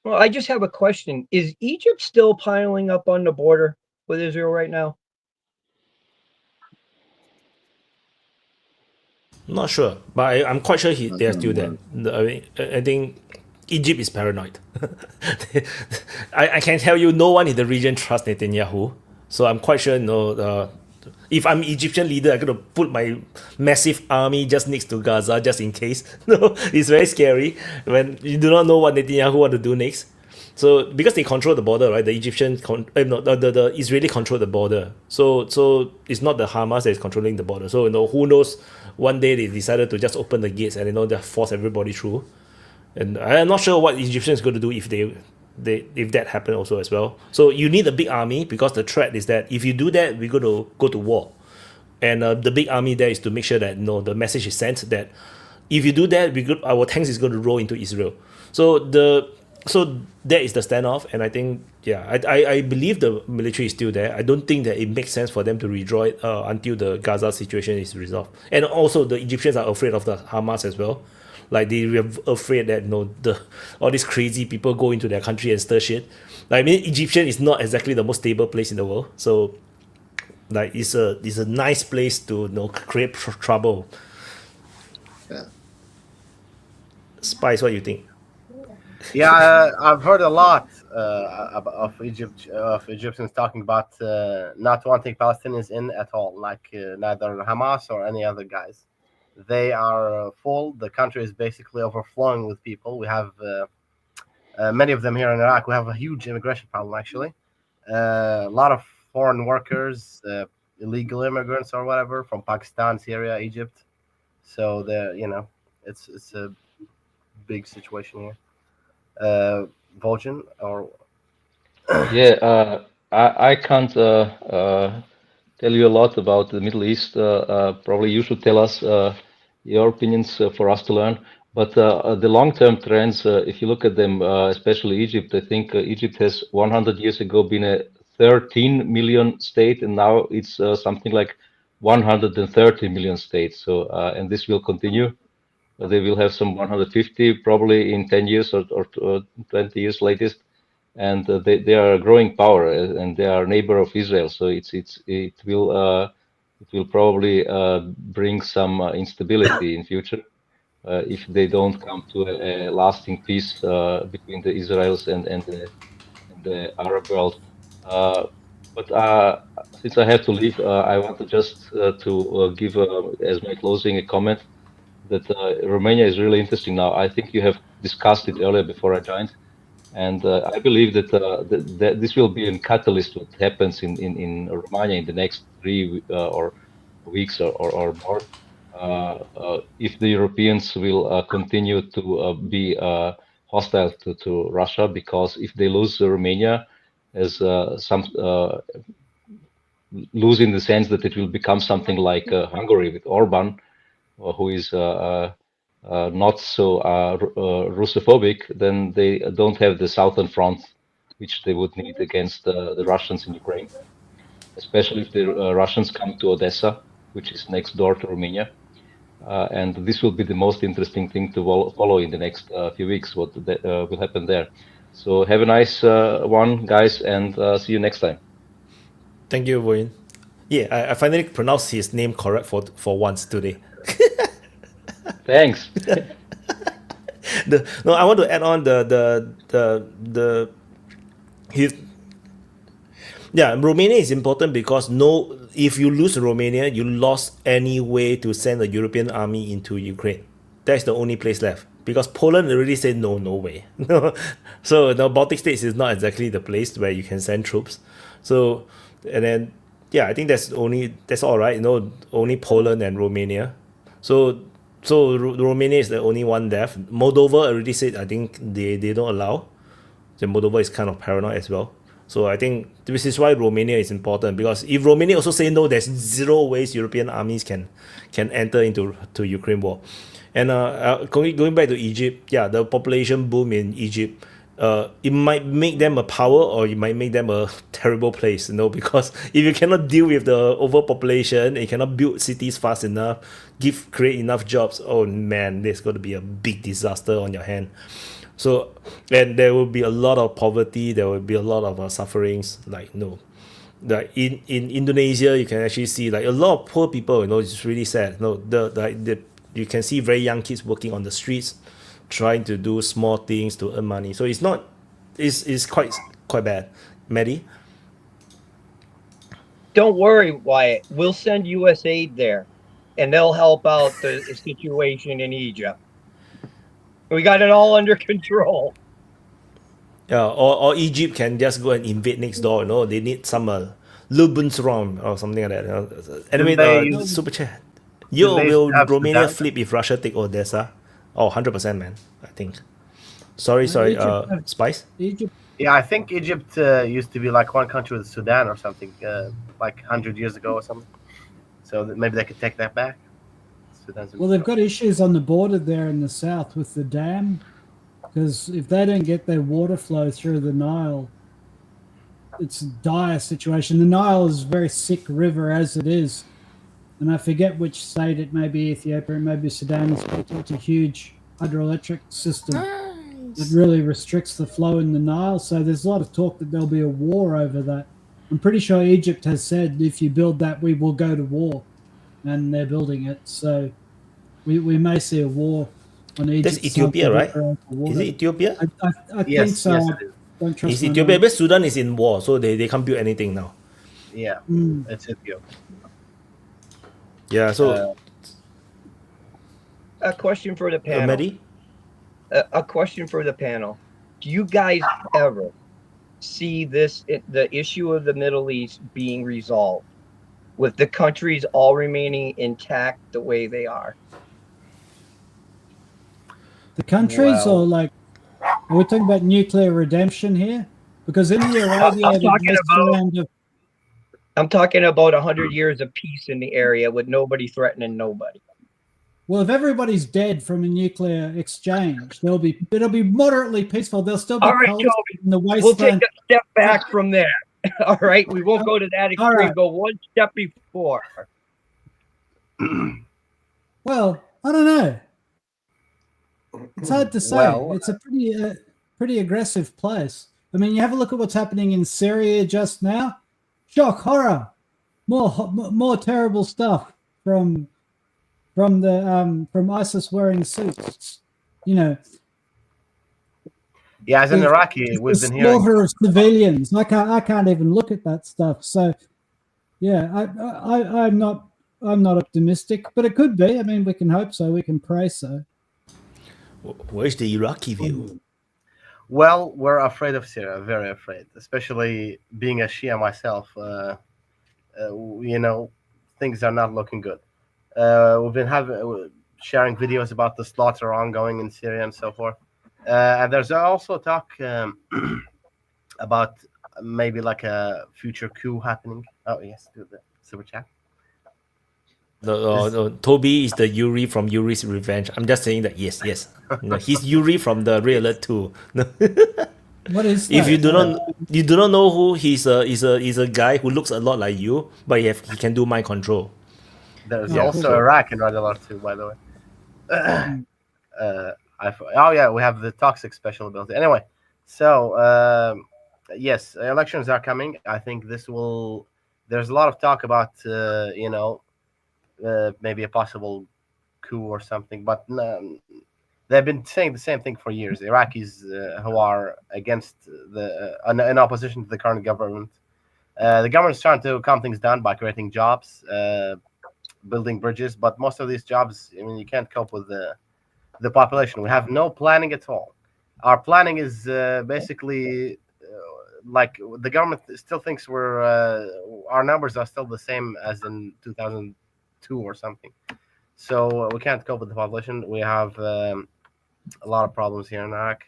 Well, I just have a question. Is Egypt still piling up on the border with Israel right now?
Not sure, but I'm quite sure they are still there. I think Egypt is paranoid. I can tell you, no one in the region trusts Netanyahu. So I'm quite sure, if I'm Egyptian leader, I'm gonna put my massive army just next to Gaza just in case. No, it's very scary when you do not know what Netanyahu want to do next. So because they control the border, right? The Egyptian, the Israeli control the border. So it's not the Hamas that is controlling the border. So who knows? One day they decided to just open the gates and just force everybody through. And I'm not sure what Egyptians going to do if if that happened also as well. So you need a big army because the threat is that if you do that, we're going to go to war. And the big army there is to make sure that the message is sent that if you do that, our tanks is going to roll into Israel. So that is the standoff, and I think I believe the military is still there. I don't think that it makes sense for them to withdraw it until the Gaza situation is resolved. And also the Egyptians are afraid of the Hamas as well. Like they are afraid that all these crazy people go into their country and stir shit. Like, I mean, Egyptian is not exactly the most stable place in the world, so like it's a nice place to create trouble.
Yeah.
Spice, what do you think?
Yeah, I've heard a lot of Egyptians talking about not wanting Palestinians in at all, like neither Hamas or any other guys. They are full. The country is basically overflowing with people. We have many of them here in Iraq. We have a huge immigration problem, actually. A lot of foreign workers, illegal immigrants or whatever from Pakistan, Syria, Egypt. So it's a big situation here. Vol'jin, or
Yeah, I can't tell you a lot about the Middle East. Probably you should tell us your opinions for us to learn. But the long-term trends, if you look at them, especially Egypt, I think Egypt has 100 years ago been a 13 million state, and now it's something like 130 million state. So, and this will continue. They will have some 150 probably in 10 years or 20 years latest. And they are a growing power, and they are a neighbor of Israel. So it will probably bring some instability in future if they don't come to a lasting peace between the Israelis and the Arab world. But since I have to leave, I want just to give as my closing a comment that Romania is really interesting now. I think you have discussed it earlier before I joined. And I believe that, that this will be a catalyst what happens in Romania in the next 3 or weeks or more. If the Europeans will continue to be hostile to Russia, because if they lose Romania, as lose in the sense that it will become something like Hungary with Orban, who is not so Russophobic, then they don't have the Southern Front, which they would need against the Russians in Ukraine, especially if the Russians come to Odessa, which is next door to Romania. And this will be the most interesting thing to follow in the next few weeks, what will happen there. So have a nice one, guys, and see you next time.
Thank you, Wayne. Yeah, I finally pronounced his name correct for once today.
Thanks.
No, I want to add on Romania is important because if you lose Romania, you lost any way to send a European army into Ukraine. That's the only place left. Because Poland already said no way. So the Baltic states is not exactly the place where you can send troops. So, and then, I think that's all right. Only Poland and Romania. So Romania is the only one left. Moldova already said, I think they don't allow. So Moldova is kind of paranoid as well. So I think this is why Romania is important, because if Romania also say no, there's zero ways European armies can enter into Ukraine war. And going back to Egypt, the population boom in Egypt, it might make them a power or it might make them a terrible place, because if you cannot deal with the overpopulation, you cannot build cities fast enough, create enough jobs, oh man, there's going to be a big disaster on your hand. So, and there will be a lot of poverty, there will be a lot of sufferings, like in Indonesia, you can actually see like a lot of poor people, it's really sad. You can see very young kids working on the streets, trying to do small things to earn money. So it's quite bad. Maddie?
Don't worry, Wyatt. We'll send U.S. aid there, and they'll help out the situation in Egypt. We got it all under control.
Yeah, or Egypt can just go and invade next door. They need some Lebensraum or something like that. Anyway, super chat. Will Romania flip if Russia take Odessa? Oh, 100%, man. I think. Sorry. Spice?
Egypt.
Yeah, I think Egypt used to be like one country with Sudan or something, like 100 years ago or something. So maybe they could take that back.
Well, they've got issues on the border there in the south with the dam, because if they don't get their water flow through the Nile, it's a dire situation. The Nile is a very sick river as it is, and I forget which state, it may be Ethiopia, it may be Sudan. It's a huge hydroelectric system that really restricts the flow in the Nile. So there's a lot of talk that there'll be a war over that. I'm pretty sure Egypt has said, if you build that, we will go to war. And they're building it, so we may see a war on Egypt.
That's Ethiopia, right? Is it Ethiopia?
I think so.
Yes, it is.
Don't trust
it's Ethiopia, but Sudan is in war, so they can't build anything now.
Yeah, it's Ethiopia.
Yeah, so...
a question for the panel.
Maddie?
A question for the panel. Do you guys ever see the issue of the Middle East being resolved, with the countries all remaining intact the way they are?
The countries, or like, are we talking about nuclear redemption here? Because in the Arabia,
I'm talking about 100 years of peace in the area with nobody threatening nobody.
Well, if everybody's dead from a nuclear exchange, it'll be moderately peaceful. There'll still be
Toby,
in the wasteland.
We'll take a step back from there. All right, we won't go to that extreme. Right. Go one step before.
Well, I don't know. It's hard to say. It's a pretty aggressive place. I mean, you have a look at what's happening in Syria just now. Shock, horror, more terrible stuff from ISIS wearing suits.
Yeah, as in Iraqi, we've been hearing
slaughter of civilians. I can't even look at that stuff. So, yeah, I'm not optimistic, but it could be. I mean, we can hope so. We can pray so.
Where's the Iraqi view?
Well, we're afraid of Syria, very afraid, especially being a Shia myself. You know, things are not looking good. We've been sharing videos about the slaughter ongoing in Syria and so forth. And there's also talk about maybe like a future coup happening. Oh yes, do the super chat.
Toby is the Yuri from Yuri's Revenge. I'm just saying that yes. No, he's Yuri from the Red Alert 2.
What is
If
that?
you do not know who he's a guy who looks a lot like you, but he can do mind control.
There's also Iraq in Red Alert 2, by the way. Oh yeah, we have the toxic special ability. Anyway, so yes, elections are coming. I think this will. There's a lot of talk about you know, maybe a possible coup or something, but they've been saying the same thing for years. Iraqis who are against in opposition to the current government. The government's trying to calm things down by creating jobs, building bridges, but most of these jobs, I mean, you can't cope with the population. We have no planning at all. Our planning is basically like the government still thinks our numbers are still the same as in 2002 or something. So we can't cope with the population. We have a lot of problems here in Iraq,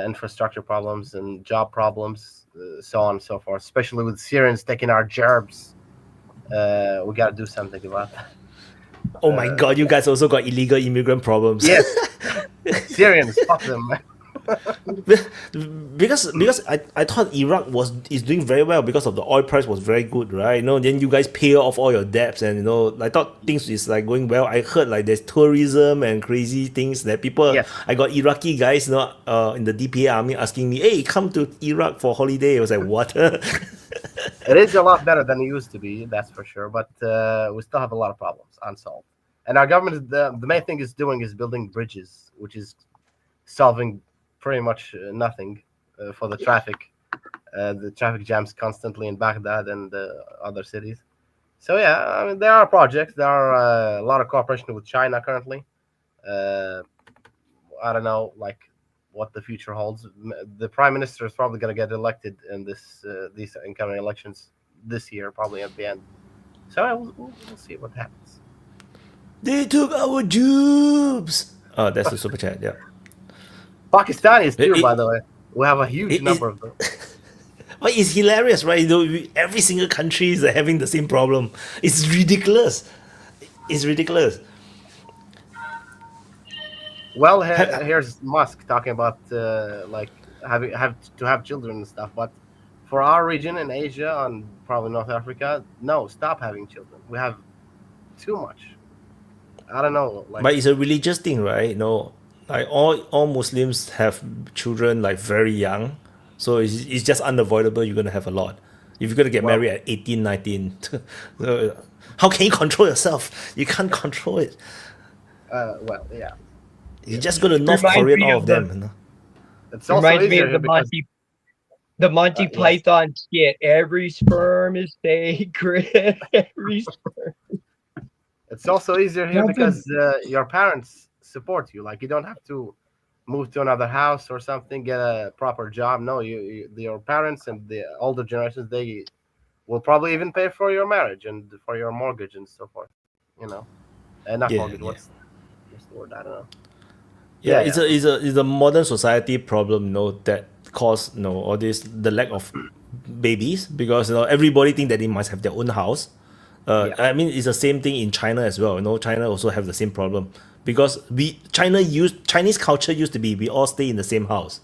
infrastructure problems and job problems, so on and so forth. Especially with Syrians taking our jobs, we got to do something about that.
Oh my God, you guys also got illegal immigrant problems.
Yes, Syrians, fuck them, man.
because I thought Iraq is doing very well because of the oil price was very good, right? You know, then you guys pay off all your debts, and you know, I thought things is like going well. I heard like there's tourism and crazy things that people.
Yes.
I got Iraqi guys, you know, in the DPA army asking me, "Hey, come to Iraq for holiday." I was like, "What?"
It is a lot better than it used to be, that's for sure. But we still have a lot of problems unsolved. And our government, the main thing is building bridges, which is solving pretty much nothing for the traffic. The traffic jams constantly in Baghdad and other cities. So yeah, I mean, there are projects. There are a lot of cooperation with China currently. I don't know, like what the future holds. The prime minister is probably going to get elected in these incoming elections this year, probably at the end. So we'll see what happens.
They took our jobs. Oh, that's the super chat. Yeah.
Pakistanis too, by the way. We have a huge number of them.
But it's hilarious, right? You know, every single country is having the same problem. It's ridiculous. It's ridiculous.
Well, here's Musk talking about like have children and stuff. But for our region in Asia and probably North Africa, no, stop having children. We have too much. I don't know. Like,
but it's a religious thing, right? You know, like all Muslims have children like very young. So it's just unavoidable. You're going to have a lot. If you're going to get married at 18, 19, so how can you control yourself? You can't control it.
Well, yeah.
You're just going to North Korea all of them. You know?
It's also
reminds me
easier
of the Monty Python skit. Every sperm is sacred. Every sperm.
It's also easier here because your parents support you. Like, you don't have to move to another house or something, get a proper job. No, your parents and the older generations, they will probably even pay for your marriage and for your mortgage and so forth. You know, not mortgage. What's the word? I don't know.
Yeah, it's a modern society problem, you know, that cause, you know, all this, the lack of babies, because, you know, everybody think that they must have their own house. I mean, it's the same thing in China as well. You know, China also have the same problem because Chinese culture used to be we all stay in the same house.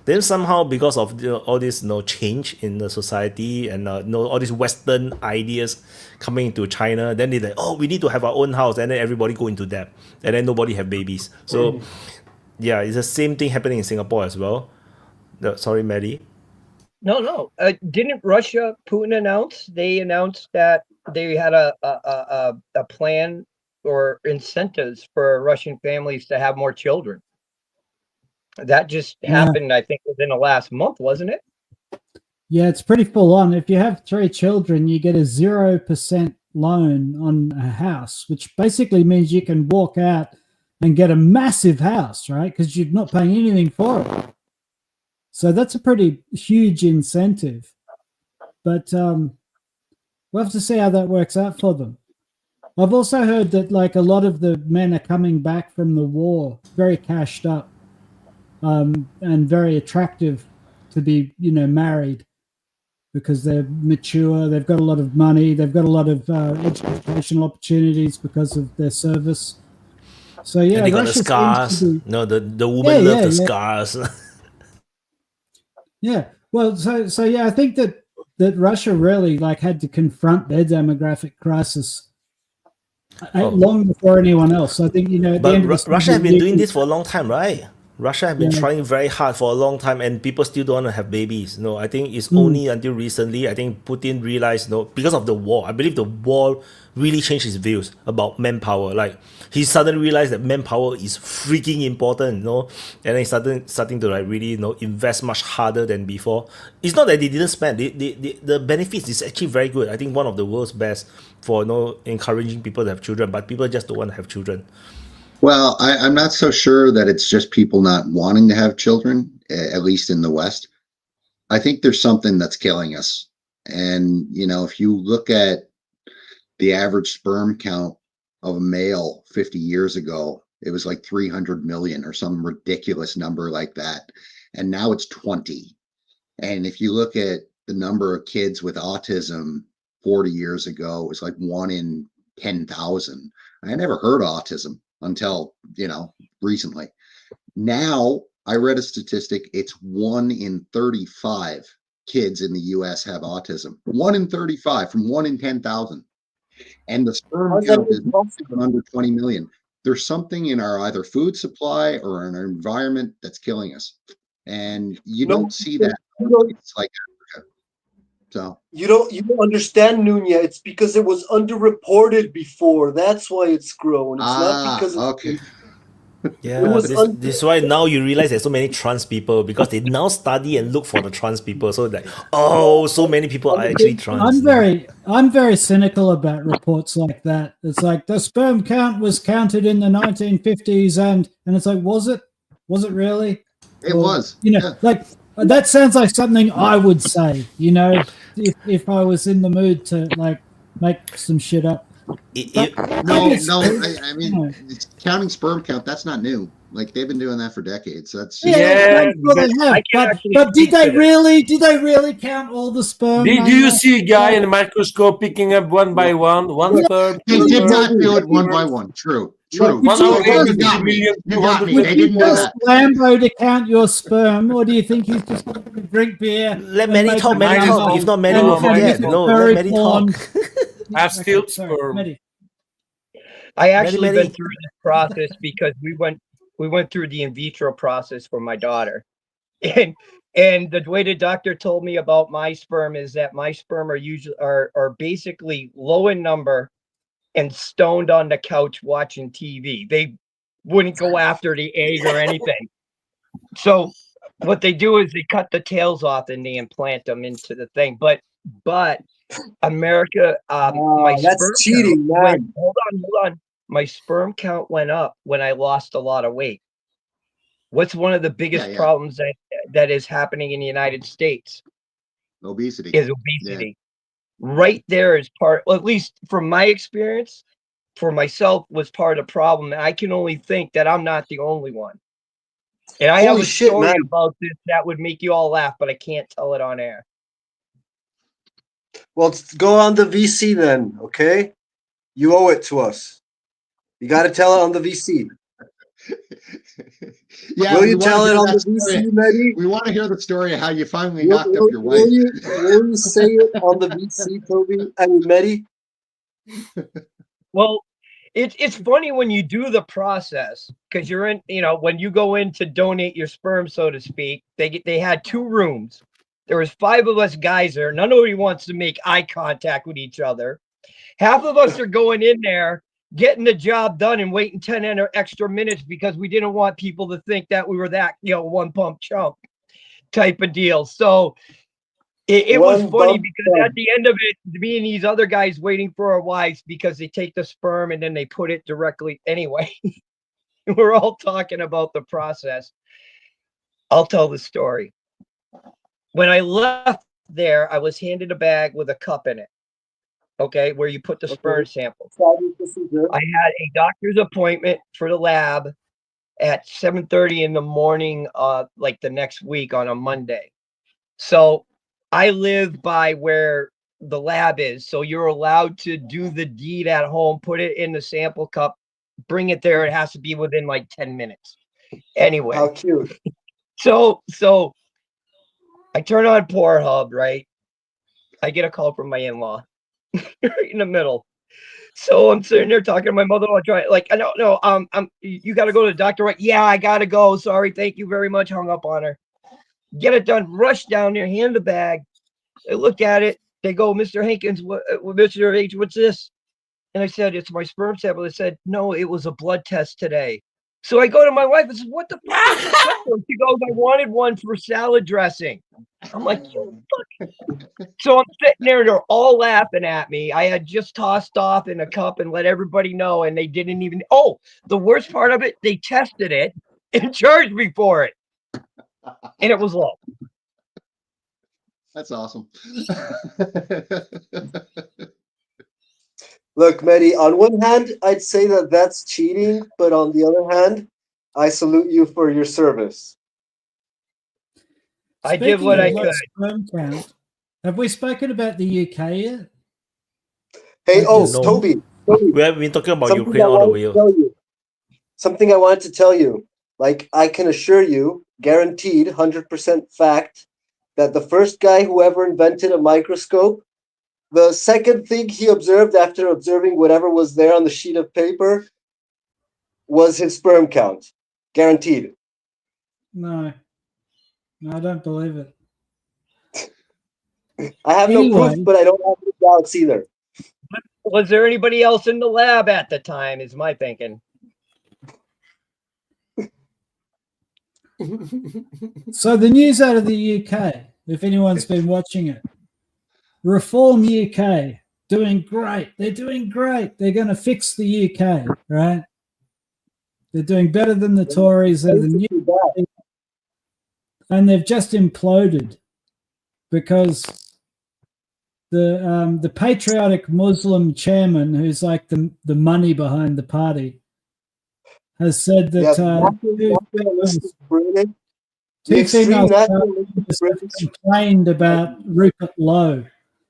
Then somehow, because of all this, you know, change in the society and you know, all these Western ideas coming into China, then they like, oh, we need to have our own house, and then everybody go into debt, and then nobody have babies. So yeah, it's the same thing happening in Singapore as well. Sorry, Maddie.
No. Didn't Russia, Putin announce? They announced that they had a plan or incentives for Russian families to have more children. That just happened, I think, within the last month, wasn't it?
Yeah, it's pretty full on. If you have 3 children, you get a 0% loan on a house, which basically means you can walk out and get a massive house, right? Because you're not paying anything for it. So that's a pretty huge incentive. But we'll have to see how that works out for them. I've also heard that like a lot of the men are coming back from the war very cashed up and very attractive to be, married because they're mature, they've got a lot of money, they've got a lot of educational opportunities because of their service. So yeah,
and they got the
Russia
scars.
seems to be,
No, the woman love the scars.
Yeah. Well, so yeah, I think that Russia really like had to confront their demographic crisis long before anyone else. I think at the
But
end of the
Russia have been
Soviet
doing
Union-
this for a long time, right? Russia have been
Yeah.
trying very hard for a long time, and people still don't want to have babies. No, I think it's only until recently, I think Putin realized, because of the war. I believe the war really changed his views about manpower. Like he suddenly realized that manpower is freaking important, and then he starting to like really, invest much harder than before. It's not that they didn't spend. The benefits is actually very good. I think one of the world's best for encouraging people to have children, but people just don't want to have children.
Well, I'm not so sure that it's just people not wanting to have children, at least in the West. I think there's something that's killing us. And, if you look at the average sperm count of a male 50 years ago, it was like 300 million or some ridiculous number like that. And now it's 20. And if you look at the number of kids with autism 40 years ago, it was like 1 in 10,000. I never heard of autism until, recently. Now, I read a statistic, it's 1 in 35 kids in the US have autism. 1 in 35 from 1 in 10,000. And the sperm count is under 20 million. There's something in our either food supply or in our environment that's killing us. And you don't see that. It's like Africa. So
you don't understand, Nunya. It's because it was underreported before. That's why it's grown. It's not because
okay.
Yeah, this is why now you realize there's so many trans people because they now study and look for the trans people. So like, so many people are actually trans.
I'm very cynical about reports like that. It's like the sperm count was counted in the 1950s, and it's like, was it really?
It was.
Like that sounds like something I would say. If I was in the mood to like make some shit up.
No, I mean, counting sperm count, that's not new. Like they've been doing that for decades. That's just
But did they really count all the sperm?
Do you see a guy in a microscope picking up one by one sperm?
They did not do it one by one. True.
You
got me. They didn't do that.
Lambo to count your sperm, or do you think he's just going to drink beer?
Let many talk. If not many will forget. No, let many talk.
I've still sperm.
I actually been through this process because we went through the in vitro process for my daughter, and the way the doctor told me about my sperm is that my sperm are basically low in number and stoned on the couch watching TV. They wouldn't go after the egg or anything. So what they do is they cut the tails off and they implant them into the thing. But America, my
that's cheating, man.
Hold on. My sperm count went up when I lost a lot of weight. What's one of the biggest problems that is happening in the United States?
Obesity.
Is obesity. Right there is part, well, at least from my experience, for myself, was part of the problem. And I can only think that I'm not the only one. And I have a story about this that would make you all laugh, but I can't tell it on air.
Well, go on the VC then, okay? You owe it to us. You got to tell it on the VC. Will you tell it on the VC, Mehdi?
We want to hear the story of how you finally knocked up your wife.
Will you say it on the VC, Toby? I mean, Mehdi?
Well, it's funny when you do the process because you're in, when you go in to donate your sperm, so to speak, they had 2 rooms. There was 5 of us guys there. Nobody wants to make eye contact with each other. Half of us are going in there, getting the job done and waiting 10 extra minutes because we didn't want people to think that we were that, one pump chump type of deal. So it was funny because at the end of it, me and these other guys waiting for our wives because they take the sperm and then they put it directly anyway. We're all talking about the process. I'll tell the story. When I left there, I was handed a bag with a cup in it. Okay, where you put the sperm sample. I had a doctor's appointment for the lab at 7:30 in the morning, like the next week on a Monday. So I live by where the lab is. So you're allowed to do the deed at home, put it in the sample cup, bring it there. It has to be within like 10 minutes. Anyway.
How cute.
So I turn on Pornhub, right? I get a call from my in-law right in the middle. So I'm sitting there talking to my mother-in-law, like, no, you got to go to the doctor, right? Yeah, I got to go. Sorry, thank you very much. Hung up on her. Get it done. Rush down there, hand the bag. They look at it. They go, Mr. Hankins, Mr. H, what's this? And I said, it's my sperm sample. They said, no, it was a blood test today. So I go to my wife and said, what the fuck is this? She goes, I wanted one for salad dressing. I'm like, you fuck. So I'm sitting there, they're all laughing at me. I had just tossed off in a cup and let everybody know, and they didn't even. Oh, the worst part of it, they tested it and charged me for it. And it was low.
That's awesome.
Look, Mehdi, on one hand, I'd say that that's cheating, but on the other hand, I salute you for your service.
I did what I could.
Sperm count, have we spoken about the UK yet?
Hey,
No.
Toby.
We have been talking about Ukraine all the way.
Something I wanted to tell you. Like, I can assure you, guaranteed, 100% fact, that the first guy who ever invented a microscope, the second thing he observed after observing whatever was there on the sheet of paper was his sperm count. Guaranteed.
No, I don't believe it.
I have no proof, but I don't have any doubts either.
Was there anybody else in the lab at the time, is my thinking.
So the news out of the UK, if anyone's been watching it, Reform UK, doing great. They're doing great. They're going to fix the UK, right? They're doing better than the Tories. They're the new, and they've just imploded because the patriotic Muslim chairman, who's like the money behind the party, has said that two females complained about Rupert Lowe.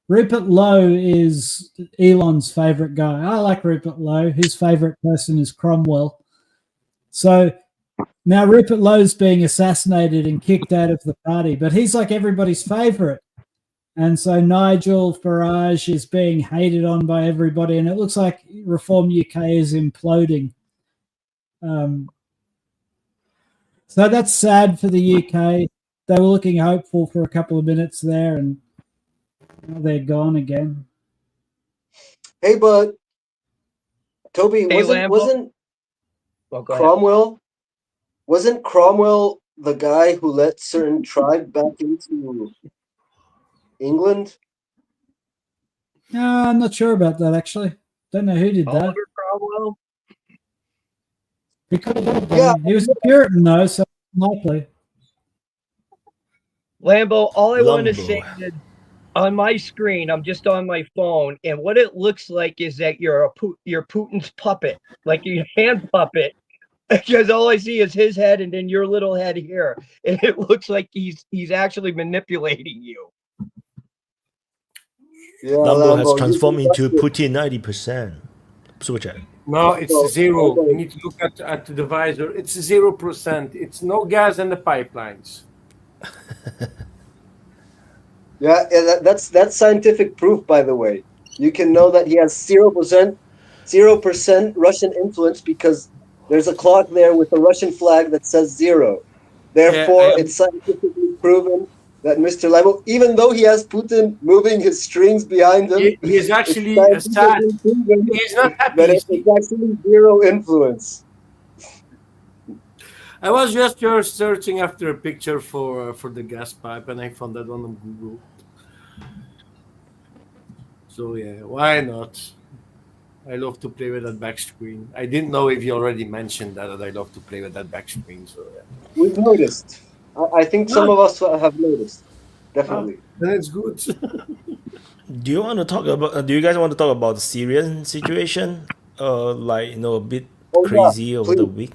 Rupert Lowe is Elon's favorite guy. I like Rupert Lowe. His favorite person is Cromwell. So now Rupert Lowe's being assassinated and kicked out of the party, but he's like everybody's favorite. And so Nigel Farage is being hated on by everybody, and it looks like Reform UK is imploding. So that's sad for the UK. They were looking hopeful for a couple of minutes there, and now they're gone again.
Hey, but Toby, wasn't Cromwell? Wasn't Cromwell the guy who let certain tribe back into England?
No, I'm not sure about that, actually. Don't know who did that.
Oliver Cromwell?
He could have been. Yeah. He was a Puritan, though, so likely.
Lambo, all I want to say is on my screen, I'm just on my phone, and what it looks like is that you're Putin's puppet, like your hand puppet, because all I see is his head and then your little head here, and it looks like he's actually manipulating you.
Yeah,
Lambo has transformed into Putin 90%. Super chat.
No, it's zero. You need to look at the visor. It's 0%. It's no gas in the pipelines.
Yeah, that's scientific proof, by the way. You can know that he has 0% Russian influence because there's a clock there with a Russian flag that says 0. Therefore, it's scientifically proven that Mr. Lambo, even though he has Putin moving his strings behind him,
he is actually sad. He's not happy.
That it's actually 0 influence.
I was just searching after a picture for the gas pipe, and I found that one on Google. So yeah, why not? I love to play with that back screen. I didn't know if you already mentioned that I love to play with that back screen. So yeah.
We've noticed. I think some of us have noticed. definitely.
Then it's good.
Do you want to talk about? Do you guys want to talk about the Syrian situation? Like a bit
Oh yeah,
crazy over the
please.
week.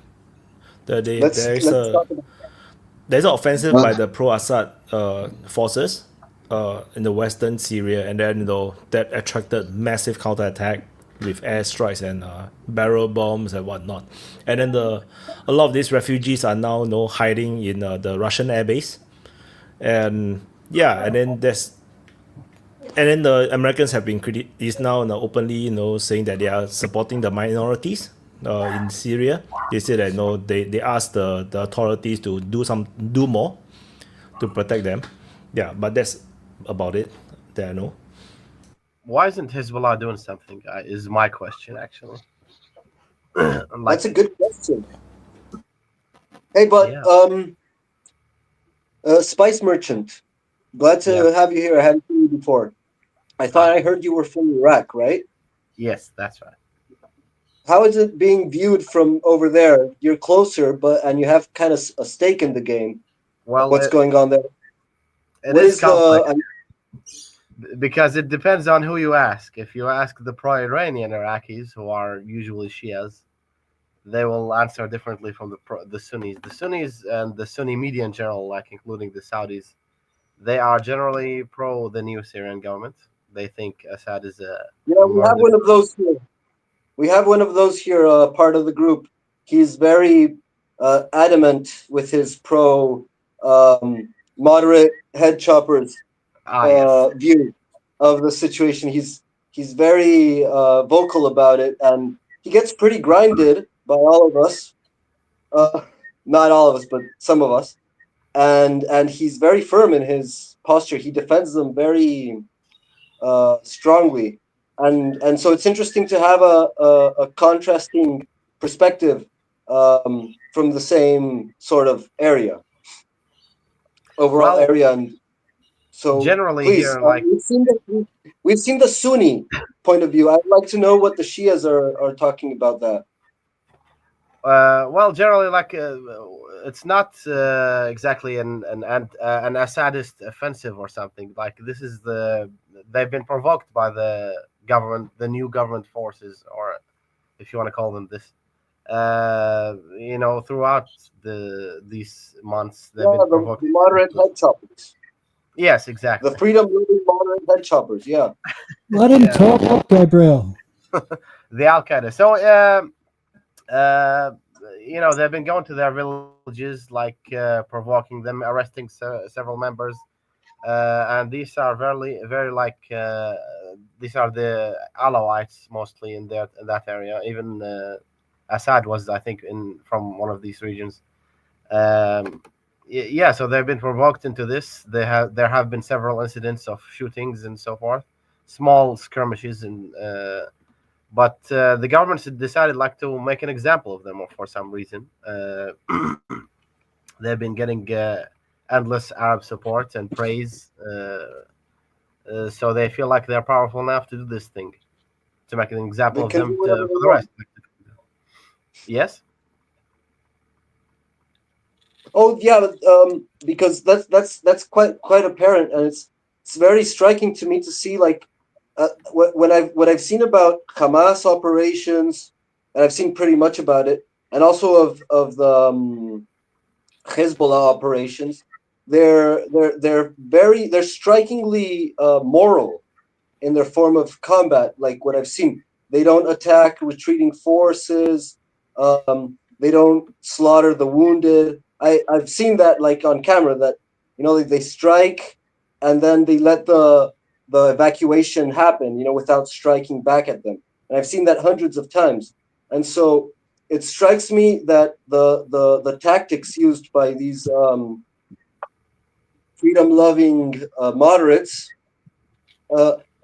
Let's talk about.
There's an offensive by
Well,
the pro-Assad forces in the western Syria, and then that attracted massive counterattack with airstrikes and barrel bombs and whatnot. And then a lot of these refugees are now hiding in the Russian airbase, and yeah, and then the Americans have been is now openly saying that they are supporting the minorities in Syria. They say that they asked the authorities to do more to protect them. Yeah, but that's about it that I know.
Why isn't Hezbollah doing something? Is my question actually.
That's a good question. Hey, but Spice Merchant, glad to have you here. I hadn't seen you before. I thought I heard you were from Iraq, right?
Yes, that's right.
How is it being viewed from over there? You're closer, and you have kind of a stake in the game.
Well,
what's going on there?
It is complex because it depends on who you ask. If you ask the pro-Iranian Iraqis, who are usually Shias, they will answer differently from the Sunnis. The Sunnis and the Sunni media in general, like including the Saudis, they are generally pro the new Syrian government. They think Assad is a
we have one of those here. We have one of those here, part of the group. He's very adamant with his moderate head choppers view of the situation. He's very vocal about it, and he gets pretty grinded by all of us. Not all of us, but some of us. And he's very firm in his posture. He defends them very strongly. And so it's interesting to have a contrasting perspective from the same sort of overall area. And so
generally
please,
here, like
we've seen the Sunni point of view. I'd like to know what the Shias are talking about that.
Well, generally, like it's not exactly an Assadist offensive or something. Like this is they've been provoked by the government, the new government forces, or if you want to call them this. Throughout these months, they've been provoked.
The moderate head choppers.
Yes, exactly.
The freedom-loving moderate head choppers. Yeah.
Let him talk, Gabriel.
The Al Qaeda. So, they've been going to their villages, like provoking them, arresting several members, and these are very like these are the Alawites mostly in that area. Even Assad was, I think, from one of these regions. So they've been provoked into this. There have been several incidents of shootings and so forth, small skirmishes, and but the government decided like to make an example of them for some reason. They've been getting endless Arab support and praise, so they feel like they're powerful enough to do this thing, to make an example of them for the rest. Yes.
Oh yeah, because that's quite apparent, and it's very striking to me to see like what I've seen about Hamas operations, and I've seen pretty much about it, and also of the Hezbollah operations. They're strikingly moral in their form of combat. Like what I've seen, they don't attack retreating forces. They don't slaughter the wounded. I've seen that like on camera that they strike and then they let the evacuation happen without striking back at them, and I've seen that hundreds of times. And so it strikes me that the tactics used by these freedom-loving moderates,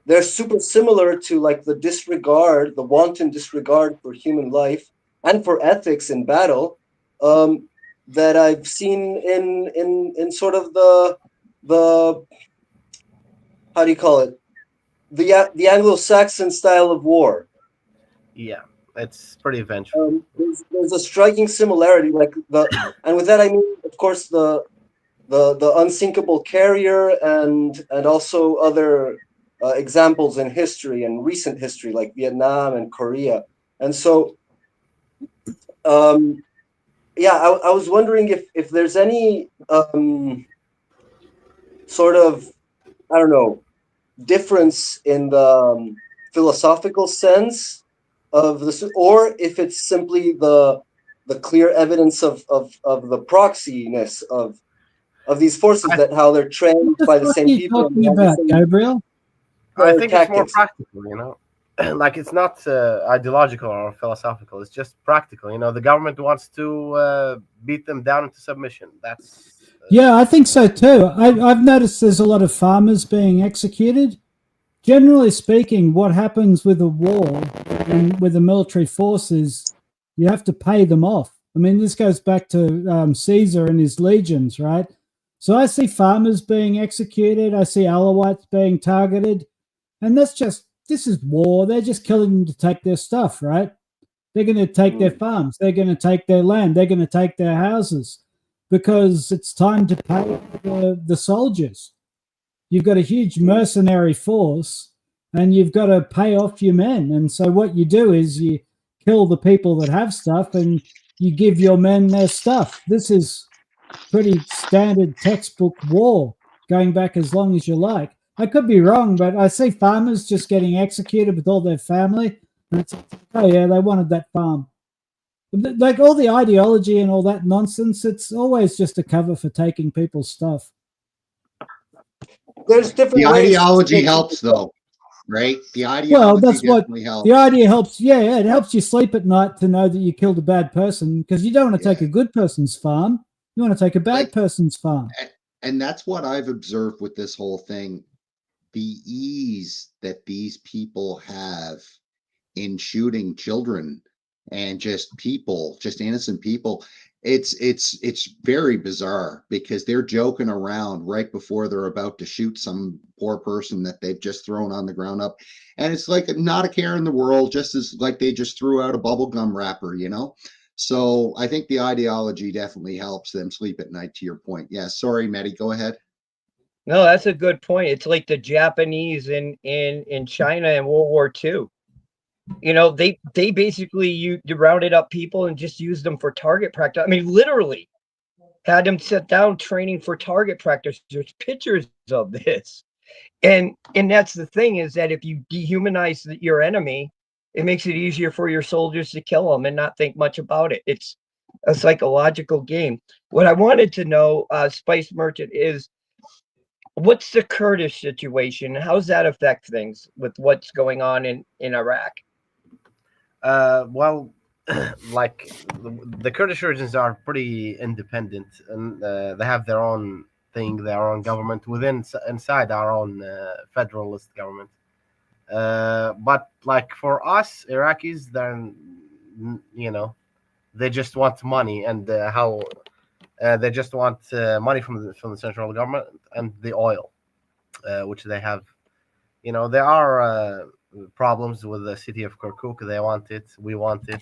they're super similar to like the wanton disregard for human life and for ethics in battle that I've seen in sort of the how do you call it, the Anglo-Saxon style of war.
Yeah, it's pretty vengeful.
There's a striking similarity, and with that I mean, of course, the the unsinkable carrier, and also other examples in history and recent history like Vietnam and Korea. And so, yeah, I was wondering if there's any sort of, I don't know, difference in the philosophical sense of this, or if it's simply the clear evidence of the proxiness of these forces, that how they're trained by the same
What are you
people.
talking about, Gabriel?
I think it's more
tactics.
practical, you know. Like it's not ideological or philosophical. It's just practical. You know, the government wants to beat them down into submission. That's
Yeah, I think so too. I've noticed there's a lot of farmers being executed. Generally speaking, what happens with a war and with the military forces, you have to pay them off. I mean, this goes back to Caesar and his legions, right? So I see farmers being executed. I see Alawites being targeted. And this is war. They're just killing them to take their stuff, right? They're going to take their farms. They're going to take their land. They're going to take their houses because it's time to pay the soldiers. You've got a huge mercenary force and you've got to pay off your men. And so what you do is you kill the people that have stuff and you give your men their stuff. This is pretty standard textbook war going back as long as you like. I could be wrong, but I see farmers just getting executed with all their family. And it's like, oh, yeah, they wanted that farm. Like all the ideology and all that nonsense, it's always just a cover for taking people's stuff.
There's different
The
ways
ideology helps, though, right? The ideology
Well, that's what
definitely helps.
the idea helps. Yeah, it helps you sleep at night to know that you killed a bad person because you don't want to take a good person's farm. You want to take a bad person's farm.
And that's what I've observed with this whole thing. The ease that these people have in shooting children and just people, just innocent people, it's very bizarre because they're joking around right before they're about to shoot some poor person that they've just thrown on the ground up. And it's like not a care in the world, just as like they just threw out a bubblegum wrapper, you know? So I think the ideology definitely helps them sleep at night, to your point. Yeah, sorry, Maddie, go ahead.
No, that's a good point. It's like the Japanese in China in World War II. You know, they basically you rounded up people and just used them for target practice. I mean, literally had them sit down training for target practice. There's pictures of this. And that's the thing, is that if you dehumanize your enemy, it makes it easier for your soldiers to kill them and not think much about it. It's a psychological game. What I wanted to know, Spice Merchant, is what's the Kurdish situation? How does that affect things with what's going on in Iraq?
Well, like the Kurdish regions are pretty independent, and they have their own thing, their own government inside our own federalist government. But like for us Iraqis, then you know, they just want money, and they just want money from the central government and the oil, which they have. You know, there are problems with the city of Kirkuk. They want it, we want it,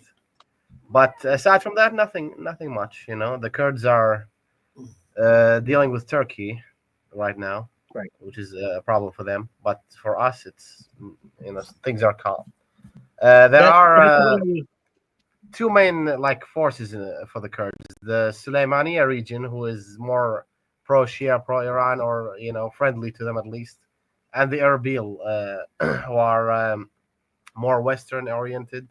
but aside from that, nothing much. You know, the Kurds are dealing with Turkey right now,
right,
which is a problem for them. But for us, it's, you know, things are calm. There are two main like forces for the Kurds: the Suleimania region, who is more pro-Shia, pro-Iran, or you know, friendly to them at least, and the Erbil, who are more Western oriented.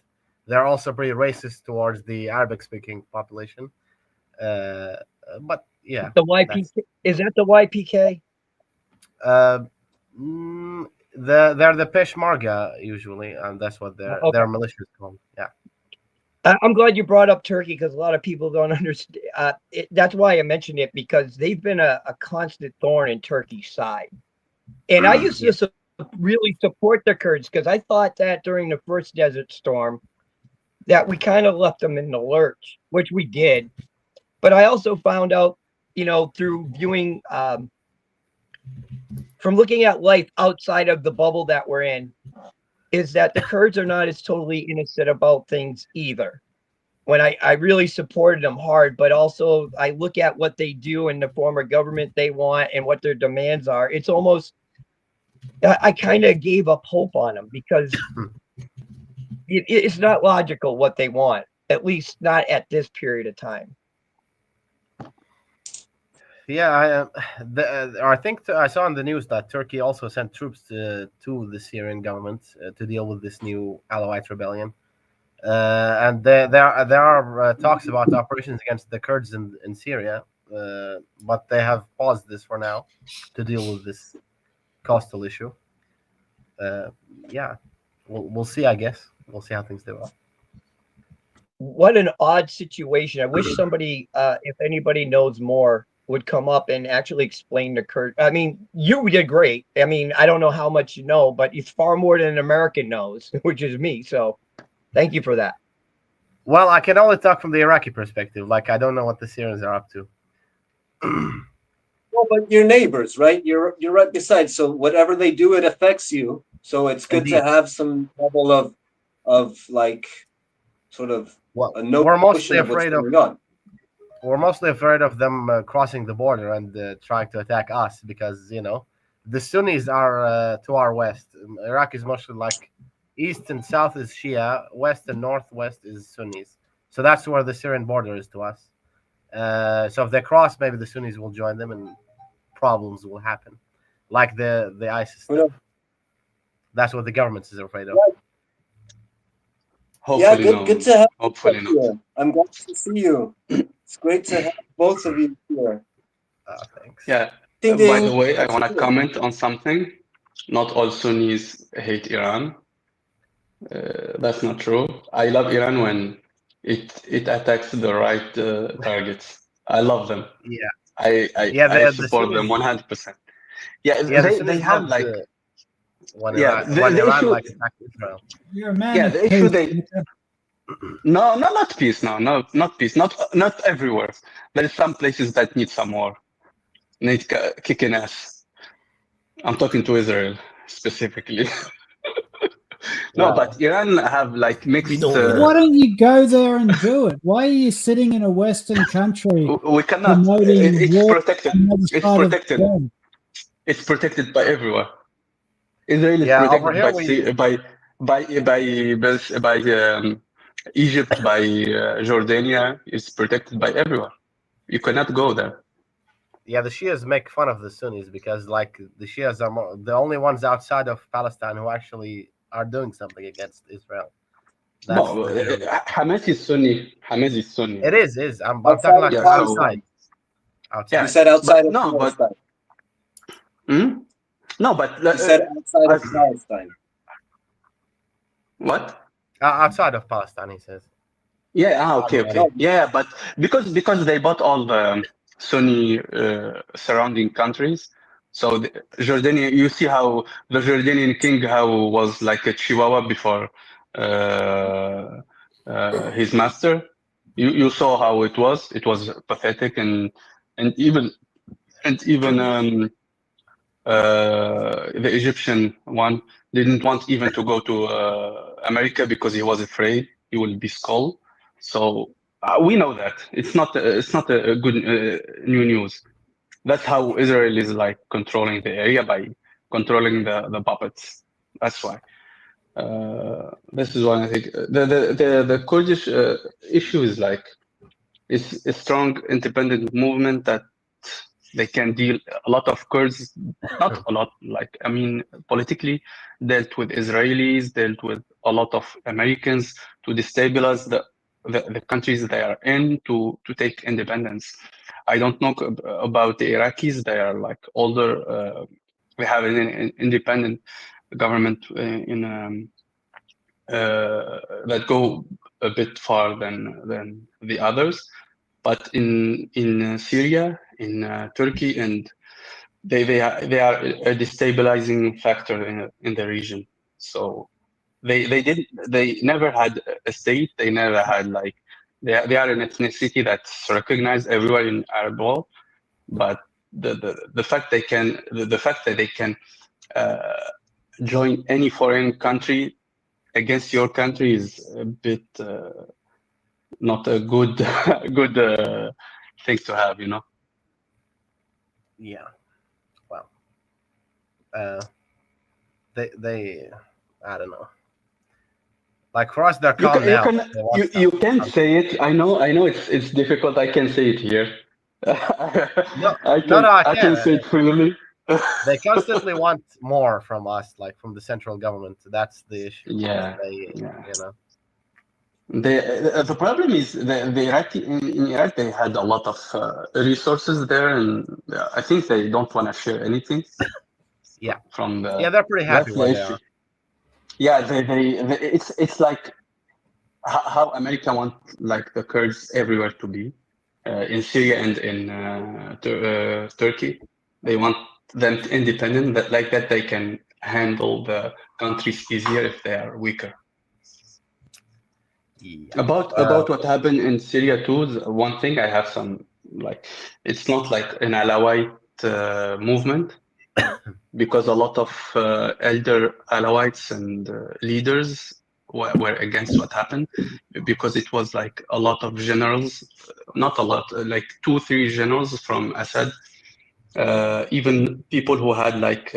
They're also pretty racist towards the Arabic-speaking population. But yeah,
the YPK, is that the YPK?
They're the Peshmerga usually, and that's what their militia is called. Yeah.
I'm glad you brought up Turkey, because a lot of people don't understand. That's why I mentioned it, because they've been a constant thorn in Turkey's side. And I used to really support the Kurds, because I thought that during the first Desert Storm that we kind of left them in the lurch, which we did. But I also found out, you know, through viewing, from looking at life outside of the bubble that we're in, is that the Kurds are not as totally innocent about things either. when I really supported them hard, but also I look at what they do and the form of government they want and what their demands are. It's almost, I kind of gave up hope on them because it's not logical what they want, at least not at this period of time.
Yeah, I think I saw on the news that Turkey also sent troops to the Syrian government to deal with this new Alawite rebellion. And there are talks about operations against the Kurds in Syria, but they have paused this for now to deal with this coastal issue. Yeah, we'll see. I guess we'll see how things develop.
What an odd situation. I wish somebody, if anybody knows more, would come up and actually explain the Kurd. I mean, you did great. I mean, I don't know how much you know, but it's far more than an American knows, which is me. So thank you for that.
Well, I can only talk from the Iraqi perspective. Like, I don't know what the Syrians are up to.
Well, but you're neighbors, right? You're right beside. So whatever they do, it affects you. So it's good to have some level of like sort of a no.
We're mostly afraid of we're mostly afraid of them crossing the border and trying to attack us because the Sunnis are to our west. Iraq is mostly like east and south is Shia, west and northwest is Sunnis. So that's where the Syrian border is to us. So if they cross, maybe the Sunnis will join them and problems will happen, like the ISIS stuff. That's what the government is afraid of.
Hopefully
yeah, good to have
Hopefully
you here. I'm glad to see you. It's great to have both of you here.
Thanks.
Yeah.
Ding,
By
ding.
the way, I
That's
want to
good.
comment on something. Not all Sunnis hate Iran. That's not true. I love Iran when it attacks the right targets. I love them.
Yeah.
I support them 100%. Yeah, they have like
when
Iran
Iran like attacked Israel.
You're a man
yeah
of
the issue
peace.
no not peace, not peace, not everywhere. There is some places that need some war, need kicking ass. I'm talking to Israel specifically. No, but Iran have like mixed.
Why don't you go there and do it? Why are you sitting in a Western country?
We cannot.
promoting
It's
war
protected.
on the other
It's
side of the
protected.
world?
It's protected by everyone. Israel is
over
protected
here
by Egypt, by Jordania. It's protected by everyone. You cannot go there.
Yeah, the Shias make fun of the Sunnis because, like, the Shias are the only ones outside of Palestine who actually are doing something against Israel.
Hamas is Sunni. Hamas is Sunni.
It is. I'm talking like outside.
Yeah,
you said outside of Palestine.
No, but
you said outside of Palestine.
What?
Outside of Palestine, he says.
Yeah. Okay. Yeah, but because they bought all the Sunni surrounding countries. So Jordania, you see how the Jordanian king was like a chihuahua before his master. You saw how it was. It was pathetic and even the Egyptian one didn't want even to go to America because he was afraid he would be skulled. So we know that it's not a good new news. That's how Israel is like controlling the area by controlling the puppets. That's why. This is why I think the Kurdish issue is like it's a strong independent movement that they can deal. A lot of Kurds, not a lot, like I mean, politically dealt with Israelis, dealt with a lot of Americans to destabilize the countries they are in to take independence. I don't know about the Iraqis. They are like older. We have an independent government that go a bit far than the others. But in Syria, in Turkey, and they are a destabilizing factor in the region. So they never had a state. They never had like they are an ethnicity that's recognized everywhere in Arab world. But the fact that they can join any foreign country against your country is a bit
not a good good thing to have, you know.
Yeah. Well, they I don't know. Like for us, they're calm now.
You can say it. I know it's difficult. I can say it here. I can say it freely.
They constantly want more from us, like from the central government. That's the issue.
Yeah,
you know.
The problem is the Iraqi in Iraq they had a lot of resources there, and I think they don't want to share anything.
Yeah.
From the
they're pretty happy where they are.
Yeah, it's like how America want like the Kurds everywhere to be in Syria and in Turkey. They want them independent, but like that they can handle the countries easier if they are weaker.
Yeah.
About what happened in Syria too, one thing I have some like it's not like an Alawite movement because a lot of elder Alawites and leaders were against what happened because it was like a lot of generals, not a lot, like 2-3 generals from Assad, even people who had like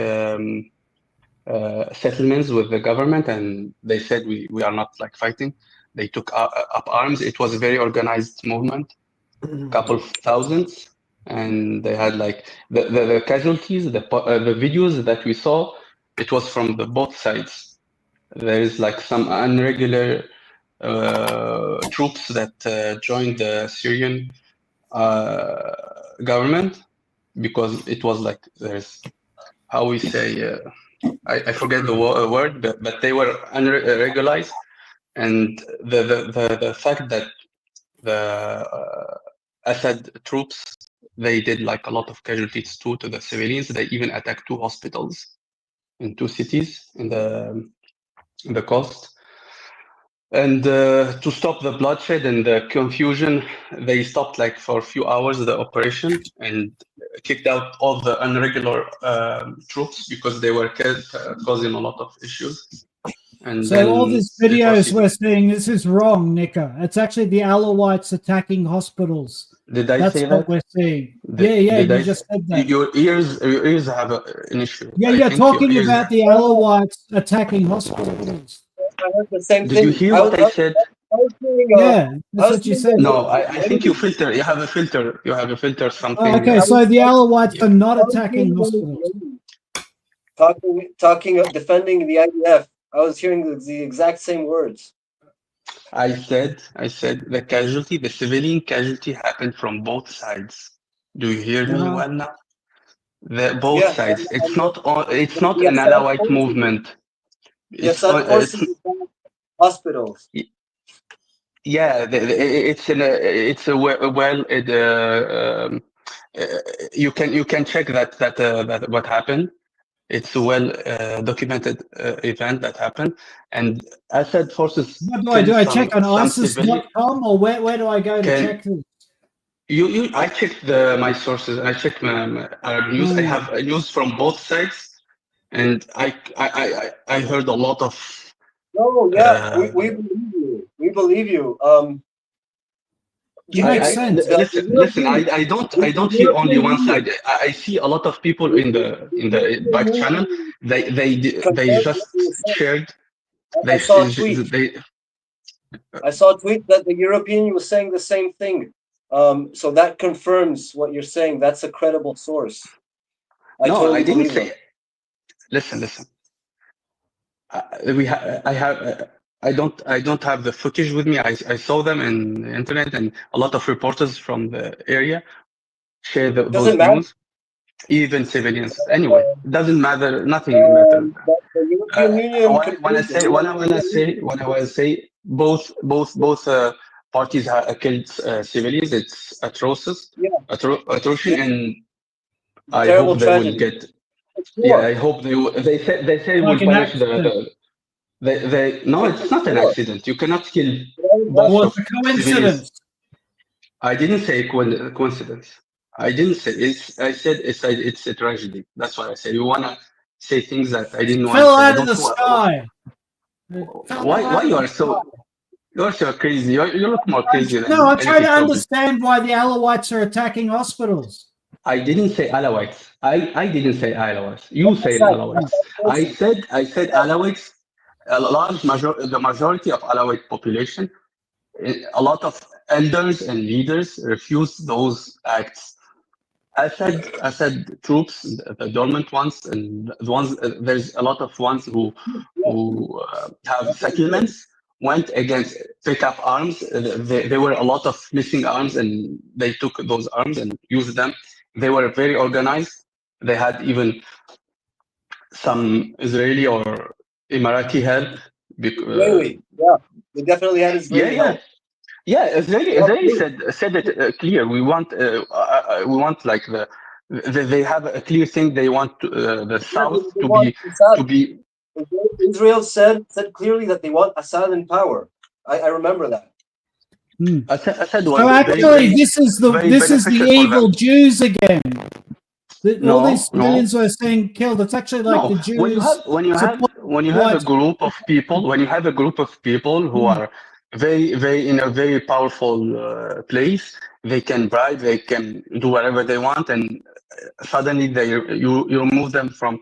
settlements with the government, and they said we are not like fighting. They took up arms. It was a very organized movement, couple of thousands, and they had like the casualties, the videos that we saw. It was from both sides. There is like some irregular troops that joined the Syrian government because it was like there's how we say. I forget the word, but they were unregularized, and the fact that the Assad troops they did like a lot of casualties too to the civilians. They even attacked 2 hospitals in 2 cities in the coast. And to stop the bloodshed and the confusion, they stopped like for a few hours the operation and kicked out all the irregular troops because they were causing a lot of issues. And
so all these videos we're seeing, this is wrong, Nika. It's actually the Alawites attacking hospitals.
Did I
That's
say
what
that?
we're seeing. You just said that.
Your ears have an issue.
Yeah, you're talking about the Alawites attacking hospitals.
I heard the same
Did
thing.
you hear what I said?
Yeah, that's what you said.
No, I think you filter. You have a filter. You have a filter something.
Oh, okay, so the Alawites are not attacking hospitals.
Defending the IDF. I was hearing the exact same words.
I said the casualty, the civilian casualty happened from both sides. Do you hear me well now? Both sides. It's not an Alawite movement.
Yes, unfortunately, hospitals.
Yeah, it's a well. You can check that what happened. It's a well documented event that happened, and Assad forces.
What do I check on ISIS.com or where do I go to check this?
I checked my sources. I checked my news. I have news from both sides, and I heard a lot of.
No, yeah, we believe you. We believe you.
Listen. I don't hear only one side. I see a lot of people in the back channel. They just shared.
I saw a tweet that the European Union was saying the same thing. So that confirms what you're saying. That's a credible source.
I didn't say. Listen. I don't have the footage with me. I saw them in the internet, and a lot of reporters from the area share those news. Even civilians. Anyway, it doesn't matter. Nothing matters. When I want to say, both parties have killed civilians. It's atrocious, atrocious, and I hope they will get. Yeah, I hope they will. They say will punish the. No, it's not an accident. You cannot kill both of civilians. I didn't say coincidence. I didn't say it's. I said it's a tragedy. That's why I said you wanna say things that I didn't want.
Fell out of the sky.
Why you are so? You're so crazy. You look more crazy than
No, I try
anything,
to
Toby.
understand why the Alawites are attacking hospitals.
I didn't say Alawites. I didn't say Alawites. You said Alawites. I said Alawites. The majority of Alawite population, a lot of elders and leaders refuse those acts. I said troops, the dormant ones, and the ones. There's a lot of ones who have settlements went against pick up arms. There were a lot of missing arms, and they took those arms and used them. They were very organized. They had even some Israeli or Emirati help.
Yeah, they definitely had Israeli help.
Yeah, Israeli said it clear. We want like they have a clear thing. They want the South to be.
Israel said clearly that they want Assad in power. I remember that.
Assad was
So actually, this is the evil Jews again. All these civilians who are saying killed. It's actually like the Jews.
When you have a group of people who are very in a very powerful place, they can bribe, they can do whatever they want, and suddenly you remove them from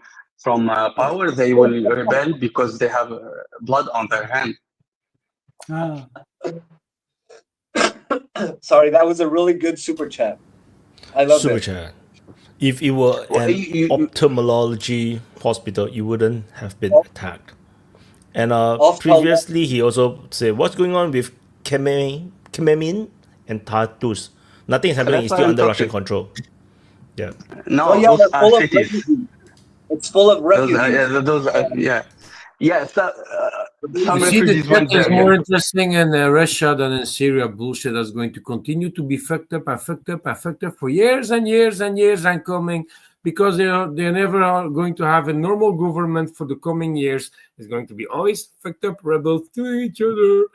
power. They will rebel because they have blood on their hand.
Sorry, that was a really good super chat. I love
super
it.
chat. If it were an ophthalmology hospital, it wouldn't have been attacked. And previously, he also said, "What's going on with Kememin and Tartus? Nothing is happening. It's still under Russian control." Yeah.
No,
those
are cities.
It's full of refugees.
You see, the threat is more interesting in Russia than in Syria. Bullshit that's going to continue to be fucked up for years and years and years and coming, because they're never are going to have a normal government for the coming years. It's going to be always fucked up rebels to each other,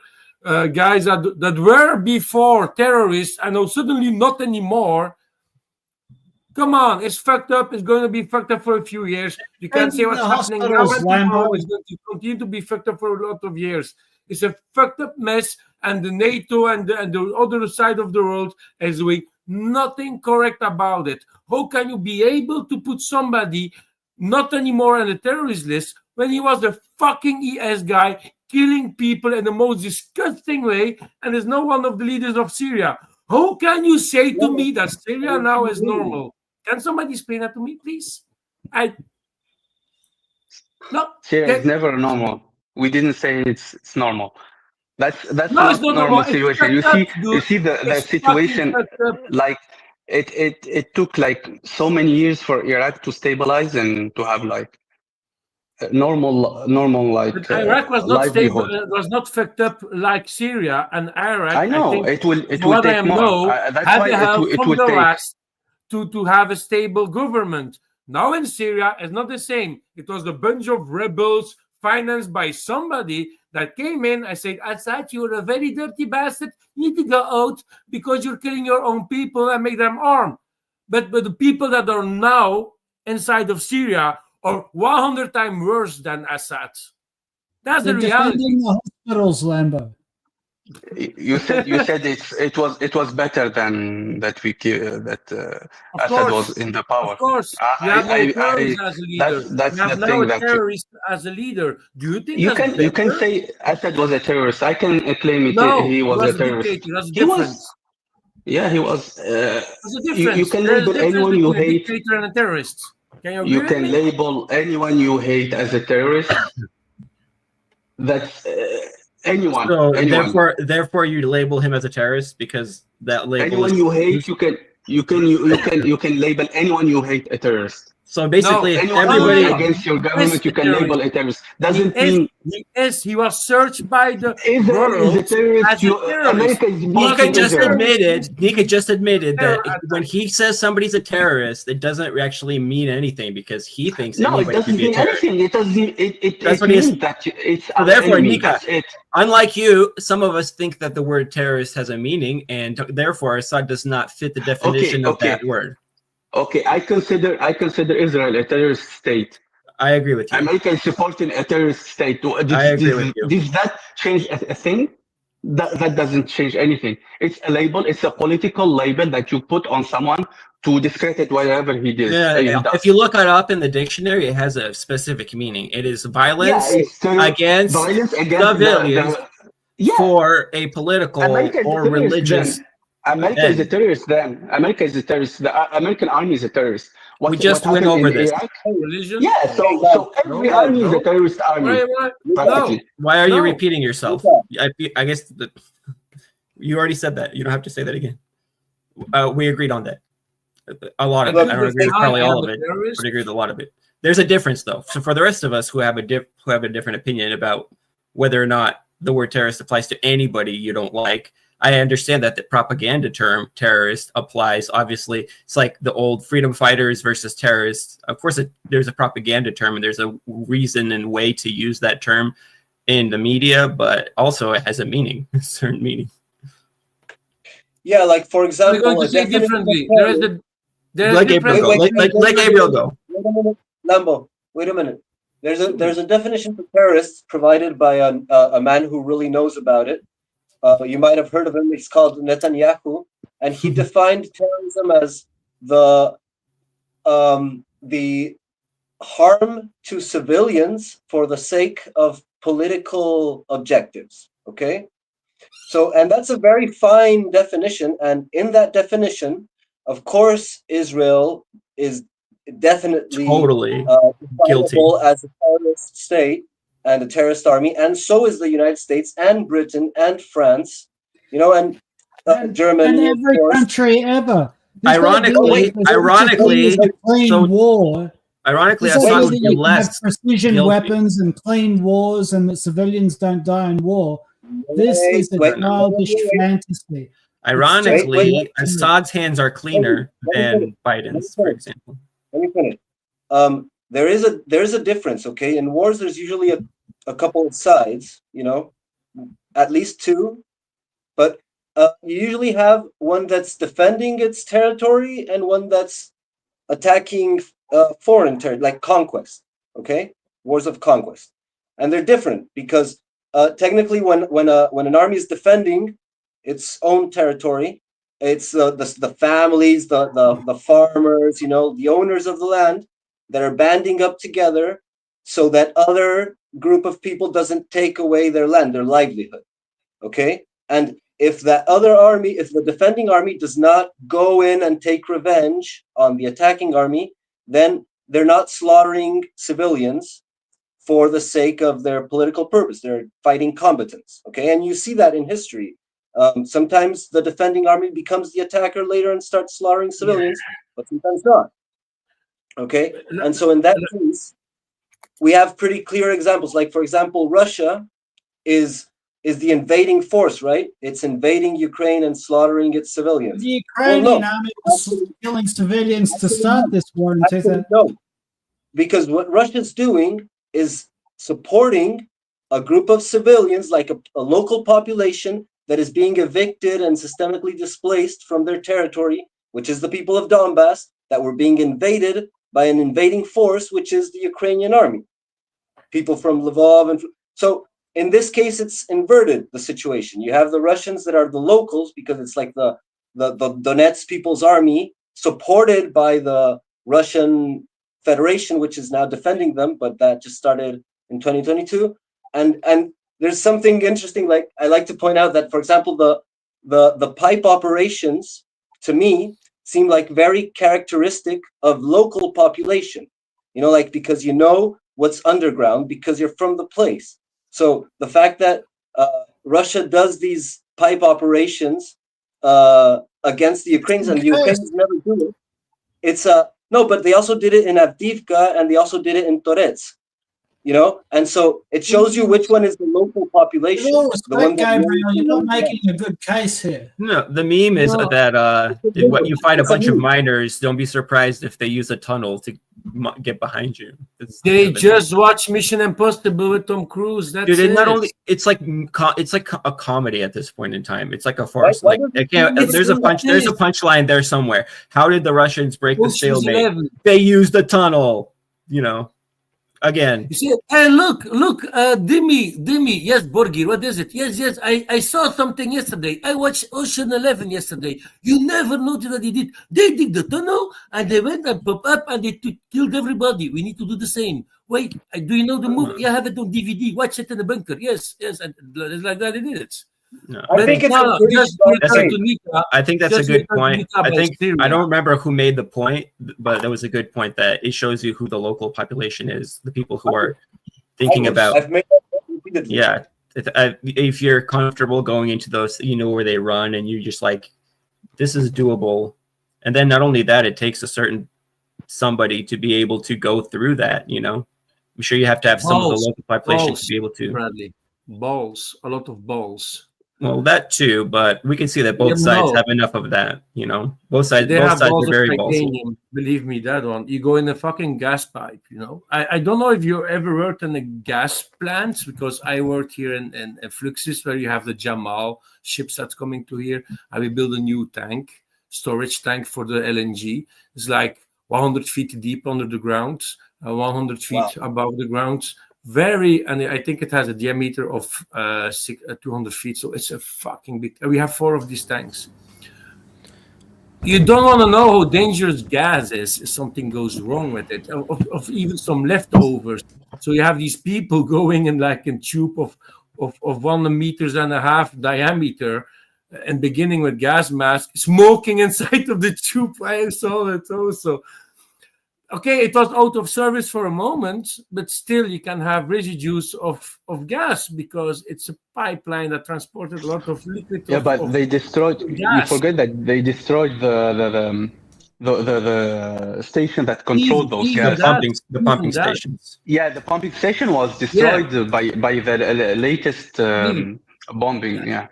guys that were before terrorists and now suddenly not anymore. Come on, it's fucked up. It's going to be fucked up for a few years. You can't say what's happening now. It's going to continue to be fucked up for a lot of years. It's a fucked up mess, and the NATO and the other side of the world is doing nothing correct about it. How can you be able to put somebody not anymore on the terrorist list when he was the fucking ES guy killing people in the most disgusting way, and is no one of the leaders of Syria? How can you say to me that Syria now is normal? Can somebody explain that to me, please?
Syria is never normal. We didn't say it's normal. That's
No,
not
it's not
normal
normal. It's
situation. You
fucked
see,
up, dude.
you see the
It's
situation,
fucking fucked up.
like it took like so many years for Iraq to stabilize and to have like normal like
But Iraq was not stable.
livelihood.
Was not fucked up like Syria and Iraq.
I know,
think,
it will
what
take
I
more.
know,
That's
had
why
the help
it
from
will
the
take.
West to have a stable government. Now in Syria, it's not the same. It was a bunch of rebels financed by somebody that came in. I said, Assad, you're a very dirty bastard. You need to go out because you're killing your own people and make them armed. But the people that are now inside of Syria are 100 times worse than Assad. That's
They're
the reality.
defending the hospitals, Lambo.
You said it was better than that Assad was in the power.
Of course, you have no terrorist as a leader.
That's
you have
the
now
thing
a
that
terrorist as a leader. Do you think
you
that's
can say Assad was a terrorist. I can claim it.
No,
he was a terrorist.
Dictator. That's
He
different.
was. Yeah, he was.
There's a difference.
You can
There's a
label
difference
anyone you
between a
hate.
dictator and a terrorist. Can you agree
You
with
can
me?
label anyone you hate as a terrorist. That's anyone.
So
anyone.
therefore, you label him as a terrorist because that label.
Anyone you hate, you can label anyone you hate a terrorist.
So basically,
everybody against your government, you can label a terrorist. Doesn't mean
he was searched by the
world as a terrorist.
Nika just admitted that when he says somebody's a terrorist, it doesn't actually mean anything because he thinks anybody could be a terrorist.
It doesn't mean anything.
That's what he's.
So
therefore,
enemy.
Nika, unlike you, some of us think that the word terrorist has a meaning, and therefore Assad does not fit the definition of that word.
Okay, I consider Israel a terrorist state.
I agree with you.
America is supporting a terrorist state.
I agree with you.
Does that change a thing? that doesn't change anything. It's a label. It's a political label that you put on someone to discredit whatever he did.
Yeah, if you look it up in the dictionary, it has a specific meaning. It is violence against civilians for a political or religious.
America is a terrorist. Then America is a terrorist. The American army is a terrorist.
We just went over this.
Yeah, so every army is a terrorist army.
Why are you repeating yourself? I guess you already said that. You don't have to say that again. We agreed on that. A lot of it. I don't agree with probably all of it, but I agree with a lot of it. There's a difference, though. So for the rest of us who have a different opinion about whether or not the word terrorist applies to anybody you don't like, I understand that the propaganda term terrorist applies. Obviously, it's like the old freedom fighters versus terrorists. Of course, there's a propaganda term and there's a reason and way to use that term in the media, but also it has a meaning, a certain meaning.
Yeah, like for example,
we're going to say differently.
Let Gabriel go.
Wait a minute, Lambo. Wait a minute. There's a definition for terrorists provided by a man who really knows about it. You might have heard of him. He's called Netanyahu, and he defined terrorism as the harm to civilians for the sake of political objectives. Okay, so and that's a very fine definition, and in that definition, of course, Israel is definitely
totally guilty
as a terrorist state and a terrorist army, and so is the United States and Britain and France, you know, and Germany,
and every country ever.
Ironically,
war.
Ironically, Assad would be less
precision
guilty.
Weapons and clean wars, and that civilians don't die in war. This is a childish fantasy.
Ironically, Assad's hands are cleaner than Biden's, for example.
Let me finish. There is a difference, okay? In wars, there's usually a couple of sides, you know, at least two, but you usually have one that's defending its territory and one that's attacking foreign territory, like conquest, okay? Wars of conquest, and they're different because technically, when an army is defending its own territory, it's the families, the farmers, you know, the owners of the land that are banding up together so that other group of people doesn't take away their land, their livelihood. Okay, and if that other army, if the defending army does not go in and take revenge on the attacking army, then they're not slaughtering civilians for the sake of their political purpose. They're fighting combatants. Okay, and you see that in history. Sometimes the defending army becomes the attacker later and starts slaughtering civilians, but sometimes not. Okay, and so in that case, we have pretty clear examples. Like, for example, Russia is the invading force, right? It's invading Ukraine and slaughtering its civilians.
The Ukrainian army was killing civilians to start this war in 2000.
No, because what Russia's doing is supporting a group of civilians, like a local population that is being evicted and systemically displaced from their territory, which is the people of Donbass, that were being invaded by an invading force, which is the Ukrainian army. People from Lvov. And so in this case, it's inverted, the situation. You have the Russians that are the locals, because it's like the Donetsk People's Army, supported by the Russian Federation, which is now defending them, but that just started in 2022. And there's something interesting, like I like to point out that, for example, the pipe operations, to me, seem like very characteristic of local population, you know, like, because you know what's underground because you're from the place. So the fact that Russia does these pipe operations against the Ukrainians, and the Ukrainians never do it, it's no, but they also did it in Avdiivka and they also did it in Toretsk. You know, and so it shows you which one is the local population.
The one Gabriel, you're not making a good case here.
No, the meme is that what you fight a bunch of miners, don't be surprised if they use a tunnel to get behind you.
They just watch Mission Impossible with Tom Cruise. That's
Dude,
it.
not only it's like a comedy at this point in time. It's like a farce. Like there's a punchline there somewhere. How did the Russians break the stalemate? They used the tunnel. You know. again,
You see, hey, look, Dimi, yes, Borgir, what is it? Yes, I saw something yesterday. I watched Ocean 11 yesterday. You never noticed what they did. They dig the tunnel and they went and popped up and they killed everybody. We need to do the same. Wait, do you know the movie? Yeah, I have it on DVD. Watch it in the bunker. Yes, and it's like that they did it.
No.
I think it's
I think that's a good point. I don't remember who made the point, but that was a good point that it shows you who the local population is, the people who are thinking about. Yeah, if you're comfortable going into those, you know where they run, and you're just like, this is doable. And then not only that, it takes a certain somebody to be able to go through that. You know, I'm sure you have to have some of the local population to be able to.
Bradley, balls, a lot of balls.
Well, that too, but we can see that both sides have enough of that, you know. Both sides
They have
are very ballsy.
titanium, believe me, that one. You go in a fucking gas pipe, you know. I don't know if you ever worked in a gas plant, because I worked here in Fluxus, where you have the Jamal ships that's coming to here. I will build a new tank, storage tank for the LNG. It's like 100 feet deep under the ground, 100 feet above the ground. And I think it has a diameter of 200 feet, so it's a fucking big. We have 4 of these tanks. You don't want to know how dangerous gas is if something goes wrong with it, of even some leftovers. So you have these people going in like a tube of 1.5 meters diameter, and beginning with gas mask, smoking inside of the tube. I saw it also. Okay, it was out of service for a moment, but still you can have residues of gas because it's a pipeline that transported a lot of liquid.
Yeah, but they destroyed. You forget that they destroyed the station that controlled those gas.
The pumping stations.
Yeah, the pumping station was destroyed by the latest bombing. Yeah.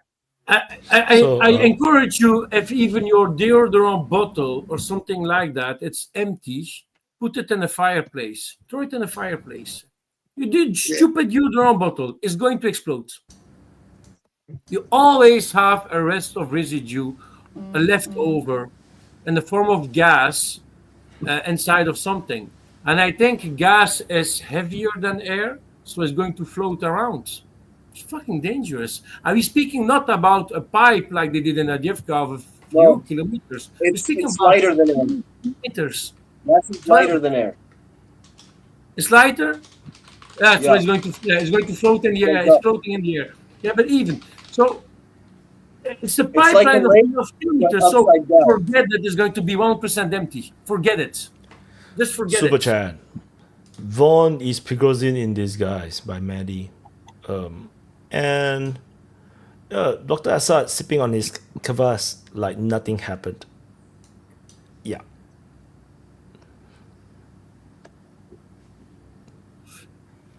I encourage you, if even your deodorant bottle or something like that, it's empty, put it in a fireplace. Throw it in a fireplace. You did stupid deodorant bottle. It's going to explode. You always have a rest of residue, a leftover, in the form of gas inside of something. And I think gas is heavier than air, so it's going to float around. It's fucking dangerous. Are we speaking not about a pipe like they did in Adjevka of a few kilometers?
It's lighter than air.
Meters.
That's lighter than air.
It's lighter? Yeah, so it's going to float in the air. It's floating in the air. Yeah, but even. So it's a pipeline of kilometers. So forget that it's going to be 1% empty. Forget it. Just forget
Super
it.
chat. Vaughn is Prigozhin in disguise by Maddie. And Dr. Assad sipping on his kvass like nothing happened. Yeah.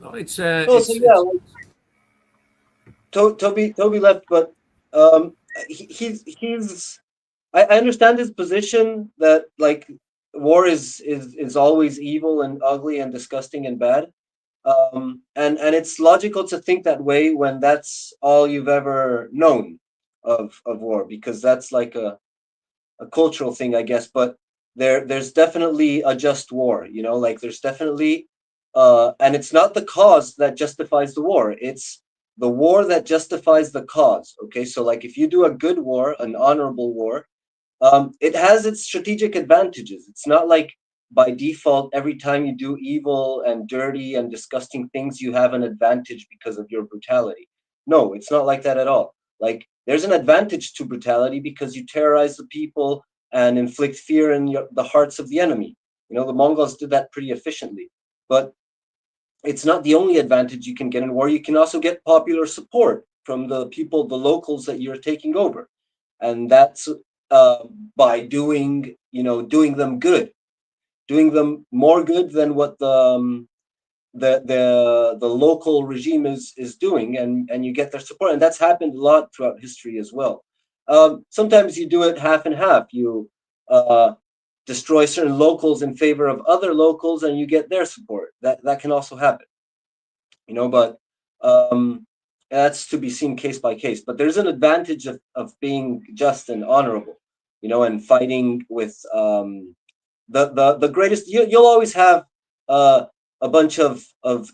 No, it's
Toby left, but he's I understand his position that like war is always evil and ugly and disgusting and bad. And it's logical to think that way when that's all you've ever known of war, because that's like a cultural thing, I guess. But there's definitely a just war, you know, like there's definitely and it's not the cause that justifies the war, it's the war that justifies the cause. Okay, so like if you do a good war, an honorable war, it has its strategic advantages. It's not like by default every time you do evil and dirty and disgusting things you have an advantage because of your brutality. No, it's not like that at all. Like there's an advantage to brutality because you terrorize the people and inflict fear in the hearts of the enemy. You know, the Mongols did that pretty efficiently. But it's not the only advantage you can get in war. You can also get popular support from the people, the locals that you're taking over. And that's by doing them good, doing them more good than what the local regime is doing, and you get their support. And that's happened a lot throughout history as well. Sometimes you do it half and half. You destroy certain locals in favor of other locals and you get their support. That can also happen, you know, but that's to be seen case by case. But there's an advantage of being just and honorable, you know, and fighting with the greatest. You'll always have a bunch of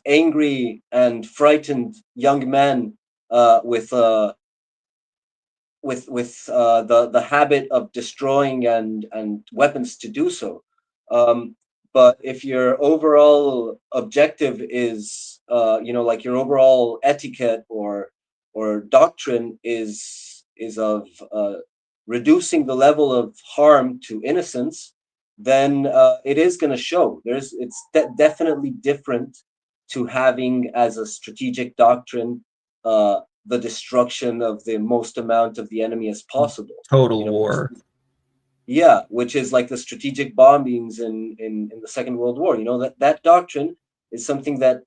angry and frightened young men with the habit of destroying and weapons to do so. But if your overall objective is, like your overall etiquette or doctrine is of reducing the level of harm to innocence, then it is going to show. It's definitely different to having as a strategic doctrine the destruction of the most amount of the enemy as possible.
Total war.
Yeah, which is like the strategic bombings in the Second World War. That doctrine is something that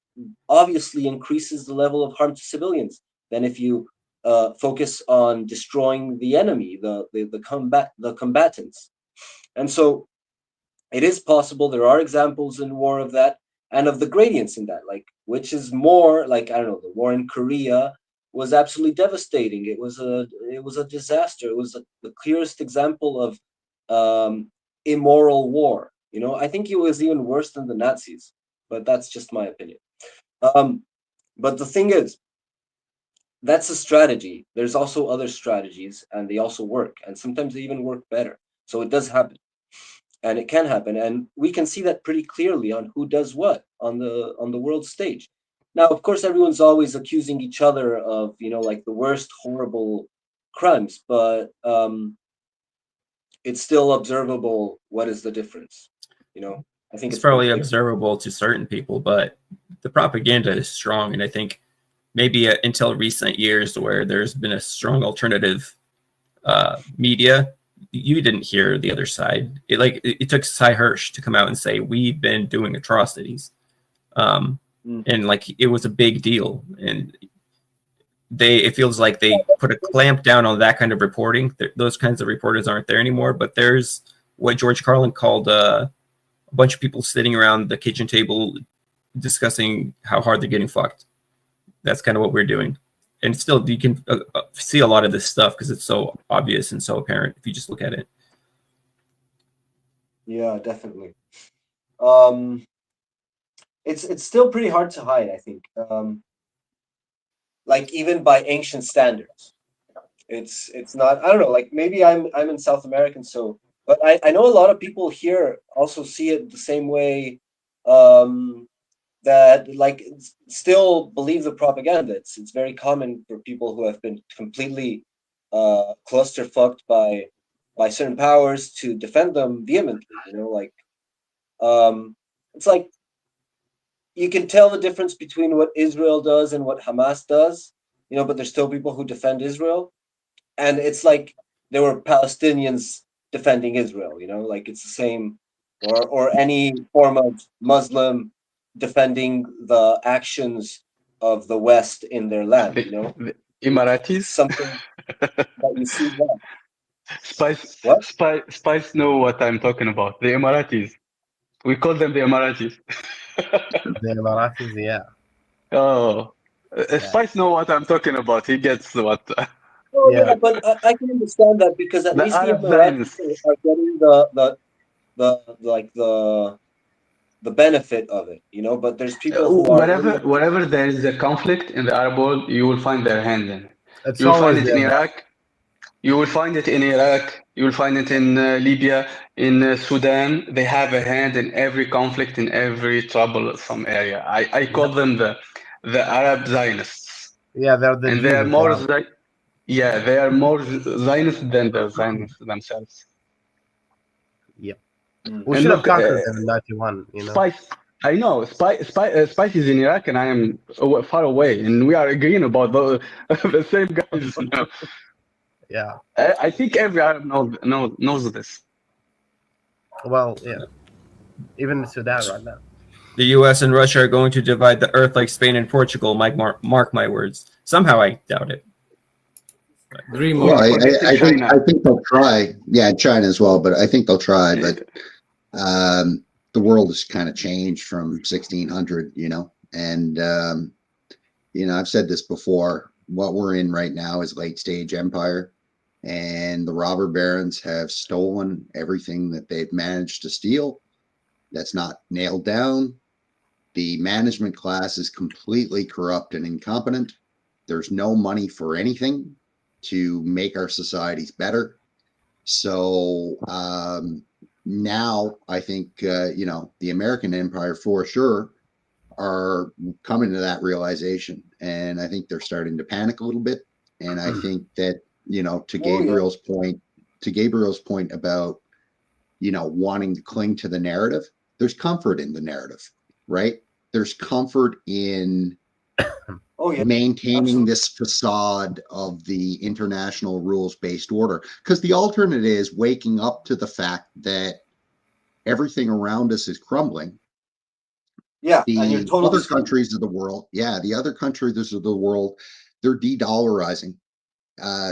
obviously increases the level of harm to civilians than if you focus on destroying the enemy, the combatants. And so it is possible. There are examples in war of that and of the gradients in that, like which is more like, I don't know, the war in Korea was absolutely devastating. It was a disaster. It was the clearest example of immoral war. I think it was even worse than the Nazis, but that's just my opinion. But the thing is, that's a strategy. There's also other strategies, and they also work, and sometimes they even work better. So it does happen, and it can happen, and we can see that pretty clearly on who does what on the world stage. Now, of course, everyone's always accusing each other of, like the worst horrible crimes, but it's still observable. What is the difference? I think
it's probably observable to certain people, but the propaganda is strong. And I think maybe until recent years where there's been a strong alternative media, you didn't hear the other side. It took Cy Hirsch to come out and say, we've been doing atrocities. And like, it was a big deal. And it feels like they put a clamp down on that kind of reporting. Those kinds of reporters aren't there anymore, but there's what George Carlin called a bunch of people sitting around the kitchen table discussing how hard they're getting fucked. That's kind of what we're doing. And still, you can see a lot of this stuff because it's so obvious and so apparent if you just look at it.
Yeah, definitely. It's still pretty hard to hide, I think. Like even by ancient standards, it's not. I don't know. Like maybe I'm in South America, but I know a lot of people here also see it the same way. That like still believe the propaganda. It's very common for people who have been completely clusterfucked by certain powers to defend them vehemently. It's like you can tell the difference between what Israel does and what Hamas does, but there's still people who defend Israel, and it's like there were Palestinians defending Israel. Like it's the same, or any form of Muslim defending the actions of the West in their land,
The Emiratis.
Something that you see that.
Spice know what I'm talking about. The Emiratis. We call them the Emiratis.
The Emiratis, yeah.
Oh, Spice know what I'm talking about. He gets what.
Oh yeah, but I can understand that because at least the Emiratis are getting the benefit of it, But there's people who are
wherever there is a conflict in the Arab world, you will find their hand in it.
You will find it
in Iraq. You will find it in Iraq. You will find it in Libya, in Sudan. They have a hand in every conflict, in every troublesome area. I call them the Arab Zionists.
Yeah, they're the
and
Jews
they are more
well.
they are more Zionists than the Zionists themselves.
Yep. We should have conquered them in 91.
Spice. I know. Spice is in Iraq, and I am far away, and we are agreeing about the same guys.
Yeah.
I think every Arab knows this.
Well, yeah. Even in Sudan right now.
The U.S. and Russia are going to divide the earth like Spain and Portugal. Mark my words. Somehow I doubt it.
Well, I think they'll try. Yeah, China as well, but I think they'll try. But the world has kind of changed from 1600, and I've said this before. What we're in right now is late stage empire, and the robber barons have stolen everything that they've managed to steal. That's not nailed down. The management class is completely corrupt and incompetent. There's no money for anything to make our societies better. So now I think, the American empire for sure are coming to that realization. And I think they're starting to panic a little bit. And I think that, to Gabriel's point about, wanting to cling to the narrative, there's comfort in the narrative, right? There's comfort in maintaining this facade of the international rules-based order, because the alternate is waking up to the fact that everything around us is crumbling.
Yeah,
the
and you're totally
other countries of the world, the other countries of the world, they're de-dollarizing.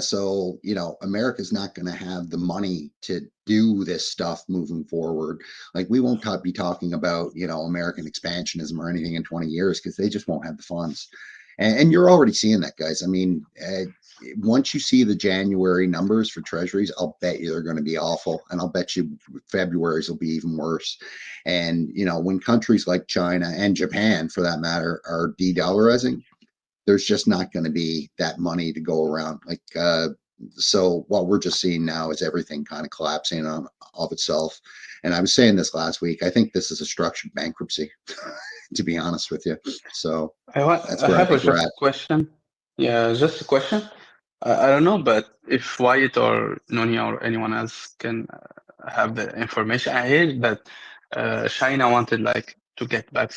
So, America's not going to have the money to do this stuff moving forward. Like, we won't be talking about, American expansionism or anything in 20 years because they just won't have the funds. And you're already seeing that, guys. I mean, once you see the January numbers for treasuries, I'll bet you they're going to be awful. And I'll bet you February's will be even worse. And, when countries like China and Japan, for that matter, are de-dollarizing, there's just not going to be that money to go around. So what we're just seeing now is everything kind of collapsing of itself. And I was saying this last week, I think this is a structured bankruptcy, to be honest with you. So that's where I think we're at.
Question. Yeah, just a question. I don't know, but if Wyatt or Noni or anyone else can have the information, I heard that China wanted to get back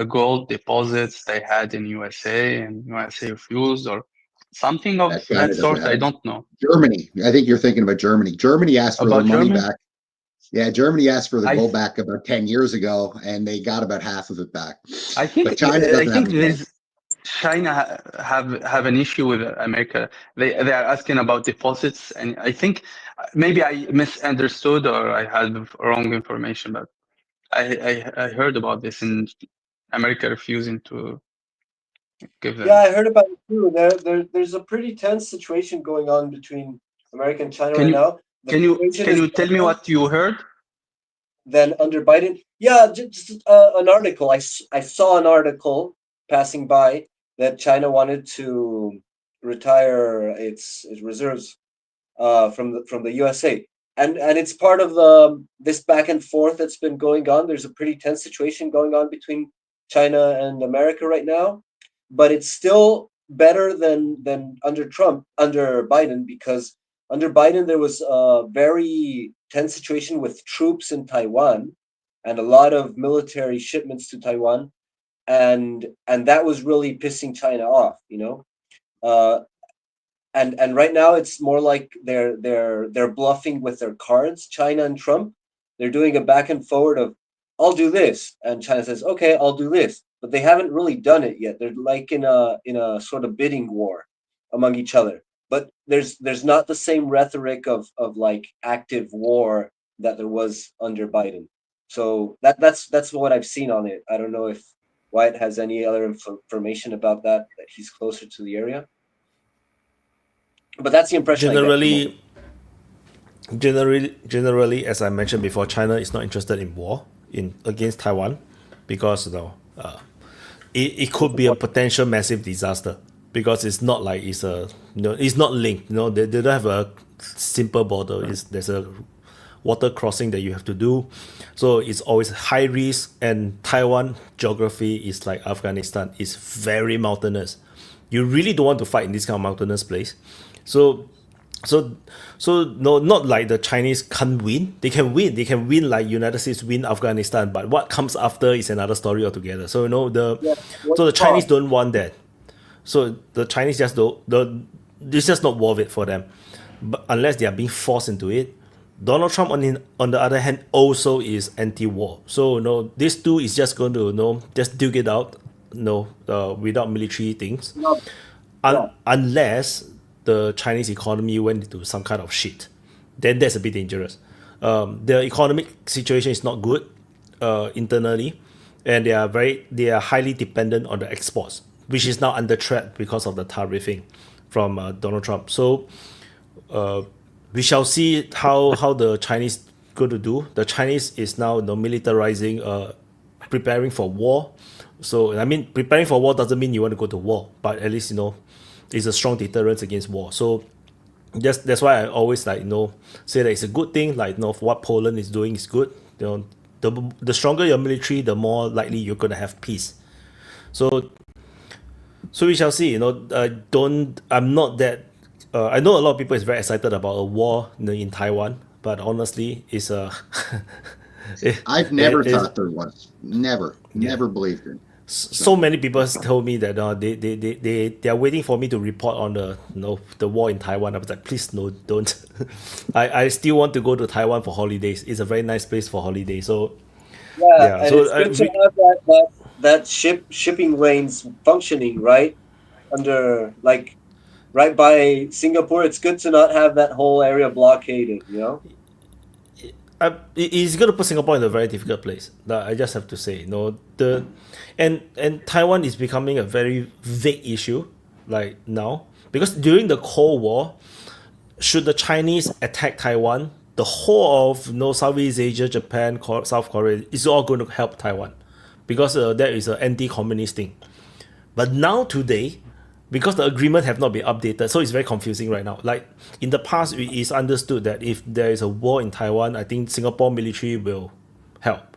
gold deposits they had in USA, and USA refused, or something of that sort. I don't know.
Germany. I think you're thinking about Germany. Germany asked for their money back. Yeah, Germany asked for the gold back about 10 years ago, and they got about half of it back.
I think
but China doesn't have
China have an issue with America. They are asking about deposits, and I think maybe I misunderstood or I had wrong information, but I heard about this in America refusing to give them.
Yeah, I heard about it too. There's a pretty tense situation going on between America and China right now.
Can you tell me what you heard?
Then under Biden, yeah, just an article. I saw an article passing by that China wanted to retire its reserves from the USA, and it's part of this back and forth that's been going on. There's a pretty tense situation going on between China and America right now, but it's still better than under Biden, because under Biden there was a very tense situation with troops in Taiwan and a lot of military shipments to Taiwan, and that was really pissing China off, and right now it's more like they're bluffing with their cards. China and Trump, they're doing a back and forward of, I'll do this, and China says, okay, I'll do this, but they haven't really done it yet. They're like in a sort of bidding war among each other, but there's not the same rhetoric of like active war that there was under Biden. So that's what I've seen on it. I don't know if Wyatt has any other information about that he's closer to the area. But that's the impression.
Generally, as I mentioned before, China is not interested in war against Taiwan, because it could be a potential massive disaster, because it's not like it's not linked. They don't have a simple border. There's a water crossing that you have to do, so it's always high risk. And Taiwan geography is like Afghanistan. It's very mountainous. You really don't want to fight in this kind of mountainous place. So no, not like the Chinese can't win. They can win. They can win like United States win Afghanistan. But what comes after is another story altogether. So the Chinese don't want that. So the Chinese just don't. It's just not worth it for them. But unless they are being forced into it. Donald Trump on the other hand also is anti-war. So these two is just going to just duke it out. Without military things. Unless the Chinese economy went into some kind of shit, then that's a bit dangerous. The economic situation is not good internally, and they are highly dependent on the exports, which is now under threat because of the tariffing from Donald Trump. So we shall see how the Chinese going to do. The Chinese is now militarizing, preparing for war. So I mean, preparing for war doesn't mean you want to go to war, but at least it's a strong deterrence against war. So that's why I always like say that it's a good thing. Like for what Poland is doing is good. The stronger your military, the more likely you're gonna have peace. So we shall see. I'm not that. I know a lot of people is very excited about a war in Taiwan, but honestly, it's a.
I've never thought there was. Never believed it.
So many people told me that they are waiting for me to report on the war in Taiwan. I was like, please no, don't. I still want to go to Taiwan for holidays. It's a very nice place for holidays. So
and so it's good to have that shipping lanes functioning right under right by Singapore. It's good to not have that whole area blockaded.
It's going to put Singapore in a very difficult place. I just have to say, and Taiwan is becoming a very vague issue like now, because during the Cold War, should the Chinese attack Taiwan, the whole of Southeast Asia, Japan, South Korea is all going to help Taiwan, because that is an anti-communist thing. But now today, because the agreement have not been updated, so it's very confusing right now. Like in the past, it is understood that if there is a war in Taiwan, I think Singapore military will help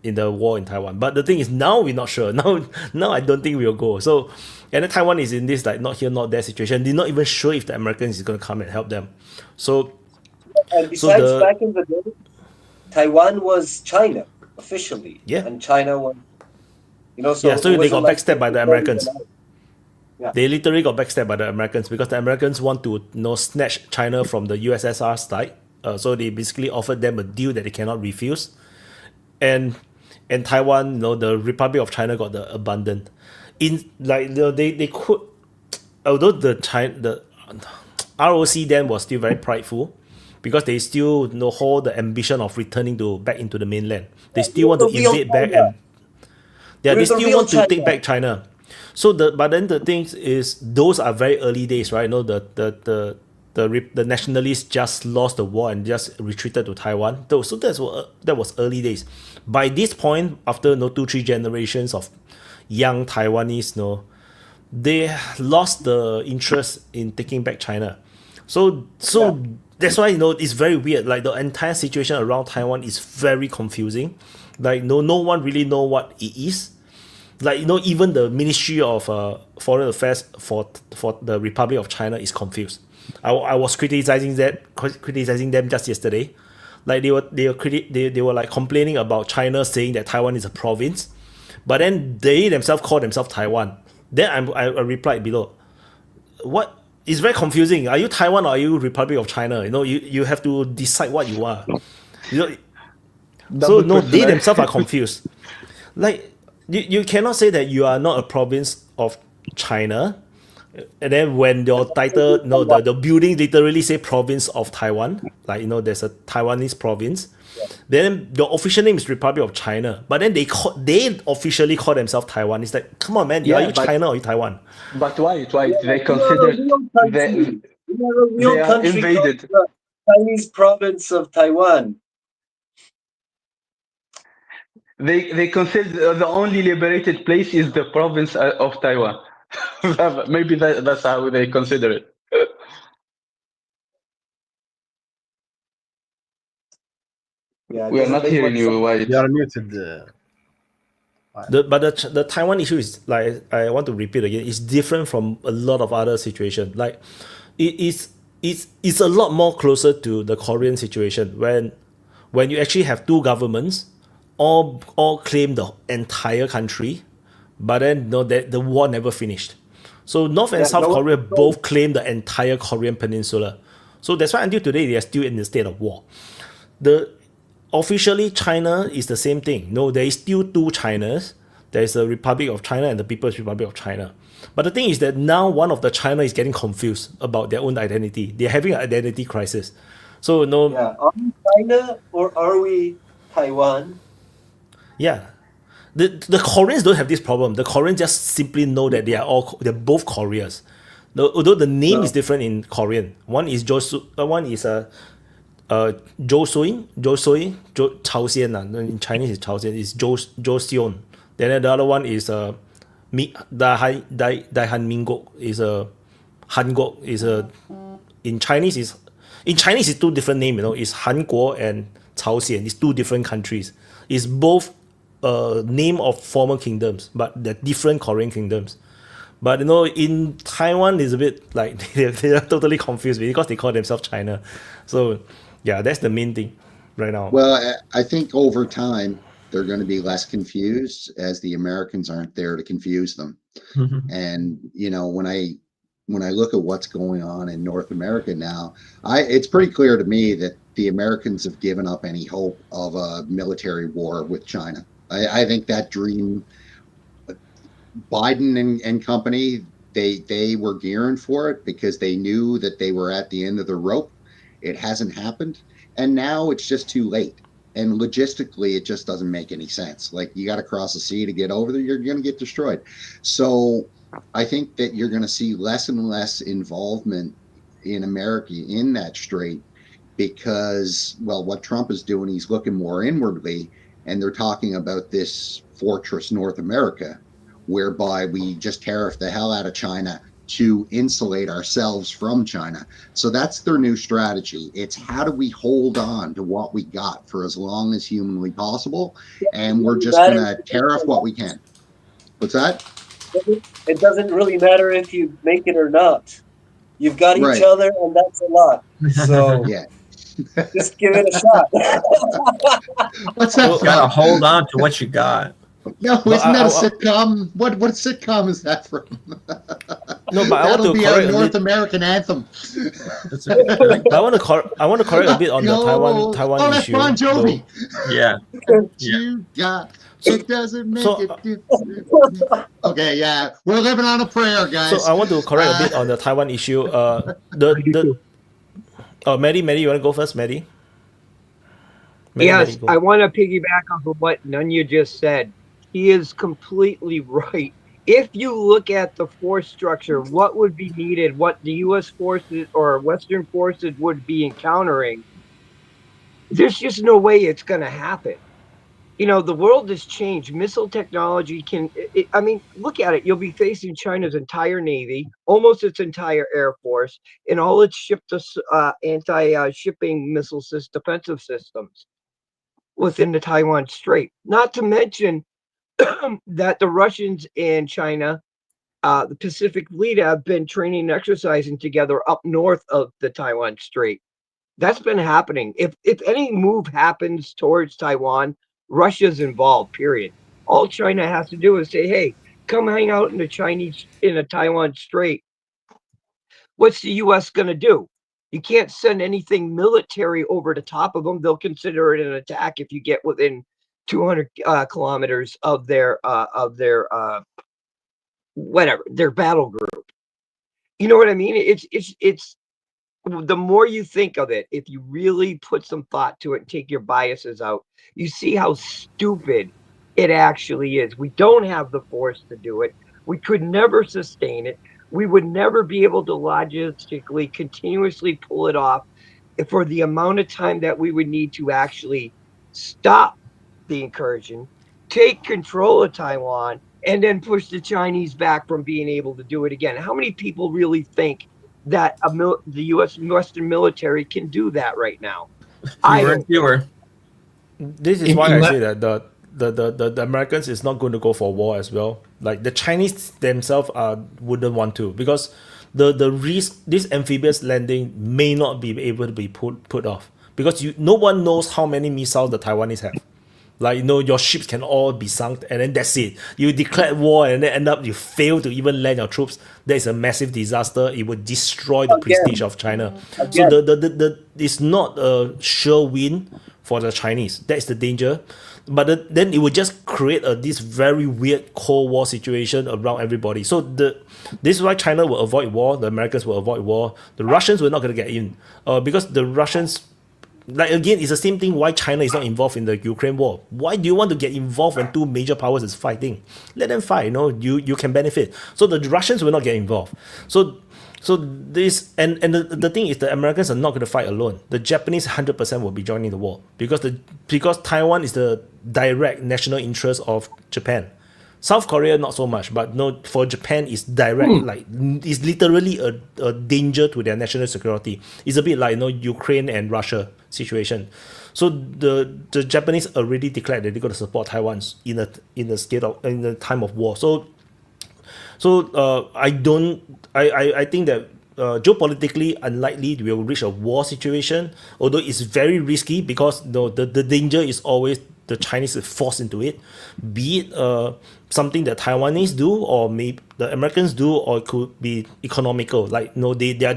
in the war in Taiwan. But the thing is, now we're not sure. Now I don't think we'll go. So, and then Taiwan is in this like not here, not there situation. They're not even sure if the Americans is going to come and help them. So,
and besides, back in the day, Taiwan was China officially.
Yeah.
And China was,
so they got backstabbed by the Americans.
Yeah.
They literally got backstabbed by the Americans because the Americans want to snatch China from the USSR side. So they basically offered them a deal that they cannot refuse. And Taiwan, the Republic of China got abandoned. They could, although the ROC then was still very prideful, because they still hold the ambition of returning back into the mainland. They still want to invade back and they still want to take back China. So but then the thing is, those are very early days, right? The nationalists just lost the war and just retreated to Taiwan. So that was early days. By this point, after 2-3 generations of young Taiwanese, they lost the interest in taking back China. So that's why it's very weird. Like the entire situation around Taiwan is very confusing. Like no one really know what it is. Like even the Ministry of Foreign Affairs for the Republic of China is confused. I was criticizing them just yesterday. Like they were like complaining about China saying that Taiwan is a province, but then they themselves call themselves Taiwan. Then I replied below, what? It's very confusing. Are you Taiwan or are you Republic of China? You have to decide what you are. So they themselves are confused. Like you cannot say that you are not a province of China, and then when your title, the building literally say province of Taiwan, like there's a Taiwanese province, then the official name is Republic of China, but then they officially call themselves Taiwan. It's like, come on, man, are you China or are you Taiwan?
But why? They consider they are invaded.
The Chinese province of Taiwan.
They consider the only liberated place is the province of Taiwan. Maybe that's how they consider it. We are not hearing you. Why?
You are muted.
But the Taiwan issue is, like, I want to repeat again, it's different from a lot of other situations. Like it's a lot more closer to the Korean situation when you actually have two governments all claim the entire country, but then the war never finished. So North and South Korea both claim the entire Korean peninsula. So that's why until today they are still in the state of war. Officially, China is the same thing. No, there is still two Chinas. There is the Republic of China and the People's Republic of China. But the thing is that now one of the China is getting confused about their own identity. They're having an identity crisis. So
are we China or are we Taiwan?
Yeah. The Koreans don't have this problem. The Koreans just simply know that they're both Koreas. Although the name is different in Korean. One is Joseon, Chaoxian. In Chinese it's Chaoxian. It's Joseon. Then the other one is Daihan Mingok is a Hangok is a in Chinese is two different names. It's Hanguo and Chaoxian. It's two different countries. It's both name of former kingdoms, but they're different Korean kingdoms. But in Taiwan is a bit like they're totally confused because they call themselves China. So yeah, that's the main thing right now.
Well, I think over time they're going to be less confused as the Americans aren't there to confuse them. And when I look at what's going on in North America now, it's pretty clear to me that the Americans have given up any hope of a military war with China. I think that dream, Biden and company, they were gearing for it because they knew that they were at the end of the rope. It hasn't happened, and now it's just too late. And logistically, it just doesn't make any sense. Like, you got to cross the sea to get over there, you're going to get destroyed. So I think that you're going to see less and less involvement in America in that strait because, well, what Trump is doing, he's looking more inwardly, and they're talking about this fortress North America, whereby we just tariff the hell out of China to insulate ourselves from China. So that's their new strategy. It's how do we hold on to what we got for as long as humanly possible, and we're just going to tariff what we can. What's that?
It doesn't really matter if you make it or not. You've got each other, and that's a lot. So
yeah,
just give it a shot.
What's that?
You gotta hold on to what you got.
No, isn't that a sitcom? What sitcom is that from?
No, but
that'll be our North American anthem.
I want to correct a bit on the Taiwan
that's
issue.
Bon Jovi.
Yeah.
You got it doesn't make it different. Okay, yeah, we're living on a prayer, guys.
So I want to correct a bit on the Taiwan issue. Maddie, you want to go first, Maddie?
Yes, I want to piggyback off of what Nunya just said. He is completely right. If you look at the force structure, what would be needed, what the U.S. forces or Western forces would be encountering, there's just no way it's going to happen. The world has changed. Missile technology look at it. You'll be facing China's entire Navy, almost its entire Air Force, and all its anti-shipping missile defensive systems within the Taiwan Strait. Not to mention that the Russians and China, the Pacific Fleet, have been training and exercising together up north of the Taiwan Strait. That's been happening. If any move happens towards Taiwan, Russia's involved, period. All China has to do is say, hey, come hang out in the Taiwan Strait. What's the U.S. going to do? You can't send anything military over the top of them. They'll consider it an attack if you get within 200 kilometers of their their battle group. You know what I mean? It's the more you think of it, if you really put some thought to it and take your biases out, you see how stupid it actually is. We don't have the force to do it. We could never sustain it. We would never be able to logistically continuously pull it off for the amount of time that we would need to actually stop the incursion, take control of Taiwan, and then push the Chinese back from being able to do it again. How many people really think that the U.S. Western military can do that right now?
Fewer.
This is why I say that the Americans is not going to go for war as well. Like the Chinese themselves wouldn't want to, because the risk this amphibious landing may not be able to be put off, because no one knows how many missiles the Taiwanese have. Like, your ships can all be sunk, and then that's it. You declare war, and then end up you fail to even land your troops. That is a massive disaster. It would destroy the prestige of China. So it's not a sure win for the Chinese. That's the danger. But then it would just create this very weird Cold War situation around everybody. So this is why China will avoid war. The Americans will avoid war. The Russians were not going to get in because the Russians. Like, again, it's the same thing why China is not involved in the Ukraine war. Why do you want to get involved when two major powers is fighting? Let them fight, you can benefit. So the Russians will not get involved. So this, and the thing is, the Americans are not going to fight alone. The Japanese 100% will be joining the war because Taiwan is the direct national interest of Japan. South Korea not so much, but no, for Japan it's direct, like it's literally a danger to their national security. It's a bit like Ukraine and Russia situation. So the Japanese already declared that they're going to support Taiwan in the time of war. So I think that geopolitically unlikely we will reach a war situation, although it's very risky because the danger is always the Chinese is forced into it, be it something that Taiwanese do or maybe the Americans do, or it could be economical. Like they are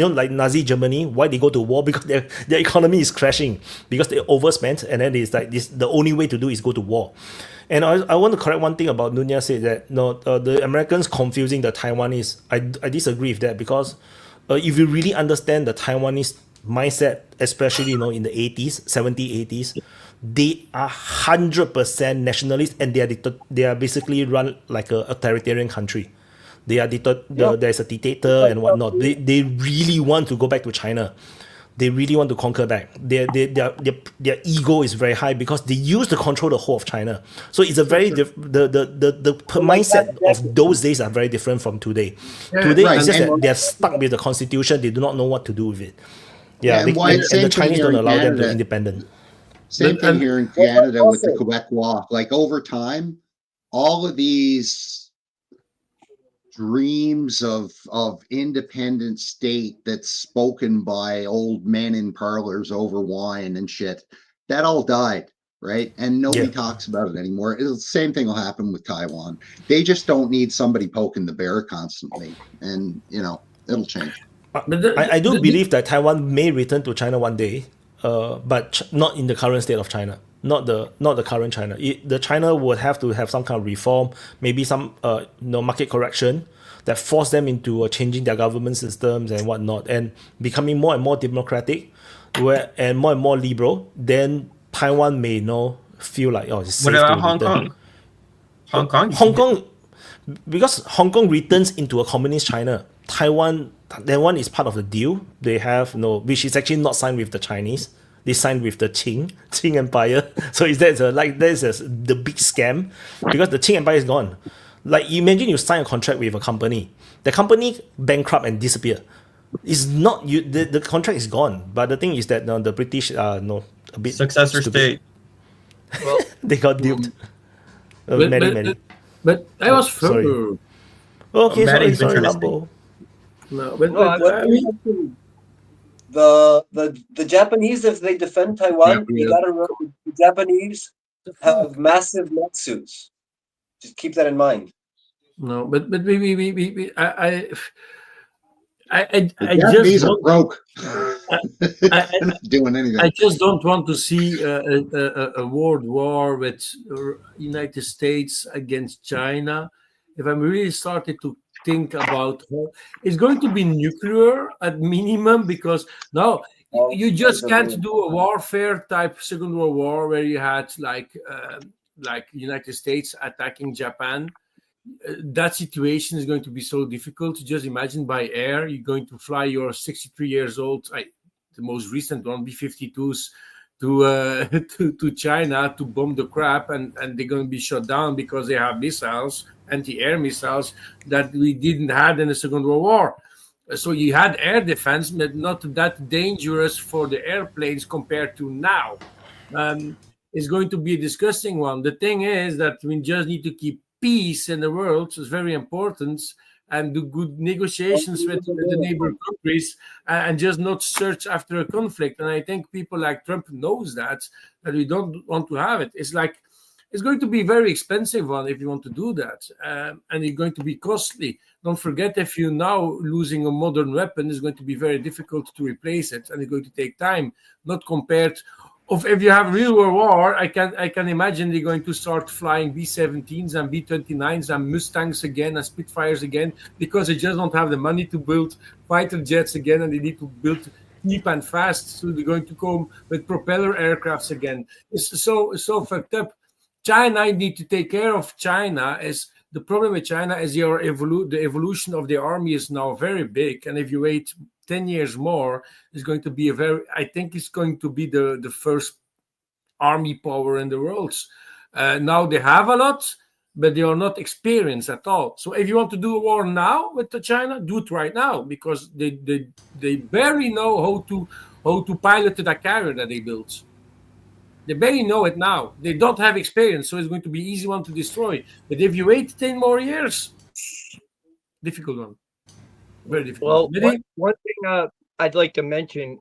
like Nazi Germany, why they go to war? Because their economy is crashing because they overspent, and then it's like this, the only way to do is go to war. And I want to correct one thing about Nunya said that the Americans confusing the Taiwanese. I disagree with that, because if you really understand the Taiwanese mindset, especially in the 80s, 70s, 80s, they are 100% nationalist, and they are basically run like a authoritarian country. They are there's a dictator and whatnot. They really want to go back to China. They really want to conquer back. Their ego is very high because they used to control the whole of China. So it's a very the mindset of those days are very different from today. Today it's just that they're stuck with the constitution. They do not know what to do with it. And the Chinese don't allow them to be independent.
Same thing here in Canada with the Quebec law. Like over time, all of these dreams of independent state that's spoken by old men in parlors over wine and shit, that all died, right? And nobody talks about it anymore. The same thing will happen with Taiwan. They just don't need somebody poking the bear constantly, and it'll change.
I do believe that Taiwan may return to China one day, but not in the current state of China. Not the current China. The China would have to have some kind of reform, maybe some market correction that force them into changing their government systems and whatnot, and becoming more and more democratic, and more liberal. Then Taiwan may feel like it's safe.
What about
to
Hong
return.
Kong?
Hong Kong, because Hong Kong returns into a communist China. Taiwan is part of the deal. They have which is actually not signed with the Chinese. They signed with the Qing Empire. So that's the big scam, because the Qing Empire is gone. Like, imagine you sign a contract with a company, the company bankrupt and disappear. It's not you. The contract is gone. But the thing is that the British are a bit
successor
stupid.
state.
Well,
they got duped. Many.
But I was
sorry.
further.
Okay, sorry,
interesting.
Lambo.
No, but
the Japanese, if they defend Taiwan, you gotta remember the Japanese have massive net suits. Just keep that in mind.
No, but we I
Japanese
just
are broke.
They're
not doing anything.
I just don't want to see a world war with United States against China. If I'm really started to think about it's going to be nuclear at minimum, because now you just can't do a warfare type Second World War where you had like United States attacking Japan. That situation is going to be so difficult. Just imagine by air, you're going to fly your 63 years old, the most recent one, B-52s, to China to bomb the crap, and they're going to be shot down because they have missiles, anti-air missiles, that we didn't have in the Second World War. So you had air defense, but not that dangerous for the airplanes compared to now. It's going to be a disgusting one. The thing is that we just need to keep peace in the world. So it's very important, and do good negotiations with the neighbor countries, and just not search after a conflict. And I think people like Trump knows that we don't want to have it. It's like, it's going to be a very expensive one if you want to do that, and it's going to be costly. Don't forget, if you now losing a modern weapon, it's going to be very difficult to replace it, and it's going to take time. Not compared of if you have real world war, I can imagine they're going to start flying B-17s and B-29s and Mustangs again and Spitfires again, because they just don't have the money to build fighter jets again, and they need to build cheap and fast. So they're going to come with propeller aircrafts again. It's so fucked up. China need to take care of China. The problem with China is the evolution of the army is now very big, and if you wait 10 years more, it's going to be I think it's going to be the first army power in the world. Now they have a lot, but they are not experienced at all. So if you want to do a war now with China, do it right now, because they barely know how to pilot the carrier that they built. They barely know it now. They don't have experience, so it's going to be easy one to destroy. But if you wait 10 more years, difficult one. Very difficult.
Well, one thing I'd like to mention,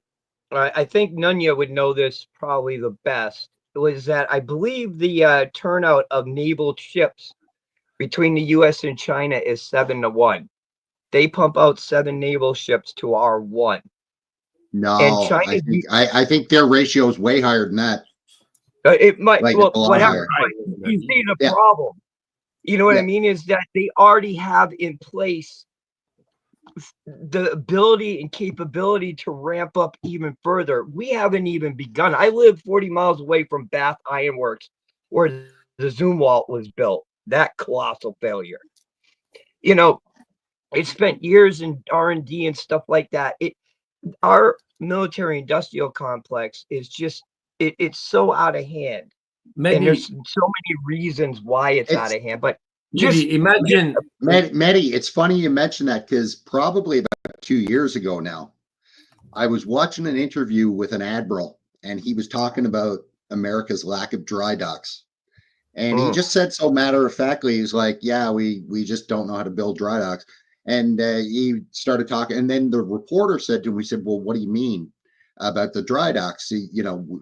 I think Nunya would know this probably the best, was that I believe the turnout of naval ships between the U.S. and China is 7-1. They pump out 7 naval ships to our 1.
No,
and China,
I think their ratio is way higher than that.
It might.
Like
well,
a lot
whatever.
higher.
You see the
Yeah.
problem. You know what
Yeah.
I mean? Is that they already have in place the ability and capability to ramp up even further. We haven't even begun. I live 40 miles away from Bath Iron Works, where the Zumwalt was built. That colossal failure. You know, it spent years in R&D and stuff like that. Our military industrial complex is just it's so out of hand.
Maybe,
and there's so many reasons why it's out of hand. But just
imagine,
Mehdi, it's funny you mentioned that, because probably about 2 years ago now, I was watching an interview with an admiral, and he was talking about America's lack of dry docks. And he just said so matter-of-factly, he's like, yeah, we just don't know how to build dry docks. And he started talking, and then the reporter said to him, we said, well, what do you mean about the dry docks? You know,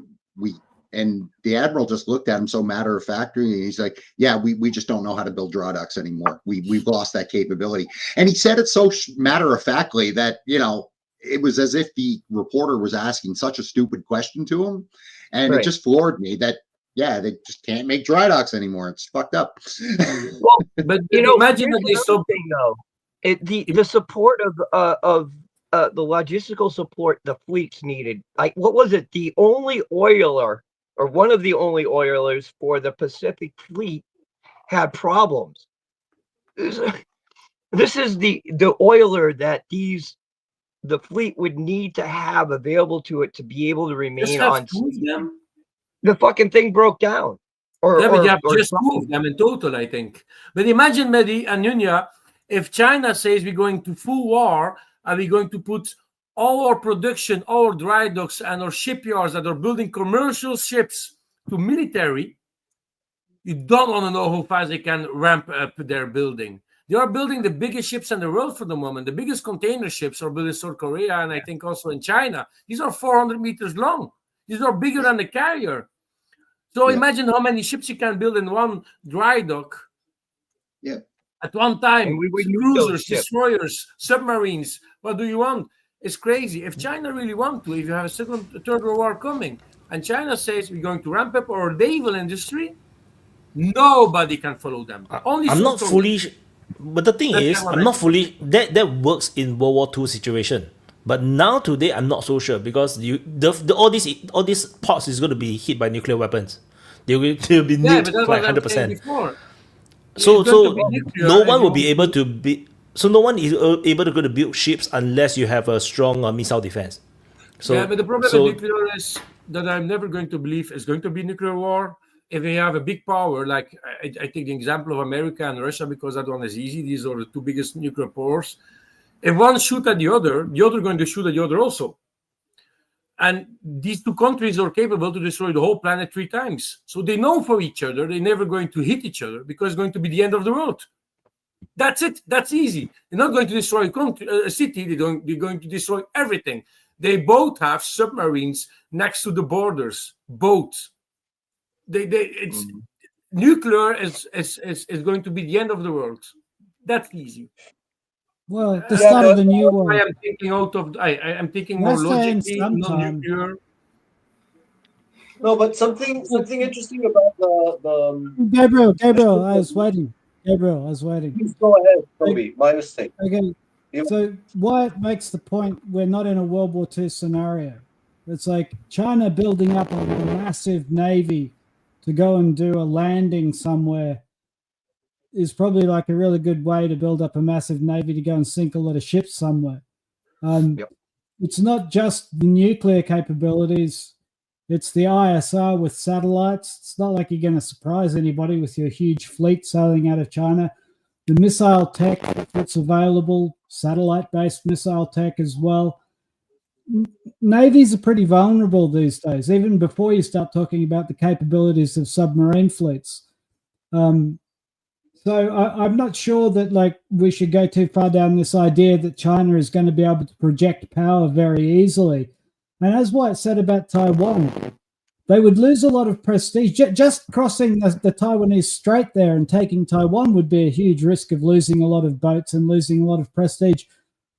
and the admiral just looked at him so matter-of-factly, and he's like, yeah, we just don't know how to build dry docks anymore. We've lost that capability. And he said it so matter-of-factly that, you know, it was as if the reporter was asking such a stupid question to him. And it just floored me that, yeah, they just can't make dry docks anymore. It's fucked up.
Well,
but
you know,
imagine that they
another thing though. The support of the logistical support the fleets needed. Like, what was it? The only oiler, or one of the only oilers for the Pacific Fleet, had problems. This is the oiler that the fleet would need to have available to it to be able to remain on sea. The fucking thing broke down.
You have just 2 of them in total, I think. But imagine, Mehdi and Nunya, if China says we're going to full war and we're going to put all our production, all our dry docks and our shipyards that are building commercial ships to military, you don't want to know how fast they can ramp up their building. They are building the biggest ships in the world for the moment. The biggest container ships are built in South Korea and I think also in China. These are 400 meters long. These are bigger than the carrier. So imagine how many ships you can build in one dry dock.
Yeah.
At one time,
And we would use
cruisers,
those ships.
destroyers, submarines. What do you want? It's crazy. If China really want to, if you have a third world war coming, and China says we're going to ramp up our naval industry, nobody can follow them. Only
I'm not
South
fully, but the thing is, I'm not fully. That works in World War II situation. But now today, I'm not so sure, because all these ports is going to be hit by nuclear weapons. They'll be nuked by 100%. So no one will be able to be. So no one is able to go to build ships unless you have a strong missile defense. So
yeah, but the problem with nuclear is that I'm never going to believe it's going to be nuclear war. If we have a big power, like I take the example of America and Russia, because that one is easy. These are the 2 biggest nuclear powers. If one shoot at the other going to shoot at the other also. And these 2 countries are capable to destroy the whole planet 3 times. So they know for each other, they're never going to hit each other, because it's going to be the end of the world. That's it. That's easy. They're not going to destroy a city. They're going to destroy everything. They both have submarines next to the borders. Both. Nuclear is going to be the end of the world. That's easy.
Well, at the start of the new war,
I am thinking I'm thinking more logically, not nuclear.
No, but something interesting about the
Gabriel, I was waiting.
Please go ahead, Toby. My mistake.
Okay. So what makes the point we're not in a World War II scenario? It's like China building up a massive navy to go and do a landing somewhere is probably like a really good way to build up a massive navy to go and sink a lot of ships somewhere. It's not just the nuclear capabilities. It's the ISR with satellites. It's not like you're going to surprise anybody with your huge fleet sailing out of China. The missile tech that's available, satellite-based missile tech as well. Navies are pretty vulnerable these days, even before you start talking about the capabilities of submarine fleets. So I'm not sure that like we should go too far down this idea that China is going to be able to project power very easily. And as White said about Taiwan, they would lose a lot of prestige. Just crossing the Taiwanese Strait there and taking Taiwan would be a huge risk of losing a lot of boats and losing a lot of prestige.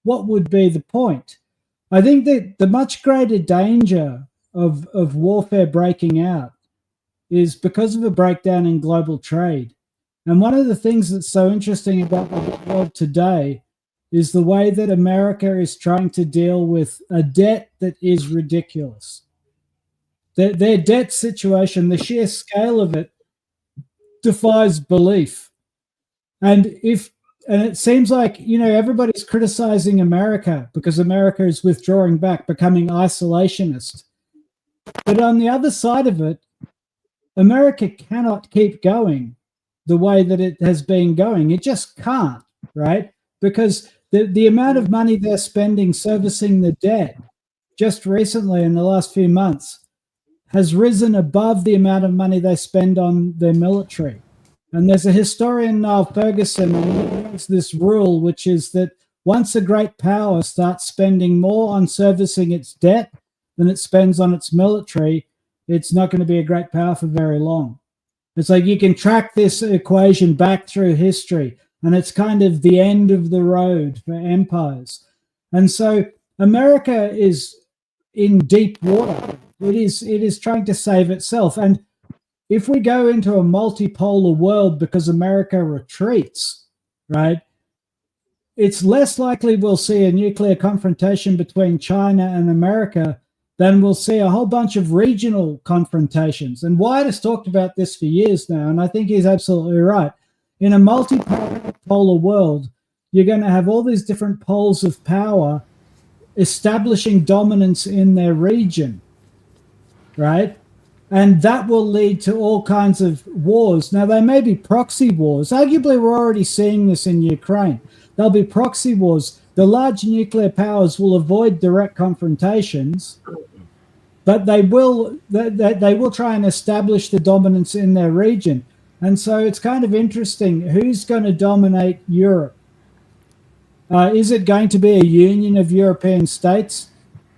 What would be the point? I think that the much greater danger of warfare breaking out is because of a breakdown in global trade. And one of the things that's so interesting about the world today is the way that America is trying to deal with a debt that is ridiculous. Their debt situation, the sheer scale of it, defies belief. And it seems like, everybody's criticizing America because America is withdrawing back, becoming isolationist. But on the other side of it, America cannot keep going the way that it has been going. It just can't, right? Because the amount of money they're spending servicing the debt just recently in the last few months has risen above the amount of money they spend on their military. And there's a historian, Niall Ferguson, who makes this rule, which is that once a great power starts spending more on servicing its debt than it spends on its military, it's not going to be a great power for very long. It's like you can track this equation back through history, and it's kind of the end of the road for empires. And so America is in deep water. It is trying to save itself. And if we go into a multipolar world because America retreats, right, it's less likely we'll see a nuclear confrontation between China and America than we'll see a whole bunch of regional confrontations. And Wyatt has talked about this for years now, and I think he's absolutely right. In a multipolar world, you're going to have all these different poles of power establishing dominance in their region, right? And that will lead to all kinds of wars. Now, they may be proxy wars. Arguably, we're already seeing this in Ukraine. There'll be proxy wars. The large nuclear powers will avoid direct confrontations, but they will try and establish the dominance in their region. And so it's kind of interesting. Who's going to dominate Europe? Is it going to be a union of European states?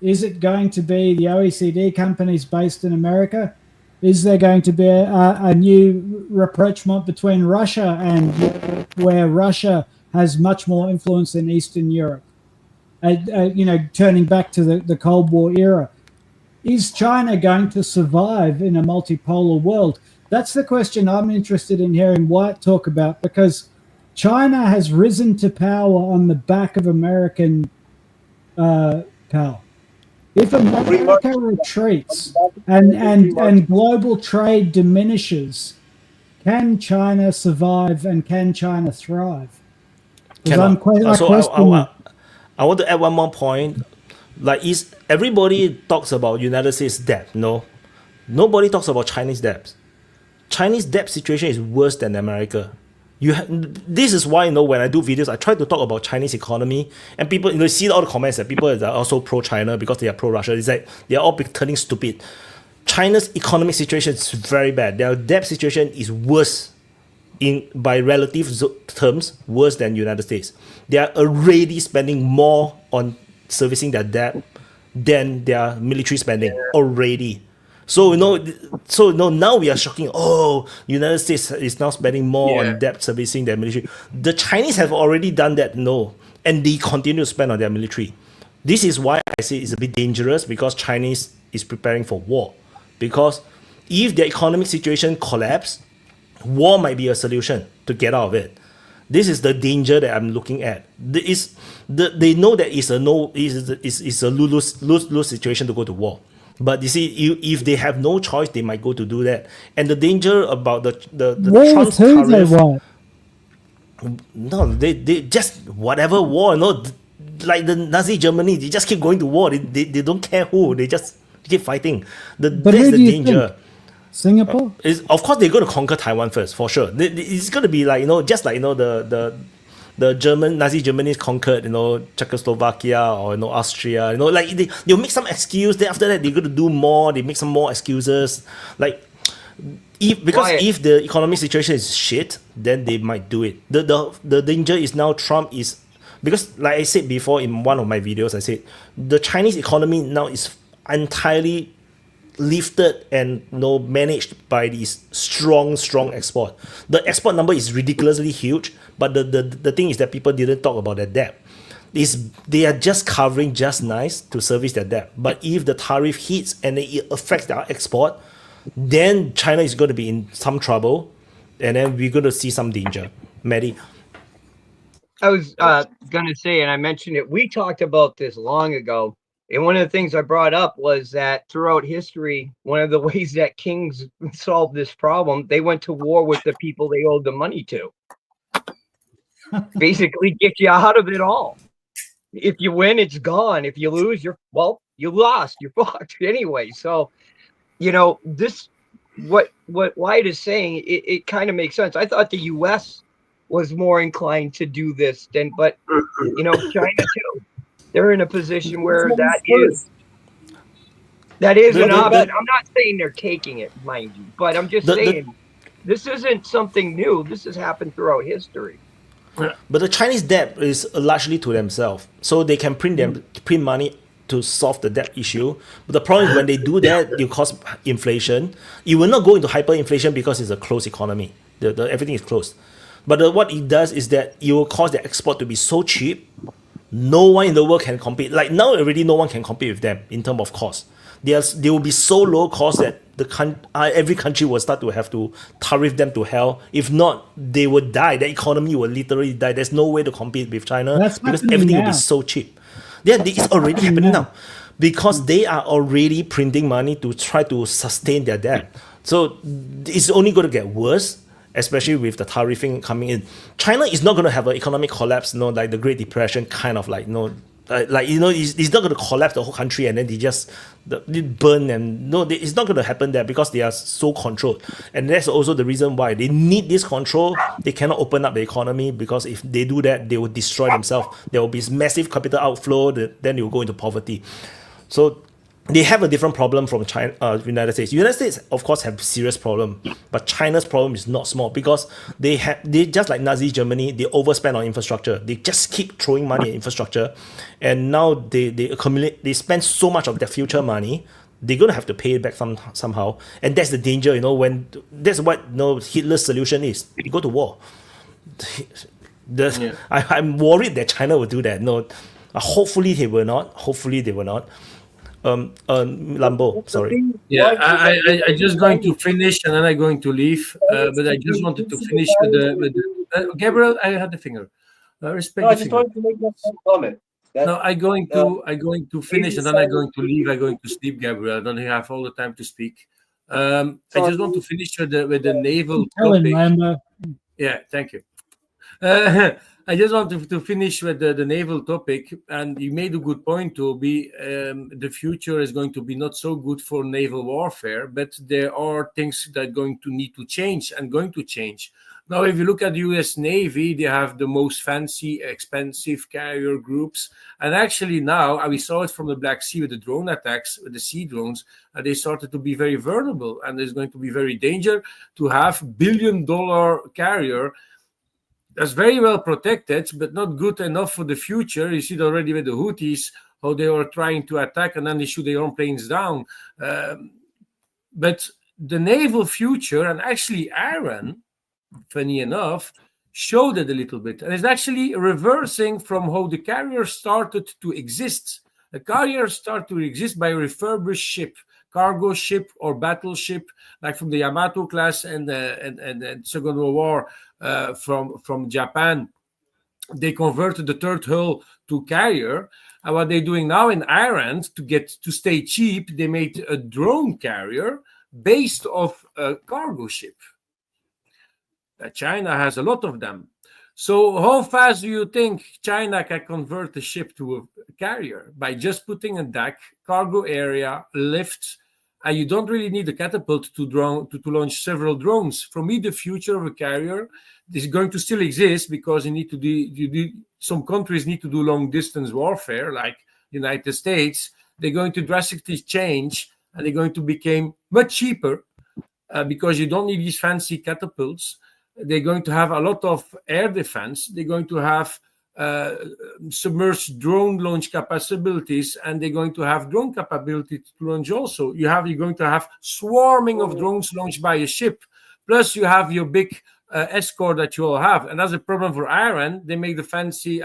Is it going to be the OECD companies based in America? Is there going to be a new rapprochement between Russia and Europe, where Russia has much more influence in Eastern Europe? Turning back to the Cold War era. Is China going to survive in a multipolar world? That's the question I'm interested in hearing Wyatt talk about, because China has risen to power on the back of American power. If America retreats and global trade diminishes, can China survive and can China thrive?
I want to add one more point. Like, everybody talks about United States debt. No, nobody talks about Chinese debt. Chinese debt situation is worse than America. This is why, when I do videos, I try to talk about Chinese economy, and people, see all the comments that people are also pro-China because they are pro-Russia. It's like they're all turning stupid. China's economic situation is very bad. Their debt situation is worse, by relative terms, worse than United States. They are already spending more on servicing their debt than their military spending already. So now we are shocking. Oh, United States is now spending more on debt servicing their military. The Chinese have already done that, and they continue to spend on their military. This is why I say it's a bit dangerous, because Chinese is preparing for war. Because if their economic situation collapses, war might be a solution to get out of it. This is the danger that I'm looking at. They know that it's a lose situation to go to war. But you see, if they have no choice, they might go to do that. And the danger about the Trump tariff, they just whatever war, like the Nazi Germany, they just keep going to war. They don't care who. They just keep fighting.
But
That's
who
the
do you
danger.
think? Singapore?
Is of course they're going to conquer Taiwan first, for sure. It's going to be like, just like, the Nazi Germany conquered, Czechoslovakia or, Austria, like they'll make some excuse. Then after that, they're going to do more. They make some more excuses. Like, if the economic situation is shit, then they might do it. The danger is now Trump is, because like I said before in one of my videos, I said the Chinese economy now is entirely lifted and managed by this strong export. The export number is ridiculously huge, but the thing is that people didn't talk about their debt. They are just covering just nice to service their debt. But if the tariff hits and it affects their export, then China is going to be in some trouble, and then we're going to see some danger. Maddie?
I was going to say, and I mentioned it, we talked about this long ago, and one of the things I brought up was that throughout history, one of the ways that kings solved this problem, they went to war with the people they owed the money to. Basically get you out of it all. If you win, it's gone. If you lose, you lost. You're fucked anyway. So, this, what Wyatt is saying, it kind of makes sense. I thought the U.S. was more inclined to do this but China too. They're in a position where that is an option. I'm not saying they're taking it, mind you, but I'm just saying this isn't something new. This has happened throughout history.
But the Chinese debt is largely to themselves, so they can print money to solve the debt issue. But the problem is when they do that, it cause inflation. It will not go into hyperinflation because it's a closed economy. Everything is closed. But what it does is that it will cause the export to be so cheap, no one in the world can compete. Like now already, no one can compete with them in terms of cost. They will be so low cost that every country will start to have to tariff them to hell. If not, they will die. The economy will literally die. There's no way to compete with China because everything will be so cheap. It's already happening now because they are already printing money to try to sustain their debt. So it's only going to get worse, especially with the tariffing coming in. China is not going to have an economic collapse, like the Great Depression, kind of like, it's not going to collapse the whole country and then they just burn. And it's not going to happen there because they are so controlled. And that's also the reason why they need this control. They cannot open up the economy because if they do that, they will destroy themselves. There will be massive capital outflow, then they will go into poverty. So they have a different problem from China, United States. United States, of course, have serious problem, but China's problem is not small because they just like Nazi Germany, they overspend on infrastructure. They just keep throwing money at infrastructure, and now they accumulate. They spend so much of their future money. They're gonna have to pay it back somehow, and that's the danger. When that's what Hitler's solution is. You go to war. I'm worried that China will do that. Hopefully they will not. Lambo, sorry.
Yeah, I just going to finish and then I'm going to leave. But I just wanted to finish with the Gabriel. I had the finger. Respect.
No, I just wanted to make one comment.
I'm going to finish and then I'm going to leave. I'm going to sleep, Gabriel. I don't have all the time to speak. I just want to finish with the naval topic. Yeah, thank you. I just want to finish with the naval topic, and you made a good point, Toby. The future is going to be not so good for naval warfare, but there are things that are going to need to change and going to change. Now, if you look at the US Navy, they have the most fancy, expensive carrier groups. And actually now, we saw it from the Black Sea with the drone attacks, with the sea drones, and they started to be very vulnerable. And there's going to be very dangerous to have billion-dollar carrier that's very well protected, but not good enough for the future. You see it already with the Houthis, how they are trying to attack and then they shoot their own planes down. But the naval future, and actually Iran, funny enough, showed it a little bit. And it's actually reversing from how the carriers started to exist. The carriers start to exist by refurbished ship, cargo ship or battleship, like from the Yamato class and the Second World War from Japan. They converted the third hull to carrier. And what they're doing now in Iran to stay cheap, they made a drone carrier based off a cargo ship. China has a lot of them. So how fast do you think China can convert a ship to a carrier by just putting a deck, cargo area, lift, and you don't really need a catapult to launch several drones. For me, the future of a carrier is going to still exist because you need to do some countries need to do long distance warfare, like United States. They're going to drastically change, and they're going to become much cheaper because you don't need these fancy catapults. They're going to have a lot of air defense. They're going to have submerged drone launch capabilities, and they're going to have drone capability to launch also. You're going to have swarming of drones launched by a ship. Plus, you have your big escort that you all have. And that's a problem for Iran. They make the fancy,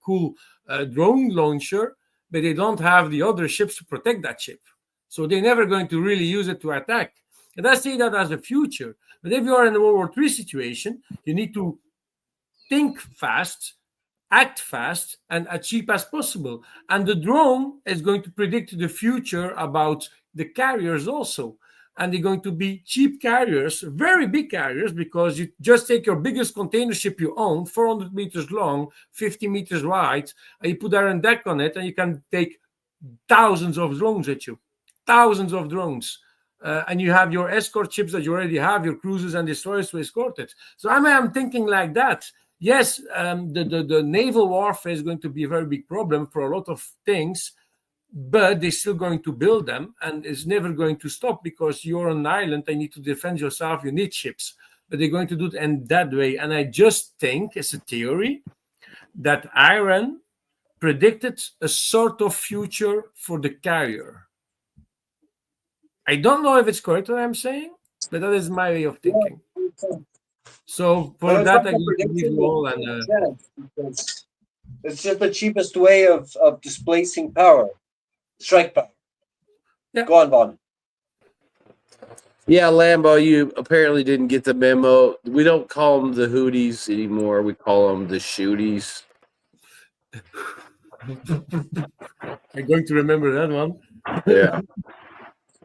cool drone launcher, but they don't have the other ships to protect that ship. So they're never going to really use it to attack. And I see that as a future. But if you are in a World War III situation, you need to think fast, act fast, and as cheap as possible. And the drone is going to predict the future about the carriers also. And they're going to be cheap carriers, very big carriers, because you just take your biggest container ship you own, 400 meters long, 50 meters wide, and you put Iron deck on it, and you can take thousands of drones at you. Thousands of drones. And you have your escort ships that you already have, your cruisers and destroyers to escort it. So I'm thinking like that. Yes, the naval warfare is going to be a very big problem for a lot of things, but they're still going to build them, and it's never going to stop because you're on an island and you need to defend yourself. You need ships, but they're going to do it in that way. And I just think, it's a theory, that Iran predicted a sort of future for the carrier. I don't know if it's correct what I'm saying, but that is my way of thinking. So for that, I give you all. And
it's just the cheapest way of displacing power, strike power.
Yeah.
Go on, Vaughn.
Yeah, Lambo, you apparently didn't get the memo. We don't call them the Houthis anymore. We call them the Shooties.
I'm going to remember that one.
Yeah.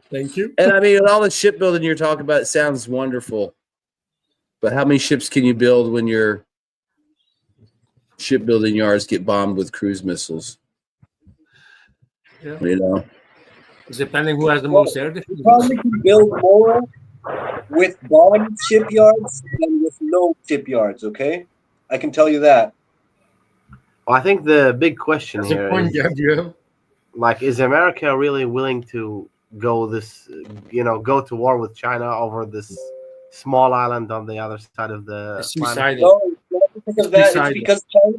Thank you.
And I mean, all the shipbuilding you're talking about, it sounds wonderful. But how many ships can you build when your shipbuilding yards get bombed with cruise missiles?
Yeah.
You know?
Depending who has the most air defense.
You probably can build more with bombed shipyards than with no shipyards, okay? I can tell you that.
Well, I think the big question
That's
here
a point,
is,
Gabriel.
like, is America really willing to go to war with China over this small island on the other side of the planet?
No, it's not because of that. It's because China.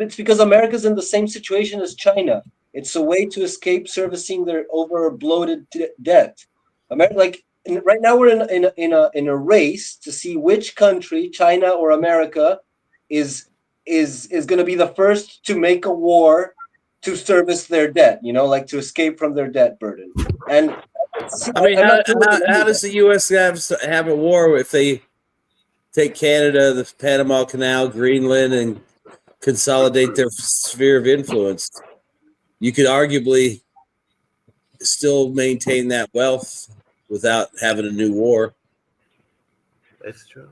It's because America's in the same situation as China. It's a way to escape servicing their over bloated debt. America, right now, we're in a race to see which country, China or America, is going to be the first to make a war to service their debt. Like to escape from their debt burden. And
I mean, how does the U.S. have a war if they take Canada, the Panama Canal, Greenland, and consolidate their sphere of influence? You could arguably still maintain that wealth without having a new war.
That's true.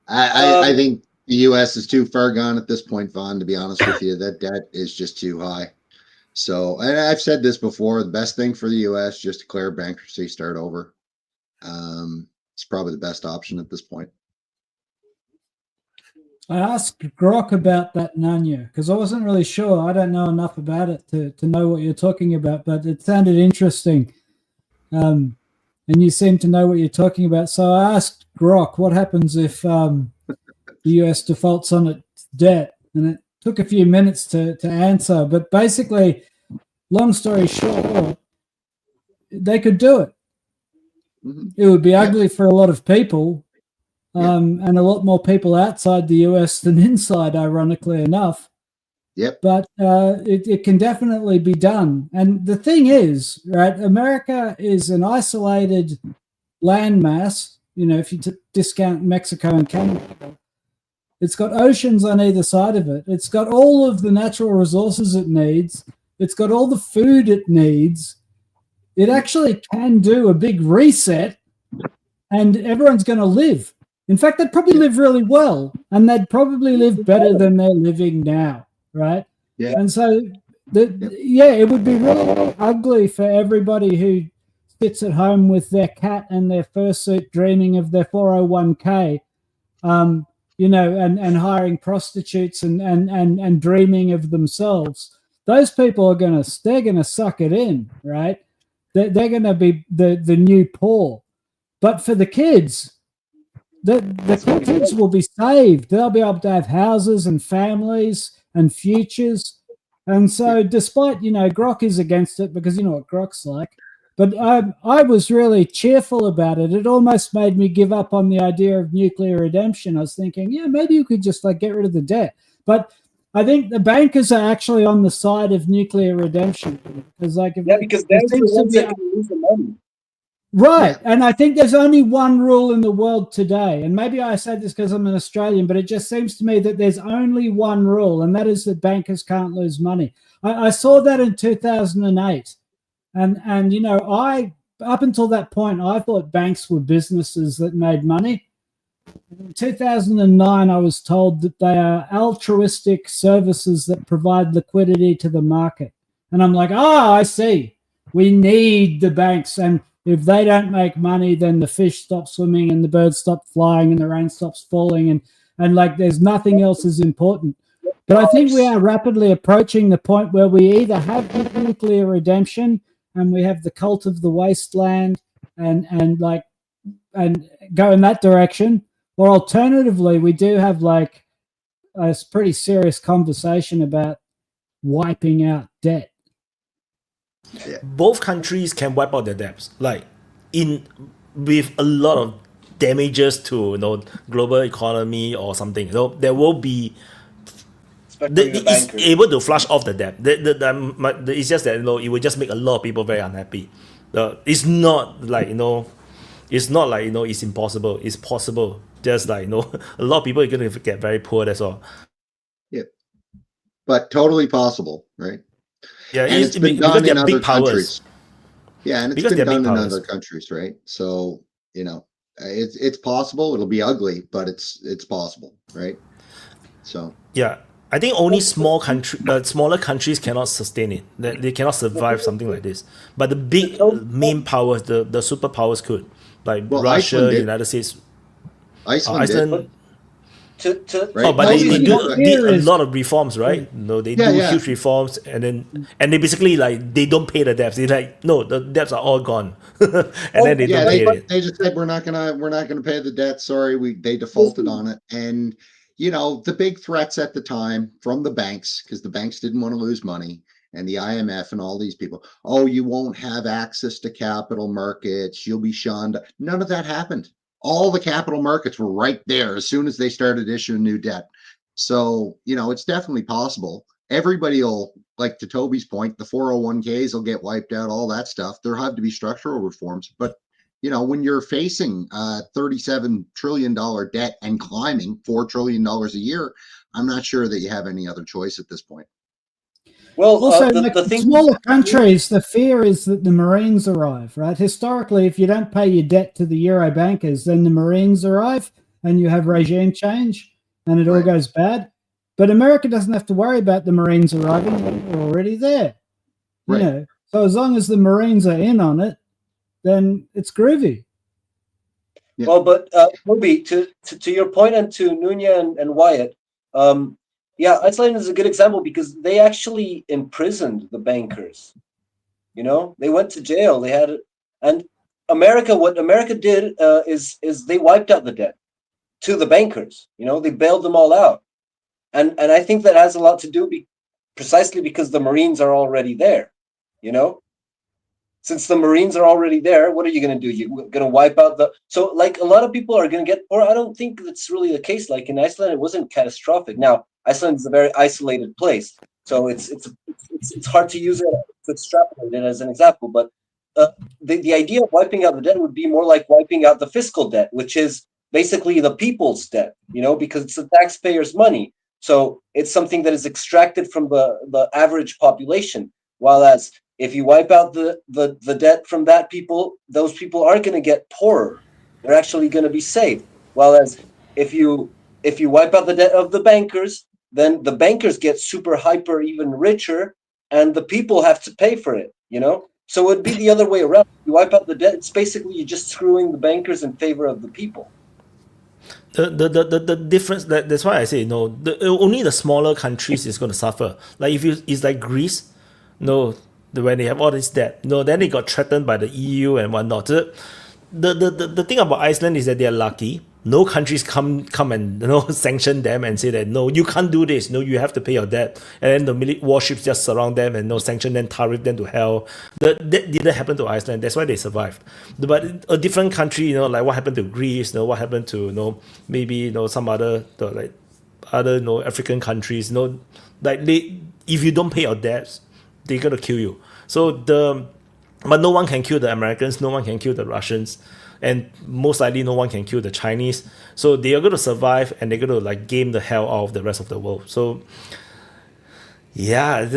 I think the U.S. is too far gone at this point, Vaughn, to be honest with you. That debt is just too high. So, and I've said this before, the best thing for the U.S. just declare bankruptcy, start over. It's probably the best option at this point.
I asked Grok about that Nanya because I wasn't really sure. I don't know enough about it to know what you're talking about, but it sounded interesting. And you seem to know what you're talking about. So I asked Grok, what happens if the US defaults on its debt? And it took a few minutes to answer. But basically, long story short, they could do it. Mm-hmm. It would be ugly for a lot of people. And a lot more people outside the US than inside, ironically enough.
Yep.
But it can definitely be done. And the thing is, right, America is an isolated landmass. If you discount Mexico and Canada, it's got oceans on either side of it. It's got all of the natural resources it needs. It's got all the food it needs. It actually can do a big reset, and everyone's going to live. In fact, they'd probably live really well, and they'd probably live better than they're living now, right?
Yeah.
And so, it would be really ugly for everybody who sits at home with their cat and their fursuit dreaming of their 401k, and hiring prostitutes and dreaming of themselves. Those people they're gonna suck it in, right? They're gonna be the new poor. But for the kids, the kids will be saved. They'll be able to have houses and families and futures. And so, despite, Grok is against it because you know what Grok's like. But I was really cheerful about it. It almost made me give up on the idea of nuclear redemption. I was thinking, maybe you could just get rid of the debt. But I think the bankers are actually on the side of nuclear redemption because,
because they're the ones that can lose the money.
Right. And I think there's only one rule in the world today. And maybe I say this because I'm an Australian, but it just seems to me that there's only one rule, and that is that bankers can't lose money. I saw that in 2008. And I up until that point, I thought banks were businesses that made money. In 2009, I was told that they are altruistic services that provide liquidity to the market. And I'm like, I see. We need the banks. And if they don't make money, then the fish stop swimming and the birds stop flying and the rain stops falling. And there's nothing else as important. But I think we are rapidly approaching the point where we either have nuclear redemption and we have the cult of the wasteland and go in that direction, or alternatively, we do have a pretty serious conversation about wiping out debt.
Both countries can wipe out their debts, with a lot of damages to global economy or something. There will be. It's able to flush off the debt. It's just that it will just make a lot of people very unhappy. It's not it's impossible. It's possible. Just a lot of people are going to get very poor. That's all.
Yeah, but totally possible, right?
Yeah,
and it's been done in other countries. Yeah, and it's been done in other countries, right? So it's possible. It'll be ugly, but it's possible, right? So
yeah. I think only smaller countries cannot sustain it. They cannot survive something like this. But the big main powers, the superpowers could, Russia, United States, Iceland. But they did a lot of reforms, right? They do huge reforms, and they basically they don't pay the debts. They're no, the debts are all gone, and then they don't pay it.
They just said we're not gonna pay the debt. Sorry, they defaulted on it, and. The big threats at the time from the banks, because the banks didn't want to lose money, and the IMF and all these people, you won't have access to capital markets, you'll be shunned. None of that happened. All the capital markets were right there as soon as they started issuing new debt. So, it's definitely possible. Everybody will, to Toby's point, the 401ks will get wiped out, all that stuff. There have to be structural reforms, but when you're facing $37 trillion debt and climbing $4 trillion a year, I'm not sure that you have any other choice at this point.
Well, also, smaller countries, the fear is that the Marines arrive, right? Historically, if you don't pay your debt to the Euro bankers, then the Marines arrive and you have regime change and it all goes bad. But America doesn't have to worry about the Marines arriving. They're already there. So as long as the Marines are in on it, then it's groovy.
Yeah. Well, but Toby, to your point, and to Nunya and Wyatt, Iceland is a good example because they actually imprisoned the bankers. They went to jail. They had, and what America did is they wiped out the debt to the bankers. They bailed them all out, and I think that has a lot to do precisely because the Marines are already there. Since the Marines are already there, what are you going to do? You're going to wipe out so a lot of people are going to get, or I don't think that's really the case. Like in Iceland, it wasn't catastrophic. Now, Iceland is a very isolated place. So it's hard to use it to extrapolate it as an example. But the idea of wiping out the debt would be more like wiping out the fiscal debt, which is basically the people's debt, because it's the taxpayers' money. So it's something that is extracted from the average population. While as if you wipe out the debt from those people are going to get poorer. They're actually going to be saved. While as if you wipe out the debt of the bankers, then the bankers get super hyper even richer, and the people have to pay for it, you know? So it'd be the other way around. You wipe out the debt, it's basically you're just screwing the bankers in favor of the people.
The difference, that's why I say no. Only the smaller countries is going to suffer. Like if it's like Greece, no, when they have all this debt, no, then they got threatened by the EU and whatnot. The thing about Iceland is that they are lucky. No countries come and sanction them and say that no, you can't do this. No, you have to pay your debt. And then the warships just surround them and sanction them, tariff them to hell. That didn't happen to Iceland. That's why they survived. But a different country, like what happened to Greece, what happened to maybe some other African countries, like if you don't pay your debts, they're gonna kill you. But no one can kill the Americans. No one can kill the Russians. And most likely no one can kill the Chinese. So they are going to survive and they're going to game the hell out of the rest of the world. So yeah.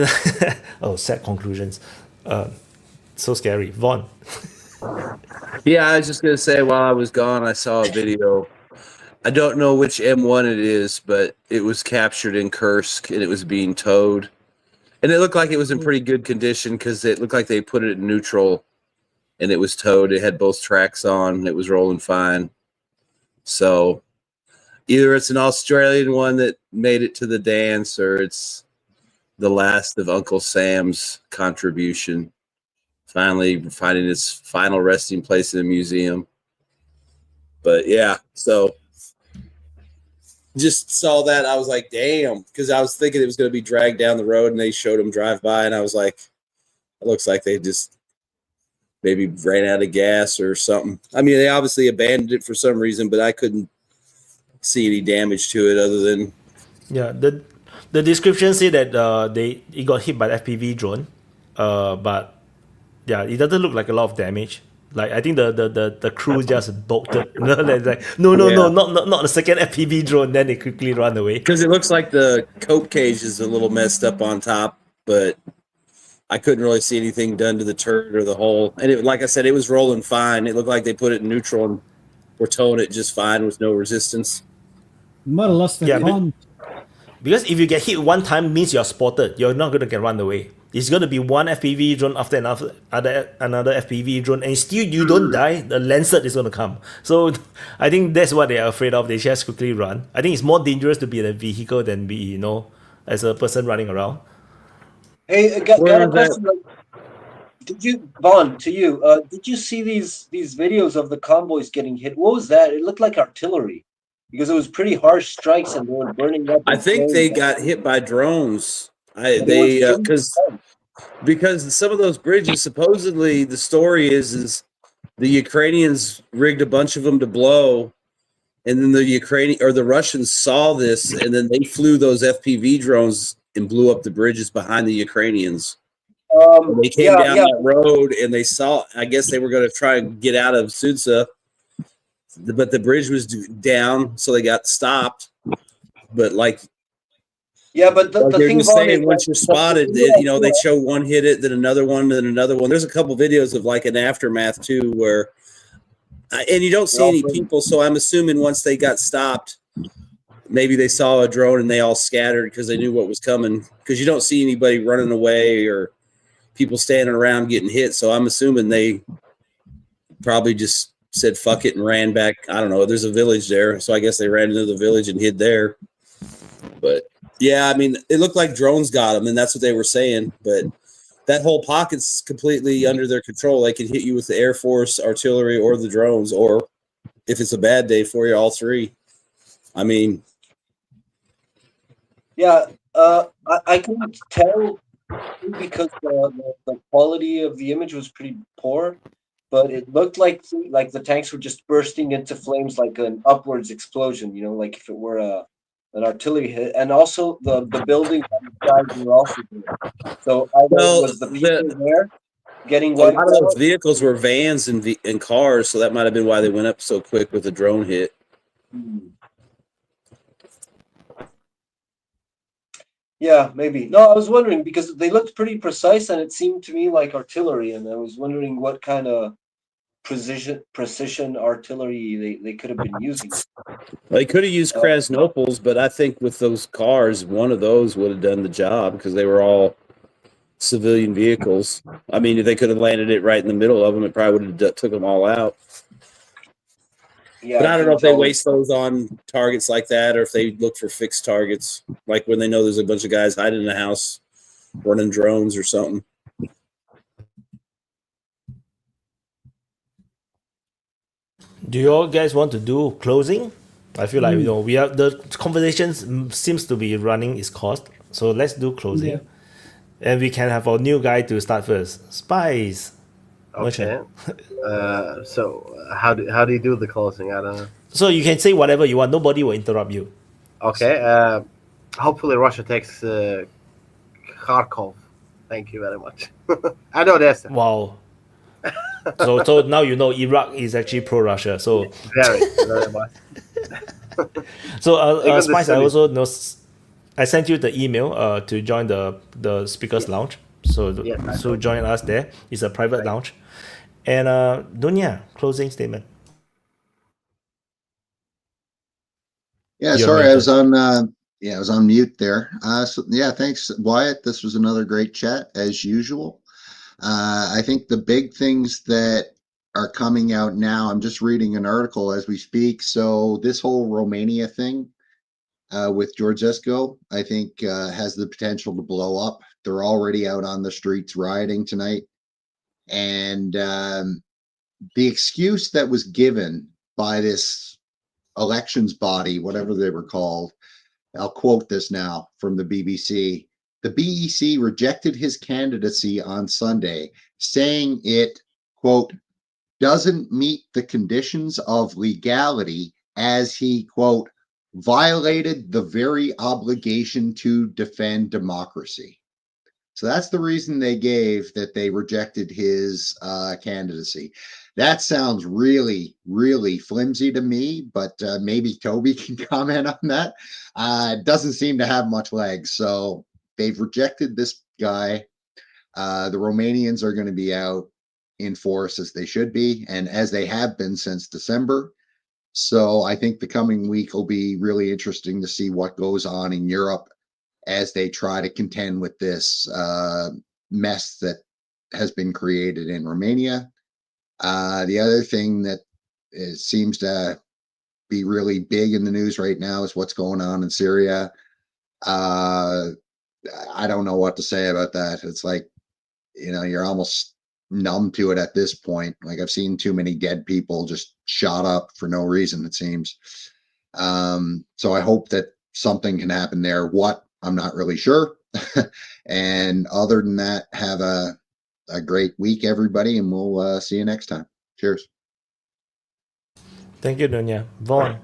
Sad conclusions. So scary. Vaughn.
Yeah, I was just going to say while I was gone, I saw a video. I don't know which M1 it is, but it was captured in Kursk and it was being towed. And it looked like it was in pretty good condition because it looked like they put it in neutral. And it was towed. It had both tracks on. It was rolling fine. So either it's an Australian one that made it to the dance, or it's the last of Uncle Sam's contribution, finally finding its final resting place in a museum. But yeah, so just saw that. I was like, damn, because I was thinking it was going to be dragged down the road, and they showed them drive by, and I was like, it looks like they just maybe ran out of gas or something. I mean, they obviously abandoned it for some reason, but I couldn't see any damage to it other than.
Yeah, the description say that it got hit by the FPV drone, but yeah, it doesn't look like a lot of damage. Like I think the crew just bolted. Like, no, not the second FPV drone. Then they quickly run away
because it looks like the cope cage is a little messed up on top, but I couldn't really see anything done to the turret or the hole. And like I said, it was rolling fine. It looked like they put it in neutral and were towing it just fine with no resistance.
You might have lost the con.
Because if you get hit one time, means you're spotted. You're not going to get run away. It's going to be one FPV drone after another FPV drone, and still you don't die, the Lancet is going to come. So I think that's what they are afraid of. They just quickly run. I think it's more dangerous to be in a vehicle than be, as a person running around.
Hey, got a question. Did you, Vaughn, to you, did you see these videos of the convoys getting hit? What was that? It looked like artillery because it was pretty harsh strikes and they were burning up.
I think they got hit by drones. Because some of those bridges, supposedly the story is the Ukrainians rigged a bunch of them to blow, and then the Russians saw this, and then they flew those FPV drones and blew up the bridges behind the Ukrainians. They came down that road and they saw, I guess they were going to try and get out of Sudza, but the bridge was down, so they got stopped. But but the thing was saying, once you're spotted, they show one hit it, then another one, then another one. There's a couple videos of like an aftermath too, where, and you don't see any people. So I'm assuming once they got stopped, maybe they saw a drone and they all scattered because they knew what was coming. Because you don't see anybody running away or people standing around getting hit. So I'm assuming they probably just said fuck it and ran back. I don't know. There's a village there, so I guess they ran into the village and hid there. But yeah, I mean, it looked like drones got them, and that's what they were saying. But that whole pocket's completely under their control. They can hit you with the Air Force, artillery, or the drones, or if it's a bad day for you, all three. I mean,
yeah, I couldn't tell because the quality of the image was pretty poor, but it looked like the tanks were just bursting into flames like an upwards explosion. Like if it were an artillery hit, and also the buildings on the side were also there. So was the people there getting
wiped out? A lot of those vehicles were vans and cars, so that might have been why they went up so quick with the drone hit.
Yeah, maybe. No, I was wondering because they looked pretty precise and it seemed to me like artillery, and I was wondering what kind of precision artillery they could have been using.
They could have used Krasnopol's, but I think with those cars, one of those would have done the job because they were all civilian vehicles. I mean, if they could have landed it right in the middle of them, it probably would have took them all out.
Yeah,
but I don't know if they waste those on targets like that or if they look for fixed targets, like when they know there's a bunch of guys hiding in the house running drones or something.
Do you all guys want to do closing? I feel like we are the conversations seems to be running its course, so let's do closing, and we can have our new guy to start first. Spice.
Okay. So how do you do the closing? I don't know.
So you can say whatever you want. Nobody will interrupt you.
Okay. Hopefully Russia takes Kharkov. Thank you very much. I know this.
Wow. So now you know Iraq is actually pro-Russia. So
very much.
So Spice, I also know. I sent you the email to join the speakers lounge. So so join us there. It's a private lounge. And Dunya, closing statement.
Yeah, sorry, I was on. I was on mute there. So yeah, thanks, Wyatt. This was another great chat as usual. I think the big things that are coming out now. I'm just reading an article as we speak. So this whole Romania thing with Georgescu, I think, has the potential to blow up. They're already out on the streets rioting tonight, and the excuse that was given by this elections body, whatever they were called, I'll quote this now from the BBC. The BEC rejected his candidacy on Sunday, saying it, quote, doesn't meet the conditions of legality as he, quote, violated the very obligation to defend democracy. So that's the reason they gave that they rejected his candidacy. That sounds really, really flimsy to me, but maybe Toby can comment on that. It doesn't seem to have much legs. So they've rejected this guy. The Romanians are going to be out in force as they should be, and as they have been since December. So I think the coming week will be really interesting to see what goes on in Europe as they try to contend with this mess that has been created in Romania. The other thing that seems to be really big in the news right now is what's going on in Syria. I don't know what to say about that. It's like, you're almost numb to it at this point. Like, I've seen too many dead people just shot up for no reason, it seems. So I hope that something can happen there. What? I'm not really sure. And other than that, have a great week, everybody, and we'll see you next time. Cheers.
Thank you, Dunya. Vaughn.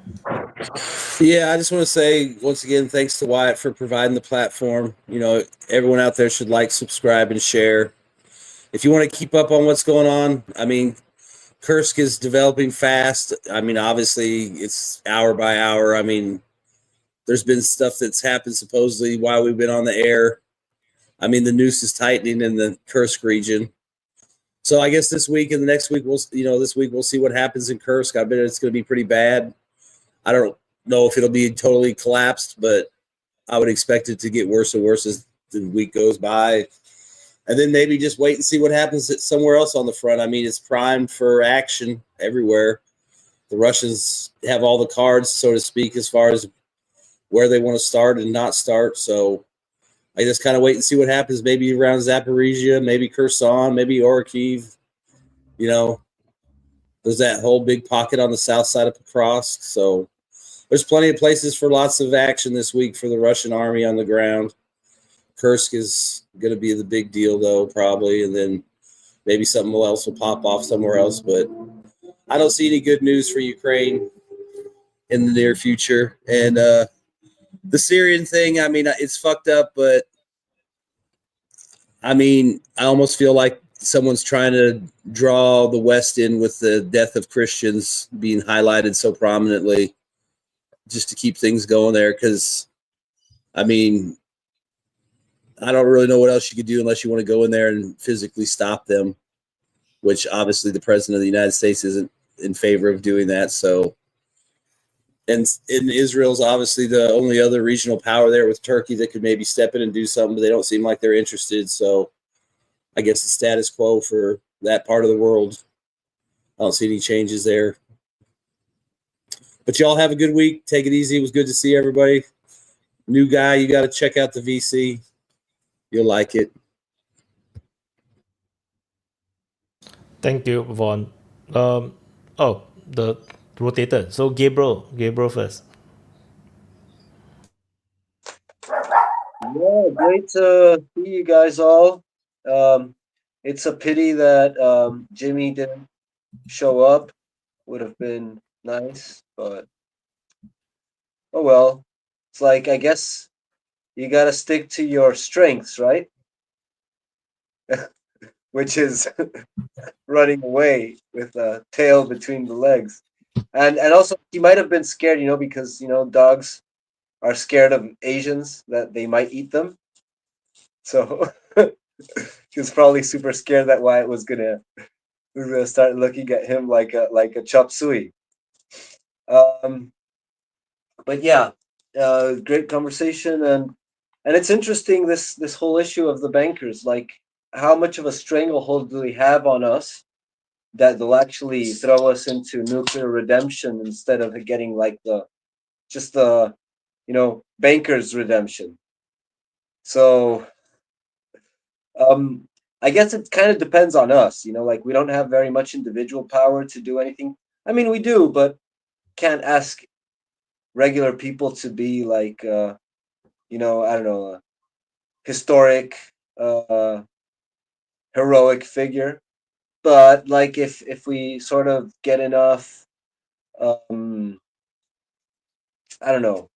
Yeah, I just want to say once again, thanks to Wyatt for providing the platform. Everyone out there should like, subscribe, and share. If you want to keep up on what's going on, I mean, Kursk is developing fast. I mean, obviously, it's hour by hour. I mean, there's been stuff that's happened supposedly while we've been on the air. I mean, the noose is tightening in the Kursk region. So I guess this week and the next week, this week we'll see what happens in Kursk. I bet it's going to be pretty bad. I don't know if it'll be totally collapsed, but I would expect it to get worse and worse as the week goes by. And then maybe just wait and see what happens somewhere else on the front. I mean, it's primed for action everywhere. The Russians have all the cards, so to speak, as far as where they want to start and not start. So I just kind of wait and see what happens. Maybe around Zaporizhia, maybe Kherson, maybe Orkiv. There's that whole big pocket on the south side of Pokrovsk. So there's plenty of places for lots of action this week for the Russian army on the ground. Kursk is going to be the big deal, though, probably. And then maybe something else will pop off somewhere else. But I don't see any good news for Ukraine in the near future. And the Syrian thing, I mean, it's fucked up, but I mean, I almost feel like someone's trying to draw the West in with the death of Christians being highlighted so prominently just to keep things going there. Because, I mean, I don't really know what else you could do unless you want to go in there and physically stop them. which obviously the president of the United States isn't in favor of doing that. So, and Israel's obviously the only other regional power there with Turkey that could maybe step in and do something, but they don't seem like they're interested. So I guess the status quo for that part of the world. I don't see any changes there. But y'all have a good week. Take it easy. It was good to see everybody. New guy, you got to check out the VC. You'll like it.
Thank you, Vaughn. The rotator. So Gabriel first.
Yeah, great to see you guys all. It's a pity that Jimmy didn't show up. Would have been nice, but oh well. It's like, I guess you gotta stick to your strengths, right? Which is running away with a tail between the legs. And also he might have been scared, because dogs are scared of Asians, that they might eat them. So he was probably super scared that Wyatt was gonna start looking at him like a chop suey. But yeah, great conversation, and it's interesting, this whole issue of the bankers. Like, how much of a stranglehold do they have on us that they'll actually throw us into nuclear redemption instead of getting like the bankers redemption? So I guess it kind of depends on us, like we don't have very much individual power to do anything. I mean, we do, but can't ask regular people to be like I don't know, historic heroic figure. But like if we sort of get enough I don't know,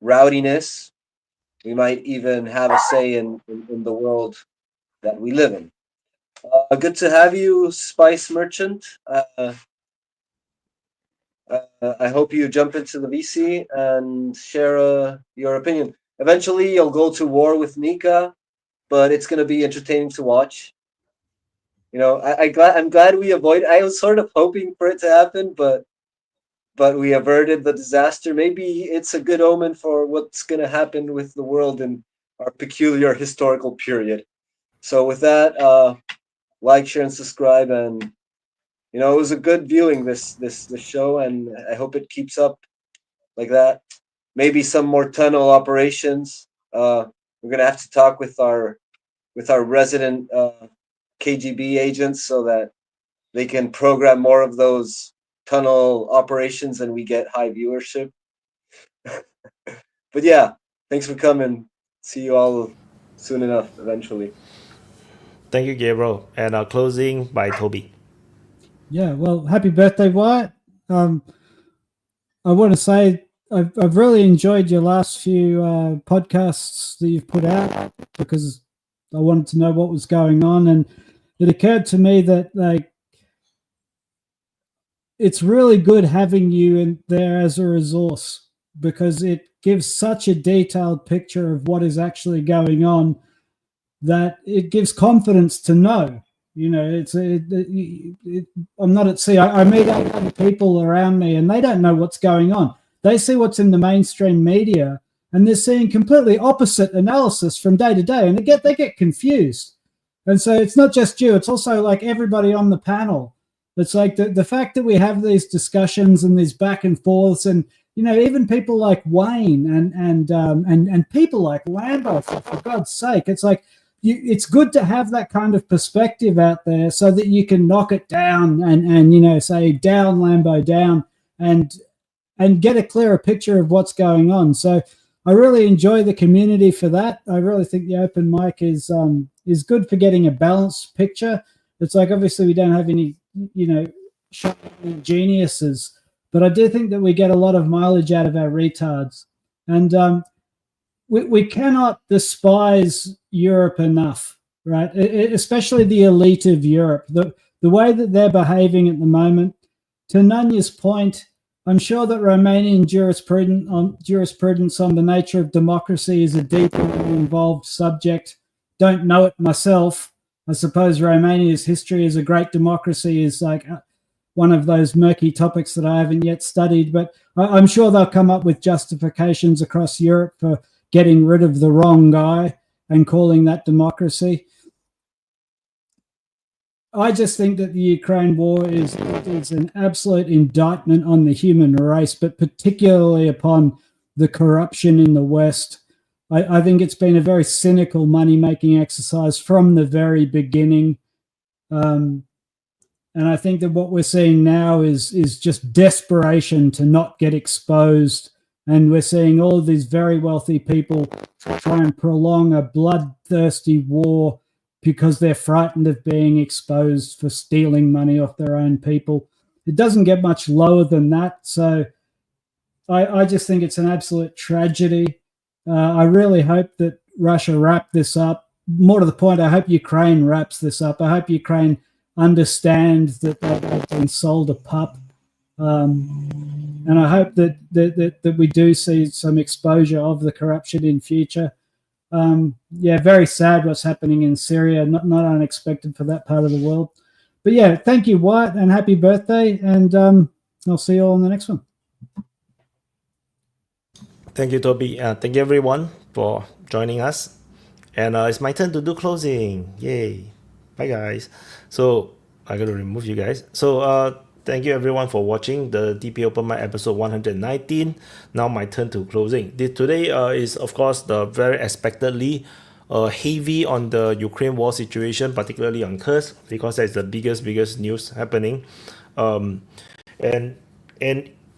rowdiness, we might even have a say in the world that we live in. Good to have you, Spice Merchant. I hope you jump into the VC and share your opinion. Eventually, you'll go to war with Nika, but it's going to be entertaining to watch. I'm glad we avoided. I was sort of hoping for it to happen, but we averted the disaster. Maybe it's a good omen for what's going to happen with the world in our peculiar historical period. So with that, like, share, and subscribe. And it was a good viewing this show, and I hope it keeps up like that. Maybe some more tunnel operations. We're gonna have to talk with our resident KGB agents so that they can program more of those tunnel operations and we get high viewership. But yeah, thanks for coming. See you all soon enough, eventually.
Thank you, Gabriel. And our closing by Toby.
Yeah, well, happy birthday, Wyatt. I want to say I've really enjoyed your last few podcasts that you've put out, because I wanted to know what was going on, and it occurred to me that like it's really good having you in there as a resource, because it gives such a detailed picture of what is actually going on that it gives confidence to know. I'm not at sea. I meet other people around me and they don't know what's going on. They see what's in the mainstream media and they're seeing completely opposite analysis from day to day, and they get confused. And so it's not just you, it's also like everybody on the panel. It's like the fact that we have these discussions and these back and forths, and even people like Wayne and people like Lambo, for God's sake, it's like it's good to have that kind of perspective out there so that you can knock it down and say down Lambo, down, and get a clearer picture of what's going on. So I really enjoy the community for that. I really think the open mic is good for getting a balanced picture. It's like, obviously we don't have any geniuses, but I do think that we get a lot of mileage out of our retards. And we cannot despise Europe enough, right? Especially the elite of Europe. The way that they're behaving at the moment, to Nanya's point, I'm sure that Romanian jurisprudence on the nature of democracy is a deeply involved subject. Don't know it myself. I suppose Romania's history as a great democracy is like one of those murky topics that I haven't yet studied, but I'm sure they'll come up with justifications across Europe for getting rid of the wrong guy and calling that democracy. I just think that the Ukraine war is an absolute indictment on the human race, but particularly upon the corruption in the West. I think it's been a very cynical money-making exercise from the very beginning. And I think that what we're seeing now is just desperation to not get exposed. And we're seeing all of these very wealthy people try and prolong a bloodthirsty war because they're frightened of being exposed for stealing money off their own people. It doesn't get much lower than that. So I just think it's an absolute tragedy. I really hope that Russia wrap this up. More to the point, I hope Ukraine wraps this up. I hope Ukraine understands that they've been sold a pup. And I hope that we do see some exposure of the corruption in future. Yeah, very sad what's happening in Syria. Not unexpected for that part of the world. But yeah, thank you, Wyatt, and happy birthday. And I'll see you all in the next one.
Thank you, Toby. Thank you, everyone, for joining us. And it's my turn to do closing. Yay. Bye, guys. So I got to remove you guys. So thank you, everyone, for watching the DPA Open Mic episode 119. Now my turn to closing. Today is, of course, the very expectedly heavy on the Ukraine war situation, particularly on Kursk, because that's the biggest news happening. And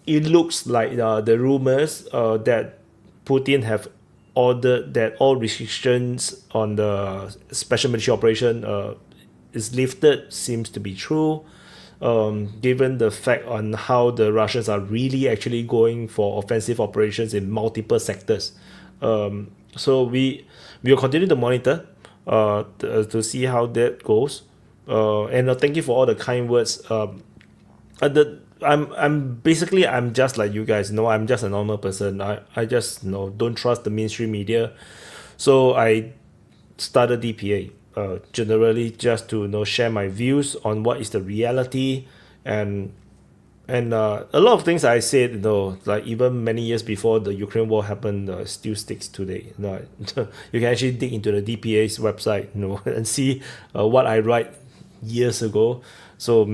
it looks like the rumors that Putin have ordered that all restrictions on the special military operation is lifted seems to be true, given the fact on how the Russians are really actually going for offensive operations in multiple sectors. So we will continue to monitor to see how that goes. And thank you for all the kind words. I'm just like you guys. I'm just a normal person. I just don't trust the mainstream media. So I started DPA generally just to share my views on what is the reality, and a lot of things I said, like even many years before the Ukraine war happened, still sticks today. You can actually dig into the DPA's website, and see what I write years ago. So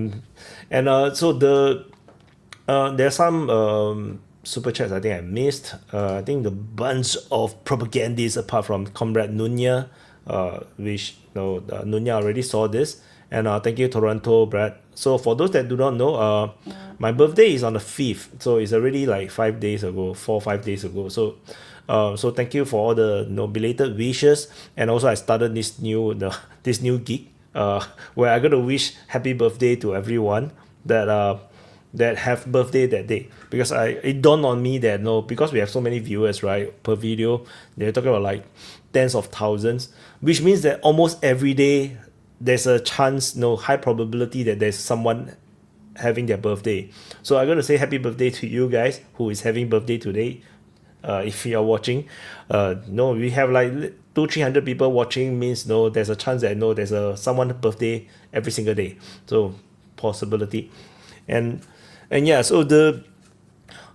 there's some super chats I think I missed. I think the bunch of propagandists apart from Comrade Nunya, which Nunya already saw this. And thank you, Toronto, Brad. So for those that do not know, my birthday is on the 5th. So it's already like 5 days ago, 4 or 5 days ago. So thank you for all the belated wishes. And also I started this new gig where I'm going to wish happy birthday to everyone that have birthday that day, because it dawned on me that because we have so many viewers, right, per video, they're talking about like tens of thousands, which means that almost every day there's a chance, high probability that there's someone having their birthday. So I'm going to say happy birthday to you guys who is having birthday today. If you are watching, we have like 200-300 people watching, means there's a chance that there's someone's birthday every single day. So possibility. And yeah, so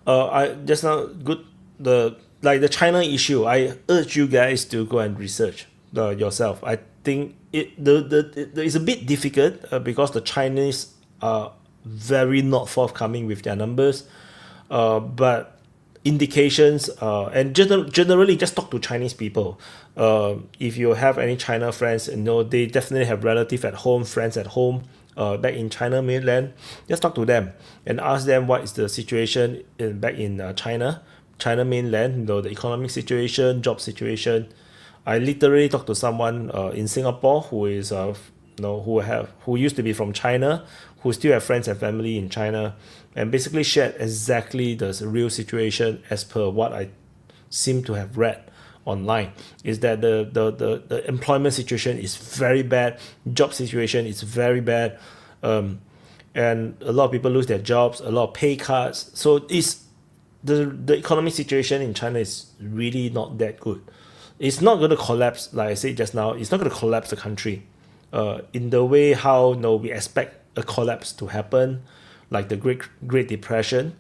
I just now the China issue, I urge you guys to go and research yourself. I think it's a bit difficult because the Chinese are very not forthcoming with their numbers, but indications and generally just talk to Chinese people. If you have any China friends, they definitely have relatives at home, friends at home back in China mainland. Just talk to them and ask them what is the situation back in China mainland, the economic situation, job situation. I literally talked to someone in Singapore who is who used to be from China, who still have friends and family in China, and basically shared exactly the real situation as per what I seem to have read online, is that the employment situation is very bad, job situation is very bad, and a lot of people lose their jobs, a lot of pay cuts. So it's the economic situation in China is really not that good. It's not going to collapse, like I said just now, it's not going to collapse the country. in the way how we expect a collapse to happen, like the Great Depression.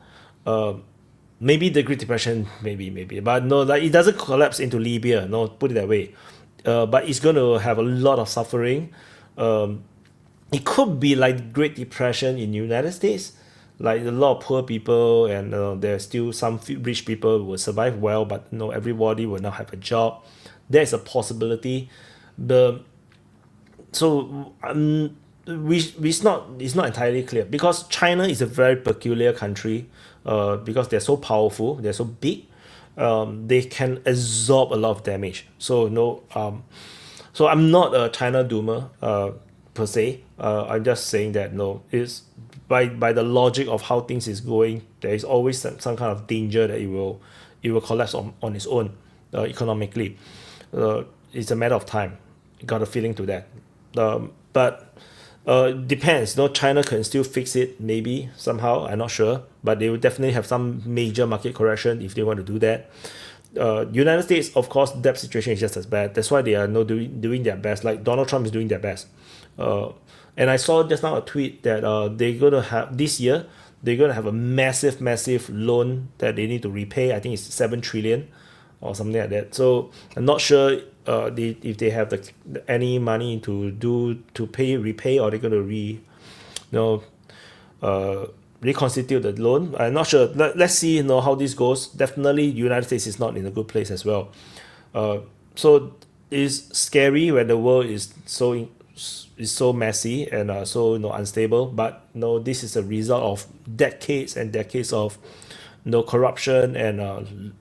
Maybe the Great Depression, maybe, but no, like it doesn't collapse into Libya. No, put it that way. But it's going to have a lot of suffering. It could be like Great Depression in the United States, like a lot of poor people, and there's still some rich people who will survive well, but everybody will not have a job. There's a possibility. It's not entirely clear, because China is a very peculiar country, because they're so powerful, they're so big, they can absorb a lot of damage. So I'm not a China doomer per se. I'm just saying that it's by the logic of how things is going, there is always some kind of danger that it will collapse on its own economically. It's a matter of time. Got a feeling to that. But depends. China can still fix it, maybe somehow. I'm not sure, but they will definitely have some major market correction if they want to do that. United States, of course, debt situation is just as bad. That's why they are not doing their best. Like Donald Trump is doing their best. And I saw just now a tweet that they're going to have this year. They're going to have a massive to that they need to repay. I think it's 7 trillion or something like that. So I'm not sure if they have any money to repay, or they're going to reconstitute the loan. I'm not sure. Let's see how this goes. Definitely the United States is not in a good place as well. So it's scary when the world is so messy and so unstable, but this is a result of decades and decades of corruption and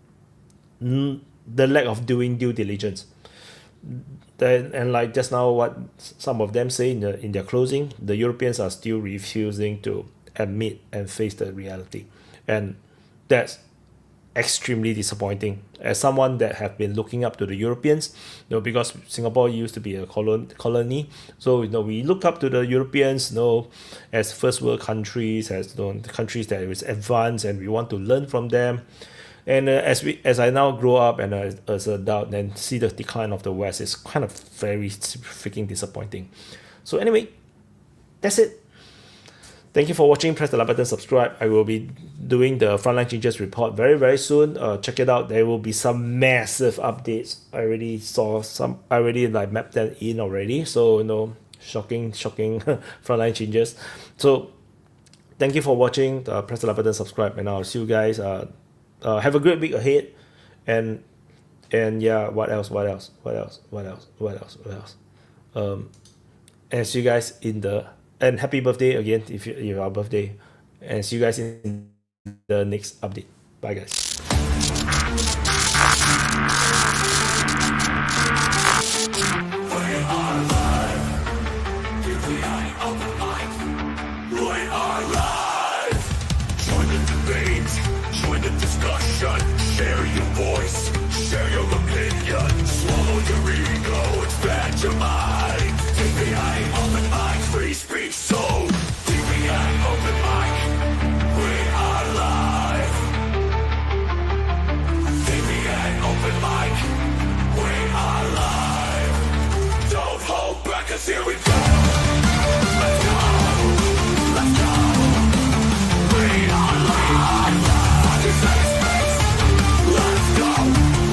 the lack of doing due diligence. And like just now what some of them say in their closing, the Europeans are still refusing to admit and face the reality, and that's extremely disappointing. As someone that have been looking up to the Europeans, because Singapore used to be a colony, so we look up to the Europeans, as first world countries, as countries that is advanced, and we want to learn from them. And as I now grow up and as an adult and see the decline of the West, it's kind of very freaking disappointing. So anyway, that's it. Thank you for watching. Press the like button, subscribe. I will be doing the Frontline Changes report very, very soon. Check it out. There will be some massive updates. I already saw some. I already mapped them in already. So shocking Frontline Changes. So thank you for watching. Press the like button, subscribe, and I'll see you guys. Have a great week ahead. And yeah, what else? And see you guys and happy birthday again if you have a birthday, and see you guys in the next update. Bye guys.
Share your voice, share your opinion, swallow your ego, expand your mind. DPA Open Mic, free speech zone. DPA Open Mic, we are live. DPA Open Mic, we are live. Don't hold back, 'cause here we go. Let's go, let's go. We are live. Let's go,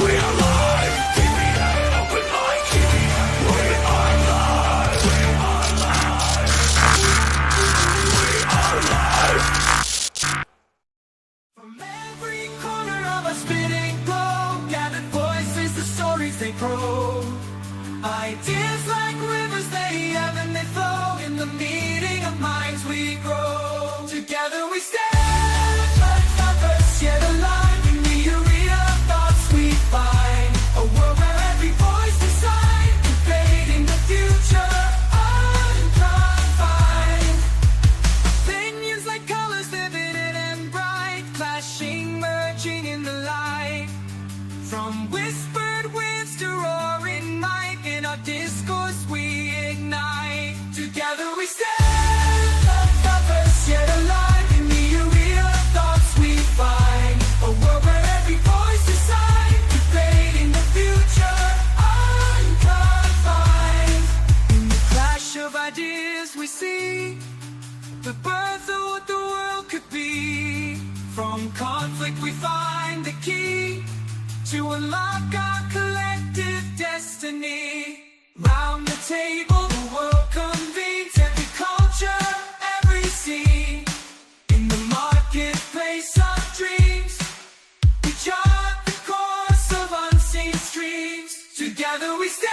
we are live. DPA Open Mic, we are live. We are live. We are live. From every corner of a spinning globe, gathered voices, the stories they grow. Ideas like rivers, they ebb and they flow. In the meeting of minds we grow. Together we stand, diverse yet alive. A world where every voice decides, debating the future, unconfined. Opinions like colors, vivid and bright, clashing, merging in the light. From whispered winds to roaring mic, in our discourse we ignite. Together we stand, diverse yet alive. In the arena of thoughts we find. A world where every voice decides. Future unconfined. In the clash table, the world convenes, every culture, every scene. In the marketplace of dreams, we chart the course of unseen streams. Together we stand.